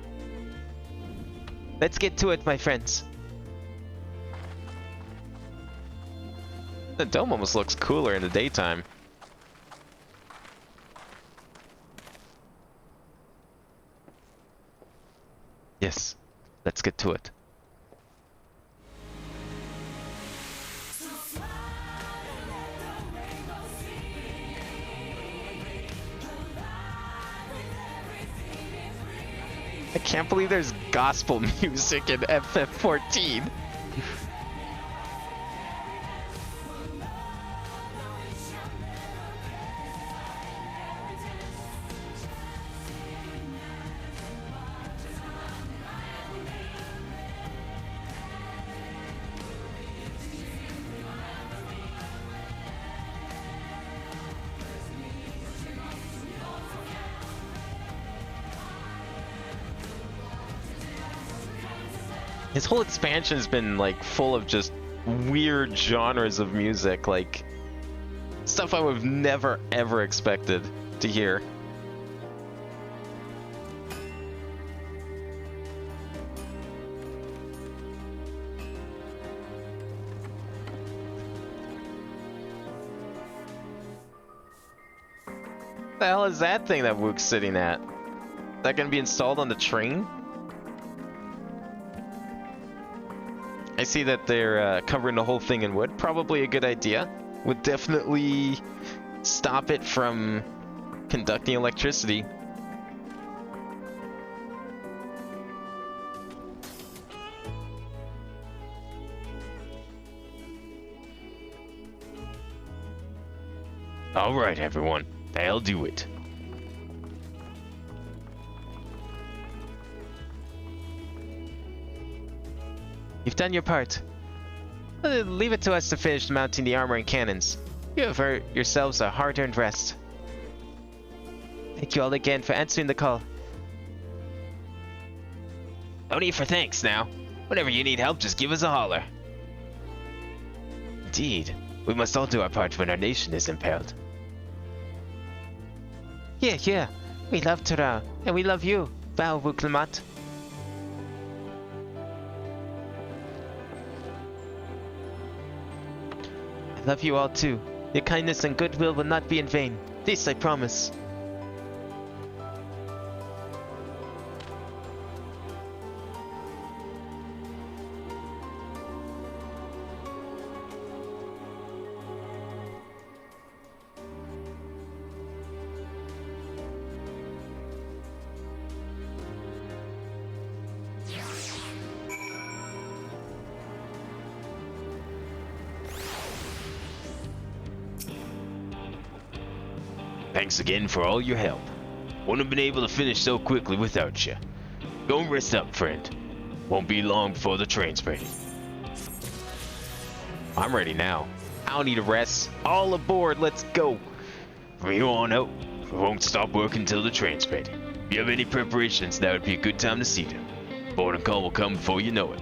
Let's get to it, my friends. The dome almost looks cooler in the daytime. Yes, let's get to it. I can't believe there's gospel music in FF14. His whole expansion has been like full of just weird genres of music, like stuff I would have never ever expected to hear. The hell is that thing that Wook's sitting at? Is that gonna be installed on the train? I see that they're covering the whole thing in wood. Probably a good idea. Would definitely stop it from conducting electricity. All right, everyone. I'll do it. You've done your part. Leave it to us to finish mounting the armor and cannons. You have earned yourselves a hard-earned rest. Thank you all again for answering the call. No need for thanks now. Whenever you need help, just give us a holler. Indeed. We must all do our part when our nation is imperiled. Yeah. We love Terra, and we love you, Val Vuklamat. I love you all too. Your kindness and goodwill will not be in vain. This I promise. Thanks again for all your help. Wouldn't have been able to finish so quickly without you. Go and rest up, friend. Won't be long before the train's ready. I'm ready now. I don't need a rest. All aboard, let's go. From here on out, we won't stop working until the train's ready. If you have any preparations, now would be a good time to see them. Boarding call will come before you know it.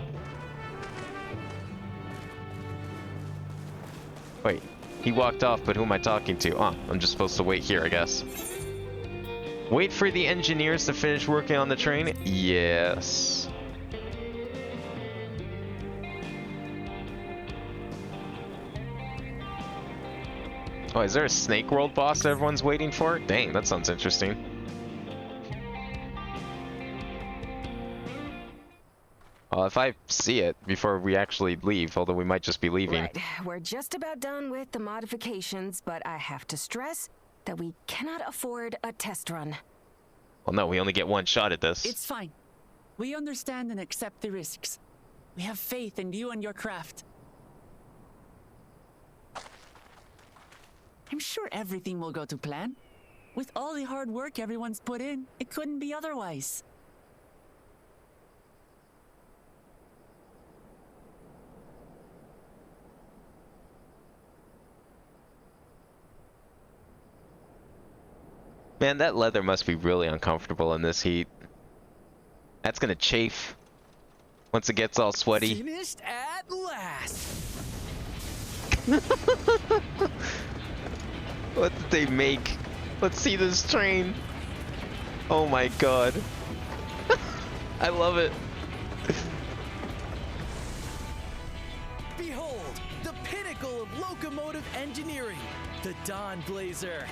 Wait, he walked off, but who am I talking to? Oh, I'm just supposed to wait here, I guess. Wait for the engineers to finish working on the train? Yes. Oh, is there a Snake World boss that everyone's waiting for? Dang, that sounds interesting. Well, if I see it before we actually leave, although we might just be leaving. Right, we're just about done with the modifications, but I have to stress that we cannot afford a test run. Well, no, we only get one shot at this. It's fine. We understand and accept the risks. We have faith in you and your craft. I'm sure everything will go to plan. With all the hard work everyone's put in, it couldn't be otherwise. Man, that leather must be really uncomfortable in this heat. That's gonna chafe once it gets all sweaty. Finished at last. What did they make? Let's see this train. Oh my god. I love it. Behold, the pinnacle of locomotive engineering, the Dawn Blazer.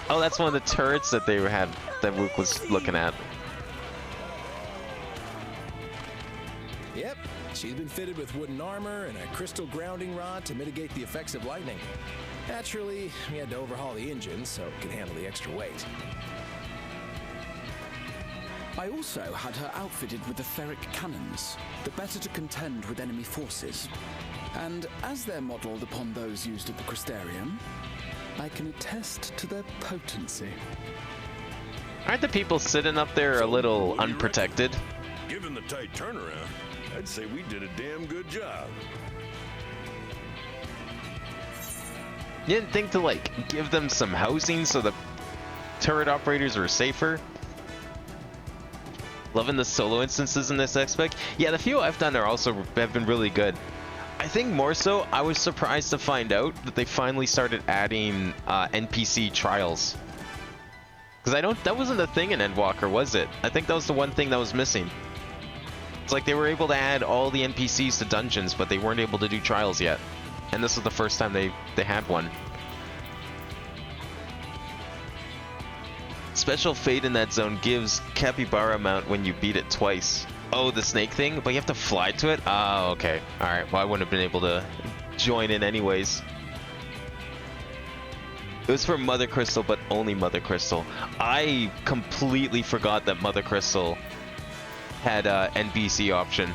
Oh, that's one of the turrets that they had, that Wook was looking at. Yep, she's been fitted with wooden armor and a crystal grounding rod to mitigate the effects of lightning. Naturally, we had to overhaul the engine so it could handle the extra weight. I also had her outfitted with the ferric cannons, the better to contend with enemy forces. And as they're modelled upon those used at the Crystarium, I can attest to their potency. Aren't the people sitting up there a little unprotected? Given the tight turnaround, I'd say we did a damn good job. You didn't think to, like, give them some housing so the turret operators were safer? Loving the solo instances in this aspect. Yeah, the few I've done have been really good. I think more so, I was surprised to find out that they finally started adding NPC trials. Because that wasn't a thing in Endwalker, was it? I think that was the one thing that was missing. It's like they were able to add all the NPCs to dungeons, but they weren't able to do trials yet. And this was the first time they had one. Special fate in that zone gives Capybara mount when you beat it twice. Oh, the snake thing? But you have to fly to it? Oh, okay. Alright, well I wouldn't have been able to join in anyways. It was for Mother Crystal, but only Mother Crystal. I completely forgot that Mother Crystal had a NPC option.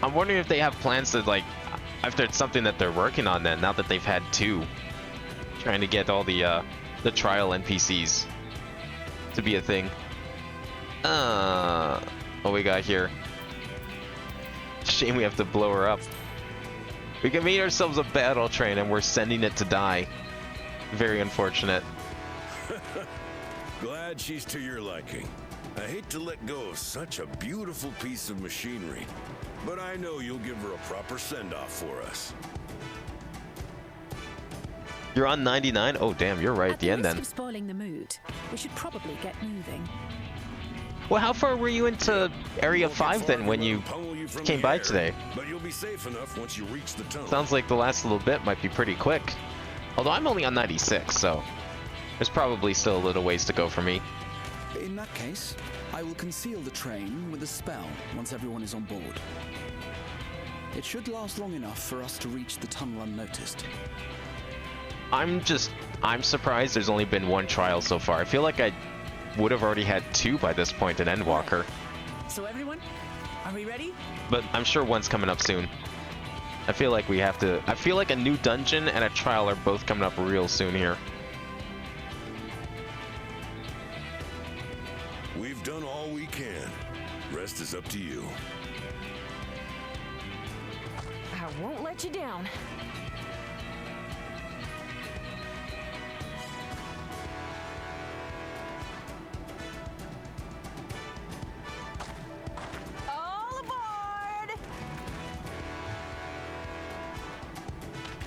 I'm wondering if they have plans to, like, if it's something that they're working on then, now that they've had two. Trying to get all the trial NPCs to be a thing. What we got here? Shame we have to blow her up. We can made ourselves a battle train and we're sending it to die. Very unfortunate. Glad she's to your liking. I hate to let go of such a beautiful piece of machinery, but I know you'll give her a proper send-off for us. You're on 99? Oh damn, you're right at the end then. Of spoiling the mood, we should probably get moving. Well, how far were you into Area 5 then when you came by today? But you'll be safe enough once you reach the tunnel. Sounds like the last little bit might be pretty quick. Although I'm only on 96, so there's probably still a little ways to go for me. In that case, I will conceal the train with a spell once everyone is on board. It should last long enough for us to reach the tunnel unnoticed. I'm surprised there's only been one trial so far. I feel like I would have already had two by this point in Endwalker. So everyone, are we ready? But I'm sure one's coming up soon. I feel like we have to... I feel like a new dungeon and a trial are both coming up real soon here. We've done all we can. Rest is up to you. I won't let you down.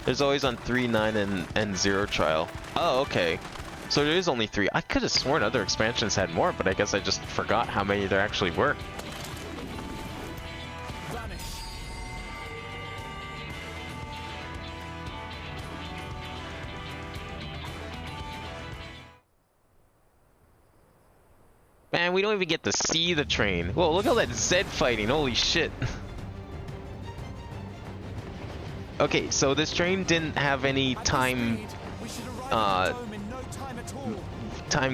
There's always on 3, 9, and 0 trial. Oh, okay. So there is only 3. I could have sworn other expansions had more, but I guess I just forgot how many there actually were. Man, we don't even get to see the train. Whoa, look at all that Zed fighting. Holy shit. Okay, so this train didn't have any time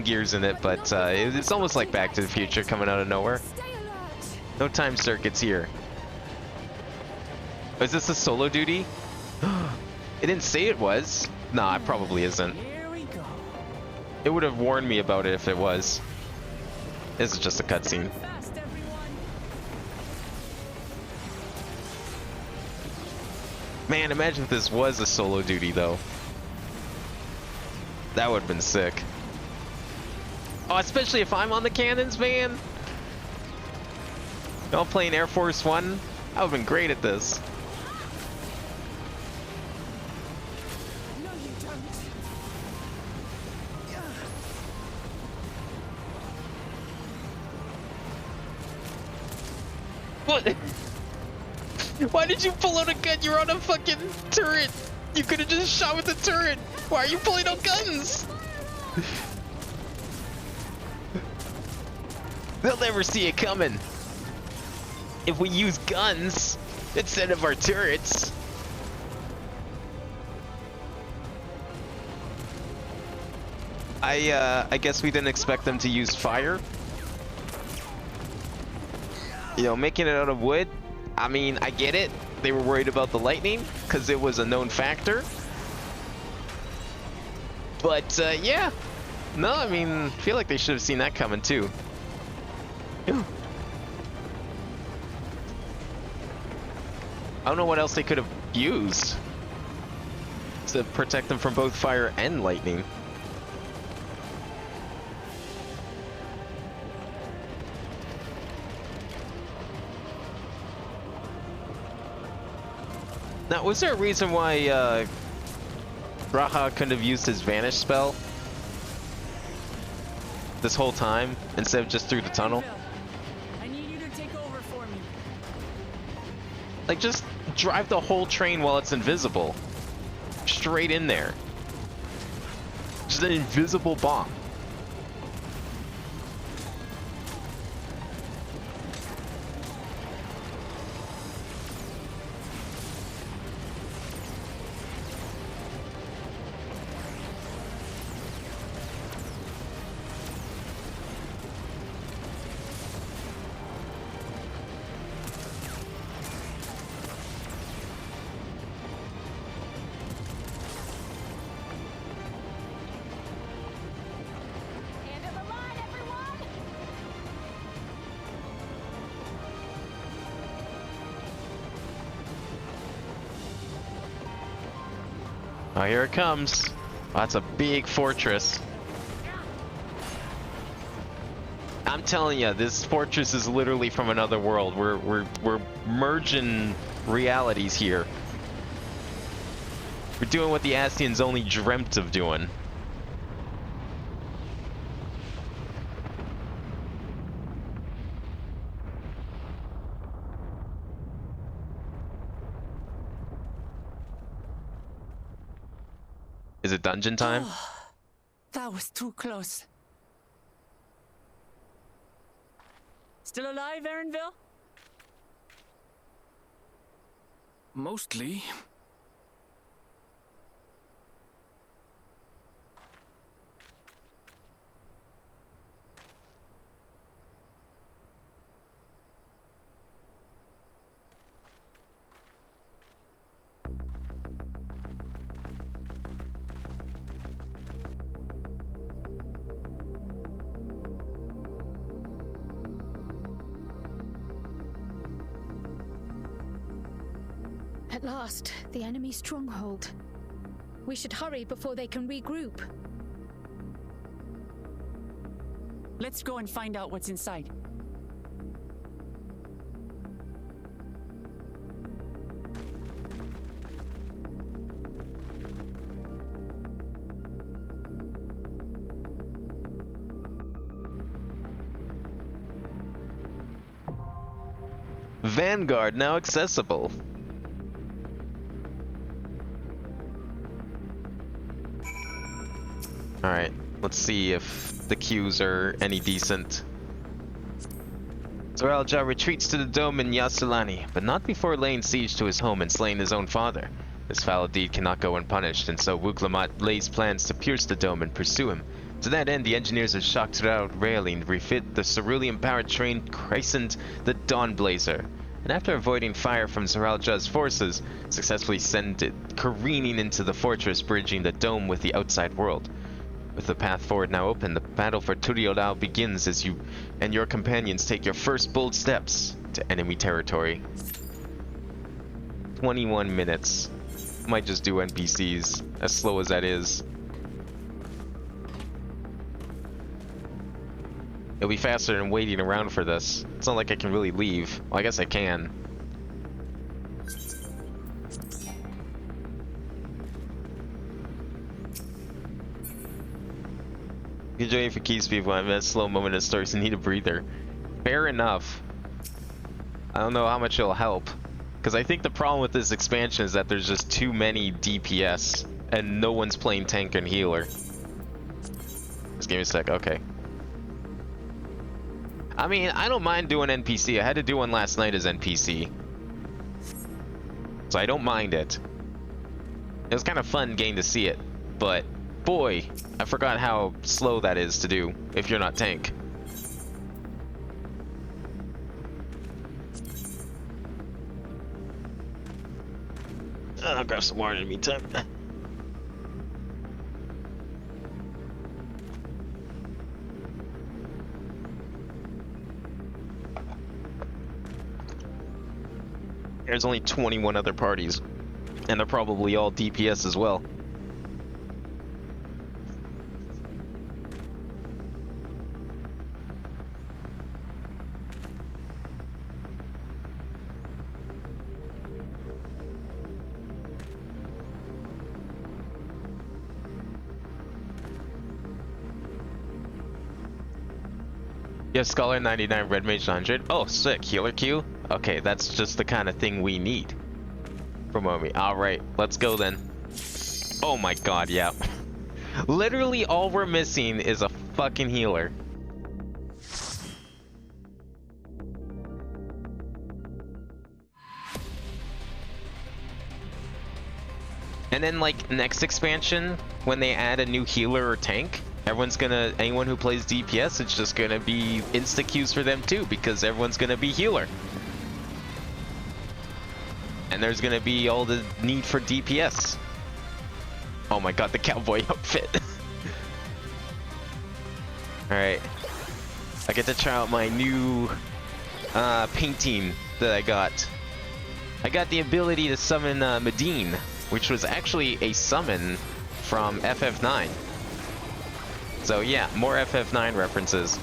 gears in it, but it's almost like Back to the Future coming out of nowhere. No time circuits here. Is this a solo duty? It didn't say it was. Nah, it probably isn't. It would have warned me about it if it was. This is just a cutscene. Man, imagine if this was a solo duty, though. That would have been sick. Oh, especially if I'm on the cannons, man. Y'all playing Air Force One? I would have been great at this. No, you don't. What? Why did you pull out a gun? You're on a fucking turret. You could have just shot with the turret. Why are you pulling out guns? They'll never see it coming. If we use guns instead of our turrets. I guess we didn't expect them to use fire. You know, making it out of wood. I mean, I get it. They were worried about the lightning because it was a known factor. But yeah. No, I mean, I feel like they should have seen that coming too. I don't know what else they could have used to protect them from both fire and lightning. Now, was there a reason why Raha couldn't have used his vanish spell this whole time instead of just through the tunnel? I need you to take over for me. Like, just drive the whole train while it's invisible. Straight in there. Just an invisible bomb. Oh, here it comes. Oh, that's a big fortress. I'm telling you, this fortress is literally from another world. We're merging realities here. We're doing what the Astians only dreamt of doing. Is it dungeon time? Oh, that was too close. Still alive, Aaronville? Mostly. At last, the enemy stronghold. We should hurry before they can regroup. Let's go and find out what's inside. Vanguard now accessible. Alright, let's see if the queues are any decent. Zaralja retreats to the dome in Yasulani, but not before laying siege to his home and slaying his own father. This foul deed cannot go unpunished, and so Wuklamat lays plans to pierce the dome and pursue him. To that end, the engineers of Dawntrail refit the cerulean-powered train christened the Dawnblazer, and after avoiding fire from Zaralja's forces, successfully send it careening into the fortress, bridging the dome with the outside world. With the path forward now open, the battle for Turiodao begins as you and your companions take your first bold steps to enemy territory. 21 minutes. Might just do NPCs, as slow as that is. It'll be faster than waiting around for this. It's not like I can really leave. Well, I guess I can. Enjoying for key speed when I'm at a slow moment of stories and need a breather. Fair enough. I don't know how much it'll help. Because I think the problem with this expansion is that there's just too many DPS and no one's playing tank and healer. Just give me a sec, okay. I mean, I don't mind doing NPC. I had to do one last night as NPC. So I don't mind it. It was kind of fun getting to see it, but boy, I forgot how slow that is to do if you're not tank. I'll grab some water in the meantime. There's only 21 other parties, and they're probably all DPS as well. You have Scholar 99, Red Mage 100. Oh, sick. Healer Q? Okay, that's just the kind of thing we need. Promote me. Alright, let's go then. Oh my god, yeah. Literally all we're missing is a fucking healer. And then, like, next expansion, when they add a new healer or tank, anyone who plays DPS, it's just gonna be insta-queues for them too, because everyone's gonna be healer. And there's gonna be all the need for DPS. Oh my god, the cowboy outfit. Alright. I get to try out my new painting that I got. I got the ability to summon Medine, which was actually a summon from FF9. So yeah, more FF9 references.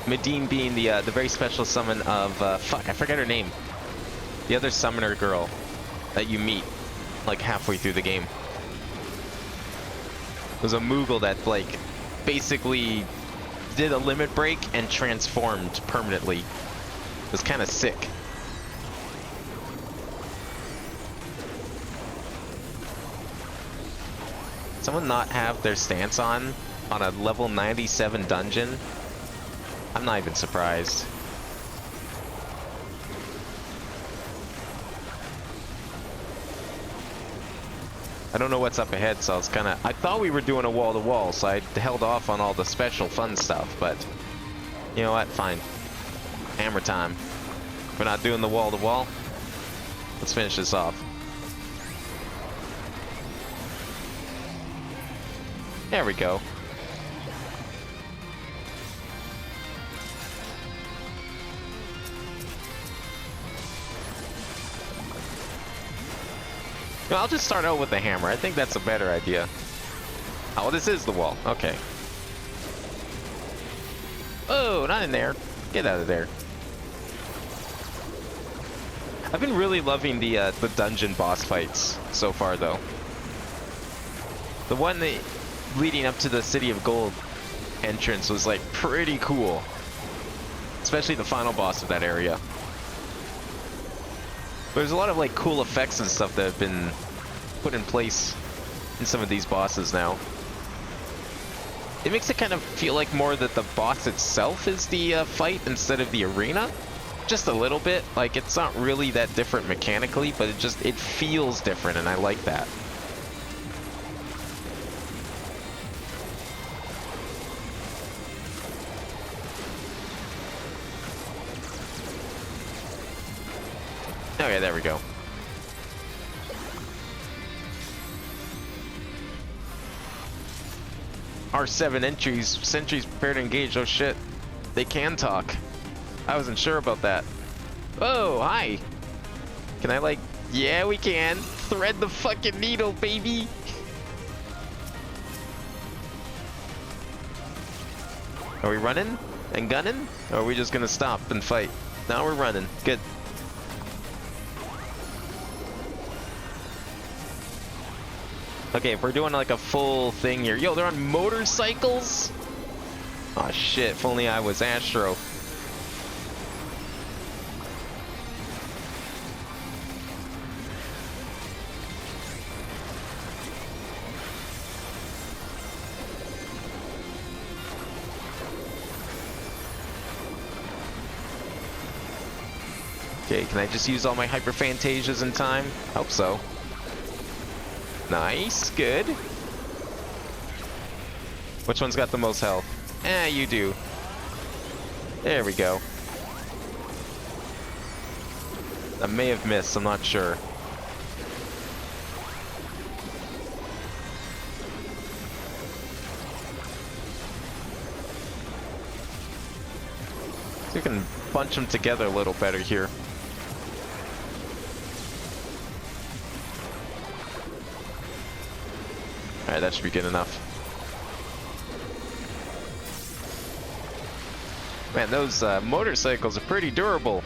Medine being the very special summon of, fuck, I forgot her name. The other summoner girl that you meet, like, halfway through the game. It was a Moogle that, like, basically did a limit break and transformed permanently. It was kind of sick. Someone not have their stance on a level 97 dungeon? I'm not even surprised. I don't know what's up ahead, so I thought we were doing a wall-to-wall, so I held off on all the special fun stuff, but you know what, fine. Hammer time. We're not doing the wall-to-wall. Let's finish this off. There we go. No, I'll just start out with the hammer. I think that's a better idea. Oh, this is the wall. Okay. Oh, not in there. Get out of there. I've been really loving the dungeon boss fights so far, though. The one leading up to the City of Gold entrance was, like, pretty cool. Especially the final boss of that area. There's a lot of, like, cool effects and stuff that have been put in place in some of these bosses now. It makes it kind of feel like more that the boss itself is the fight instead of the arena. Just a little bit. Like, it's not really that different mechanically, but it feels different, and I like that. Okay, there we go. R7 sentries prepare to engage. Oh shit. They can talk. I wasn't sure about that. Oh, hi. Can I, like, yeah, we can. Thread the fucking needle, baby. Are we running and gunning? Or are we just gonna stop and fight? Now we're running. Good. Okay, if we're doing like a full thing here. Yo, they're on motorcycles? Aw, shit. If only I was Astro. Okay, can I just use all my hyperphantasias in time? Hope so. Nice, good. Which one's got the most health? You do. There we go. I may have missed, I'm not sure. So we can bunch them together a little better here. Alright, that should be good enough. Man, those motorcycles are pretty durable.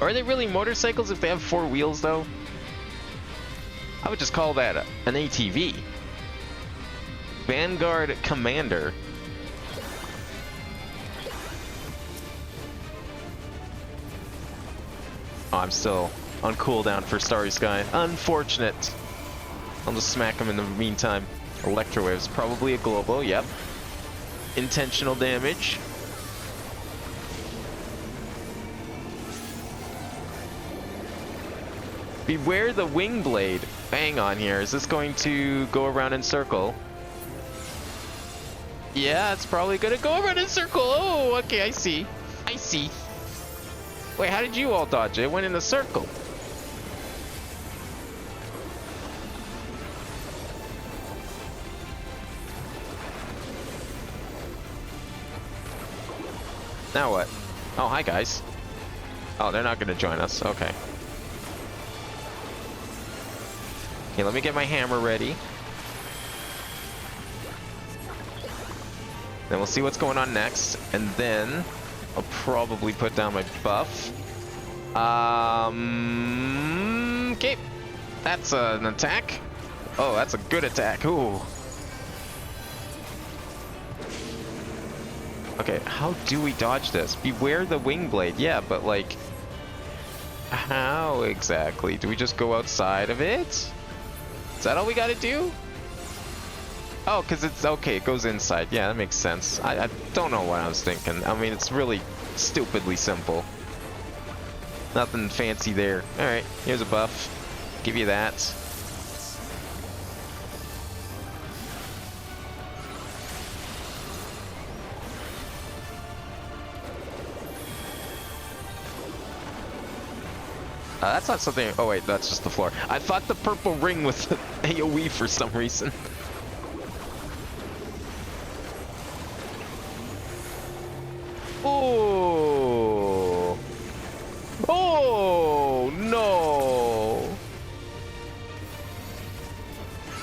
Are they really motorcycles if they have 4 wheels, though? I would just call that an ATV. Vanguard Commander. Oh, I'm still on cooldown for Starry Sky. Unfortunate. I'll just smack him in the meantime. Electro Wave's probably a global, yep. Intentional damage. Beware the wing blade. Hang on here. Is this going to go around in circle? Yeah, it's probably gonna go around in circle. Oh, okay, I see. I see. Wait, how did you all dodge it? It went in a circle. Now what? Oh, hi guys. Oh, they're not gonna join us. Okay. Okay, let me get my hammer ready. Then we'll see what's going on next, and then I'll probably put down my buff. Okay. That's an attack. Oh, that's a good attack. Ooh. Okay, how do we dodge this? Beware the wing blade. Yeah, but like, how exactly? Do we just go outside of it? Is that all we gotta do? Oh, because it's okay, it goes inside. Yeah, that makes sense. I don't know what I was thinking. I mean, it's really stupidly simple. Nothing fancy there. Alright, here's a buff. Give you that. That's not something. Oh wait, that's just the floor. I thought the purple ring was AoE for some reason. Oh! Oh no!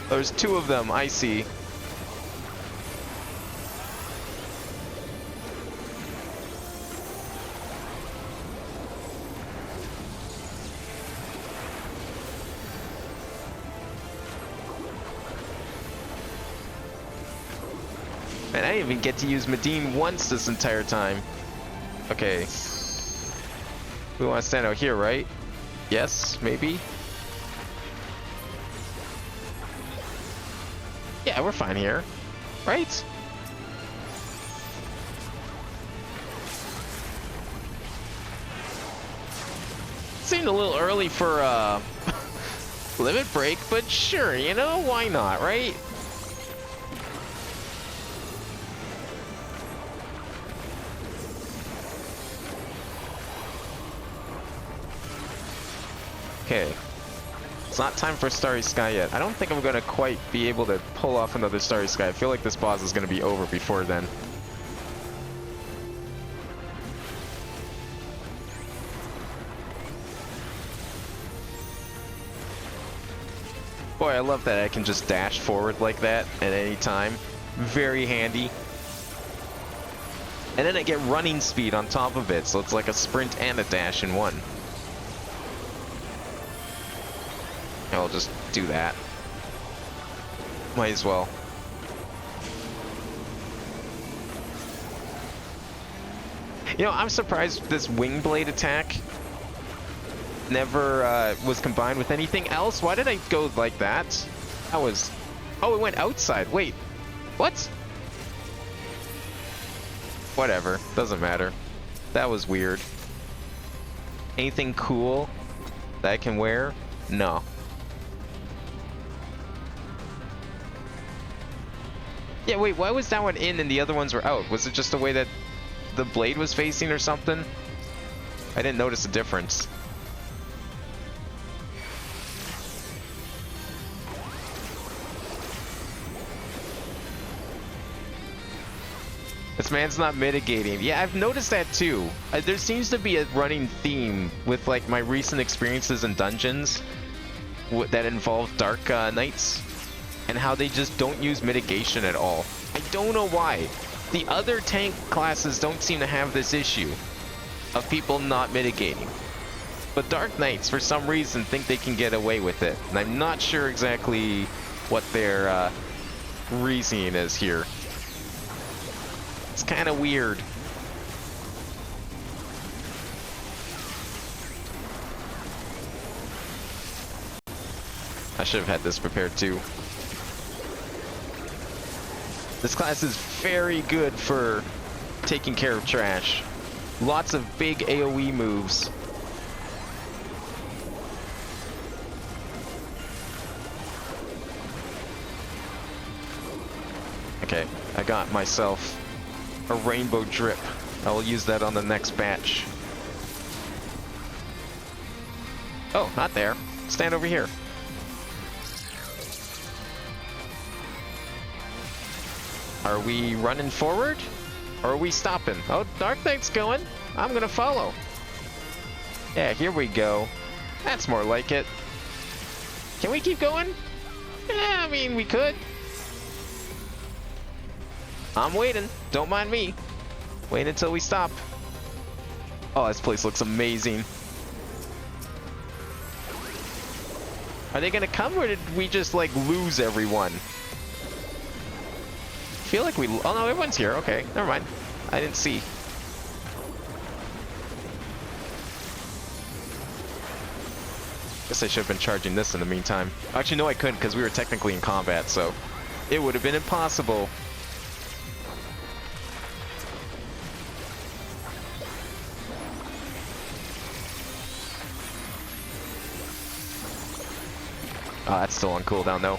There's two of them. I see. Man, I didn't even get to use Medine once this entire time. Okay. We want to stand out here, right? Yes, maybe? Yeah, we're fine here. Right? Seemed a little early for limit break, but sure, you know, why not, right? Okay, it's not time for Starry Sky yet. I don't think I'm going to quite be able to pull off another Starry Sky. I feel like this boss is going to be over before then. Boy, I love that I can just dash forward like that at any time. Very handy. And then I get running speed on top of it, so it's like a sprint and a dash in one. I'll just do that. Might as well. You know, I'm surprised this wing blade attack never was combined with anything else. Why did I go like that? That was... Oh, it went outside. Wait. What? Whatever. Doesn't matter. That was weird. Anything cool that I can wear? No. Yeah, wait, why was that one in and the other ones were out? Was it just the way that the blade was facing or something? I didn't notice a difference. This man's not mitigating. Yeah, I've noticed that too. There seems to be a running theme with like my recent experiences in dungeons that involve Dark Knights. And how they just don't use mitigation at all. I don't know why. The other tank classes don't seem to have this issue of people not mitigating. But Dark Knights, for some reason, think they can get away with it. And I'm not sure exactly what their reasoning is here. It's kind of weird. I should have had this prepared too. This class is very good for taking care of trash. Lots of big AoE moves. Okay, I got myself a rainbow drip. I will use that on the next batch. Oh, not there. Stand over here. Are we running forward? Or are we stopping? Oh, Dark Knight's going. I'm gonna follow. Yeah, here we go. That's more like it. Can we keep going? Yeah, I mean, we could. I'm waiting. Don't mind me. Wait until we stop. Oh, this place looks amazing. Are they gonna come, or did we just, like, lose everyone? I feel like we... Oh, no, everyone's here. Okay, never mind. I didn't see. Guess I should have been charging this in the meantime. Actually, no, I couldn't, because we were technically in combat, so... It would have been impossible. Oh, that's still on cooldown, though.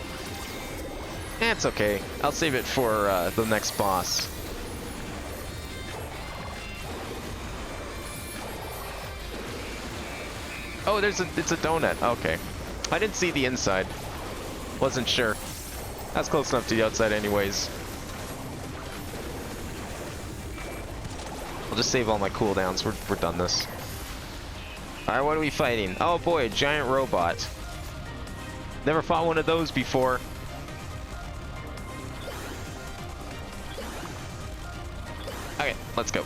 It's okay. I'll save it for the next boss. Oh, it's a donut. Okay. I didn't see the inside. Wasn't sure. That's close enough to the outside anyways. I'll just save all my cooldowns. We're done this. Alright, what are we fighting? Oh boy, a giant robot. Never fought one of those before. Okay, let's go.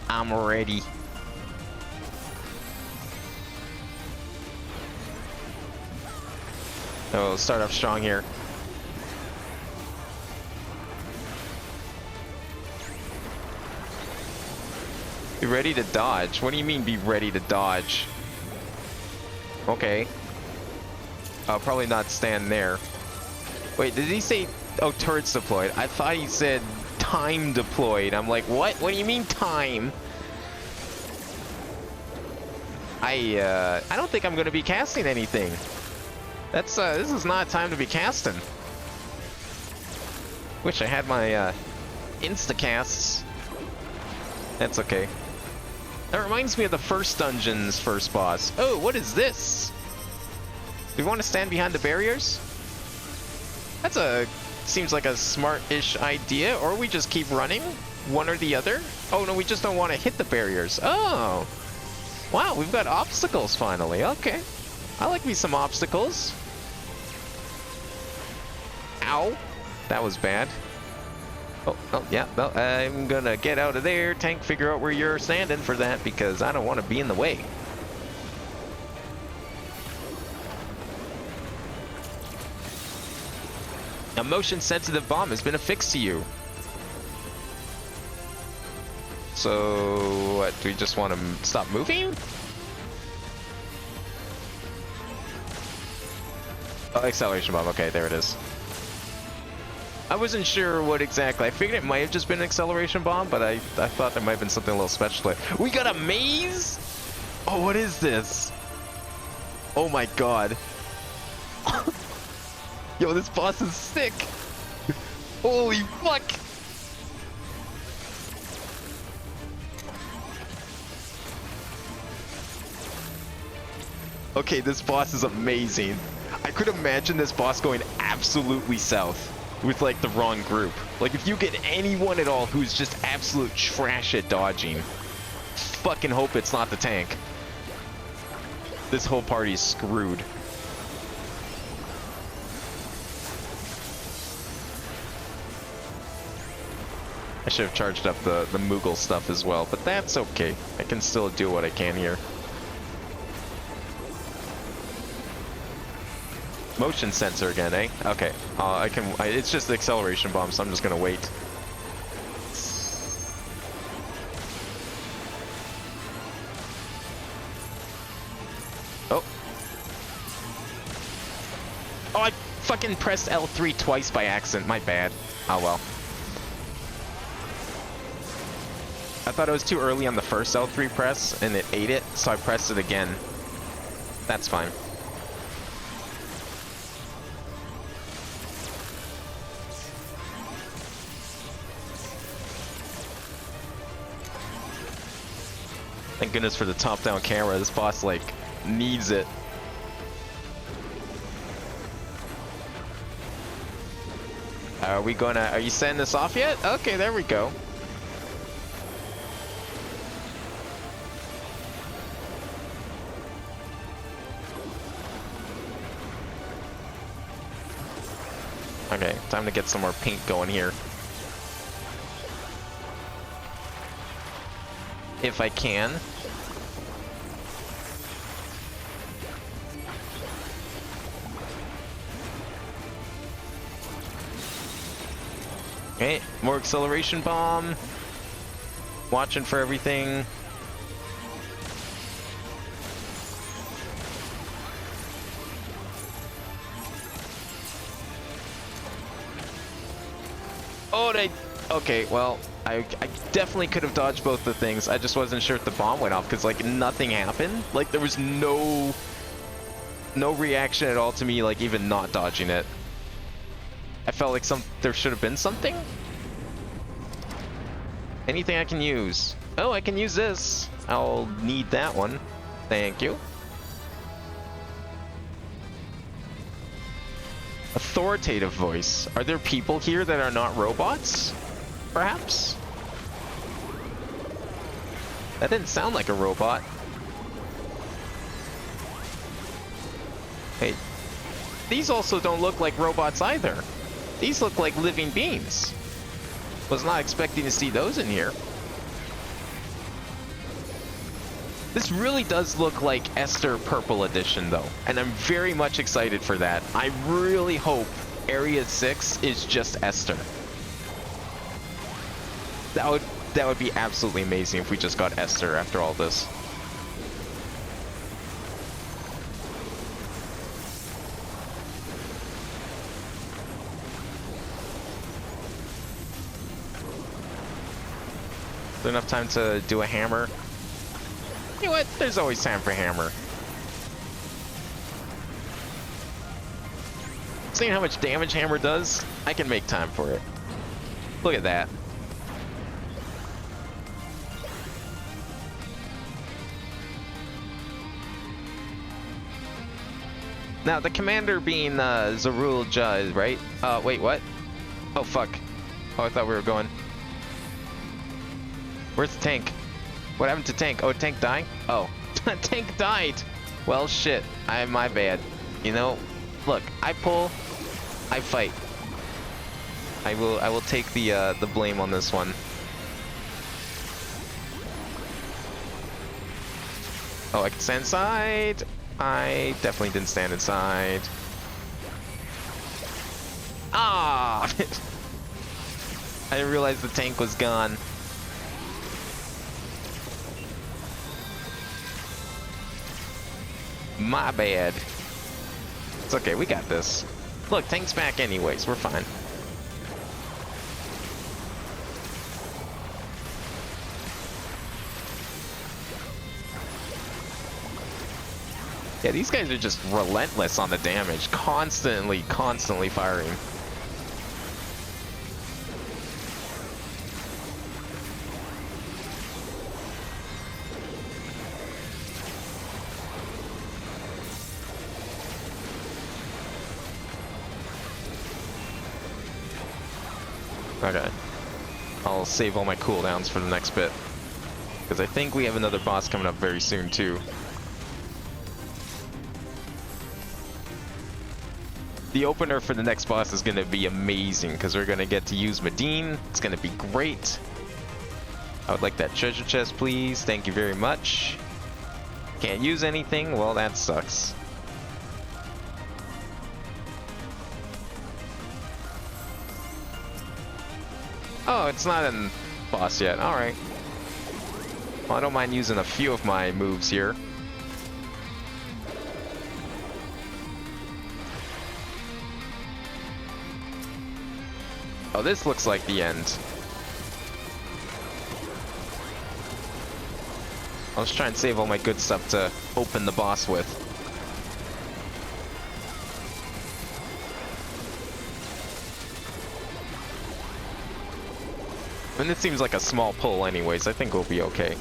I'm ready. Oh, let's start off strong here. Be ready to dodge? What do you mean be ready to dodge? Okay. I'll probably not stand there. Wait, did he say... Oh, turrets deployed. I thought he said time deployed. I'm like, what? What do you mean time? I don't think I'm going to be casting anything. That's, this is not time to be casting. Wish I had my, insta-casts. That's okay. That reminds me of the first dungeon's first boss. Oh, what is this? Do we want to stand behind the barriers? That's seems like a smart-ish idea, or we just keep running? One or the other? Oh, no, we just don't want to hit the barriers. Oh. Wow, we've got obstacles finally. Okay. I like me some obstacles. Ow. That was bad. Oh, yeah. Well, I'm gonna get out of there. Tank, figure out where you're standing for that, because I don't want to be in the way. A motion-sensitive bomb has been affixed to you. So, what, do we just want to stop moving? Oh, acceleration bomb. Okay, there it is. I wasn't sure what exactly. I figured it might have just been an acceleration bomb, but I thought there might have been something a little special. We got a maze? Oh, what is this? Oh my god. Yo, this boss is sick. Holy fuck. Okay, this boss is amazing. I could imagine this boss going absolutely south with, like, the wrong group. Like, if you get anyone at all who's just absolute trash at dodging, fucking hope it's not the tank. This whole party's screwed. I should have charged up the Moogle stuff as well, but that's okay. I can still do what I can here. Motion sensor again, eh? Okay. It's just the acceleration bomb, so I'm just gonna wait. Oh. fucking pressed L3 twice by accident. My bad. Oh well. I thought it was too early on the first L3 press, and it ate it, so I pressed it again. That's fine. Thank goodness for the top-down camera. This boss, like, needs it. Are you setting this off yet? Okay, there we go. Okay, time to get some more paint going here. If I can. Okay, more acceleration bomb. Watching for everything. Oh, okay, well, I definitely could have dodged both the things. I just wasn't sure if the bomb went off because, like, nothing happened. Like, there was no reaction at all to me, like, even not dodging it. I felt like there should have been something. Anything I can use? Oh, I can use this. I'll need that one. Thank you. Authoritative voice. Are there people here that are not robots? Perhaps? That didn't sound like a robot. Hey, these also don't look like robots either. These look like living beings. Was not expecting to see those in here. This really does look like Esther Purple Edition though, and I'm very much excited for that. I really hope Area 6 is just Esther. That would be absolutely amazing if we just got Esther after all this. Is there enough time to do a hammer? You know what? There's always time for hammer. Seeing how much damage hammer does, I can make time for it. Look at that. Now, the commander being Zarul Juz, right? Wait, what? Oh, fuck. Oh, I thought we were going. Where's the tank? What happened to tank? Oh, tank dying? Oh, tank died. Well, shit. My bad. You know, look, I pull, I fight. I will take the blame on this one. Oh, I can stand inside. I definitely didn't stand inside. Ah! I didn't realize the tank was gone. My bad. It's okay, we got this. Look, tank's back anyways, we're fine. Yeah, these guys are just relentless on the damage. Constantly firing. Okay. I'll save all my cooldowns for the next bit. Because I think we have another boss coming up very soon, too. The opener for the next boss is going to be amazing, because we're going to get to use Medine. It's going to be great. I would like that treasure chest, please. Thank you very much. Can't use anything? Well, that sucks. Oh, it's not a boss yet. Alright. Well, I don't mind using a few of my moves here. Oh, this looks like the end. I'll just try and save all my good stuff to open the boss with. And it seems like a small pull anyways. I think we'll be okay.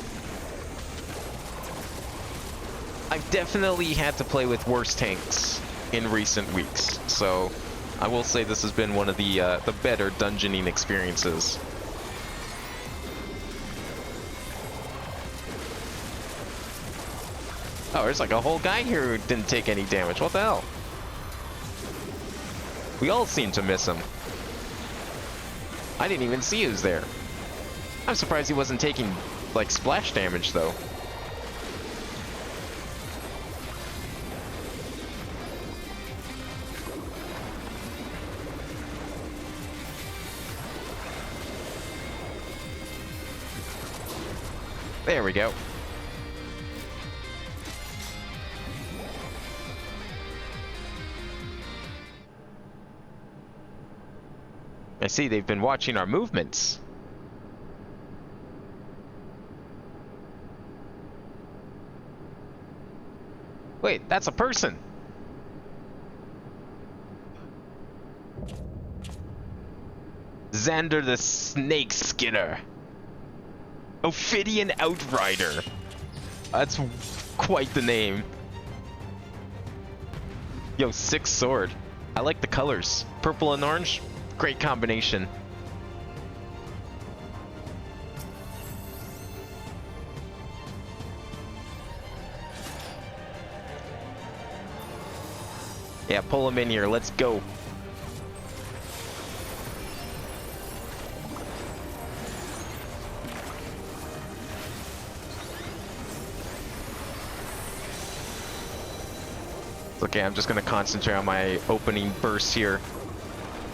I've definitely had to play with worse tanks in recent weeks, so I will say this has been one of the better dungeoning experiences. Oh, there's like a whole guy here who didn't take any damage. What the hell? We all seem to miss him. I didn't even see he was there. I'm surprised he wasn't taking, like, splash damage, though. There we go. I see they've been watching our movements. Wait, that's a person. Xander the Snake Skinner. Ophidian Outrider. That's quite the name. Yo, 6 sword. I like the colors. Purple and orange. Great combination. Yeah, pull him in here. Let's go. It's okay, I'm just going to concentrate on my opening burst here.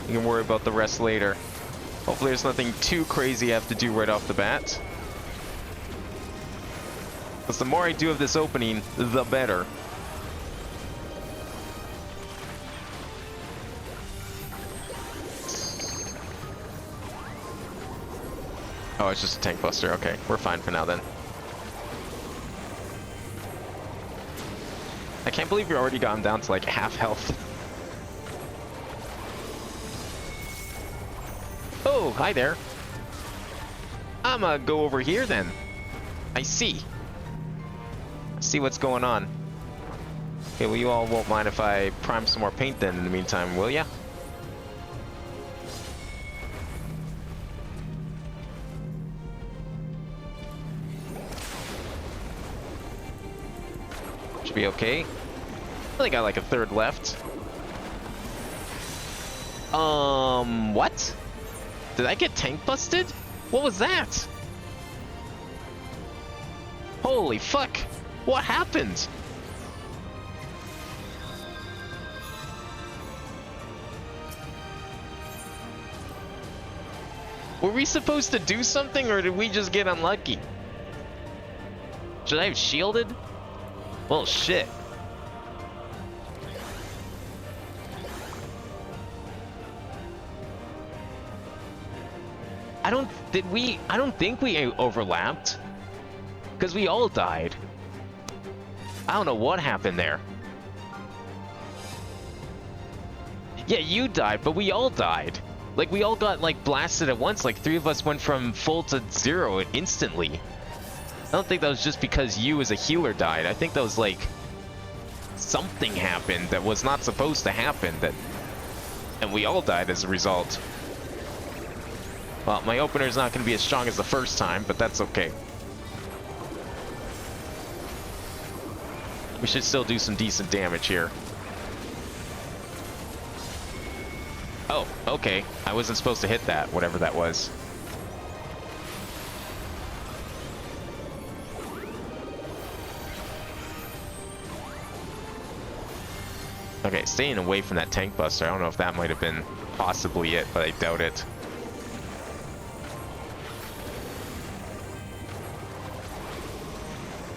You can worry about the rest later. Hopefully there's nothing too crazy I have to do right off the bat. Because the more I do of this opening, the better. Oh, it's just a tank buster. Okay, we're fine for now then. I can't believe we already got him down to like half health. Oh, hi there. I'ma go over here then. I see. See what's going on. Okay, well, you all won't mind if I prime some more paint then in the meantime, will ya? Should be okay. I only got like a third left. What? Did I get tank busted? What was that? Holy fuck! What happened? Were we supposed to do something, or did we just get unlucky? Should I have shielded? Well, shit. I don't think we overlapped. Because we all died. I don't know what happened there. Yeah, you died, but we all died. Like, we all got, like, blasted at once. Like, 3 of us went from full to 0 instantly. I don't think that was just because you as a healer died. I think that was, like, something happened that was not supposed to happen. And we all died as a result. Well, my opener's not going to be as strong as the first time, but that's okay. We should still do some decent damage here. Oh, okay. I wasn't supposed to hit that, whatever that was. Okay, staying away from that tank buster. I don't know if that might have been possibly it, but I doubt it.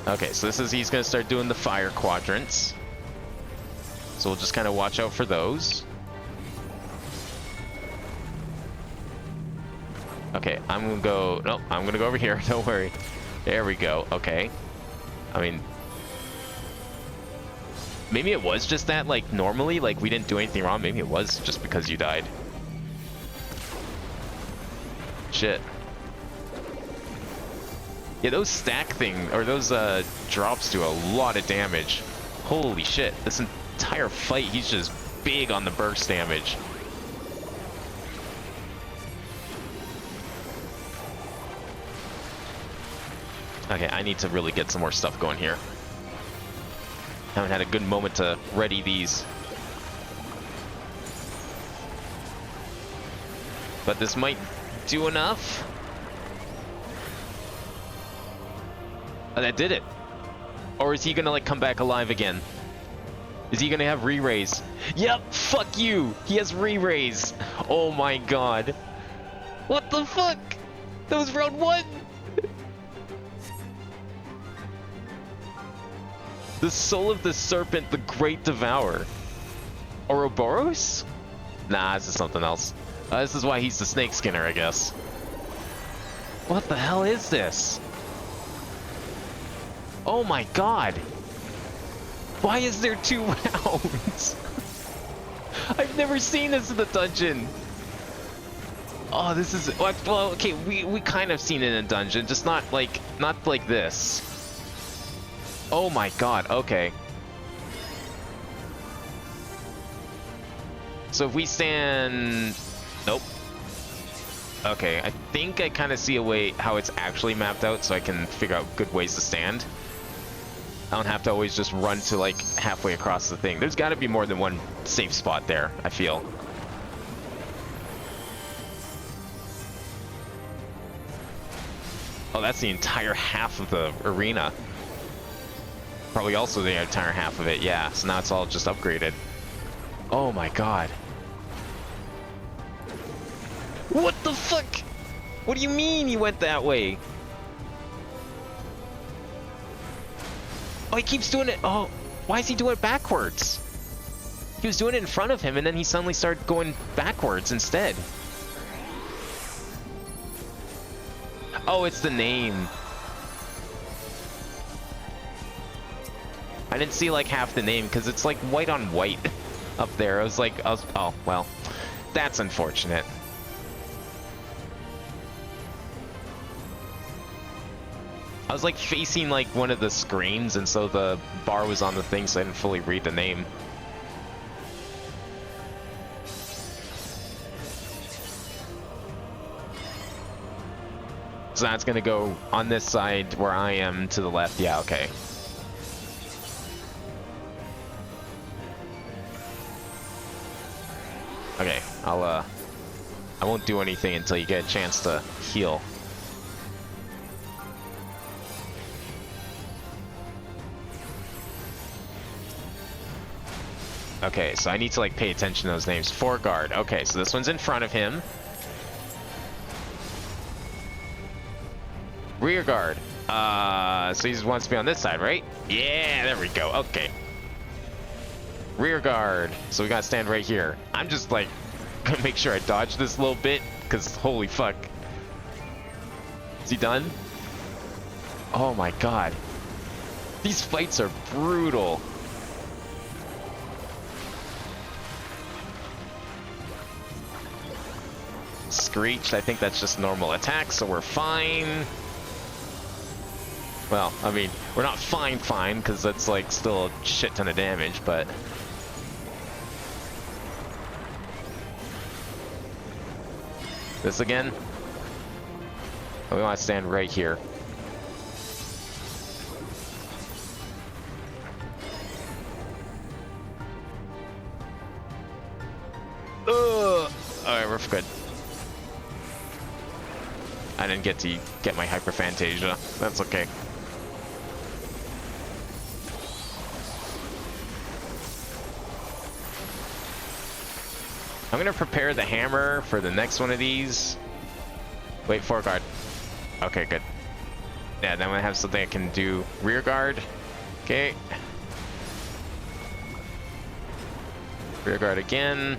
Okay, so he's going to start doing the fire quadrants. So we'll just kind of watch out for those. Okay, I'm gonna go... Nope, I'm gonna go over here. Don't worry. There we go. Okay. I mean... Maybe it was just that, like, normally, like, we didn't do anything wrong. Maybe it was just because you died. Shit. Yeah, those stack thing, or those, drops do a lot of damage. Holy shit. This entire fight, he's just big on the burst damage. Okay, I need to really get some more stuff going here. Haven't had a good moment to ready these. But this might do enough. Oh, that did it. Or is he gonna like come back alive again? Is he gonna have re-raise? Yep, fuck you. He has re-raise. Oh my god. What the fuck? That was round 1. The soul of the serpent, the great devourer. Ouroboros? Nah, this is something else. This is why he's the snake skinner, I guess. What the hell is this? Oh my god. Why is there 2 rounds? I've never seen this in the dungeon. Oh, this is... Well, okay, we kind of seen it in a dungeon, just not like this. Oh my god, okay. So if we stand... Nope. Okay, I think I kind of see a way how it's actually mapped out so I can figure out good ways to stand. I don't have to always just run to like halfway across the thing. There's got to be more than one safe spot there, I feel. Oh, that's the entire half of the arena. Probably also the entire half of it, yeah. So now it's all just upgraded. Oh my god. What the fuck? What do you mean he went that way? Oh, he keeps doing it. Oh, why is he doing it backwards? He was doing it in front of him and then he suddenly started going backwards instead. Oh, it's the name. I didn't see like half the name because it's like white on white up there. I was, oh, well, that's unfortunate. I was like facing like one of the screens and so the bar was on the thing so I didn't fully read the name. So that's gonna go on this side where I am to the left. Yeah, okay. Okay, I won't do anything until you get a chance to heal. Okay, so I need to like pay attention to those names. Foreguard. Okay, so this one's in front of him. Rear guard. So he just wants to be on this side, right? Yeah, there we go. Okay. Rear guard. So we gotta stand right here. I'm just like gonna make sure I dodge this a little bit, because holy fuck. Is he done? Oh my god. These fights are brutal. Screeched. I think that's just normal attack, so we're fine. Well, I mean, we're not fine, because that's like still a shit ton of damage, but... This again? Oh, we want to stand right here. Ugh! Alright, we're good. I didn't get to get my hyperphantasia. That's okay. I'm gonna prepare the hammer for the next one of these. Wait, foreguard. Okay, good. Yeah, then I'm gonna have something I can do. Rear guard. Okay. Rear guard again.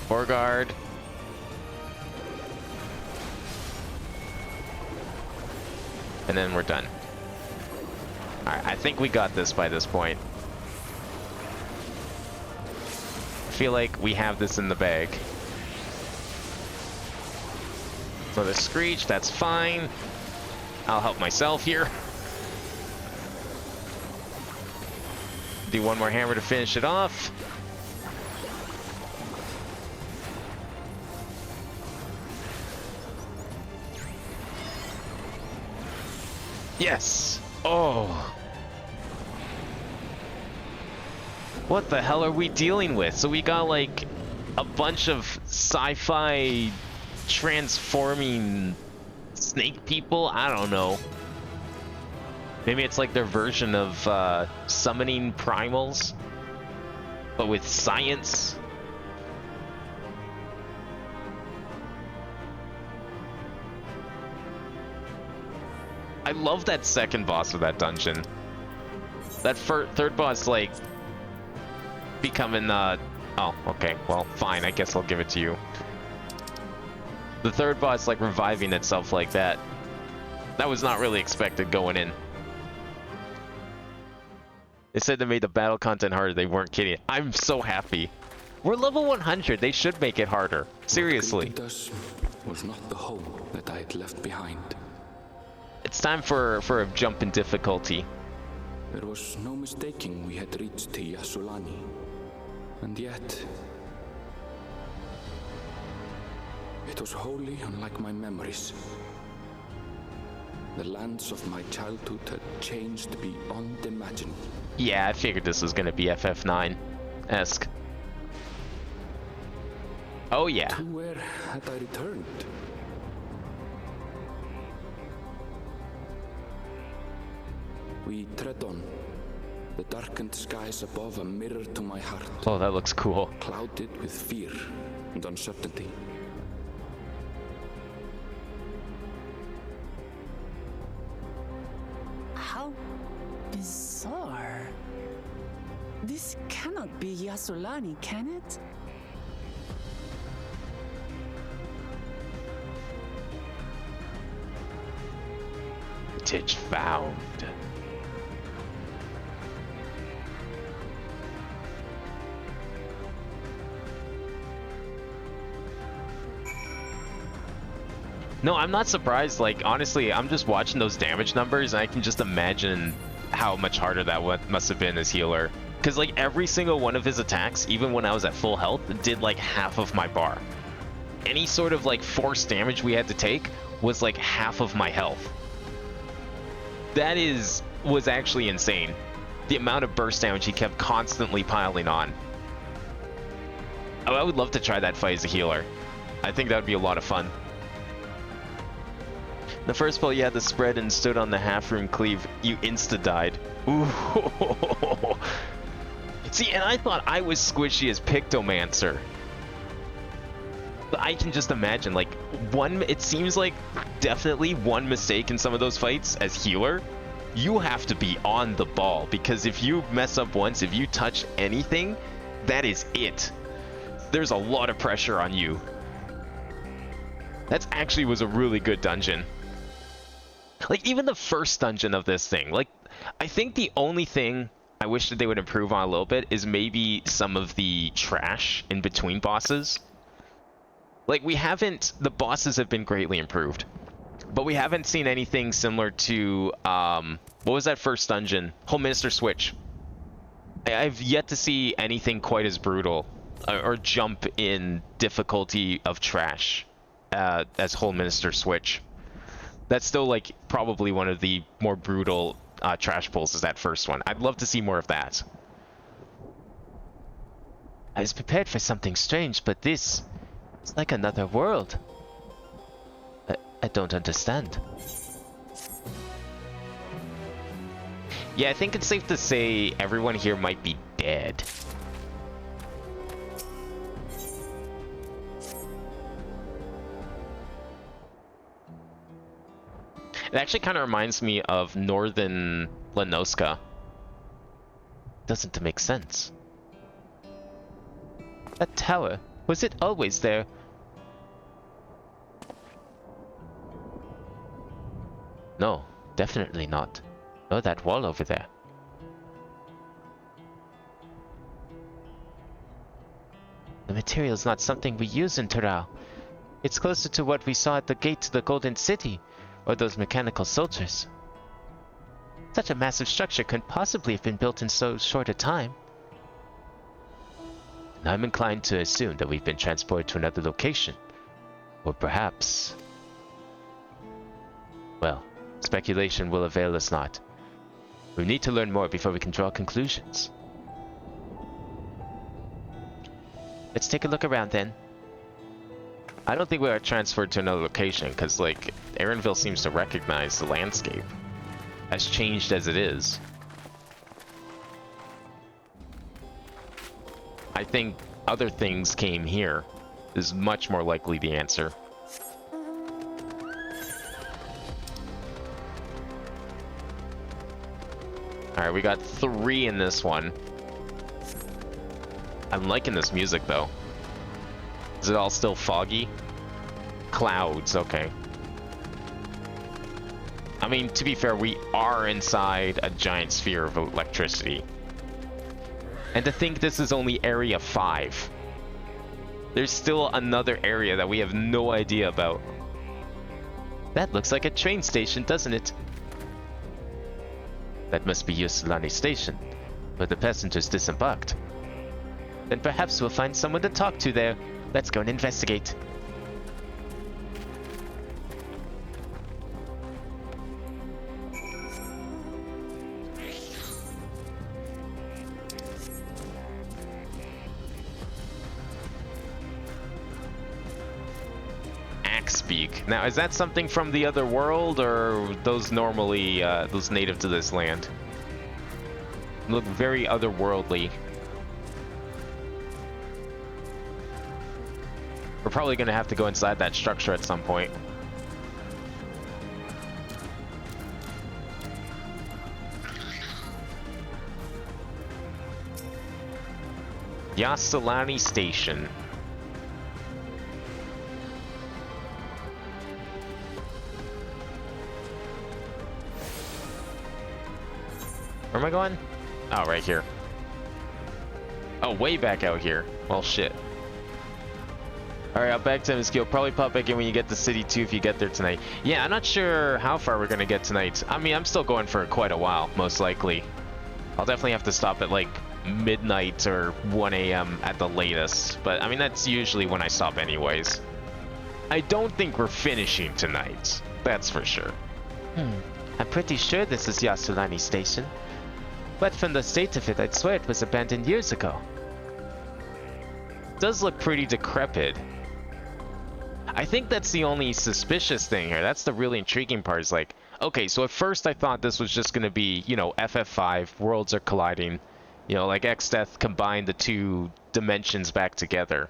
Borgard. And then we're done. Alright, I think we got this by this point. I feel like we have this in the bag. So the screech, that's fine. I'll help myself here. Do one more hammer to finish it off. Yes! Oh! What the hell are we dealing with? So we got like a bunch of sci-fi transforming snake people? I don't know. Maybe it's like their version of summoning primals, but with science. I love that second boss of that dungeon. That third boss, like, becoming, oh, okay, well, fine, I guess I'll give it to you. The third boss, like, reviving itself like that. That was not really expected going in. They said they made the battle content harder, they weren't kidding. I'm so happy. We're level 100, they should make it harder. Seriously. What us was not the home that I had left behind. It's time for a jump in difficulty. There was no mistaking we had reached to Yasulani. And yet... it was wholly unlike my memories. The lands of my childhood had changed beyond imagining. Yeah, I figured this was gonna be FF9-esque. Oh yeah. To where had I returned? We tread on. The darkened skies above a mirror to my heart. Oh, that looks cool. Clouded with fear and uncertainty. How bizarre. This cannot be Yasulani, can it? Footage found. No, I'm not surprised. Like, honestly, I'm just watching those damage numbers and I can just imagine how much harder that must have been as healer. Because, like, every single one of his attacks, even when I was at full health, did, like, half of my bar. Any sort of, like, force damage we had to take was, like, half of my health. That was actually insane. The amount of burst damage he kept constantly piling on. Oh, I would love to try that fight as a healer. I think that would be a lot of fun. The first spell you had to spread and stood on the half-room cleave, you insta-died. Ooh. See, and I thought I was squishy as Pictomancer. But I can just imagine, like, it seems like definitely one mistake in some of those fights as healer, you have to be on the ball, because if you mess up once, if you touch anything, that is it. There's a lot of pressure on you. That actually was a really good dungeon. Like, even the first dungeon of this thing, like, I think the only thing I wish that they would improve on a little bit is maybe some of the trash in between bosses. Like, the bosses have been greatly improved, but we haven't seen anything similar to, what was that first dungeon? Home Minister Switch. I've yet to see anything quite as brutal, or jump in difficulty of trash, as Home Minister Switch. That's still, like, probably one of the more brutal trash pulls is that first one. I'd love to see more of that. I was prepared for something strange, but this... it's like another world. I don't understand. Yeah, I think it's safe to say everyone here might be dead. It actually kind of reminds me of Northern Lenoska. Doesn't make sense. That tower, Was it always there? No, definitely not. Nor that wall over there. The material's not something we use in Terral. It's closer to what we saw at the gate to the Golden City, or those mechanical soldiers. Such a massive structure couldn't possibly have been built in so short a time. And I'm inclined to assume that we've been transported to another location. Or perhaps... well, speculation will avail us not. We need to learn more before we can draw conclusions. Let's take a look around then. I don't think we are transferred to another location, because, like, Aaronville seems to recognize the landscape. As changed as it is. I think other things came here. Is much more likely the answer. Alright, we got 3 in this one. I'm liking this music, though. Is it all still foggy? Clouds, okay. I mean, to be fair, we are inside a giant sphere of electricity. And to think this is only Area 5. There's still another area that we have no idea about. That looks like a train station, doesn't it? That must be Yassulani Station, where the passengers disembarked. Then perhaps we'll find someone to talk to there. Let's go and investigate. Speak. Now, is that something from the other world, or those normally, those native to this land? Look very otherworldly. We're probably gonna have to go inside that structure at some point. Yassulani Station. Where am I going? Oh, right here. Oh, way back out here. Well, shit. Alright, I'll back to him. You'll probably pop back in when you get to City 2 if you get there tonight. Yeah, I'm not sure how far we're gonna get tonight. I mean, I'm still going for quite a while, most likely. I'll definitely have to stop at, like, midnight or 1 a.m. at the latest. But, I mean, that's usually when I stop anyways. I don't think we're finishing tonight. That's for sure. I'm pretty sure this is Yassulani Station. But from the state of it, I'd swear it was abandoned years ago. It does look pretty decrepit. I think that's the only suspicious thing here. That's the really intriguing part, is like, okay, so at first I thought this was just going to be, you know, FF5, worlds are colliding. You know, like XIV combined the 2 dimensions back together.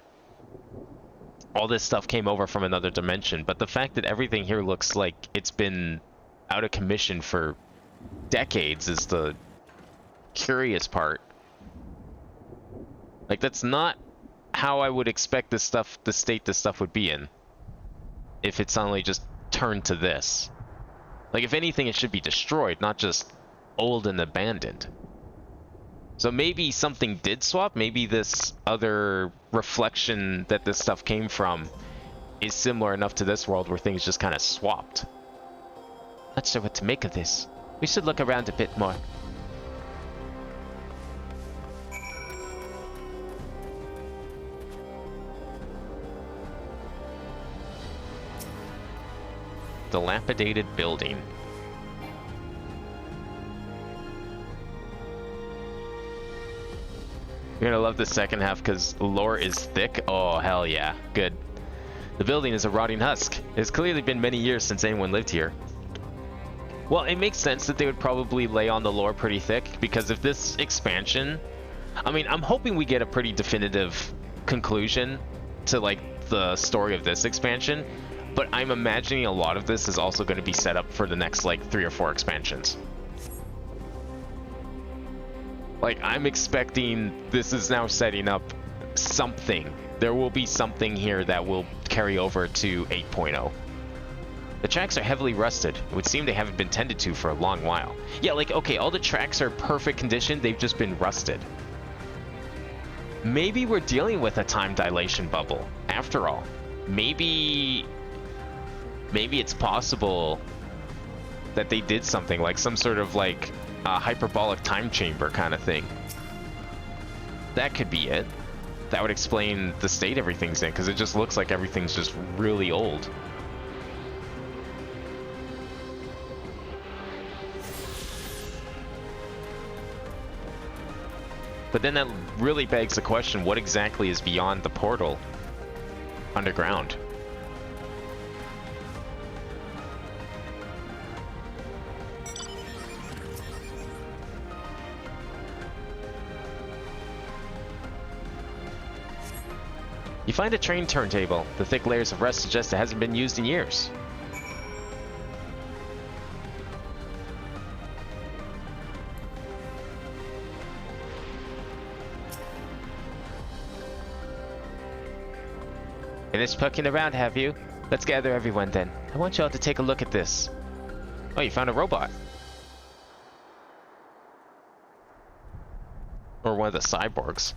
All this stuff came over from another dimension, but the fact that everything here looks like it's been out of commission for decades is the curious part. Like, that's not how I would expect this stuff, the state this stuff would be in, if it suddenly just turned to this. Like, if anything, it should be destroyed, not just old and abandoned. So maybe something did swap. Maybe this other reflection that this stuff came from is similar enough to this world where things just kind of swapped. Not sure what to make of this. We should look around a bit more. Dilapidated building. You're gonna love the second half because lore is thick. Oh, hell yeah. Good. The building is a rotting husk. It's clearly been many years since anyone lived here. Well, it makes sense that they would probably lay on the lore pretty thick, because if this expansion... I mean, I'm hoping we get a pretty definitive conclusion to, like, the story of this expansion. But I'm imagining a lot of this is also going to be set up for the next, like, 3 or 4 expansions. Like, I'm expecting this is now setting up something there will be something here that will carry over to 8.0. The tracks are heavily rusted. It would seem they haven't been tended to for a long while. Yeah, like, okay, all the tracks are perfect condition, they've just been rusted. Maybe we're dealing with a time dilation bubble, after all. Maybe it's possible that they did something, like some sort of, like, hyperbolic time chamber kind of thing. That could be it. That would explain the state everything's in, because it just looks like everything's just really old. But then that really begs the question, what exactly is beyond the portal underground? You find a train turntable. The thick layers of rust suggest it hasn't been used in years. Finished poking around, have you? Let's gather everyone then. I want you all to take a look at this. Oh, you found a robot. Or one of the cyborgs.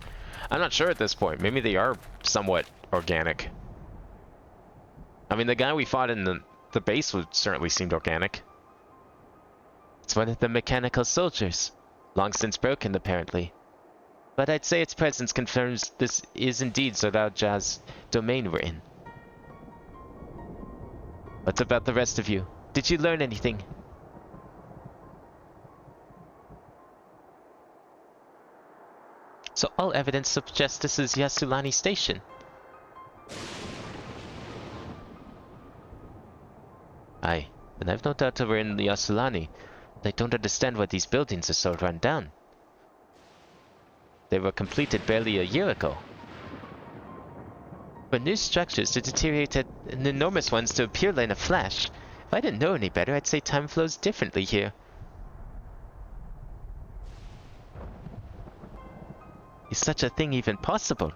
I'm not sure at this point. Maybe they are somewhat organic. I mean, the guy we fought in the base would certainly seemed organic. It's one of the mechanical soldiers. Long since broken, apparently. But I'd say its presence confirms this is indeed Zoraja's domain we're in. What about the rest of you? Did you learn anything? So all evidence suggests this is Yassulani Station. Aye, and I've no doubt that we're in Yassulani. I don't understand why these buildings are so run down. They were completed barely a year ago. For new structures to deteriorate and enormous ones to appear in a flash. If I didn't know any better, I'd say time flows differently here. Is such a thing even possible?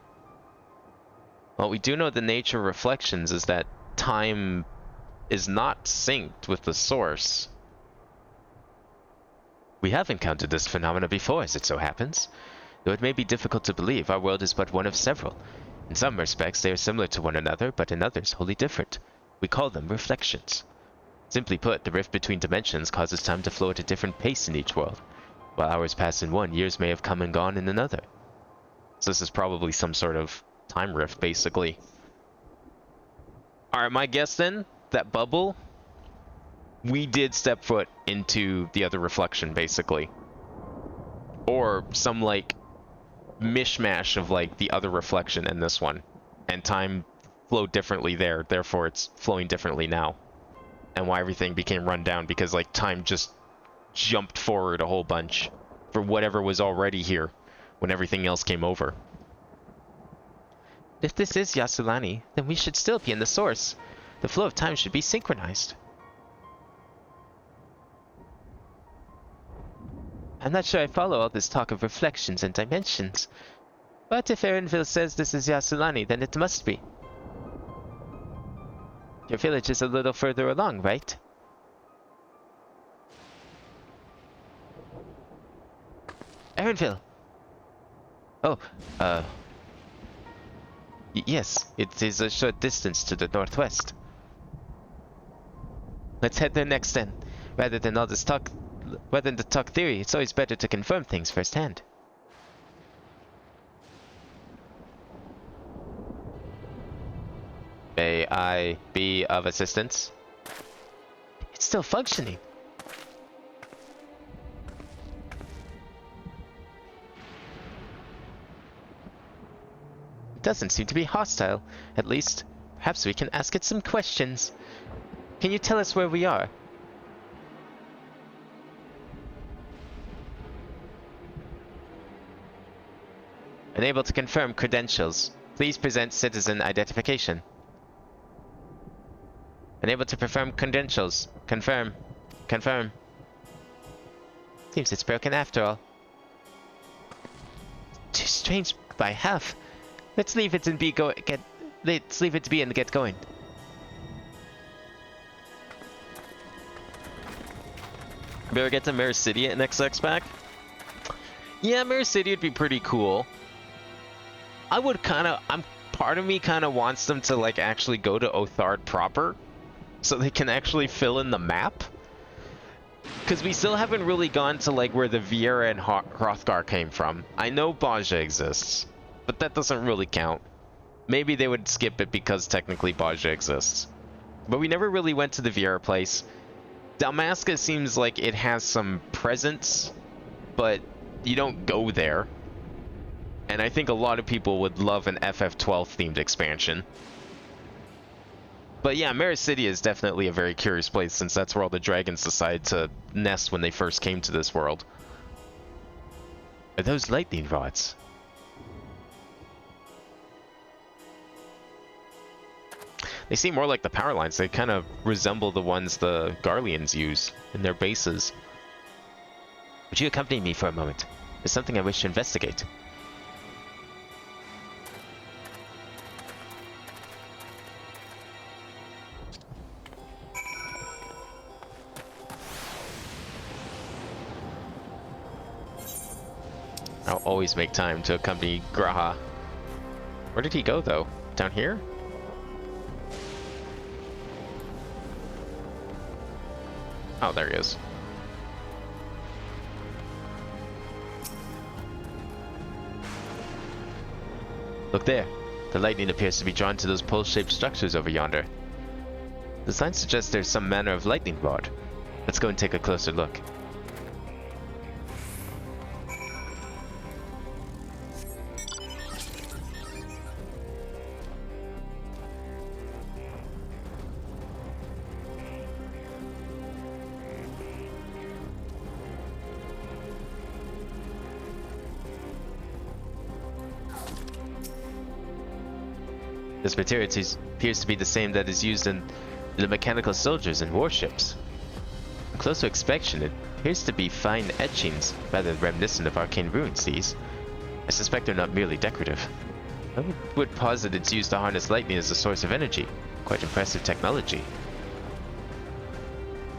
Well, we do know the nature of reflections is that time is not synced with the source. We have encountered this phenomena before, as it so happens. Though it may be difficult to believe, our world is but one of several. In some respects, they are similar to one another, but in others, wholly different. We call them reflections. Simply put, the rift between dimensions causes time to flow at a different pace in each world. While hours pass in one, years may have come and gone in another. So this is probably some sort of time rift, basically. Alright, my guess then, that bubble, we did step foot into the other reflection, basically. Or some, like, mishmash of, like, the other reflection and this one. And time flowed differently there, therefore it's flowing differently now. And why everything became run down, because, like, time just jumped forward a whole bunch for whatever was already here when everything else came over. If this is Yassulani, then we should still be in the source. The flow of time should be synchronized. I'm not sure I follow all this talk of reflections and dimensions. But if Erenville says this is Yassulani, then it must be. Your village is a little further along, right? Erenville! Oh, yes, it is a short distance to the northwest. Let's head there next then. Rather than the talk theory, it's always better to confirm things firsthand. May I be of assistance? It's still functioning. It doesn't seem to be hostile. At least, perhaps we can ask it some questions. Can you tell us where we are? Unable to confirm credentials. Please present citizen identification. Unable to confirm credentials. Confirm. Confirm. Seems it's broken after all. Too strange by half. Let's leave it and be let's leave it to be and get going. Better get to Mirror City in XX pack? Yeah, Mirror City would be pretty cool. I would part of me kind of wants them to like actually go to Othard proper, so they can actually fill in the map. Because we still haven't really gone to like where the Viera and Hrothgar came from. I know Baja exists, but that doesn't really count. Maybe they would skip it because technically Baja exists. But we never really went to the Viera place. Dalmasca seems like it has some presence, but you don't go there. And I think a lot of people would love an FF12 themed expansion. But yeah, Mirror City is definitely a very curious place, since that's where all the dragons decided to nest when they first came to this world. Are those lightning rods? They seem more like the power lines. They kind of resemble the ones the Garleans use in their bases. Would you accompany me for a moment? There's something I wish to investigate. I'll always make time to accompany Graha. Where did he go, though? Down here? Oh, there he is. Look there. The lightning appears to be drawn to those pole-shaped structures over yonder. The sign suggests there's some manner of lightning rod. Let's go and take a closer look. This material appears to be the same that is used in the mechanical soldiers and warships. On closer inspection, it appears to be fine etchings, rather reminiscent of arcane runes. These, I suspect, are not merely decorative. I would posit it's used to harness lightning as a source of energy. Quite impressive technology.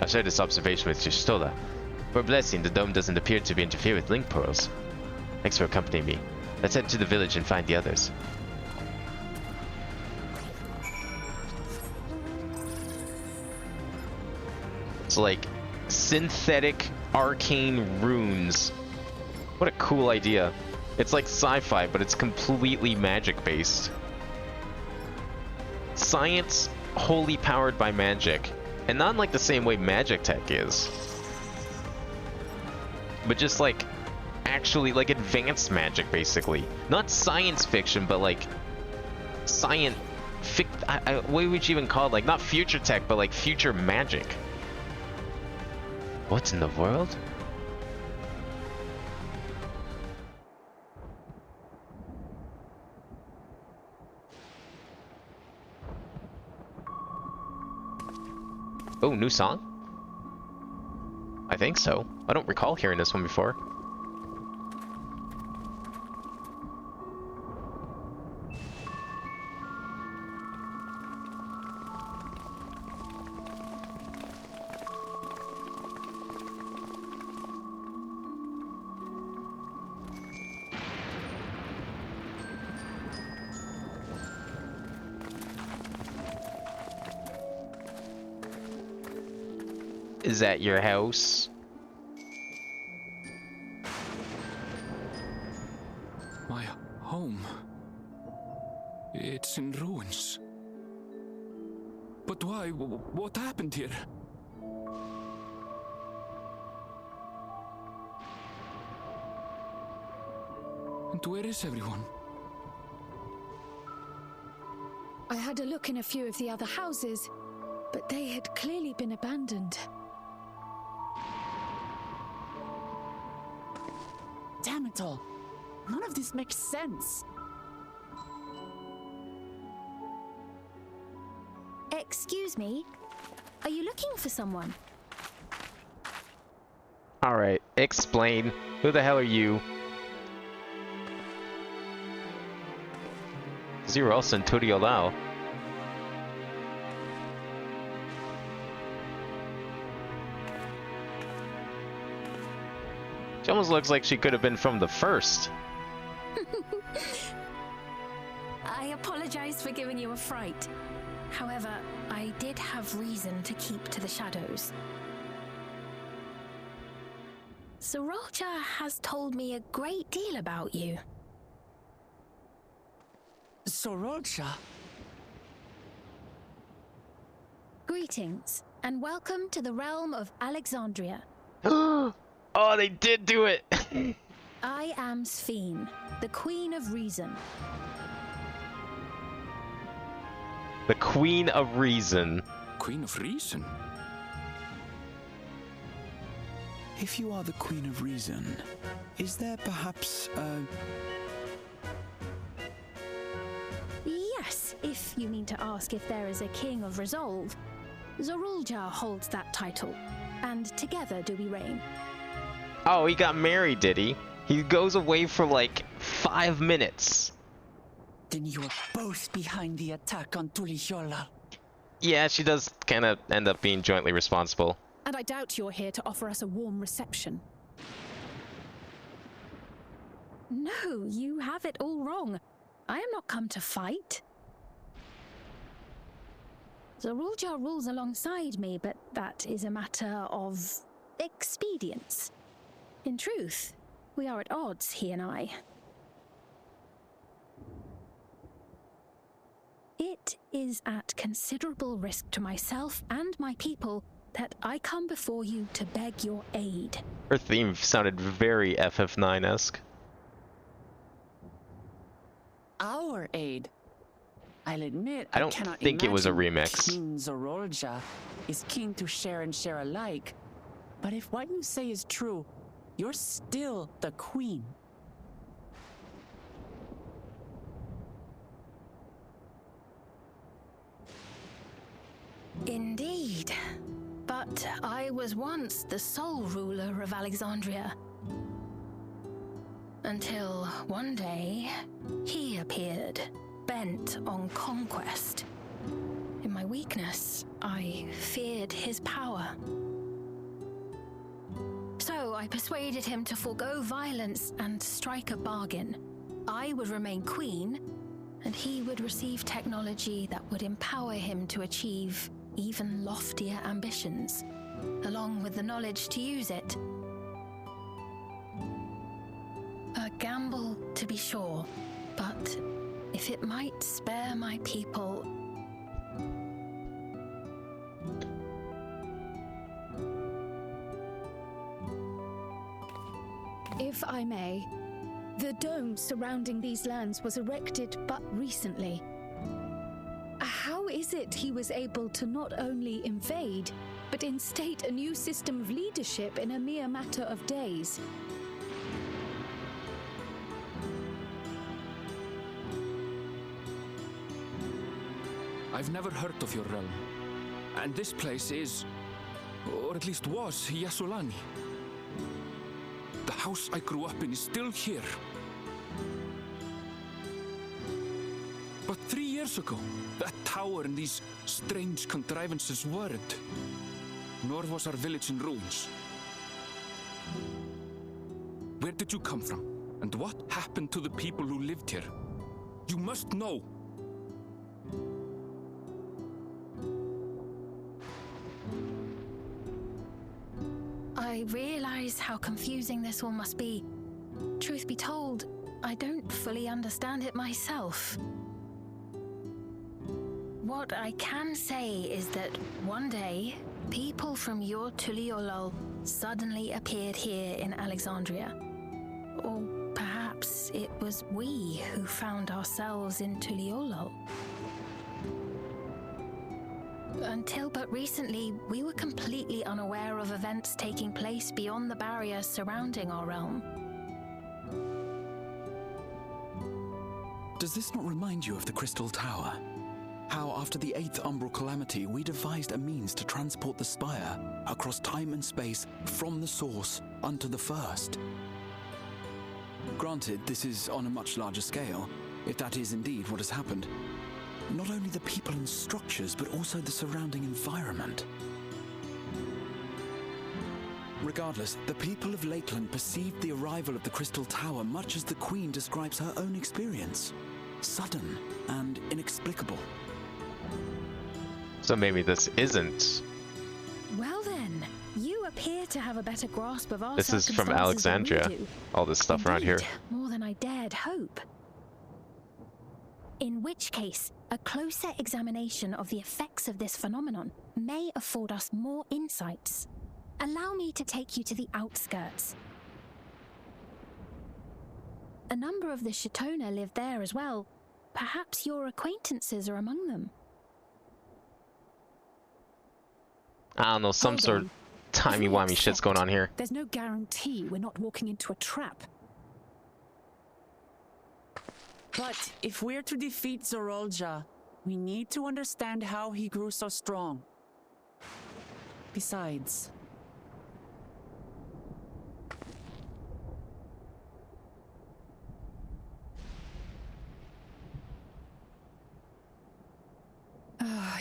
I'll share this observation with Jistola. For a blessing, the dome doesn't appear to be interfere with link pearls. Thanks for accompanying me. Let's head to the village and find the others. Like synthetic arcane runes. What a cool idea. It's like sci-fi, but it's completely magic based. Science wholly powered by magic, and not in like the same way magic tech is, but just like actually like advanced magic, basically. Not science fiction, but like what would you even call it? Like not future tech, but like future magic. What in the world? Oh, new song? I think so. I don't recall hearing this one before. Is that your house? My home. It's in ruins. But why? What happened here? And where is everyone? I had a look in a few of the other houses, but they had clearly been abandoned. Damn it all. None of this makes sense. Excuse me? Are you looking for someone? Alright, explain. Who the hell are you? you were also in Turiolao. She almost looks like she could have been from the first. I apologize for giving you a fright. However, I did have reason to keep to the shadows. Sorolja has told me a great deal about you. Sorolja? Greetings, and welcome to the realm of Alexandria. Oh, they did do it! I am Sphene, the Queen of Reason. The Queen of Reason. Queen of Reason? If you are the Queen of Reason, is there perhaps a... Yes, if you mean to ask if there is a King of Resolve. Sorolja holds that title, and together do we reign. Oh, he got married, did he? He goes away for like 5 minutes. Then you are both behind the attack on Tuliyollal. Yeah, she does kind of end up being jointly responsible. And I doubt you're here to offer us a warm reception. No, you have it all wrong. I am not come to fight. Sorolja rules alongside me, but that is a matter of expedience. In truth, we are at odds, he and I. It is at considerable risk to myself and my people that I come before you to beg your aid. Her theme sounded very FF9-esque. Our aid? I'll admit, I don't cannot think it was a imagine remix. King Sorolja is keen to share and share alike. But if what you say is true, you're still the queen. Indeed. But I was once the sole ruler of Alexandria. Until one day, he appeared, bent on conquest. In my weakness, I feared his power. So I persuaded him to forego violence and strike a bargain. I would remain queen, and he would receive technology that would empower him to achieve even loftier ambitions, along with the knowledge to use it. A gamble, to be sure, but if it might spare my people... If I may, the dome surrounding these lands was erected but recently. How is it he was able to not only invade, but instate a new system of leadership in a mere matter of days? I've never heard of your realm. And this place is, or at least was, Yasolani. The house I grew up in is still here. But 3 years ago, that tower and these strange contrivances weren't. Nor was our village in ruins. Where did you come from? And what happened to the people who lived here? You must know. I realize how confusing this all must be. Truth be told, I don't fully understand it myself. What I can say is that one day, people from your Tuliyollal suddenly appeared here in Alexandria. Or perhaps it was we who found ourselves in Tuliyollal. Until but recently, we were completely unaware of events taking place beyond the barrier surrounding our realm. Does this not remind you of the Crystal Tower? How after the 8th Umbral Calamity, we devised a means to transport the Spire across time and space from the source unto the First. Granted, this is on a much larger scale, if that is indeed what has happened. Not only the people and structures, but also the surrounding environment. Regardless, the people of Lakeland perceived the arrival of the Crystal Tower much as the Queen describes her own experience. Sudden and inexplicable. So maybe this isn't. Well then, you appear to have a better grasp of our This is from circumstances than we Alexandria. do. All this stuff around here. Indeed, more than I dared hope. In which case, a closer examination of the effects of this phenomenon may afford us more insights. Allow me to take you to the outskirts. A number of the Chitona live there as well. Perhaps your acquaintances are among them. I don't know, some sort of timey-wimey shit's going on here. There's no guarantee we're not walking into a trap. But if we're to defeat Zorolja, we need to understand how he grew so strong. Besides...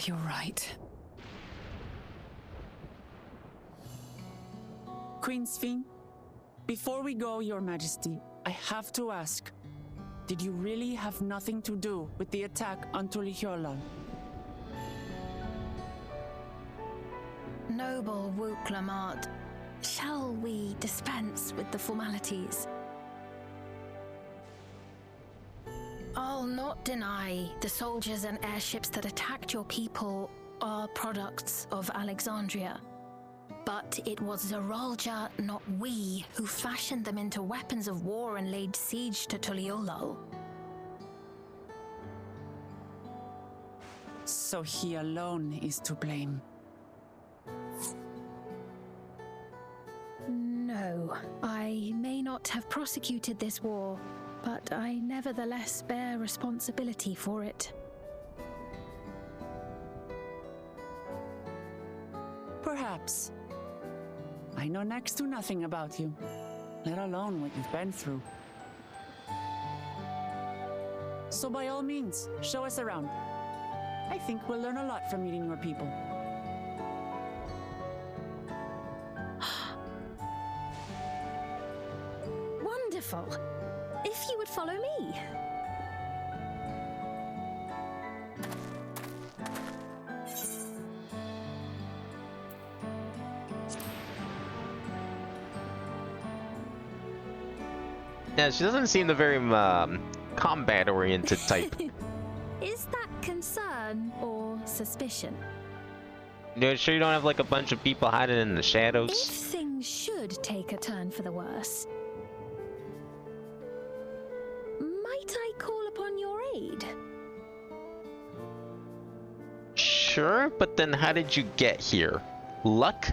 You're right. Queen Sphene, before we go, Your Majesty, I have to ask, did you really have nothing to do with the attack on Tulihyolal? Noble Wuklamart, shall we dispense with the formalities? I'll not deny the soldiers and airships that attacked your people are products of Alexandria. But it was Zorolja, not we, who fashioned them into weapons of war and laid siege to Tuliolal. So he alone is to blame. No, I may not have prosecuted this war, but I nevertheless bear responsibility for it. Perhaps. I know next to nothing about you, let alone what you've been through. So by all means, show us around. I think we'll learn a lot from meeting your people. Wonderful. If you would follow me. Yeah, she doesn't seem the very combat-oriented type. Is that concern or suspicion? You sure you don't have like a bunch of people hiding in the shadows? If things should take a turn for the worse, might I call upon your aid? Sure, but then how did you get here? Luck?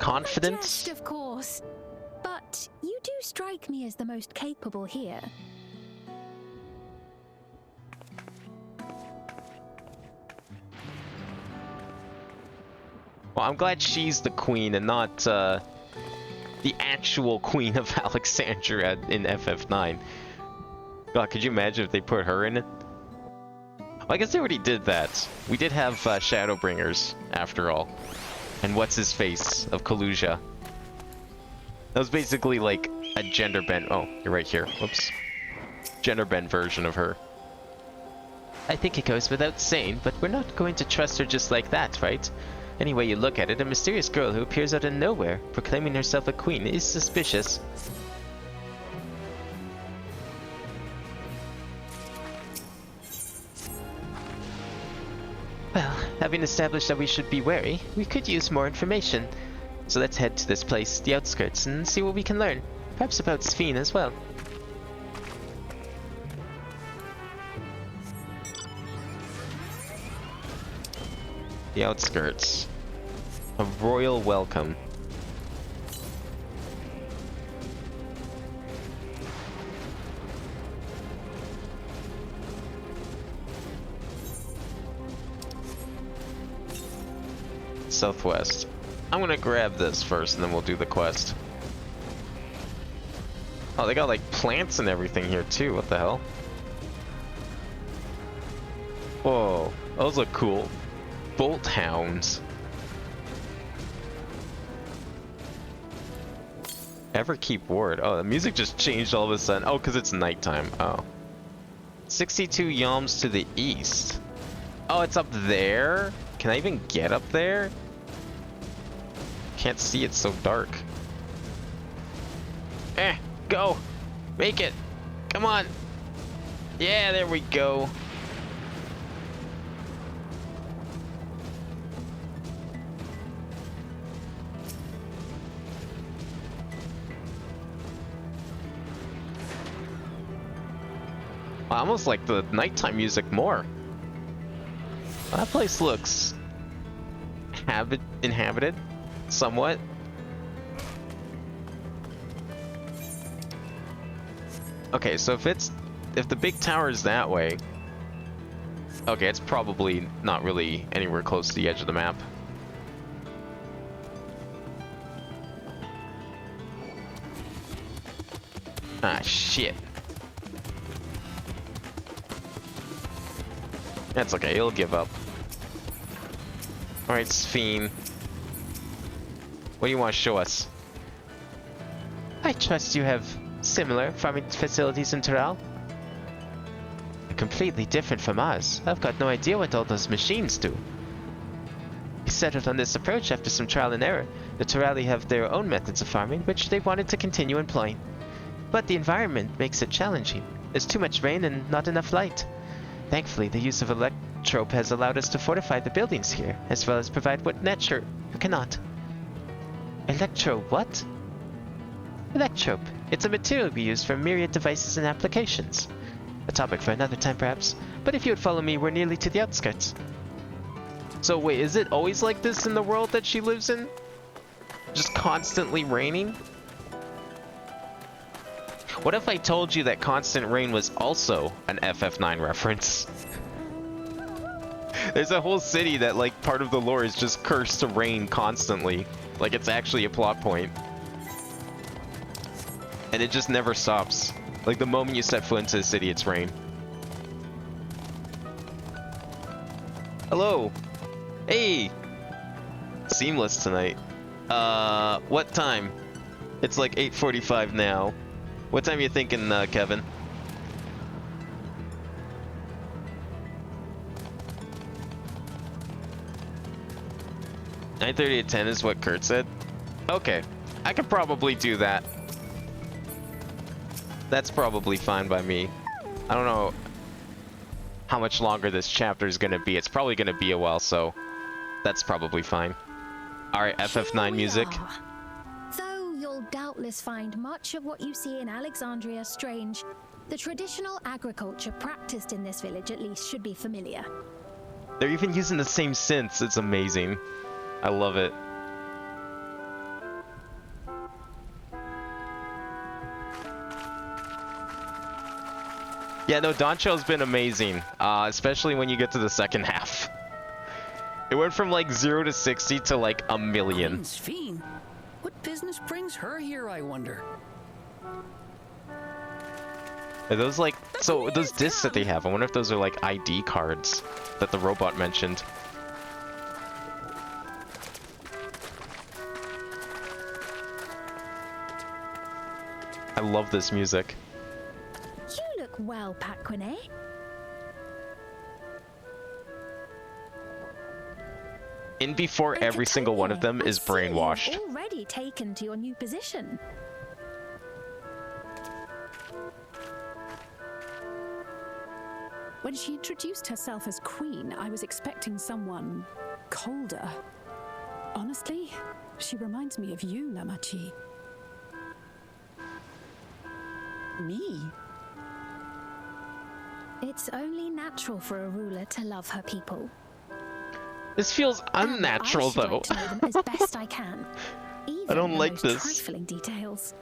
Confidence? Jest, of course. But you do strike me as the most capable here. Well, I'm glad she's the queen and not the actual queen of Alexandria in FF9. God, could you imagine if they put her in it? Well, I guess they already did that. We did have Shadowbringers, after all. And what's his face of Kaluja. That was basically like a gender bend. Oh, you're right here. Whoops. Gender bend version of her. I think it goes without saying, but we're not going to trust her just like that, right? Any way you look at it, a mysterious girl who appears out of nowhere, proclaiming herself a queen, is suspicious. Well, having established that we should be wary, we could use more information. So let's head to this place, the outskirts, and see what we can learn. Perhaps about Sphene as well. The outskirts. A royal welcome. Southwest. I'm gonna grab this first and then we'll do the quest. Oh, they got like plants and everything here too, what the hell? Whoa, those look cool. Bolt hounds. Ever keep word. Oh, the music just changed all of a sudden. Oh, because it's nighttime. Oh. 62 yalms to the east. Oh, it's up there? Can I even get up there? Can't see, it's so dark. Go! Make it! Come on! Yeah, there we go. I almost like the nighttime music more. That place looks inhabited, somewhat. Okay, so if the big tower is that way, okay, it's probably not really anywhere close to the edge of the map. Ah, shit. That's okay, he'll give up. Alright, Sphene. What do you want to show us? I trust you have similar farming facilities in Terral. They're completely different from ours. I've got no idea what all those machines do. We settled on this approach after some trial and error. The Terrali have their own methods of farming, which they wanted to continue employing. But the environment makes it challenging. There's too much rain and not enough light. Thankfully, the use of electrope has allowed us to fortify the buildings here, as well as provide what nature cannot. Electro what? Electrope. It's a material we use for myriad devices and applications. A topic for another time, perhaps. But if you would follow me, we're nearly to the outskirts. So wait, is it always like this in the world that she lives in? Just constantly raining? What if I told you that constant rain was also an FF9 reference? There's a whole city that, like, part of the lore is just cursed to rain constantly. Like, it's actually a plot point. And it just never stops. Like, the moment you set foot into the city, it's rain. Hello! Hey! Seamless tonight. What time? It's like 8:45 now. What time are you thinking, Kevin? "9:30 to 10 is what Kurt said? Okay, I could probably do that. That's probably fine by me. I don't know how much longer this chapter is going to be. It's probably going to be a while, so that's probably fine. Alright, FF9 music. Though you'll doubtless find much of what you see in Alexandria strange, the traditional agriculture practiced in this village at least should be familiar. They're even using the same synths. It's amazing. I love it. Yeah, no, Dawntrail's been amazing, especially when you get to the second half. It went from like 0 to 60 to like 1,000,000. Sphene? What business brings her here, I wonder? Are those like, so those discs that they have, I wonder if those are like ID cards that the robot mentioned. I love this music. You look well, Paquine. In before every single one of them is brainwashed. Already taken to your new position. When she introduced herself as queen, I was expecting someone colder. Honestly, she reminds me of you, Lamachi. Me? It's only natural for a ruler to love her people. This feels unnatural, I should though. like to know them as best I can. Even I don't the like most this. trifling details.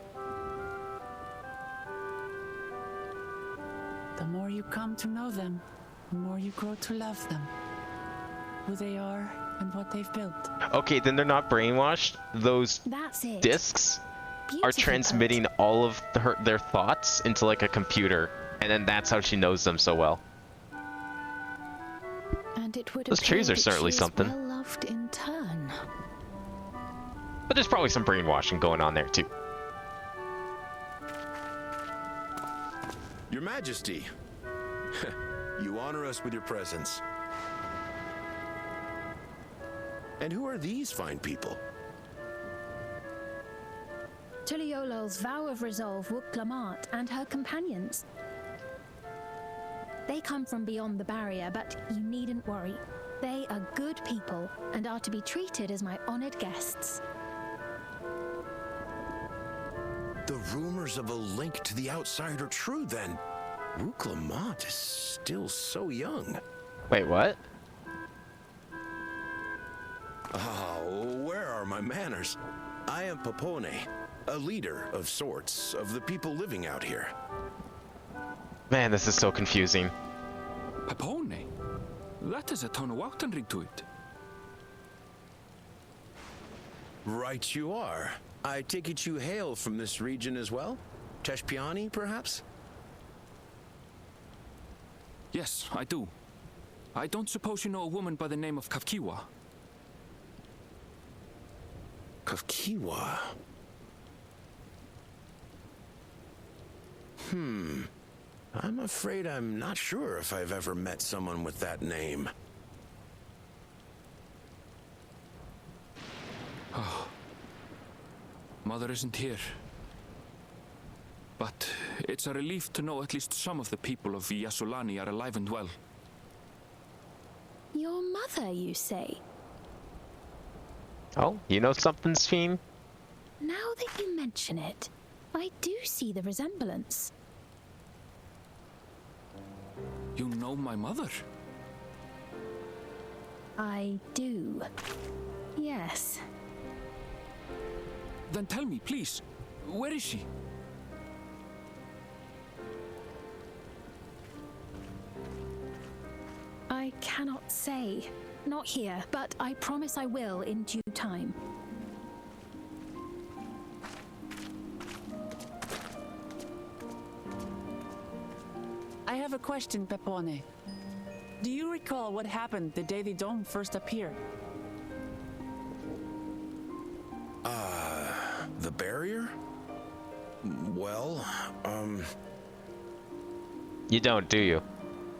The more you come to know them, the more you grow to love them. Who they are and what they've built. Okay, then they're not brainwashed. Those That's it. discs are Beautifully transmitting all of their thoughts into like a computer, and then that's how she knows them so well. And it would Those trees are certainly something. well loved in turn. But there's probably some brainwashing going on there too. Your Majesty, you honor us with your presence. And who are these fine people? Tuliyolal's vow of resolve, Wuk-Lamat, and her companions. They come from beyond the barrier, but you needn't worry. They are good people and are to be treated as my honored guests. The rumors of a link to the outside are true, then. Wuk-Lamat is still so young. Wait, what? Oh, where are my manners? I am Popone, a leader of sorts of the people living out here. Man, this is so confusing. Popone? That is a Tonawaktanrig to it. Right you are. I take it you hail from this region as well? Teshpiani, perhaps? Yes, I do. I don't suppose you know a woman by the name of Kafkiwa? Kafkiwa? I'm afraid I'm not sure if I've ever met someone with that name. Oh. Mother isn't here. But it's a relief to know at least some of the people of Yasulani are alive and well. Your mother, you say? Oh, you know something, Sphene? Now that you mention it, I do see the resemblance. You know my mother? I do. Yes. Then tell me, please, where is she? I cannot say. Not here, but I promise I will in due time. I have a question, Pepone. Do you recall what happened the day the dome first appeared? The barrier? Well, You don't, do you?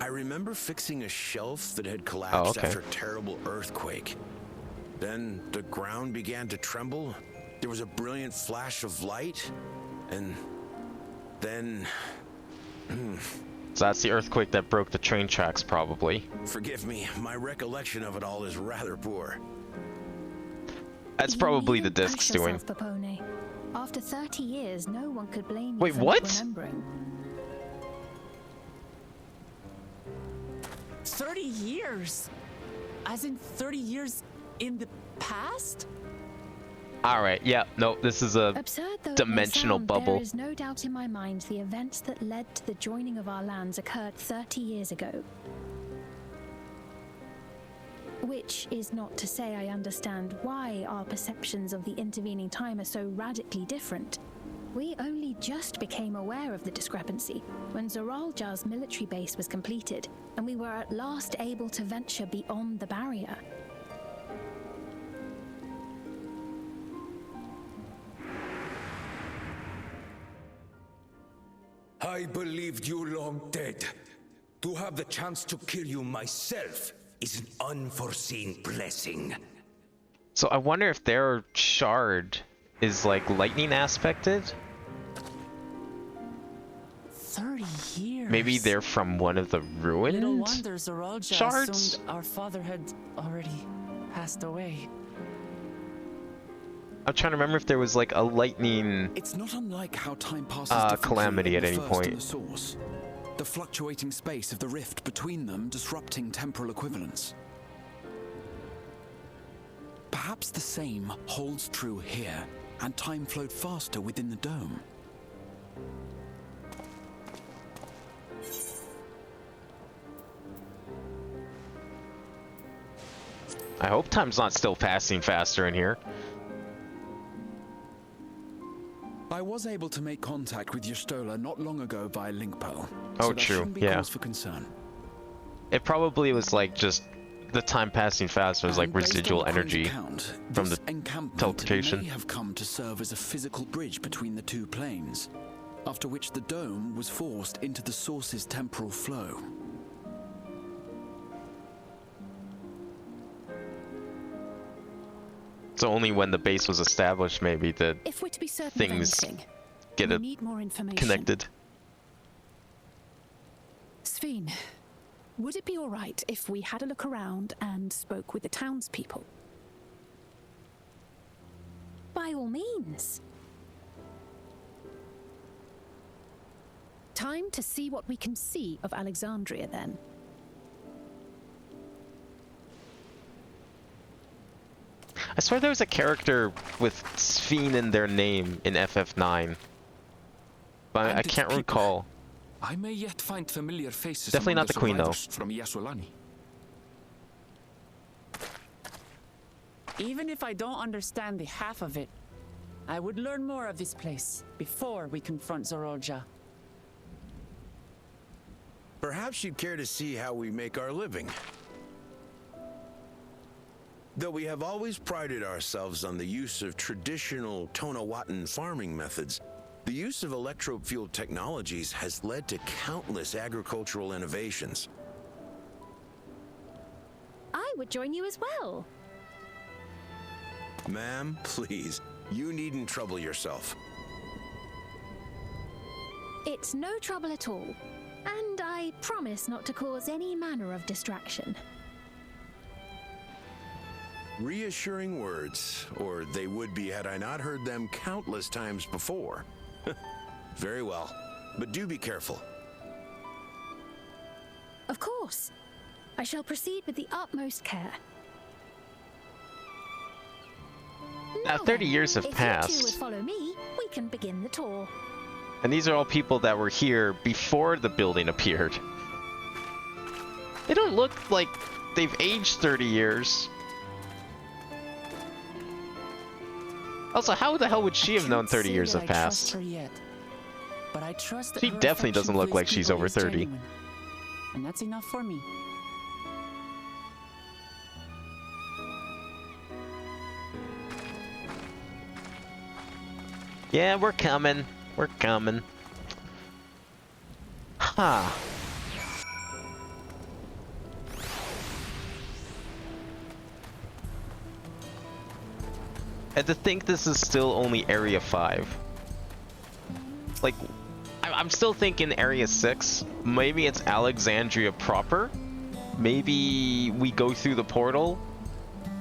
I remember fixing a shelf that had collapsed okay. after a terrible earthquake. Then the ground began to tremble. There was a brilliant flash of light, and then... So that's the earthquake that broke the train tracks, probably. Forgive me, my recollection of it all is rather poor. That's probably the discs Bash doing. yourself, Popone. After 30 years, no one could blame you Wait, for what? not remembering. 30 years? As in 30 years in the past? Alright, yeah, no, this is a Absurd though dimensional it may sound, bubble. There is no doubt in my mind the events that led to the joining of our lands occurred 30 years ago. Which is not to say I understand why our perceptions of the intervening time are so radically different. We only just became aware of the discrepancy when Zoraljar's military base was completed, and we were at last able to venture beyond the barrier. I believed you long dead. To have the chance to kill you myself is an unforeseen blessing. So I wonder if their shard is like lightning aspected? 30 years. Maybe they're from one of the ruined Little wonder Zoralja shards? assumed our father had already passed away. I'm trying to remember if there was like a lightning It's not unlike how time passes differently calamity in at the any first and point. the source. The fluctuating space of the rift between them disrupting temporal equivalence. Perhaps the same holds true here, and time flowed faster within the dome. I hope time's not still passing faster in here. I was able to make contact with Y'shtola not long ago via link pearl. Oh, so there true, shouldn't be yeah. cause for concern. It probably was like just the time passing fast was like And based on residual the Queen's energy account, from this the encampment teleportation. may have come to serve as a physical bridge between the two planes, after which the dome was forced into the source's temporal flow. So only when the base was established, maybe, that If we're to be certain things of anything, get we it need more information. connected. Sveen, would it be all right if we had a look around and spoke with the townspeople? By all means. Time to see what we can see of Alexandria, then. I swear there was a character with Sveen in their name in FF9. But I its can't people. recall. I may yet find familiar faces. Definitely among not the Queen, though. survivors from Yasulani. Even if I don't understand the half of it, I would learn more of this place before we confront Zorolja. Perhaps you'd care to see how we make our living. Though we have always prided ourselves on the use of traditional Tonawatan farming methods, the use of electro-fueled technologies has led to countless agricultural innovations. I would join you as well. Ma'am, please, you needn't trouble yourself. It's no trouble at all. And I promise not to cause any manner of distraction. Reassuring words, or they would be had I not heard them countless times before. Very well, but do be careful. Of course. I shall proceed with the utmost care. Now 30 years have If you two would passed. follow me, we can begin the tour. And these are all people that were here before the building appeared. They don't look like they've aged 30 years. Also, how the hell would she have known 30 years have passed? Her yet, but I trust that She her definitely affection doesn't for look these like she's people over is 30. genuine. And that's enough for me. Yeah, we're coming. We're coming. Ha. And to think this is still only Area 5. Like, I'm still thinking Area 6. Maybe it's Alexandria proper. Maybe we go through the portal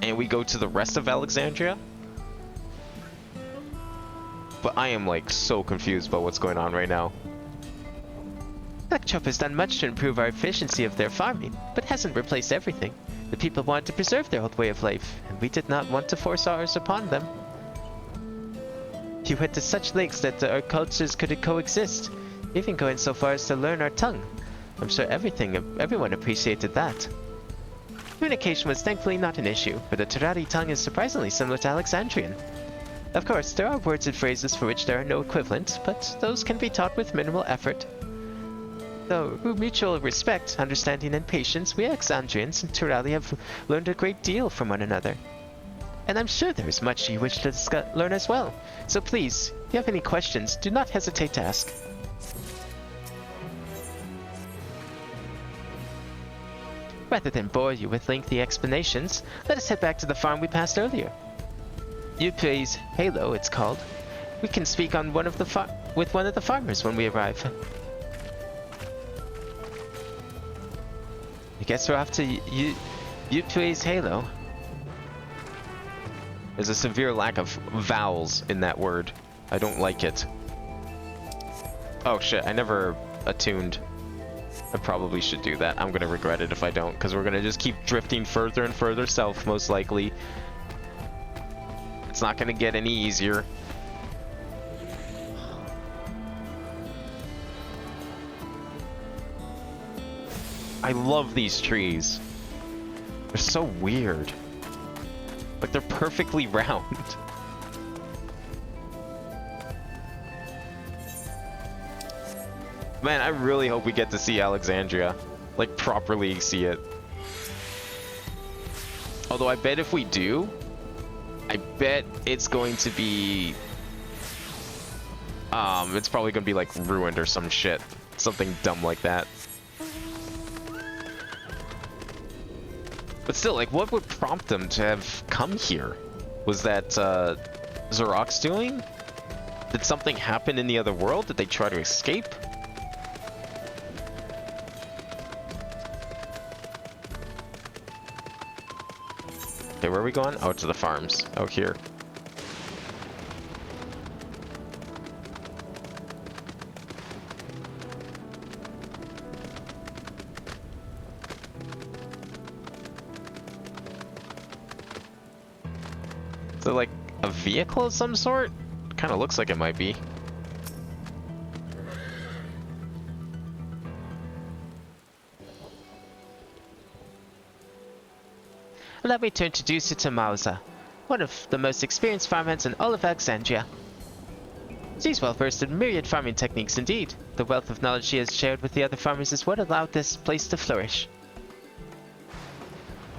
and we go to the rest of Alexandria. But I am like so confused about what's going on right now. Blackchop has done much to improve our efficiency of their farming, but hasn't replaced everything. The people wanted to preserve their old way of life, and we did not want to force ours upon them. You went to such lengths that our cultures could coexist, even going so far as to learn our tongue. I'm sure everyone appreciated that. Communication was thankfully not an issue, for the Terati tongue is surprisingly similar to Alexandrian. Of course, there are words and phrases for which there are no equivalents, but those can be taught with minimal effort. Though, through mutual respect, understanding, and patience, we Alexandrians and Terali have learned a great deal from one another. And I'm sure there is much you wish to learn as well. So please, if you have any questions, do not hesitate to ask. Rather than bore you with lengthy explanations, let us head back to the farm we passed earlier. Yupe's Halo, it's called. We can speak on with one of the farmers when we arrive. I guess we're off to Yupe's Halo. There's a severe lack of vowels in that word. I don't like it. Oh shit, I never attuned. I probably should do that. I'm gonna regret it if I don't, because we're gonna just keep drifting further and further south, most likely. It's not gonna get any easier. I love these trees. They're so weird. Like they're perfectly round. Man, I really hope we get to see Alexandria. Like properly see it. Although I bet if we do, I bet it's going to be... it's probably going to be like ruined or some shit. Something dumb like that. But still, like, what would prompt them to have come here? Was that, Zarok's doing? Did something happen in the other world? Did they try to escape? Okay, where are we going? Oh, to the farms. Oh, here. Is it like a vehicle of some sort? Kind of looks like it might be. Allow me to introduce you to Mauser, one of the most experienced farmhands in all of Alexandria. She's well versed in myriad farming techniques indeed. The wealth of knowledge she has shared with the other farmers is what allowed this place to flourish.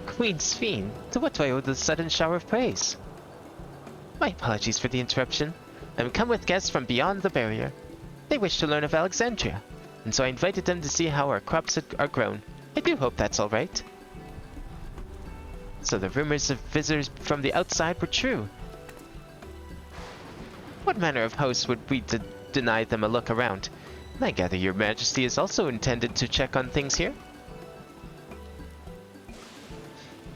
Queen Sphene, to what do I owe the sudden shower of praise? My apologies for the interruption. I'm come with guests from beyond the barrier. They wish to learn of Alexandria, and so I invited them to see how our crops are grown. I do hope that's all right. So the rumors of visitors from the outside were true. What manner of host would we deny them a look around? And I gather your majesty is also intended to check on things here?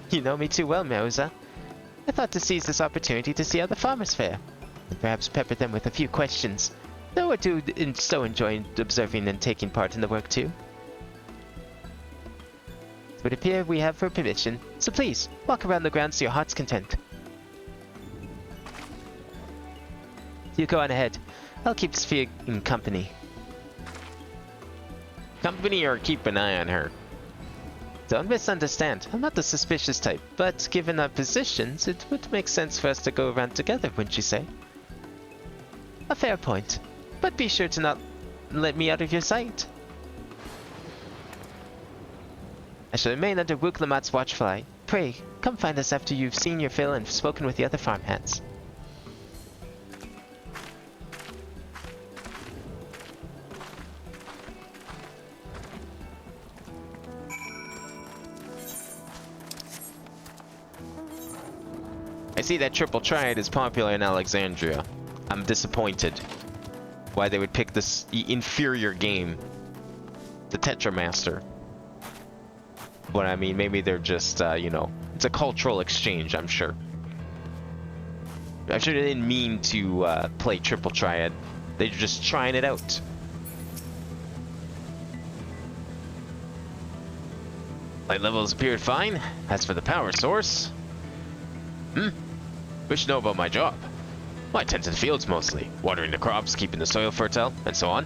You know me too well, Mauser. I thought to seize this opportunity to see how the farmers fare, and perhaps pepper them with a few questions, though I do so enjoy observing and taking part in the work too. It would appear we have her permission, so please, walk around the grounds to your heart's content. You go on ahead. I'll keep Sphere in company. Company or keep an eye on her? Don't misunderstand, I'm not the suspicious type, but given our positions, it would make sense for us to go around together, wouldn't you say? A fair point, but be sure to not let me out of your sight. I shall remain under Wuklamat's watchful eye. Pray, come find us after you've seen your fill and spoken with the other farmhands. I see that Triple Triad is popular in Alexandria. I'm disappointed. Why they would pick this inferior game. The Tetramaster. But I mean, maybe they're just, you know, it's a cultural exchange, I'm sure. I'm sure they didn't mean to play Triple Triad. They're just trying it out. Light levels appeared fine. As for the power source... What should know about my job? Well, I tend to the fields mostly, watering the crops, keeping the soil fertile, and so on.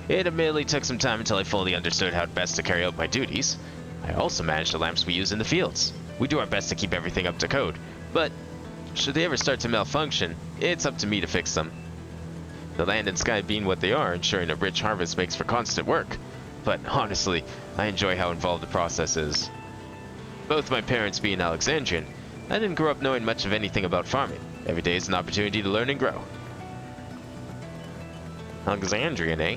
It admittedly took some time until I fully understood how best to carry out my duties. I also manage the lamps we use in the fields. We do our best to keep everything up to code, but should they ever start to malfunction, it's up to me to fix them. The land and sky being what they are, ensuring a rich harvest makes for constant work. But honestly, I enjoy how involved the process is. Both my parents being Alexandrian, I didn't grow up knowing much of anything about farming. Every day is an opportunity to learn and grow. Alexandrian, eh?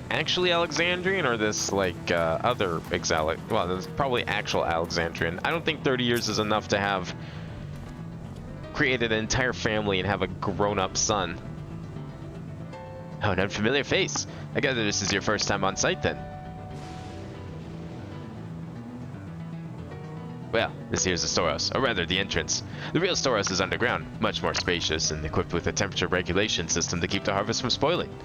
Actually Alexandrian, or this, like, other well, this is probably actual Alexandrian. I don't think 30 years is enough to have created an entire family and have a grown-up son. Oh, an unfamiliar face. I gather this is your first time on site, then. Well, this here's the storehouse, or rather the entrance. The real storehouse is underground, much more spacious and equipped with a temperature regulation system to keep the harvest from spoiling.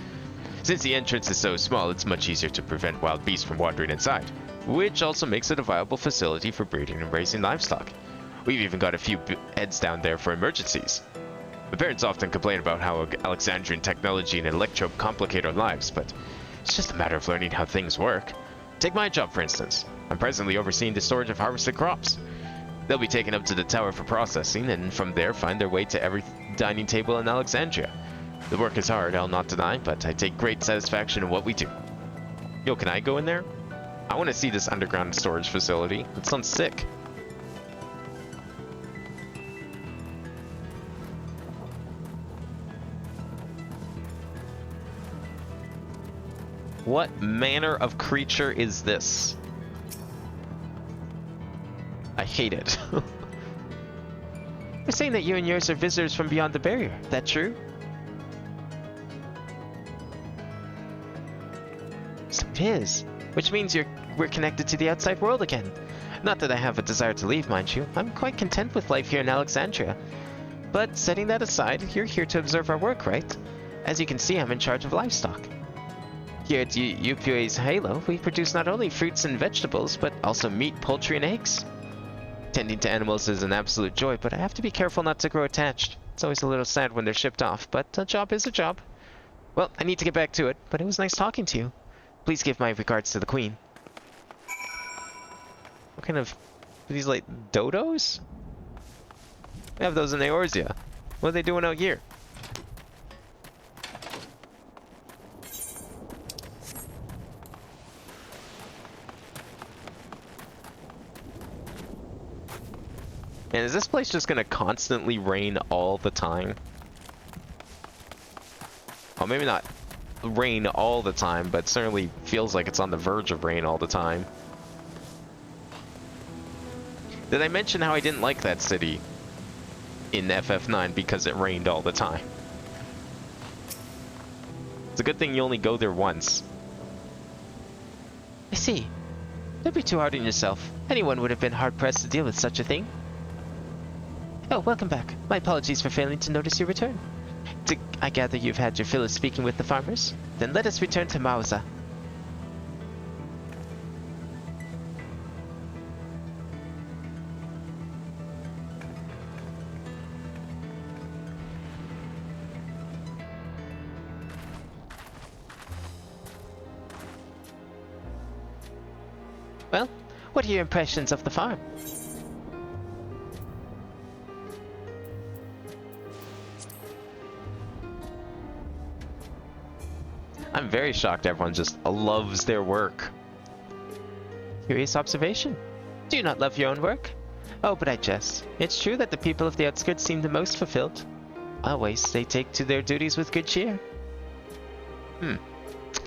Since the entrance is so small, it's much easier to prevent wild beasts from wandering inside, which also makes it a viable facility for breeding and raising livestock. We've even got a few heads down there for emergencies. My parents often complain about how Alexandrian technology and electrope complicate our lives, but it's just a matter of learning how things work. Take my job, for instance. I'm presently overseeing the storage of harvested crops. They'll be taken up to the tower for processing, and from there find their way to every dining table in Alexandria. The work is hard, I'll not deny, but I take great satisfaction in what we do. Yo, can I go in there? I want to see this underground storage facility. It sounds sick. What manner of creature is this? I hate it. You're saying that you and yours are visitors from beyond the barrier. That true? So it is. Which means we're connected to the outside world again. Not that I have a desire to leave, mind you. I'm quite content with life here in Alexandria. But setting that aside, you're here to observe our work, right? As you can see, I'm in charge of livestock. Here at UPA's Halo, we produce not only fruits and vegetables, but also meat, poultry, and eggs. Tending to animals is an absolute joy, but I have to be careful not to grow attached. It's always a little sad when they're shipped off, but a job is a job. Well, I need to get back to it, but it was nice talking to you. Please give my regards to the Queen. What kind of... Are these like dodos? We have those in Eorzea. What are they doing out here? And is this place just gonna constantly rain all the time? Well, maybe not rain all the time, but certainly feels like it's on the verge of rain all the time. Did I mention how I didn't like that city in FF9 because it rained all the time? It's a good thing you only go there once. I see. Don't be too hard on yourself. Anyone would have been hard-pressed to deal with such a thing. Oh, welcome back. My apologies for failing to notice your return. I gather you've had your fill of speaking with the farmers? Then let us return to Mauza. Well, what are your impressions of the farm? I'm very shocked everyone just loves their work. Curious observation. Do you not love your own work? Oh, but I jest. It's true that the people of the outskirts seem the most fulfilled. Always, they take to their duties with good cheer.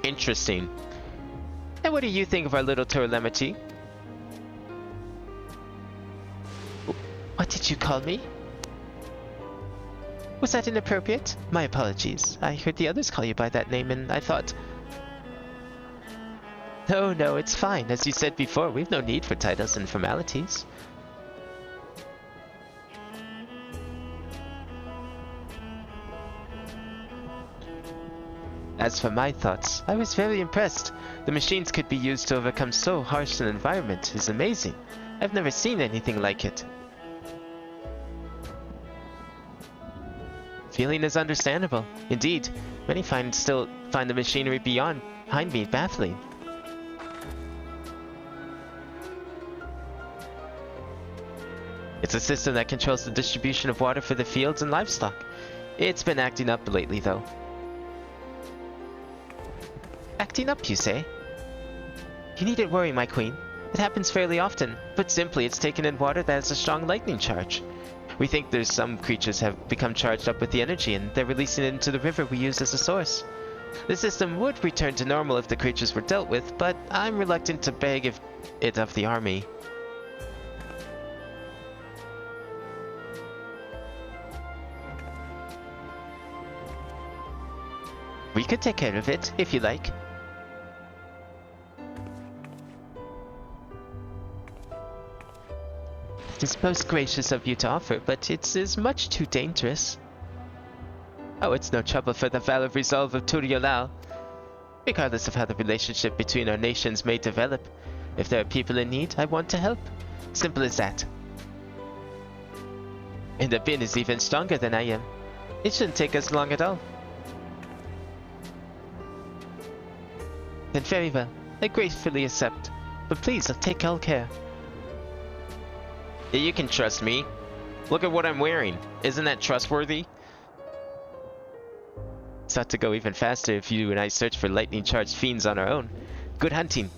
Interesting. And what do you think of our little Torlemity? What did you call me? Was that inappropriate? My apologies. I heard the others call you by that name and I thought... No, it's fine. As you said before, we've no need for titles and formalities. As for my thoughts, I was very impressed. The machines could be used to overcome so harsh an environment. It's amazing. I've never seen anything like it. Feeling is understandable. Indeed, many still find the machinery behind me baffling. It's a system that controls the distribution of water for the fields and livestock. It's been acting up lately, though. Acting up, you say? You needn't worry, my queen. It happens fairly often. Put simply, it's taken in water that has a strong lightning charge. We think there's some creatures have become charged up with the energy and they're releasing it into the river we use as a source. The system would return to normal if the creatures were dealt with, but I'm reluctant to beg it of the army. We could take care of it, if you like. It is most gracious of you to offer, but it is much too dangerous. Oh, it's no trouble for the valor resolve of Turiolal. Regardless of how the relationship between our nations may develop, if there are people in need, I want to help. Simple as that. And the bin is even stronger than I am. It shouldn't take us long at all. Then very well. I gratefully accept. But please, take all care. Yeah, you can trust me. Look at what I'm wearing. Isn't that trustworthy? It's ought to go even faster if you and I search for lightning-charged fiends on our own. Good hunting.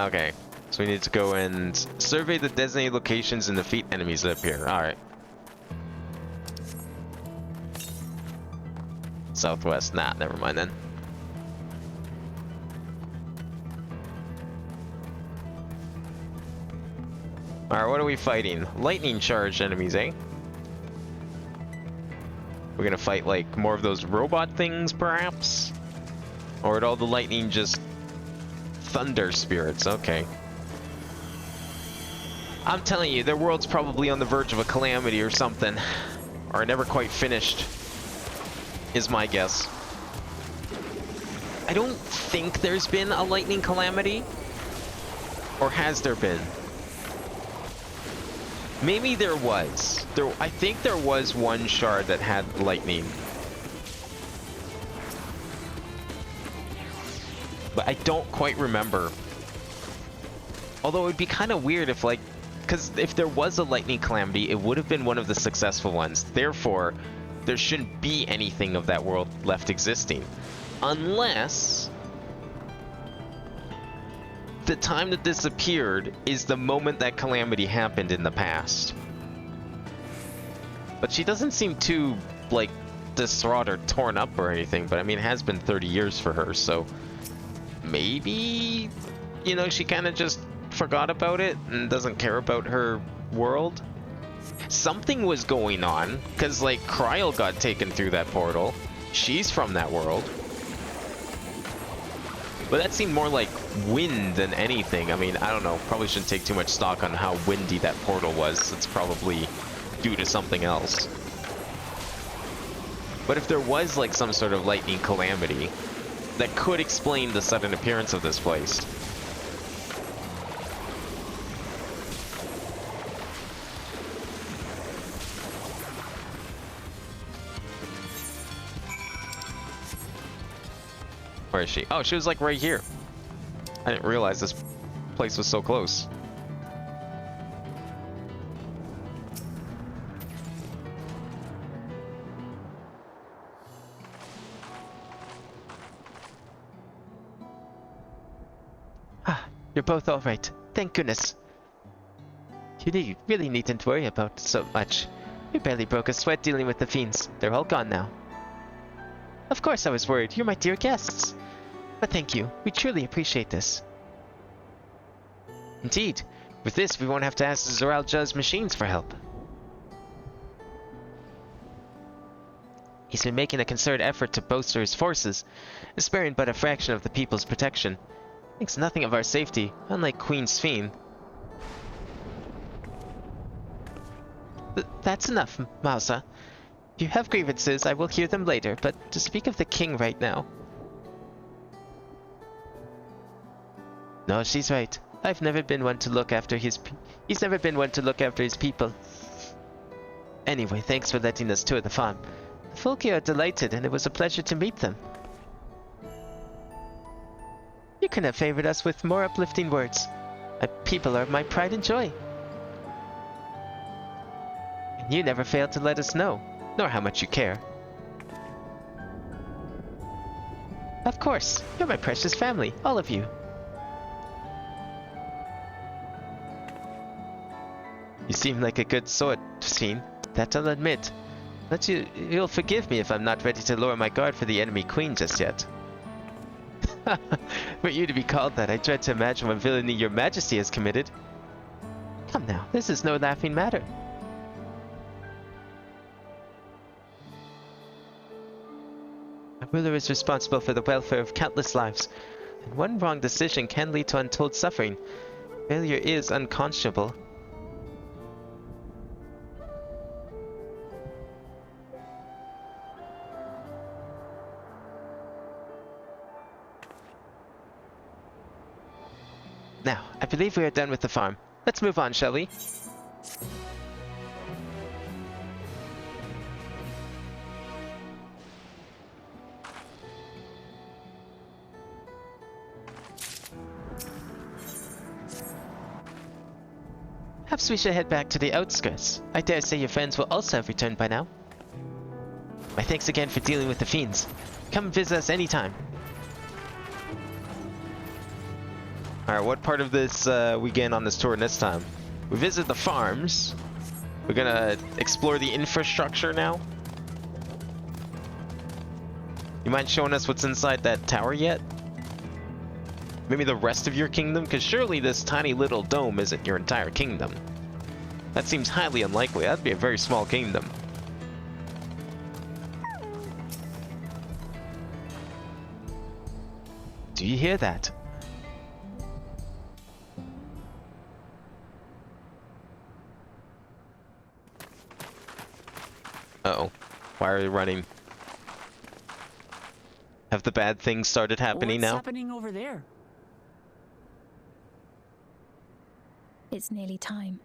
Okay. So we need to go and survey the designated locations and defeat enemies that appear. Alright. Southwest. Nah, never mind then. Alright, what are we fighting? Lightning charged enemies, eh? We're gonna fight like more of those robot things, perhaps? Or at all the lightning just thunder spirits? Okay. I'm telling you, their world's probably on the verge of a calamity or something. Or never quite finished, is my guess. I don't think there's been a lightning calamity. Or has there been? Maybe there was. I think there was one shard that had lightning. But I don't quite remember. Although it would be kind of weird if, like, because if there was a lightning calamity, it would have been one of the successful ones. Therefore, there shouldn't be anything of that world left existing. Unless the time that this appeared is the moment that calamity happened in the past. But she doesn't seem too, like, distraught or torn up or anything. But I mean, it has been 30 years for her, so maybe, you know, she kind of just forgot about it and doesn't care about her world. Something was going on, because, like, Kryl got taken through that portal. She's from that world. But that seemed more like wind than anything. I mean, I don't know. Probably shouldn't take too much stock on how windy that portal was. It's probably due to something else. But if there was, like, some sort of lightning calamity, that could explain the sudden appearance of this place. Where is she? Oh, she was like right here. I didn't realize this place was so close. Ah, you're both all right. Thank goodness. You really needn't worry about so much. You barely broke a sweat dealing with the fiends. They're all gone now. Of course I was worried. You're my dear guests. But thank you. We truly appreciate this. Indeed. With this, we won't have to ask the Zoralja's machines for help. He's been making a concerted effort to bolster his forces, sparing but a fraction of the people's protection. Thinks nothing of our safety, unlike Queen Sphene. That's enough, Mausa. If you have grievances, I will hear them later, but to speak of the king right now... No, she's right. I've never been one to look after he's never been one to look after his people. Anyway, thanks for letting us tour the farm. The folk here are delighted, and it was a pleasure to meet them. You couldn't have favored us with more uplifting words. My people are my pride and joy. And you never failed to let us know, nor how much you care. Of course, you're my precious family, all of you. You seem like a good sort, Sphene. That I'll admit. But you'll forgive me if I'm not ready to lower my guard for the enemy queen just yet. For you to be called that, I dread to imagine what villainy your majesty has committed. Come now, this is no laughing matter. A ruler is responsible for the welfare of countless lives, and one wrong decision can lead to untold suffering. Failure is unconscionable. Now, I believe we are done with the farm. Let's move on, shall we? Perhaps we should head back to the outskirts. I dare say your friends will also have returned by now. My thanks again for dealing with the fiends. Come visit us anytime. Alright, what part of this we gain on this tour this time? We visit the farms. We're gonna explore the infrastructure now. You mind showing us what's inside that tower yet? Maybe the rest of your kingdom? Because surely this tiny little dome isn't your entire kingdom. That seems highly unlikely. That'd be a very small kingdom. Do you hear that? Uh-oh. Why are you running? Have the bad things started happening now? What's happening over there? It's nearly time.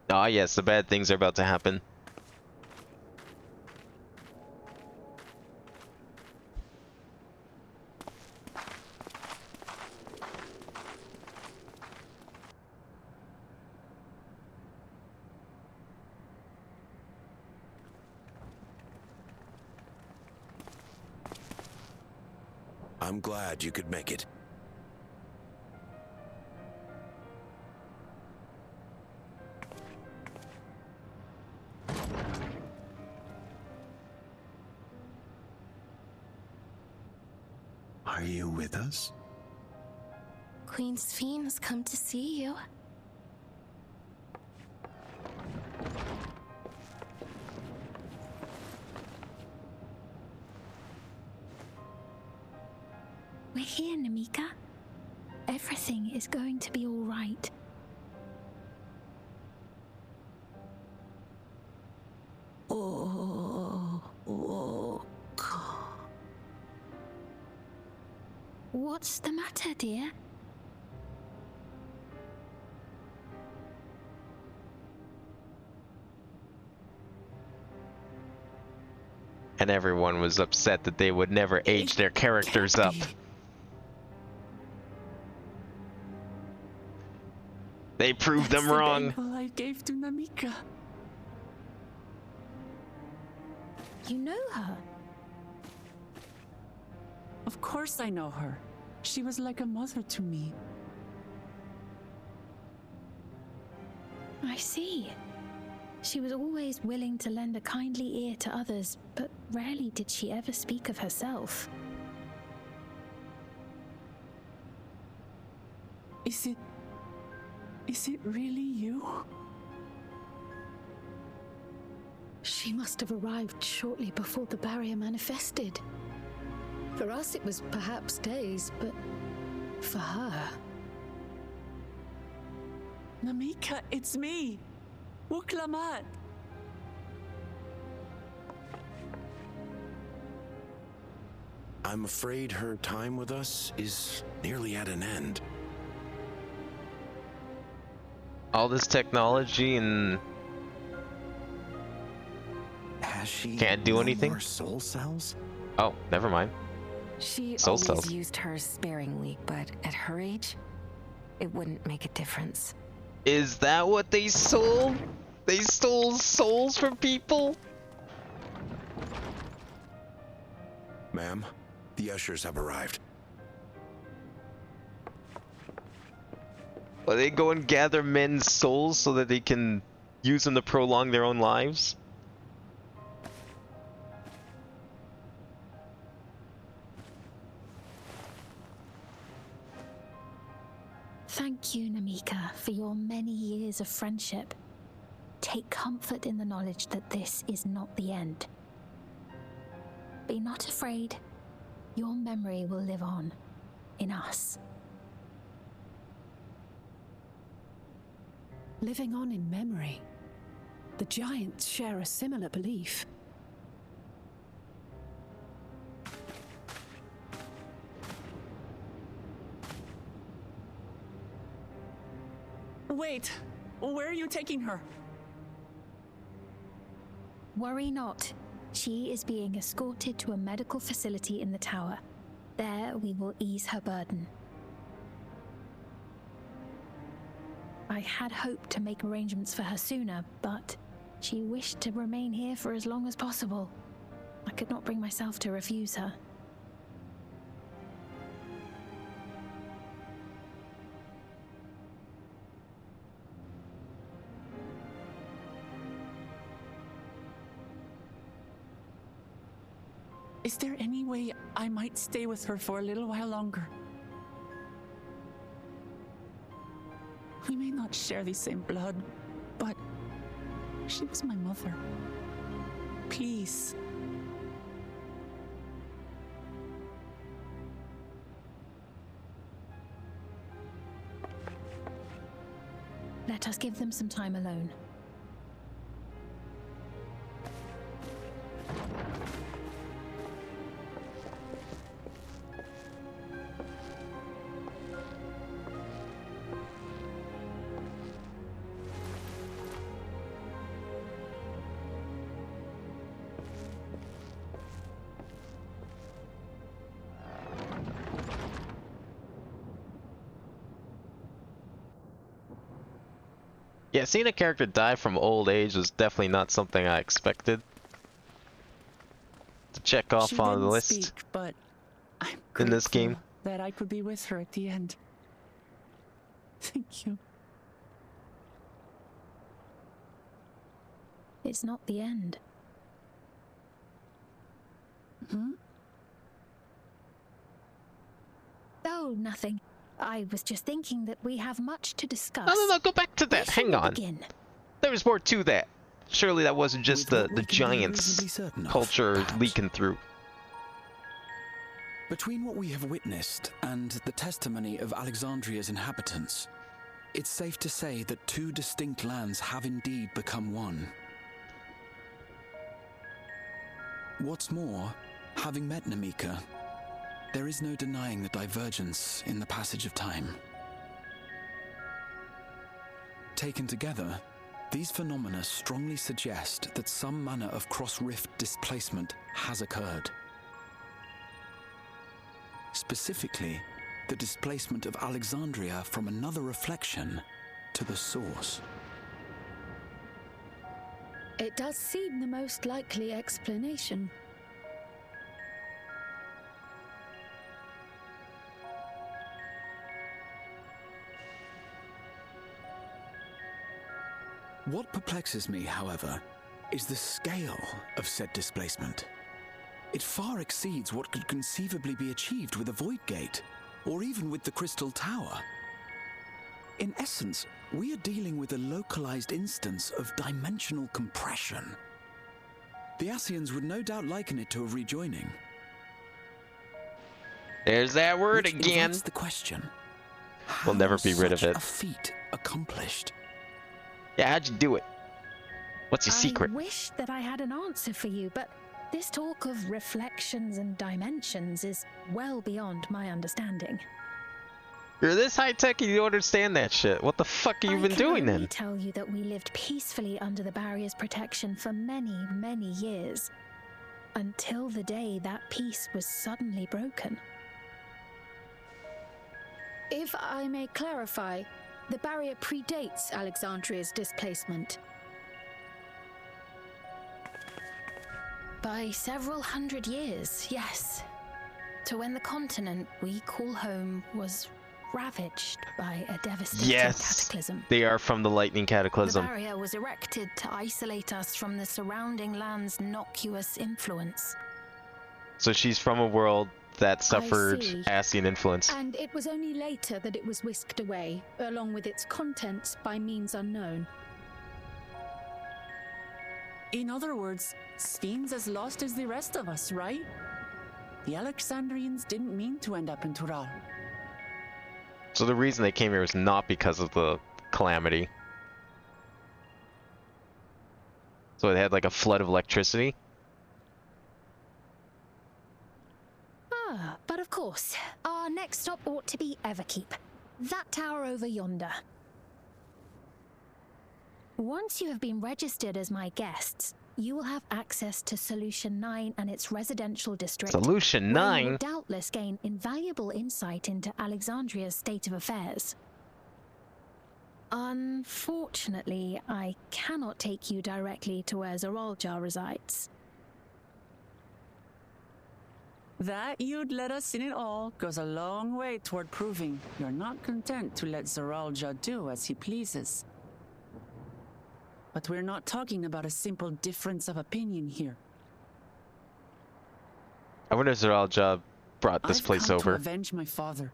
Ah, yes, the bad things are about to happen. I'm glad you could make it. Are you with us? Queen Sphene has come to see you. We're here, Namika. Everything is going to be all right. What's the matter, dear? And everyone was upset that they would never age their characters up. They proved them wrong. That's the bangle I gave to Namika. You know her? Of course I know her. She was like a mother to me. I see. She was always willing to lend a kindly ear to others, but rarely did she ever speak of herself. Is it really you? She must have arrived shortly before the barrier manifested. For us, it was perhaps days, but for her... Namika, it's me! Wuklamat! I'm afraid her time with us is nearly at an end. All this technology and Has she can't do anything? more soul cells? Oh, never mind. She Soul always cells. used hers sparingly, but at her age, it wouldn't make a difference. Is that what they stole? They stole souls from people? Ma'am, the ushers have arrived. Well, they go and gather men's souls so that they can use them to prolong their own lives? Thank you, Namika, for your many years of friendship. Take comfort in the knowledge that this is not the end. Be not afraid. Your memory will live on in us. Living on in memory. The giants share a similar belief. Wait, where are you taking her? Worry not. She is being escorted to a medical facility in the tower. There we will ease her burden. I had hoped to make arrangements for her sooner, but she wished to remain here for as long as possible. I could not bring myself to refuse her. Is there any way I might stay with her for a little while longer? We may not share the same blood, but she was my mother. Please. Let us give them some time alone. Yeah, seeing a character die from old age was definitely not something I expected to check off on the list speak, but I'm in this game. grateful that I could be with her at the end. Thank you. It's not the end. Hmm? Oh, nothing. I was just thinking that we have much to discuss. No, go back to that. Hang on. There was more to that. Surely that wasn't just the giants culture leaking through. Between what we have witnessed and the testimony of Alexandria's inhabitants, it's safe to say that two distinct lands have indeed become one. What's more, having met Namika, there is no denying the divergence in the passage of time. Taken together, these phenomena strongly suggest that some manner of cross-rift displacement has occurred. Specifically, the displacement of Alexandria from another reflection to the source. It does seem the most likely explanation. What perplexes me, however, is the scale of said displacement. It far exceeds what could conceivably be achieved with a Void Gate, or even with the Crystal Tower. In essence, we are dealing with a localized instance of dimensional compression. The Ascians would no doubt liken it to a rejoining. There's that word Which again. invites the question, We'll never be rid of such it. a feat accomplished? Yeah, how'd you do it? What's your secret? I wish that I had an answer for you, but this talk of reflections and dimensions is well beyond my understanding. You're this high tech and you don't understand that shit. What the fuck have you been doing I can then? only tell you that we lived peacefully under the barrier's protection for many, many years, until the day that peace was suddenly broken. If I may clarify, the barrier predates Alexandria's displacement. By several hundred years, yes. To when the continent we call home was ravaged by a devastating cataclysm. They are from the lightning The cataclysm. barrier was erected to isolate us from the surrounding land's noxious influence. So she's from a world that suffered see. Ascian influence. And it was only later that it was whisked away, along with its contents, by means unknown. In other words, Sphene's as lost as the rest of us, right? The Alexandrians didn't mean to end up in Tural. So the reason they came here was not because of the calamity. So it had like a flood of electricity. But of course, our next stop ought to be Everkeep. That tower over yonder. Once you have been registered as my guests, you will have access to Solution 9 and its residential district. Solution where you 9? will doubtless gain invaluable insight into Alexandria's state of affairs. Unfortunately, I cannot take you directly to where Zeraljar resides. That you'd let us in it all goes a long way toward proving you're not content to let Zeraljar do as he pleases. But we're not talking about a simple difference of opinion here. I wonder if Zeralja brought this place I've come over. to avenge my father.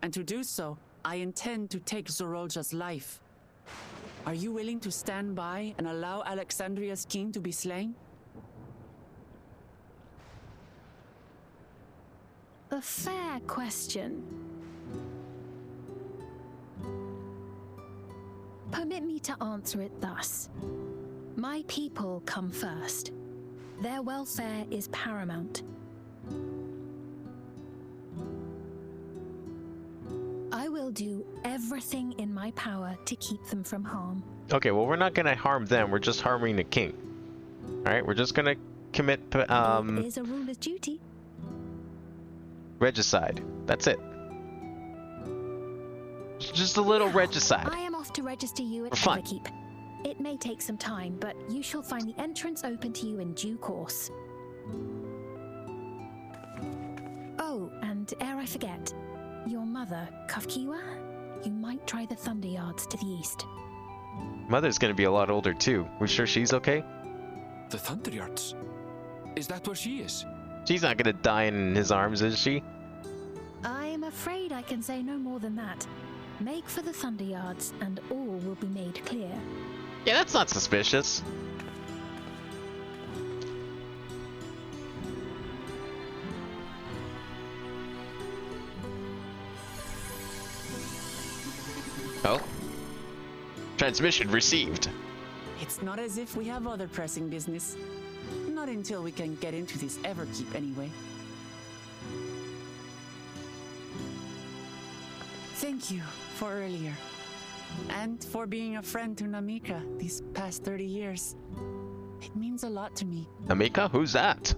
And to do so, I intend to take Zorolja's life. Are you willing to stand by and allow Alexandria's king to be slain? A fair question. Permit me to answer it thus. My people come first. Their welfare is paramount. I will do everything in my power to keep them from harm. Okay, well, we're not gonna harm them. We're just harming the king. All right, we're just gonna commit It is a ruler's duty. regicide. That's it. Just a little regicide. I am off to register you at For fun. Everkeep. It may take some time, but you shall find the entrance open to you in due course. Oh, and ere I forget, your mother, Kafkiwa, you might try the Thunder Yards to the east. Mother's gonna be a lot older too. We sure she's okay? The Thunder Yards? Is that where she is? She's not gonna die in his arms, is she? I'm afraid I can say no more than that. Make for the Thunder Yards, and all will be made clear. Yeah, that's not suspicious. Oh. Transmission received. It's not as if we have other pressing business. Not until we can get into this Everkeep anyway. Thank you for earlier. And for being a friend to Namika these past 30 years. It means a lot to me. Namika? Who's that?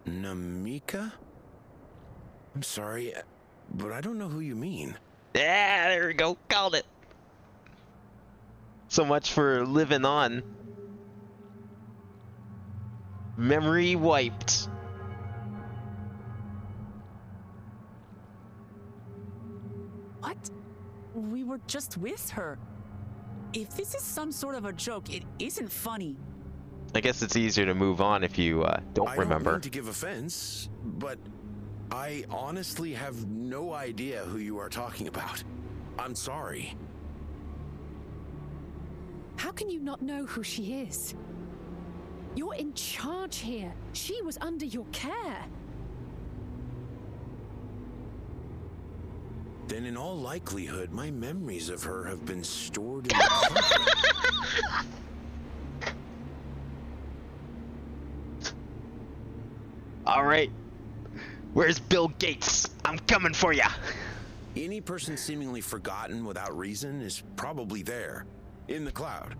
Namika? I'm sorry, but I don't know who you mean. Yeah, there we go. Called it. So much for living on. Memory wiped. What? We were just with her. If this is some sort of a joke, it isn't funny. I guess it's easier to move on if you don't remember. I don't mean to give offense, but I honestly have no idea who you are talking about. I'm sorry. How can you not know who she is? You're in charge here. She was under your care. Then in all likelihood, my memories of her have been stored in the cloud. All right. Where's Bill Gates? I'm coming for ya. Any person seemingly forgotten without reason is probably there, in the cloud.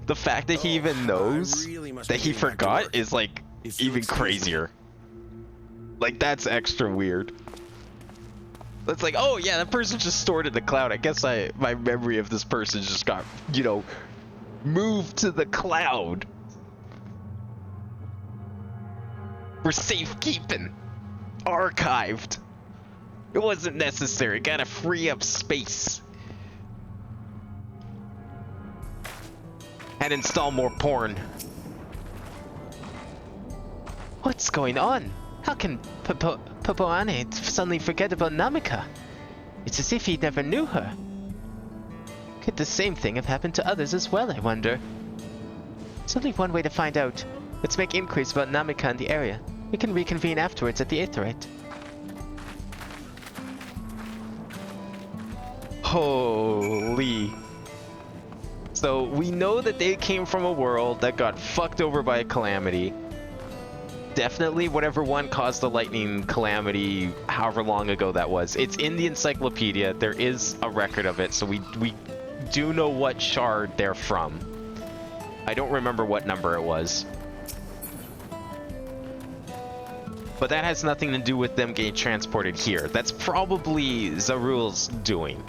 The fact that he even knows really must that be he getting back to forgot work. is like If you'll even excuse me. crazier. Like that's extra weird. It's like, oh yeah, that person just stored in the cloud. I guess my memory of this person just got, moved to the cloud. For safekeeping. Archived. It wasn't necessary. Gotta free up space. And install more porn. What's going on? How can Popoane suddenly forget about Namika? It's as if he never knew her. Could the same thing have happened to others as well, I wonder? There's only one way to find out. Let's make inquiries about Namika in the area. We can reconvene afterwards at the Aetheryte. Holy. So we know that they came from a world that got fucked over by a calamity. Definitely whatever one caused the lightning calamity, however long ago that was. It's in the encyclopedia. There is a record of it, so we do know what shard they're from. I don't remember what number it was. But that has nothing to do with them getting transported here. That's probably Zarul's doing.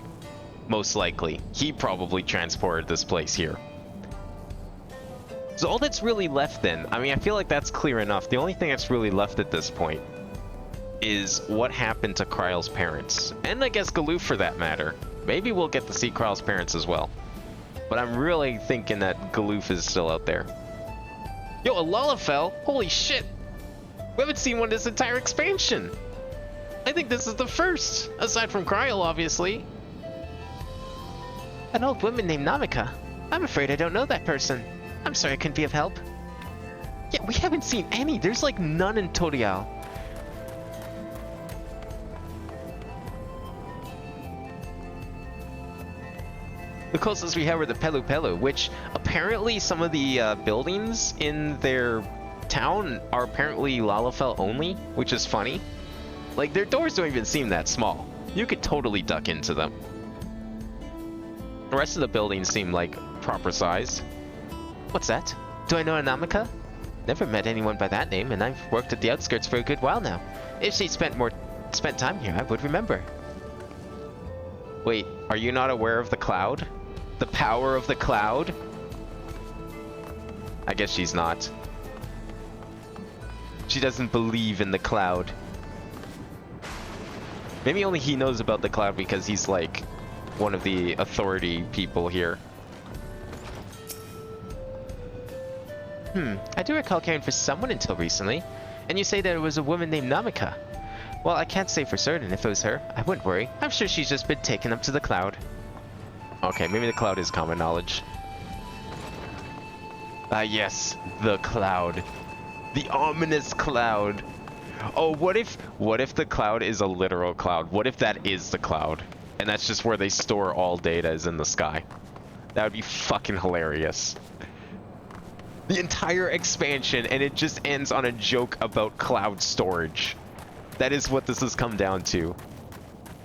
Most likely. He probably transported this place here. So all that's really left then, I mean, I feel like that's clear enough. The only thing that's really left at this point is what happened to Kryle's parents. And I guess Galoof for that matter. Maybe we'll get to see Kryle's parents as well. But I'm really thinking that Galoof is still out there. Yo, a Lalafell? Holy shit! We haven't seen one this entire expansion! I think this is the first, aside from Kryl, obviously. An old woman named Namika. I'm afraid I don't know that person. I'm sorry I couldn't be of help. Yeah, we haven't seen any. There's like none in Toriel. The closest we have are the Pelu Pelu, which apparently some of the buildings in their town are apparently Lalafell only, which is funny. Like, their doors don't even seem that small. You could totally duck into them. The rest of the buildings seem like proper size. What's that? Do I know a Namika? Never met anyone by that name, and I've worked at the outskirts for a good while now. If she spent time here, I would remember. Wait, are you not aware of the cloud? The power of the cloud? I guess she's not. She doesn't believe in the cloud. Maybe only he knows about the cloud because he's like one of the authority people here. I do recall caring for someone until recently. And you say there was a woman named Namika. Well, I can't say for certain if it was her. I wouldn't worry. I'm sure she's just been taken up to the cloud. Okay, maybe the cloud is common knowledge. Ah, yes, the cloud. The ominous cloud. Oh, what if the cloud is a literal cloud? What if that is the cloud? And that's just where they store all data is in the sky. That would be fucking hilarious. The entire expansion, and it just ends on a joke about cloud storage. That is what this has come down to.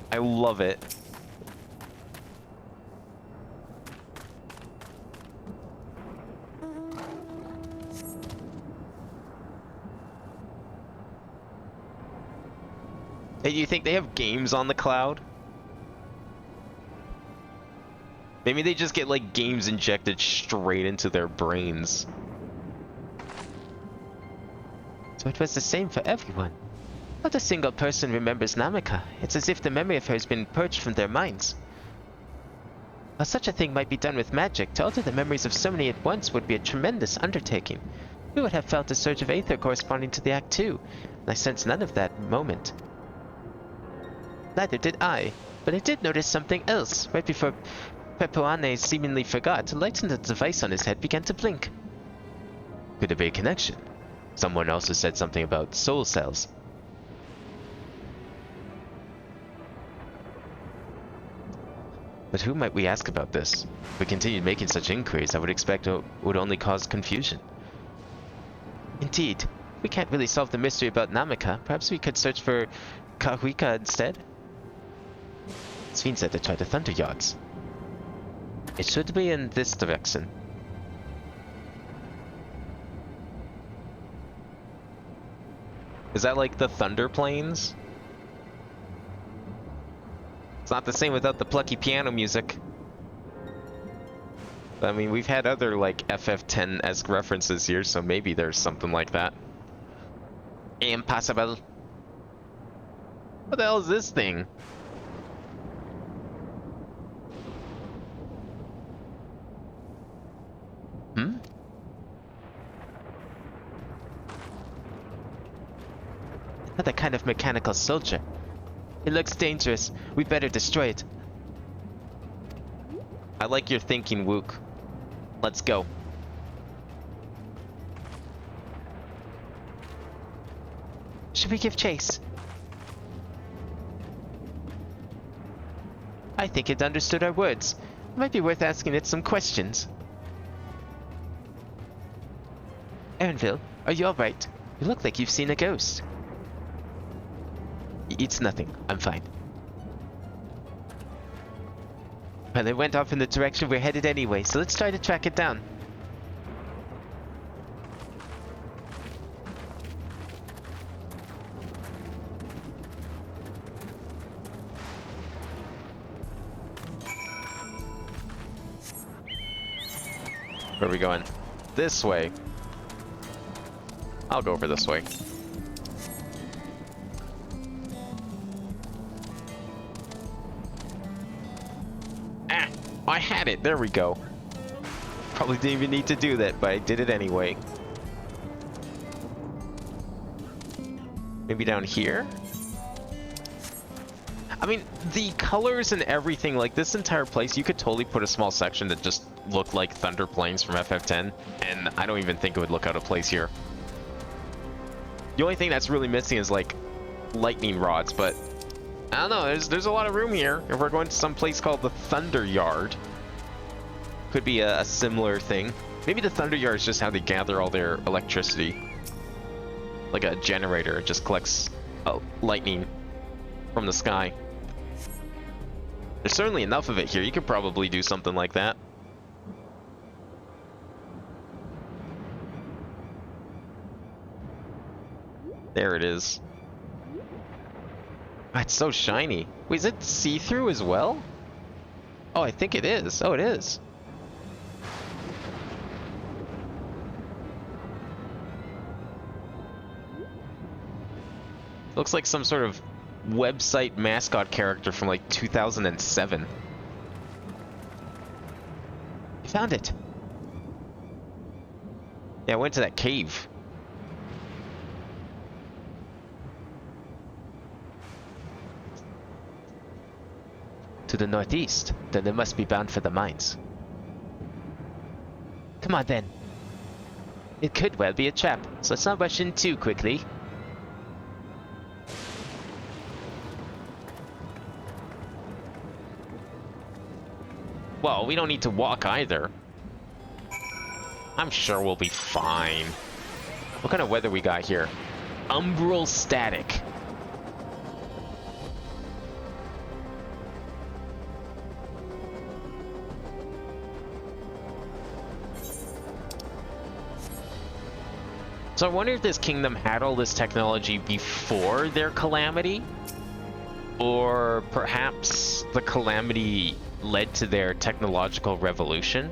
I love it. Hey, do you think they have games on the cloud? Maybe they just get like games injected straight into their brains. So it was the same for everyone. Not a single person remembers Namika. It's as if the memory of her has been purged from their minds. While such a thing might be done with magic, to alter the memories of so many at once would be a tremendous undertaking. We would have felt a surge of aether corresponding to the act too, and I sense none of that moment. Neither did I, but I did notice something else. Right before Pepuane seemingly forgot, the lights on the device on his head began to blink. Could there be a connection? Someone also said something about soul cells. But who might we ask about this? If we continued making such inquiries, I would expect it would only cause confusion. Indeed. We can't really solve the mystery about Namika. Perhaps we could search for Kahuika instead? Sven said to try the Thunder Yards. It should be in this direction. Is that like the Thunder Plains? It's not the same without the plucky piano music. I mean, we've had other like FF10-esque references here, so maybe there's something like that. Impossible. What the hell is this thing? Another kind of mechanical soldier. It looks dangerous. We better destroy it. I like your thinking, Wook. Let's go. Should we give chase? I think it understood our words. It might be worth asking it some questions. Erenville, are you alright? You look like you've seen a ghost. It's nothing. I'm fine. Well, it went off in the direction we're headed anyway, so let's try to track it down. Where are we going? This way. I'll go over this way. Ah! I had it! There we go. Probably didn't even need to do that, but I did it anyway. Maybe down here? I mean, the colors and everything, like this entire place, you could totally put a small section that just looked like Thunder Plains from FF10, and I don't even think it would look out of place here. The only thing that's really missing is like lightning rods, but I don't know, there's a lot of room here. If we're going to some place called the Thunder Yard, could be a similar thing. Maybe the Thunder Yard is just how they gather all their electricity. Like a generator, it just collects lightning from the sky. There's certainly enough of it here. You could probably do something like that. There it is. Oh, it's so shiny. Wait, is it see-through as well? Oh, I think it is. Oh, it is. Looks like some sort of website mascot character from like 2007. You found it. Yeah, I went to that cave. To the northeast. Then they must be bound for the mines. Come on then. It could well be a trap, so let's not rush in too quickly. Well, we don't need to walk either. I'm sure we'll be fine. What kind of weather we got here? Umbral static. So I wonder if this kingdom had all this technology before their calamity? Or perhaps the calamity led to their technological revolution?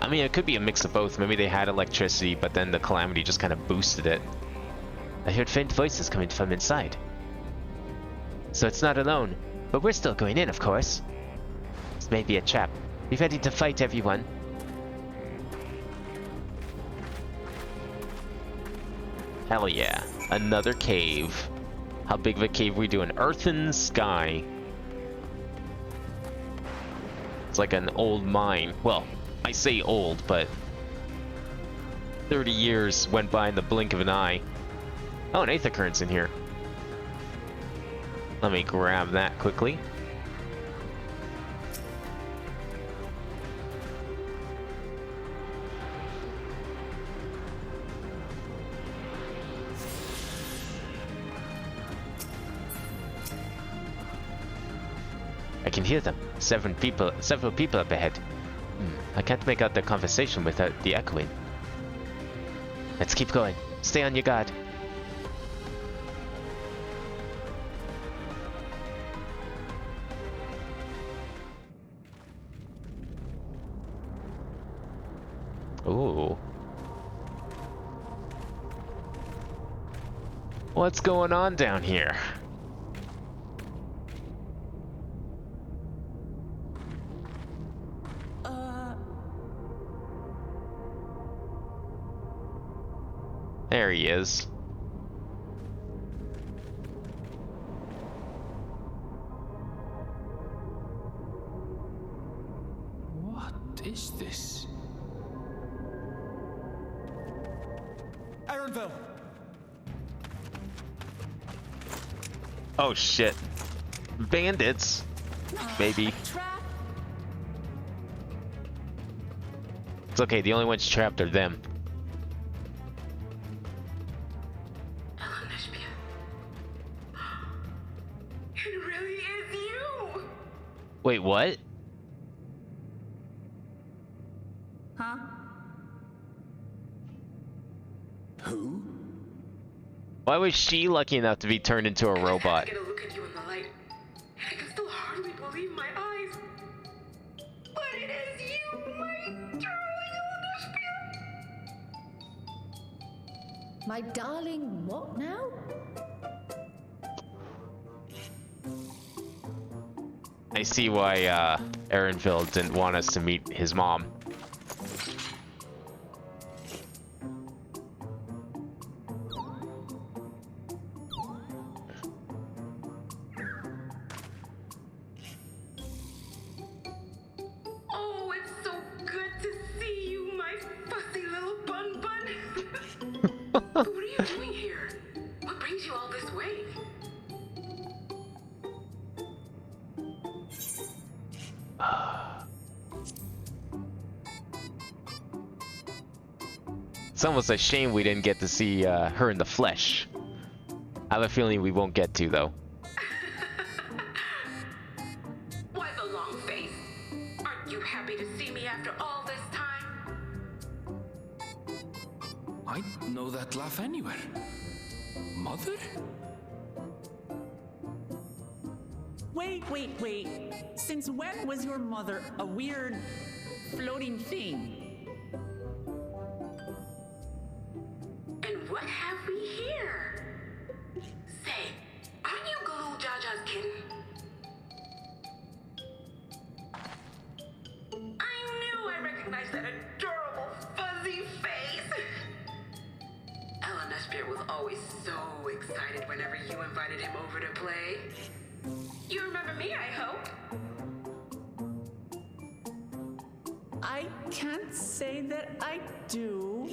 I mean, it could be a mix of both. Maybe they had electricity, but then the calamity just kind of boosted it. I heard faint voices coming from inside. So it's not alone, but we're still going in, of course. This may be a trap. Be ready to fight, everyone. Hell yeah. Another cave. How big of a cave we doing? Earthen Sky. It's like an old mine. Well, I say old, but 30 years went by in the blink of an eye. Oh, an Aether Current's in here. Let me grab that quickly. I can hear them. Several people up ahead. I can't make out their conversation without the echoing. Let's keep going. Stay on your guard. Ooh. What's going on down here? There he is. What is this? Ironville! Oh shit. Bandits. Maybe. It's okay, the only ones trapped are them. It really is you! Wait, what? Huh? Who? Why was she lucky enough to be turned into a robot? I get a look at you in the light, and I can still hardly believe my eyes. But it is you, my darling Elderspiel! My darling, what now? I see why Ehrenfeld didn't want us to meet his mom. Oh, it's so good to see you, my fussy little bun bun. What are you doing here? What brings you all this way? It's almost a shame we didn't get to see her in the flesh. I have a feeling we won't get to, though. Why the long face? Aren't you happy to see me after all this time? I'd know that laugh anywhere. Mother? Wait. Since when was your mother a weird floating thing? And what have we here? Say, aren't you Galoo Jaja's kitten? I knew I recognized that adorable fuzzy face. Ellen Spear was always so excited whenever you invited him over to play. You remember me, I hope? I can't say that I do,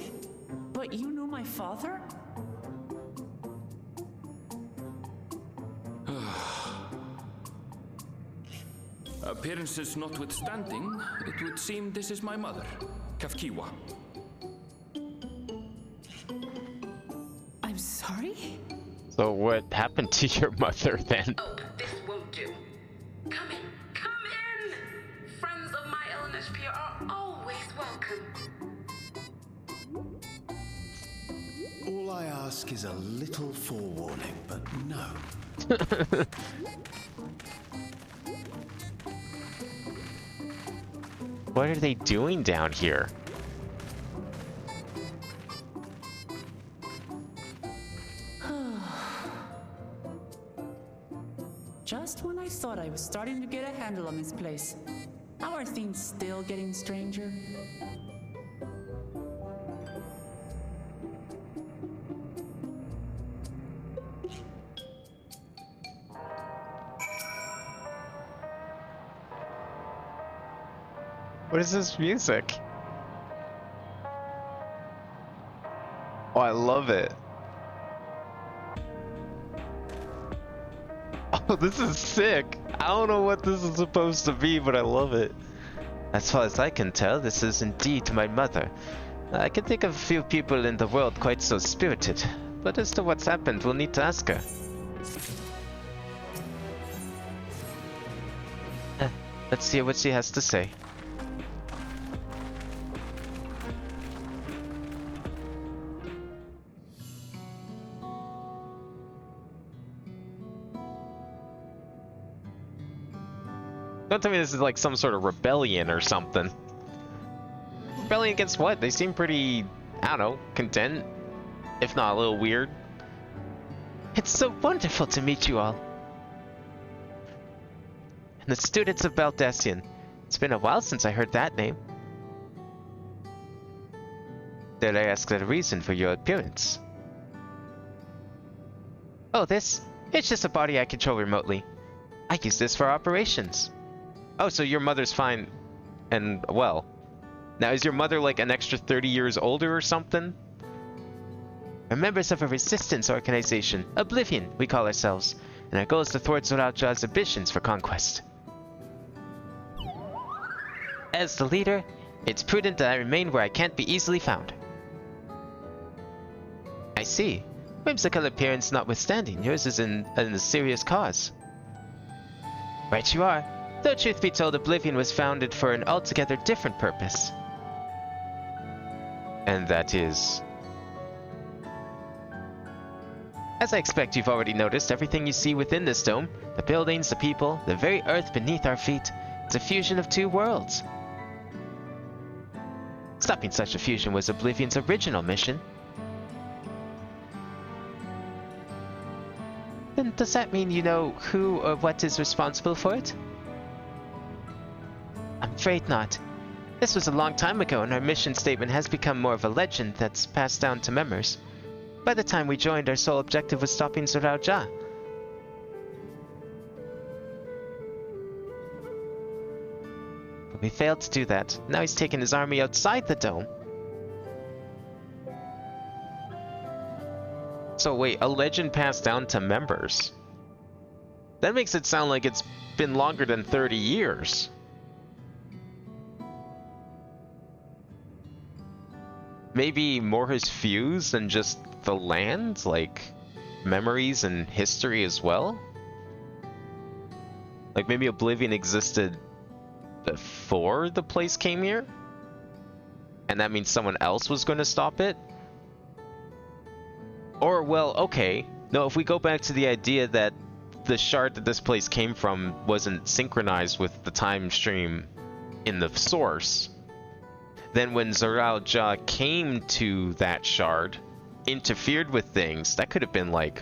but you know my father? Appearances notwithstanding, it would seem this is my mother, Kafkiwa. I'm sorry? So what happened to your mother then? Oh, this won't do. Come in! Friends of my Ellen Spear are always welcome. All I ask is a little forewarning, but no. What are they doing down here? Just when I thought I was starting to get a handle on this place, how are things still getting stranger? What is this music? Oh, I love it. Oh, this is sick. I don't know what this is supposed to be, but I love it. As far as I can tell, this is indeed my mother. I can think of a few people in the world quite so spirited, but as to what's happened, we'll need to ask her. Let's hear what she has to say. Don't tell me this is like some sort of rebellion or something. Rebellion against what? They seem pretty, I don't know, content. If not a little weird. It's so wonderful to meet you all. And the students of Baldassian. It's been a while since I heard that name. Dare I ask the reason for your appearance? Oh, this? It's just a body I control remotely. I use this for operations. Oh, so your mother's fine and well. Now, is your mother like an extra 30 years older or something? We're members of a resistance organization, Oblivion, we call ourselves, and our goal is to thwart Zoralja's ambitions for conquest. As the leader, it's prudent that I remain where I can't be easily found. I see. Whimsical appearance notwithstanding, yours is in a serious cause. Right you are. Though truth be told, Oblivion was founded for an altogether different purpose. And that is... As I expect you've already noticed, everything you see within this dome, the buildings, the people, the very earth beneath our feet, it's a fusion of two worlds. Stopping such a fusion was Oblivion's original mission. Then does that mean you know who or what is responsible for it? afraid not. This was a long time ago, and our mission statement has become more of a legend that's passed down to members. By the time we joined, our sole objective was stopping Zorao Ja. But we failed to do that. Now he's taken his army outside the dome. So wait, a legend passed down to members? That makes it sound like it's been longer than 30 years. Maybe more has fused than just the land? Like, memories and history as well? Like, maybe Oblivion existed before the place came here? And that means someone else was going to stop it? Or, well, okay. No, if we go back to the idea that the shard that this place came from wasn't synchronized with the time stream in the source, then when Zorao Ja came to that shard, interfered with things, that could have been like,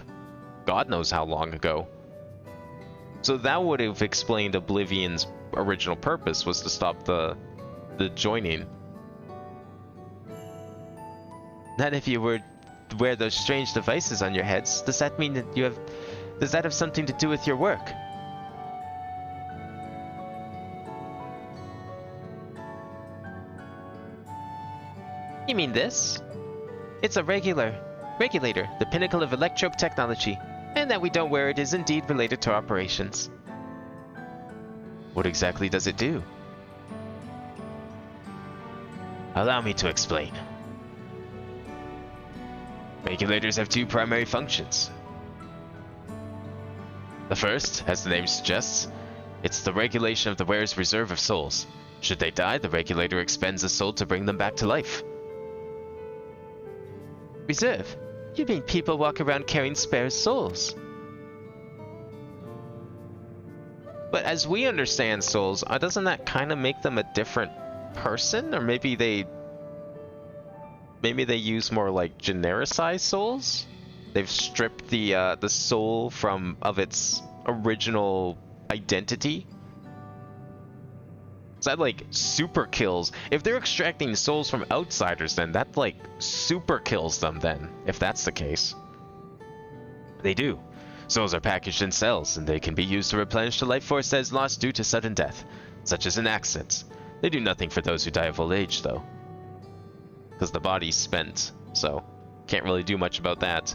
God knows how long ago. So that would have explained Oblivion's original purpose, was to stop the joining. Not if you were to wear those strange devices on your heads. Does that mean that you have... Does that have something to do with your work? You mean this? It's a regulator, the pinnacle of electrope technology, and that we don't wear it is indeed related to operations. What exactly does it do? Allow me to explain. Regulators have two primary functions. The first, as the name suggests, it's the regulation of the wearer's reserve of souls. Should they die, the regulator expends a soul to bring them back to life. Reserve? You mean people walk around carrying spare souls? But as we understand souls, doesn't that kind of make them a different person? Or maybe they use more like genericized souls? They've stripped the soul of its original identity. Is that like super kills? If they're extracting souls from outsiders, then that like super kills them then, if that's the case. They do. Souls are packaged in cells, and they can be used to replenish the life force that is lost due to sudden death, such as in accidents. They do nothing for those who die of old age, though. Because the body's spent, so can't really do much about that.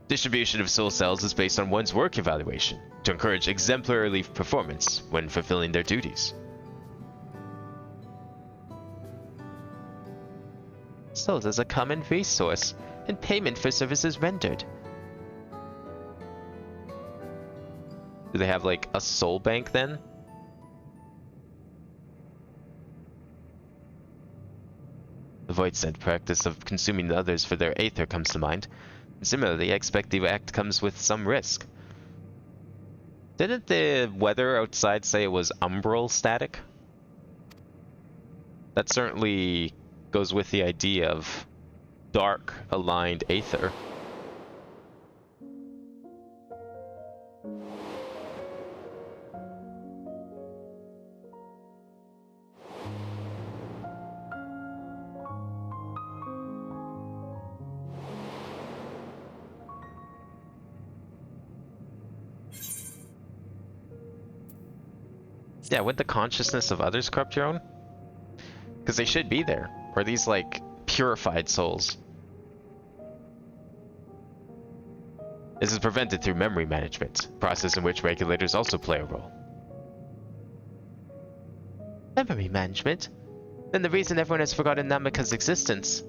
Distribution of soul cells is based on one's work evaluation, to encourage exemplary performance when fulfilling their duties. Souls as a common resource, and payment for services rendered. Do they have like a soul bank then? The void said practice of consuming others for their aether comes to mind. Similarly, I expect the act comes with some risk. Didn't the weather outside say it was umbral static? That certainly goes with the idea of dark aligned aether. Yeah, would the consciousness of others corrupt your own? Because they should be there. Or these, like, purified souls. This is prevented through memory management, a process in which regulators also play a role. Memory management? Then the reason everyone has forgotten Namika's existence.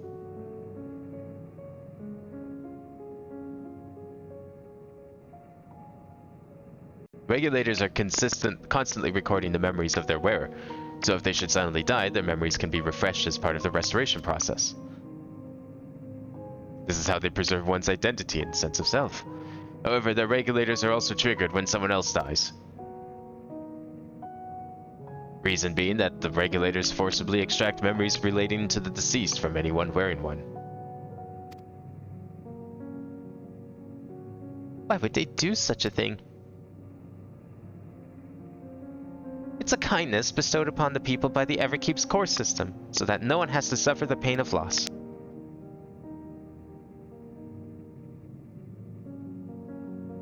Regulators are constantly recording the memories of their wearer, so if they should suddenly die, their memories can be refreshed as part of the restoration process. This is how they preserve one's identity and sense of self. However, their regulators are also triggered when someone else dies. Reason being that the regulators forcibly extract memories relating to the deceased from anyone wearing one. Why would they do such a thing? It's a kindness bestowed upon the people by the Everkeep's core system, so that no one has to suffer the pain of loss.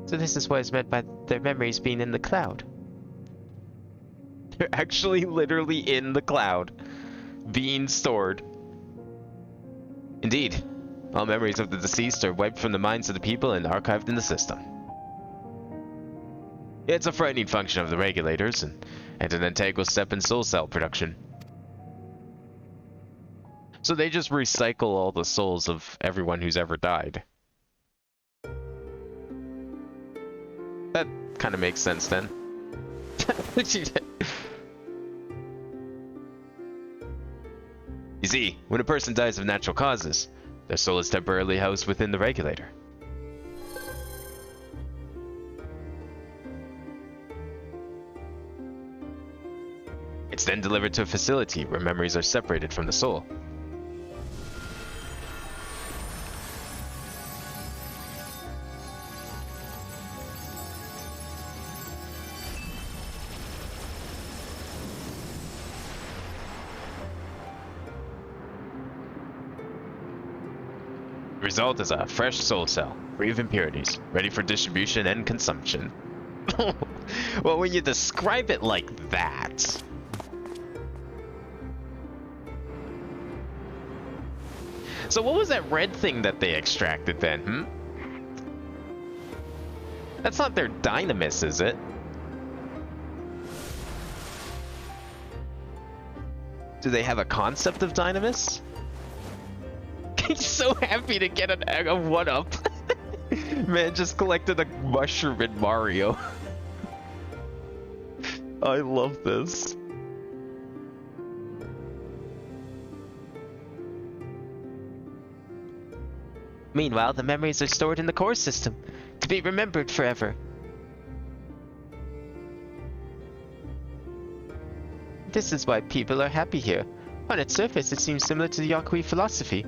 So this is what is meant by their memories being in the cloud. They're actually literally in the cloud, being stored. Indeed, all memories of the deceased are wiped from the minds of the people and archived in the system. It's a frightening function of the regulators, and an integral step in soul cell production. So they just recycle all the souls of everyone who's ever died. That kind of makes sense then. You see, when a person dies of natural causes, their soul is temporarily housed within the regulator. It's then delivered to a facility where memories are separated from the soul. The result is a fresh soul cell, free of impurities, ready for distribution and consumption. Well, when you describe it like that... So what was that red thing that they extracted then, That's not their dynamis, is it? Do they have a concept of dynamis? He's so happy to get a 1-up. Man just collected a mushroom in Mario. I love this. Meanwhile, the memories are stored in the core system, to be remembered forever. This is why people are happy here. On its surface, it seems similar to the Yakui philosophy,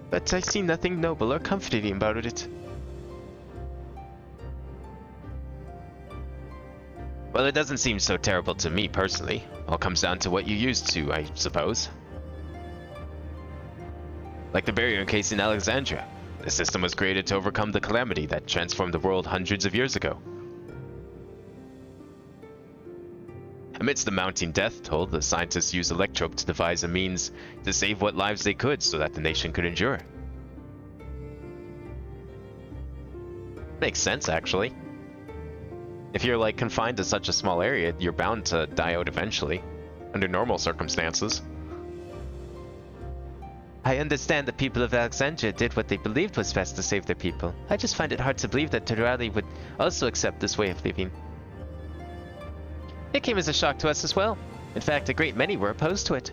but I see nothing noble or comforting about it. Well, it doesn't seem so terrible to me, personally. All comes down to what you used to, I suppose. Like the barrier case in Alexandria. The system was created to overcome the calamity that transformed the world hundreds of years ago. Amidst the mounting death toll, the scientists used Electrope to devise a means to save what lives they could so that the nation could endure. Makes sense, actually. If you're, like, confined to such a small area, you're bound to die out eventually, under normal circumstances. I understand the people of Alexandria did what they believed was best to save their people. I just find it hard to believe that Terali would also accept this way of living. It came as a shock to us as well. In fact, a great many were opposed to it.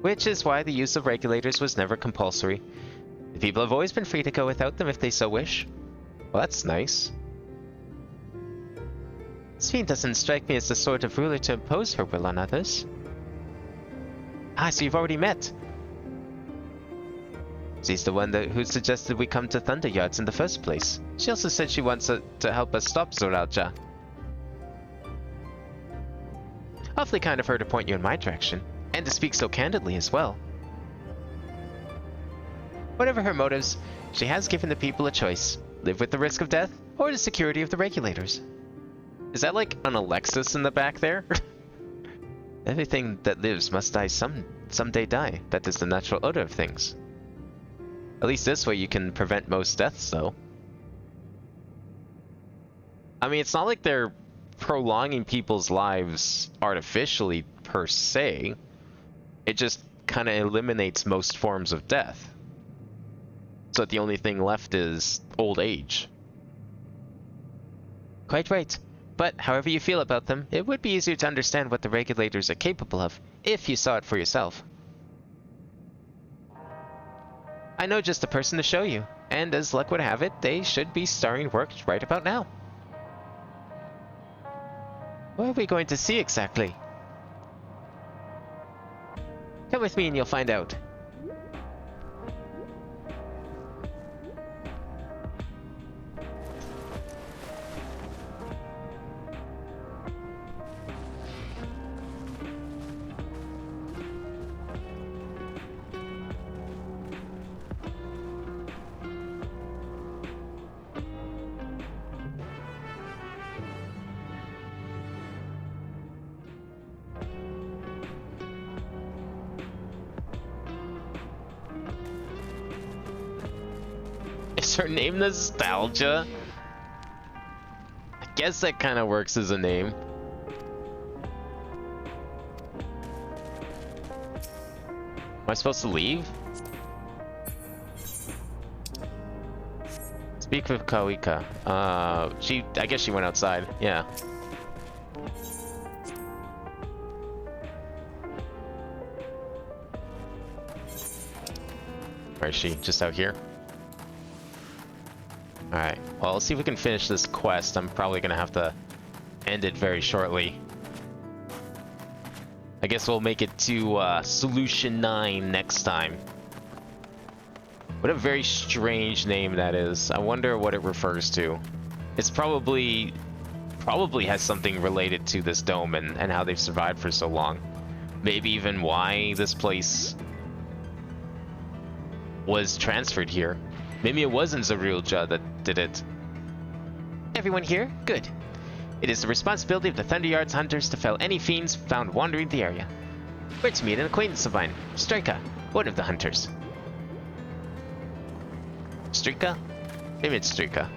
Which is why the use of regulators was never compulsory. The people have always been free to go without them if they so wish. Well, that's nice. Sphene doesn't strike me as the sort of ruler to impose her will on others. Ah, so you've already met. She's the one who suggested we come to Thunder Yards in the first place. She also said she wants to help us stop Zoralja. Awfully kind of her to point you in my direction, and to speak so candidly as well. Whatever her motives, she has given the people a choice. Live with the risk of death, or the security of the regulators. Is that like an Alexis in the back there? Everything that lives must die someday die. That is the natural order of things. At least this way you can prevent most deaths, though. I mean, it's not like they're prolonging people's lives artificially, per se. It just kind of eliminates most forms of death. So that the only thing left is old age. Quite right. But however you feel about them, it would be easier to understand what the regulators are capable of, if you saw it for yourself. I know just the person to show you, and as luck would have it, they should be starting work right about now. What are we going to see exactly? Come with me and you'll find out. Is her name Nostalgia? I guess that kind of works as a name. Am I supposed to leave? Speak with Kawika. I guess she went outside. Yeah. Where is she? Just out here? Alright. Well, let's see if we can finish this quest. I'm probably gonna have to end it very shortly. I guess we'll make it to Solution 9 next time. What a very strange name that is. I wonder what it refers to. It's probably has something related to this dome and how they've survived for so long. Maybe even why this place was transferred here. Maybe it wasn't Zarulja that did it. Everyone here? Good. It is the responsibility of the Thunderyard's hunters to fell any fiends found wandering the area. We're to meet an acquaintance of mine, Strika, one of the hunters. Strika? Maybe it's Strika.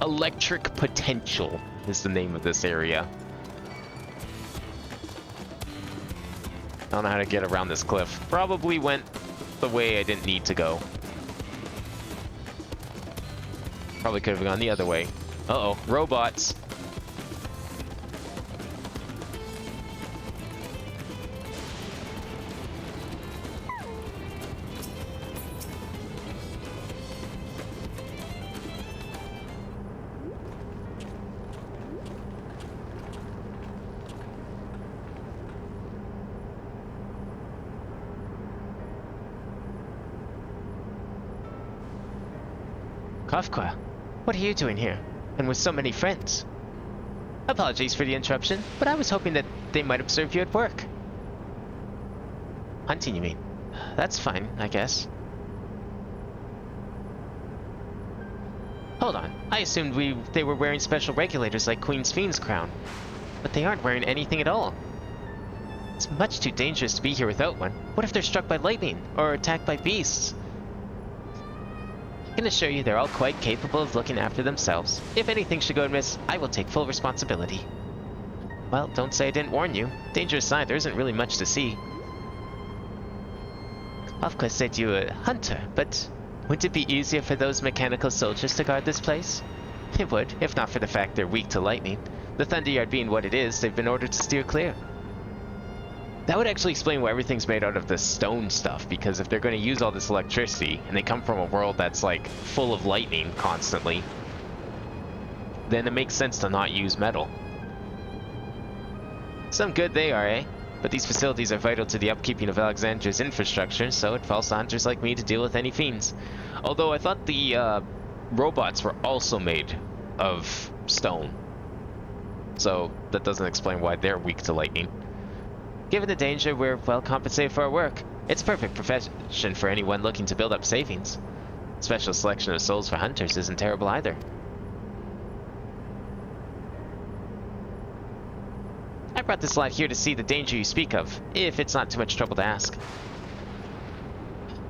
Electric Potential is the name of this area. I don't know how to get around this cliff. Probably went the way I didn't need to go. Probably could have gone the other way. Uh-oh, robots. Kafka, what are you doing here? And with so many friends? Apologies for the interruption, but I was hoping that they might observe you at work. Hunting, you mean? That's fine, I guess. Hold on, I assumed they were wearing special regulators like Queen's Fiend's crown. But they aren't wearing anything at all. It's much too dangerous to be here without one. What if they're struck by lightning, or attacked by beasts? I can assure you they're all quite capable of looking after themselves. If anything should go amiss, I will take full responsibility. Well, don't say I didn't warn you. Dangerous side, there isn't really much to see. Kafka said you were a hunter, but wouldn't it be easier for those mechanical soldiers to guard this place? It would, if not for the fact they're weak to lightning. The Thunderyard being what it is, they've been ordered to steer clear. That would actually explain why everything's made out of the stone stuff, because if they're going to use all this electricity, and they come from a world that's like full of lightning constantly, then it makes sense to not use metal. Some good they are, eh? But these facilities are vital to the upkeeping of Alexandria's infrastructure, so it falls to hunters like me to deal with any fiends. Although I thought the robots were also made of stone. So that doesn't explain why they're weak to lightning. Given the danger, we're well compensated for our work. It's a perfect profession for anyone looking to build up savings. Special selection of souls for hunters isn't terrible either. I brought this lot here to see the danger you speak of, if it's not too much trouble to ask.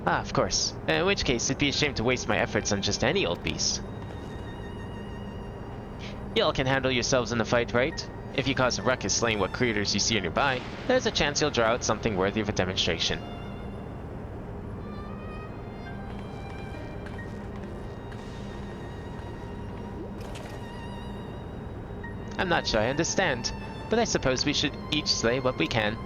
Ah, of course. In which case, it'd be a shame to waste my efforts on just any old beast. Y'all can handle yourselves in the fight, right? If you cause a ruckus slaying what creatures you see nearby, there's a chance you'll draw out something worthy of a demonstration. I'm not sure I understand, but I suppose we should each slay what we can.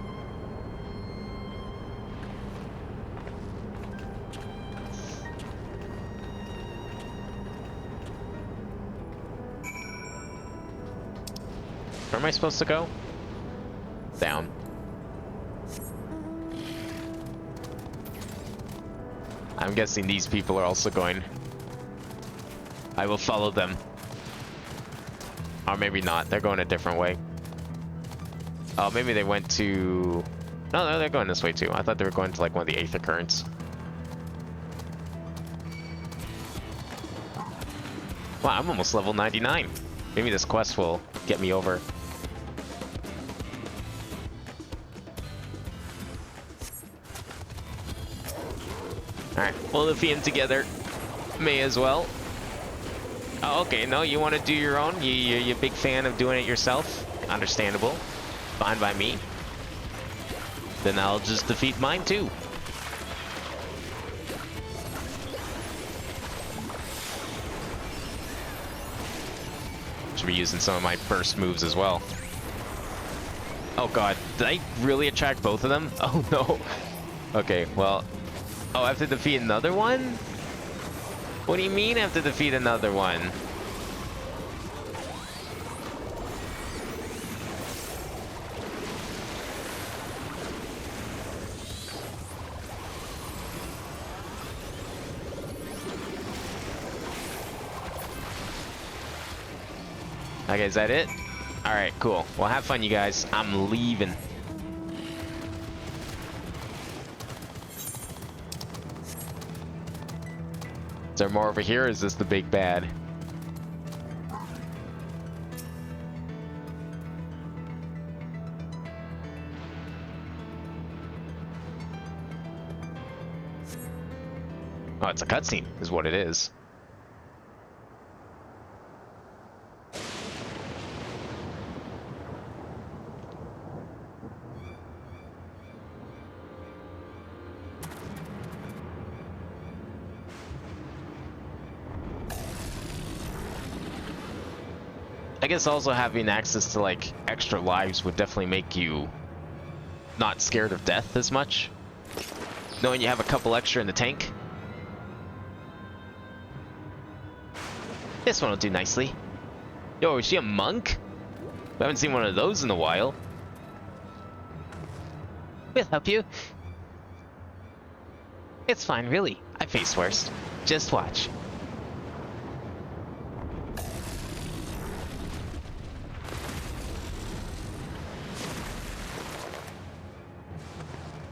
Where am I supposed to go? Down. I'm guessing these people are also going. I will follow them. Or maybe not. They're going a different way. Oh, maybe they went to... No, they're going this way too. I thought they were going to like one of the 8th occurrence. Wow, I'm almost level 99. Maybe this quest will get me over Alright, we'll defeat him together. May as well. Oh, okay, no, you want to do your own? You're a big fan of doing it yourself? Understandable. Fine by me. Then I'll just defeat mine too. Should be using some of my burst moves as well. Oh god, did I really attract both of them? Oh no. Okay, well... Oh, I have to defeat another one? What do you mean I have to defeat another one? Okay, is that it? Alright, cool. Well, have fun, you guys. I'm leaving. Is there more over here, or is this the big bad? Oh, it's a cutscene, is what it is. I guess also having access to like extra lives would definitely make you not scared of death as much. Knowing you have a couple extra in the tank. This one will do nicely. Yo, is she a monk? We haven't seen one of those in a while. We'll help you. It's fine, really. I face worse. Just watch.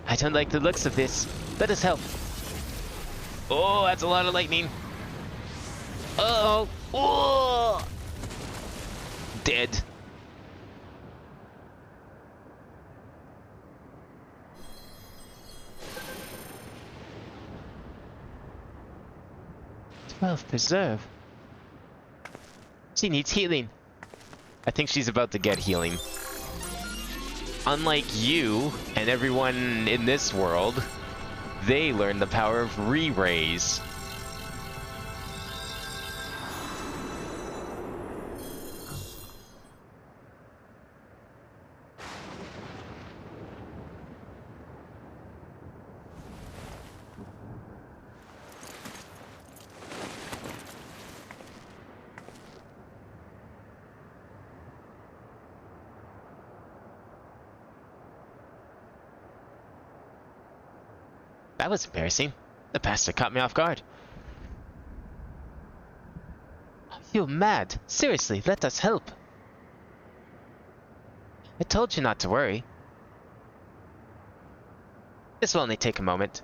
I don't like the looks of this. Let us help. Oh, that's a lot of lightning. Uh-oh. Oh! Dead. Preserve. She needs healing. I think she's about to get healing. Unlike you and everyone in this world, they learn the power of re-raise. That was embarrassing. The bastard caught me off guard. You're mad. Seriously, let us help. I told you not to worry. This will only take a moment.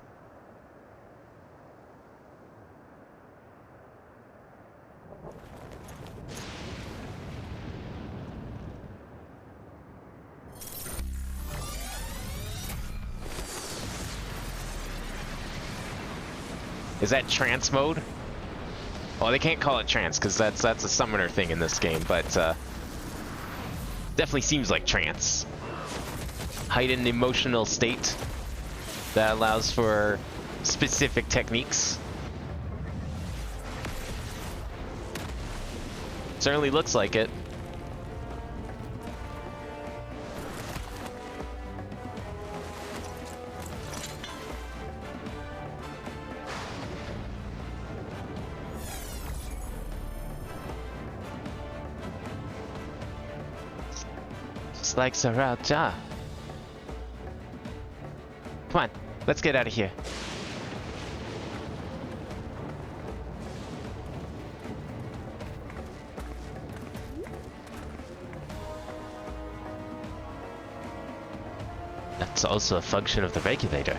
Is that trance mode? Well, they can't call it trance because that's a summoner thing in this game, but definitely seems like trance. Heightened emotional state that allows for specific techniques. Certainly looks like it. Like Sriracha. Come on, let's get out of here. That's also a function of the regulator.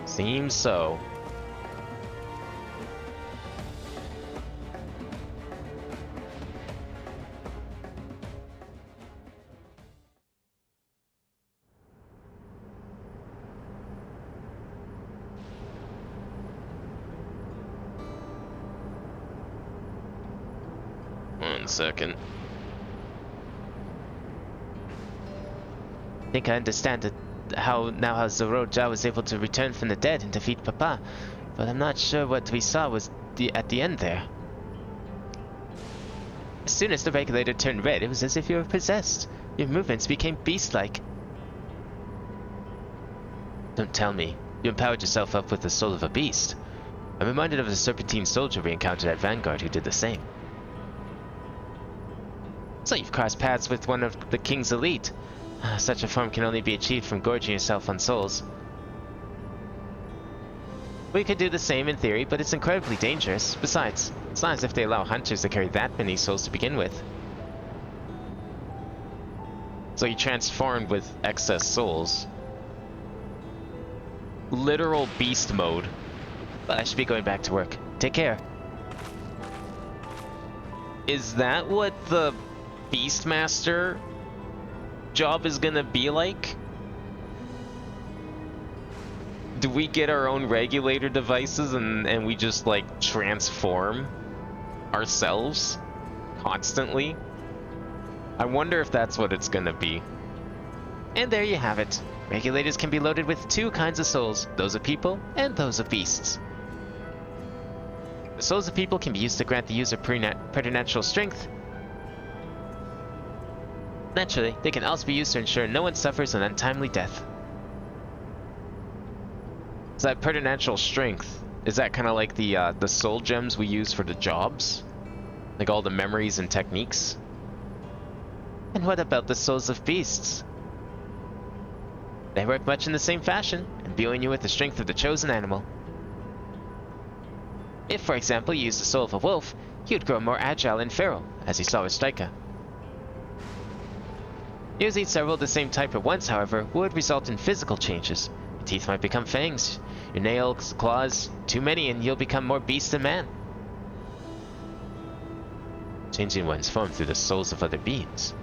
Seems so. 1 second. I think I understand how Zorojia was able to return from the dead and defeat Papa, but I'm not sure what we saw was at the end there. As soon as the regulator turned red, it was as if you were possessed. Your movements became beast-like. Don't tell me. You empowered yourself up with the soul of a beast. I'm reminded of the Serpentine soldier we encountered at Vanguard who did the same. So you've crossed paths with one of the King's elite. Such a form can only be achieved from gorging yourself on souls. We could do the same in theory, but it's incredibly dangerous. Besides, it's not as if they allow hunters to carry that many souls to begin with. So you transformed with excess souls. Literal beast mode. But I should be going back to work. Take care. Is that what the Beastmaster job is gonna be like? Do we get our own regulator devices and we just like transform ourselves constantly? I wonder if that's what it's gonna be. And there you have it. Regulators can be loaded with 2 kinds of souls, those of people and those of beasts. The souls of people can be used to grant the user preternatural strength. Naturally, they can also be used to ensure no one suffers an untimely death. So that preternatural strength, is that kind of like the soul gems we use for the jobs? Like all the memories and techniques? And what about the souls of beasts? They work much in the same fashion, imbuing you with the strength of the chosen animal. If, for example, you used the soul of a wolf, you'd grow more agile and feral, as you saw with Striker. Using several of the same type at once, however, would result in physical changes. Your teeth might become fangs, your nails, claws, too many and you'll become more beast than man. Changing one's form through the souls of other beings,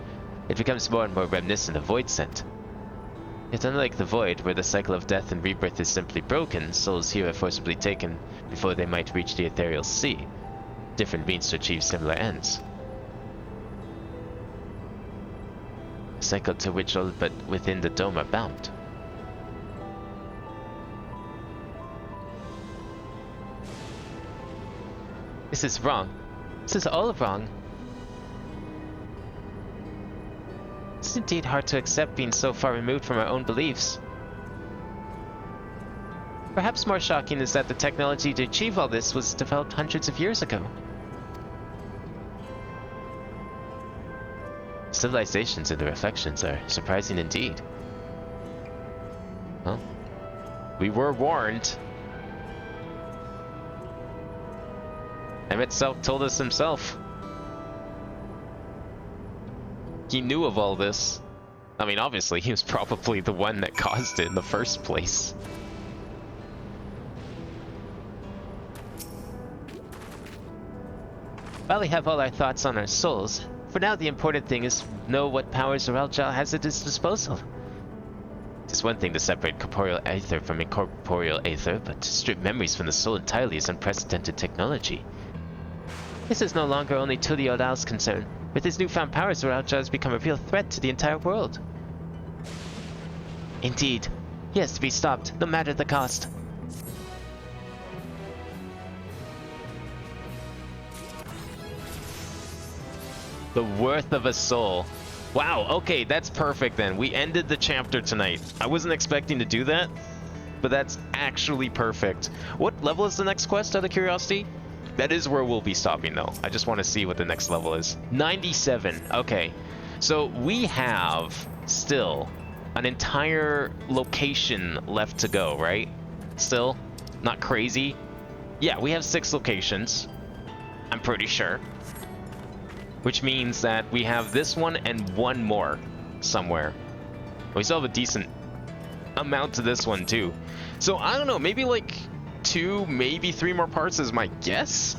it becomes more and more reminiscent of Void Scent. Yet unlike the Void, where the cycle of death and rebirth is simply broken, souls here are forcibly taken before they might reach the ethereal sea. Different means to achieve similar ends. A cycle to which all but within the dome are bound. This is wrong. This is all wrong. It's indeed hard to accept being so far removed from our own beliefs. Perhaps more shocking is that the technology to achieve all this was developed hundreds of years ago. Civilizations and their reflections are surprising indeed. Well, we were warned. Emmett Self told us himself. He knew of all this. I mean, obviously, he was probably the one that caused it in the first place. While we have all our thoughts on our souls, for now the important thing is to know what powers Zorojia has at his disposal. It is one thing to separate corporeal aether from incorporeal aether, but to strip memories from the soul entirely is unprecedented technology. This is no longer only Tuli Odal's concern. With his newfound powers, Zorojia has become a real threat to the entire world. Indeed, he has to be stopped, no matter the cost. The worth of a soul. Wow, okay, that's perfect then. We ended the chapter tonight. I wasn't expecting to do that, but that's actually perfect. What level is the next quest, out of curiosity? That is where we'll be stopping though. I just want to see what the next level is. 97, okay. So we have still an entire location left to go, right? Still? Not crazy? Yeah, we have 6 locations. I'm pretty sure. Which means that we have this one and one more somewhere. We still have a decent amount to this one too. So I don't know, maybe like 2, maybe 3 more parts is my guess.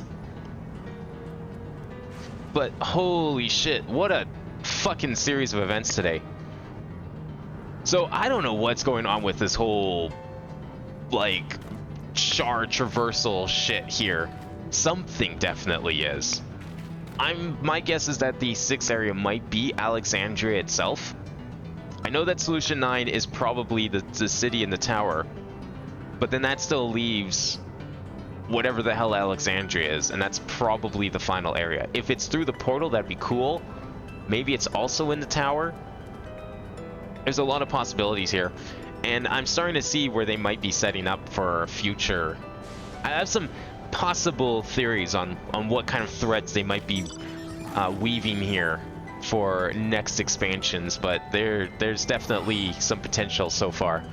But holy shit, what a fucking series of events today. So I don't know what's going on with this whole like char traversal shit here. Something definitely is. my guess is that the 6th area might be Alexandria itself. I know that Solution 9 is probably the city and the tower, but then that still leaves whatever the hell Alexandria is, and that's probably the final area. If it's through the portal, that'd be cool. Maybe it's also in the tower. There's a lot of possibilities here, and I'm starting to see where they might be setting up for future. I have some possible theories on what kind of threads they might be weaving here for next expansions, but there's definitely some potential so far,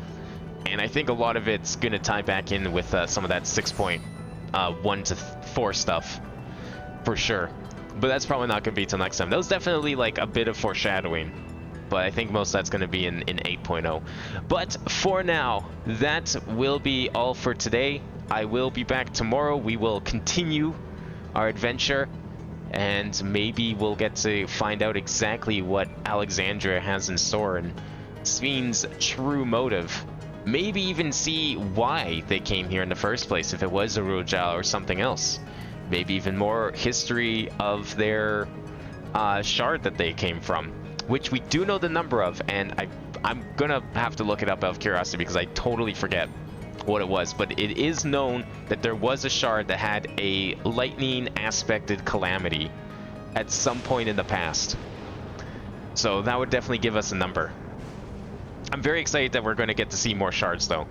and I think a lot of it's going to tie back in with some of that 6.1 to 4 stuff for sure, but that's probably not going to be till next time. That was definitely like a bit of foreshadowing, but I think most of that's going to be in 8.0. But for now, that will be all for today. I will be back tomorrow. We will continue our adventure, and maybe we'll get to find out exactly what Alexandria has in store and Sven's true motive. Maybe even see why they came here in the first place, if it was a Rojal or something else. Maybe even more history of their shard that they came from, which we do know the number of, and I'm gonna have to look it up out of curiosity because I totally forget what it was, but it is known that there was a shard that had a lightning aspected calamity at some point in the past. So that would definitely give us a number. I'm very excited that we're going to get to see more shards though.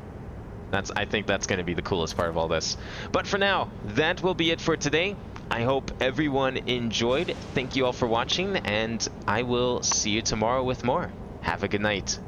I think that's going to be the coolest part of all this. But for now, that will be it for today. I hope everyone enjoyed. Thank you all for watching, and I will see you tomorrow with more. Have a good night.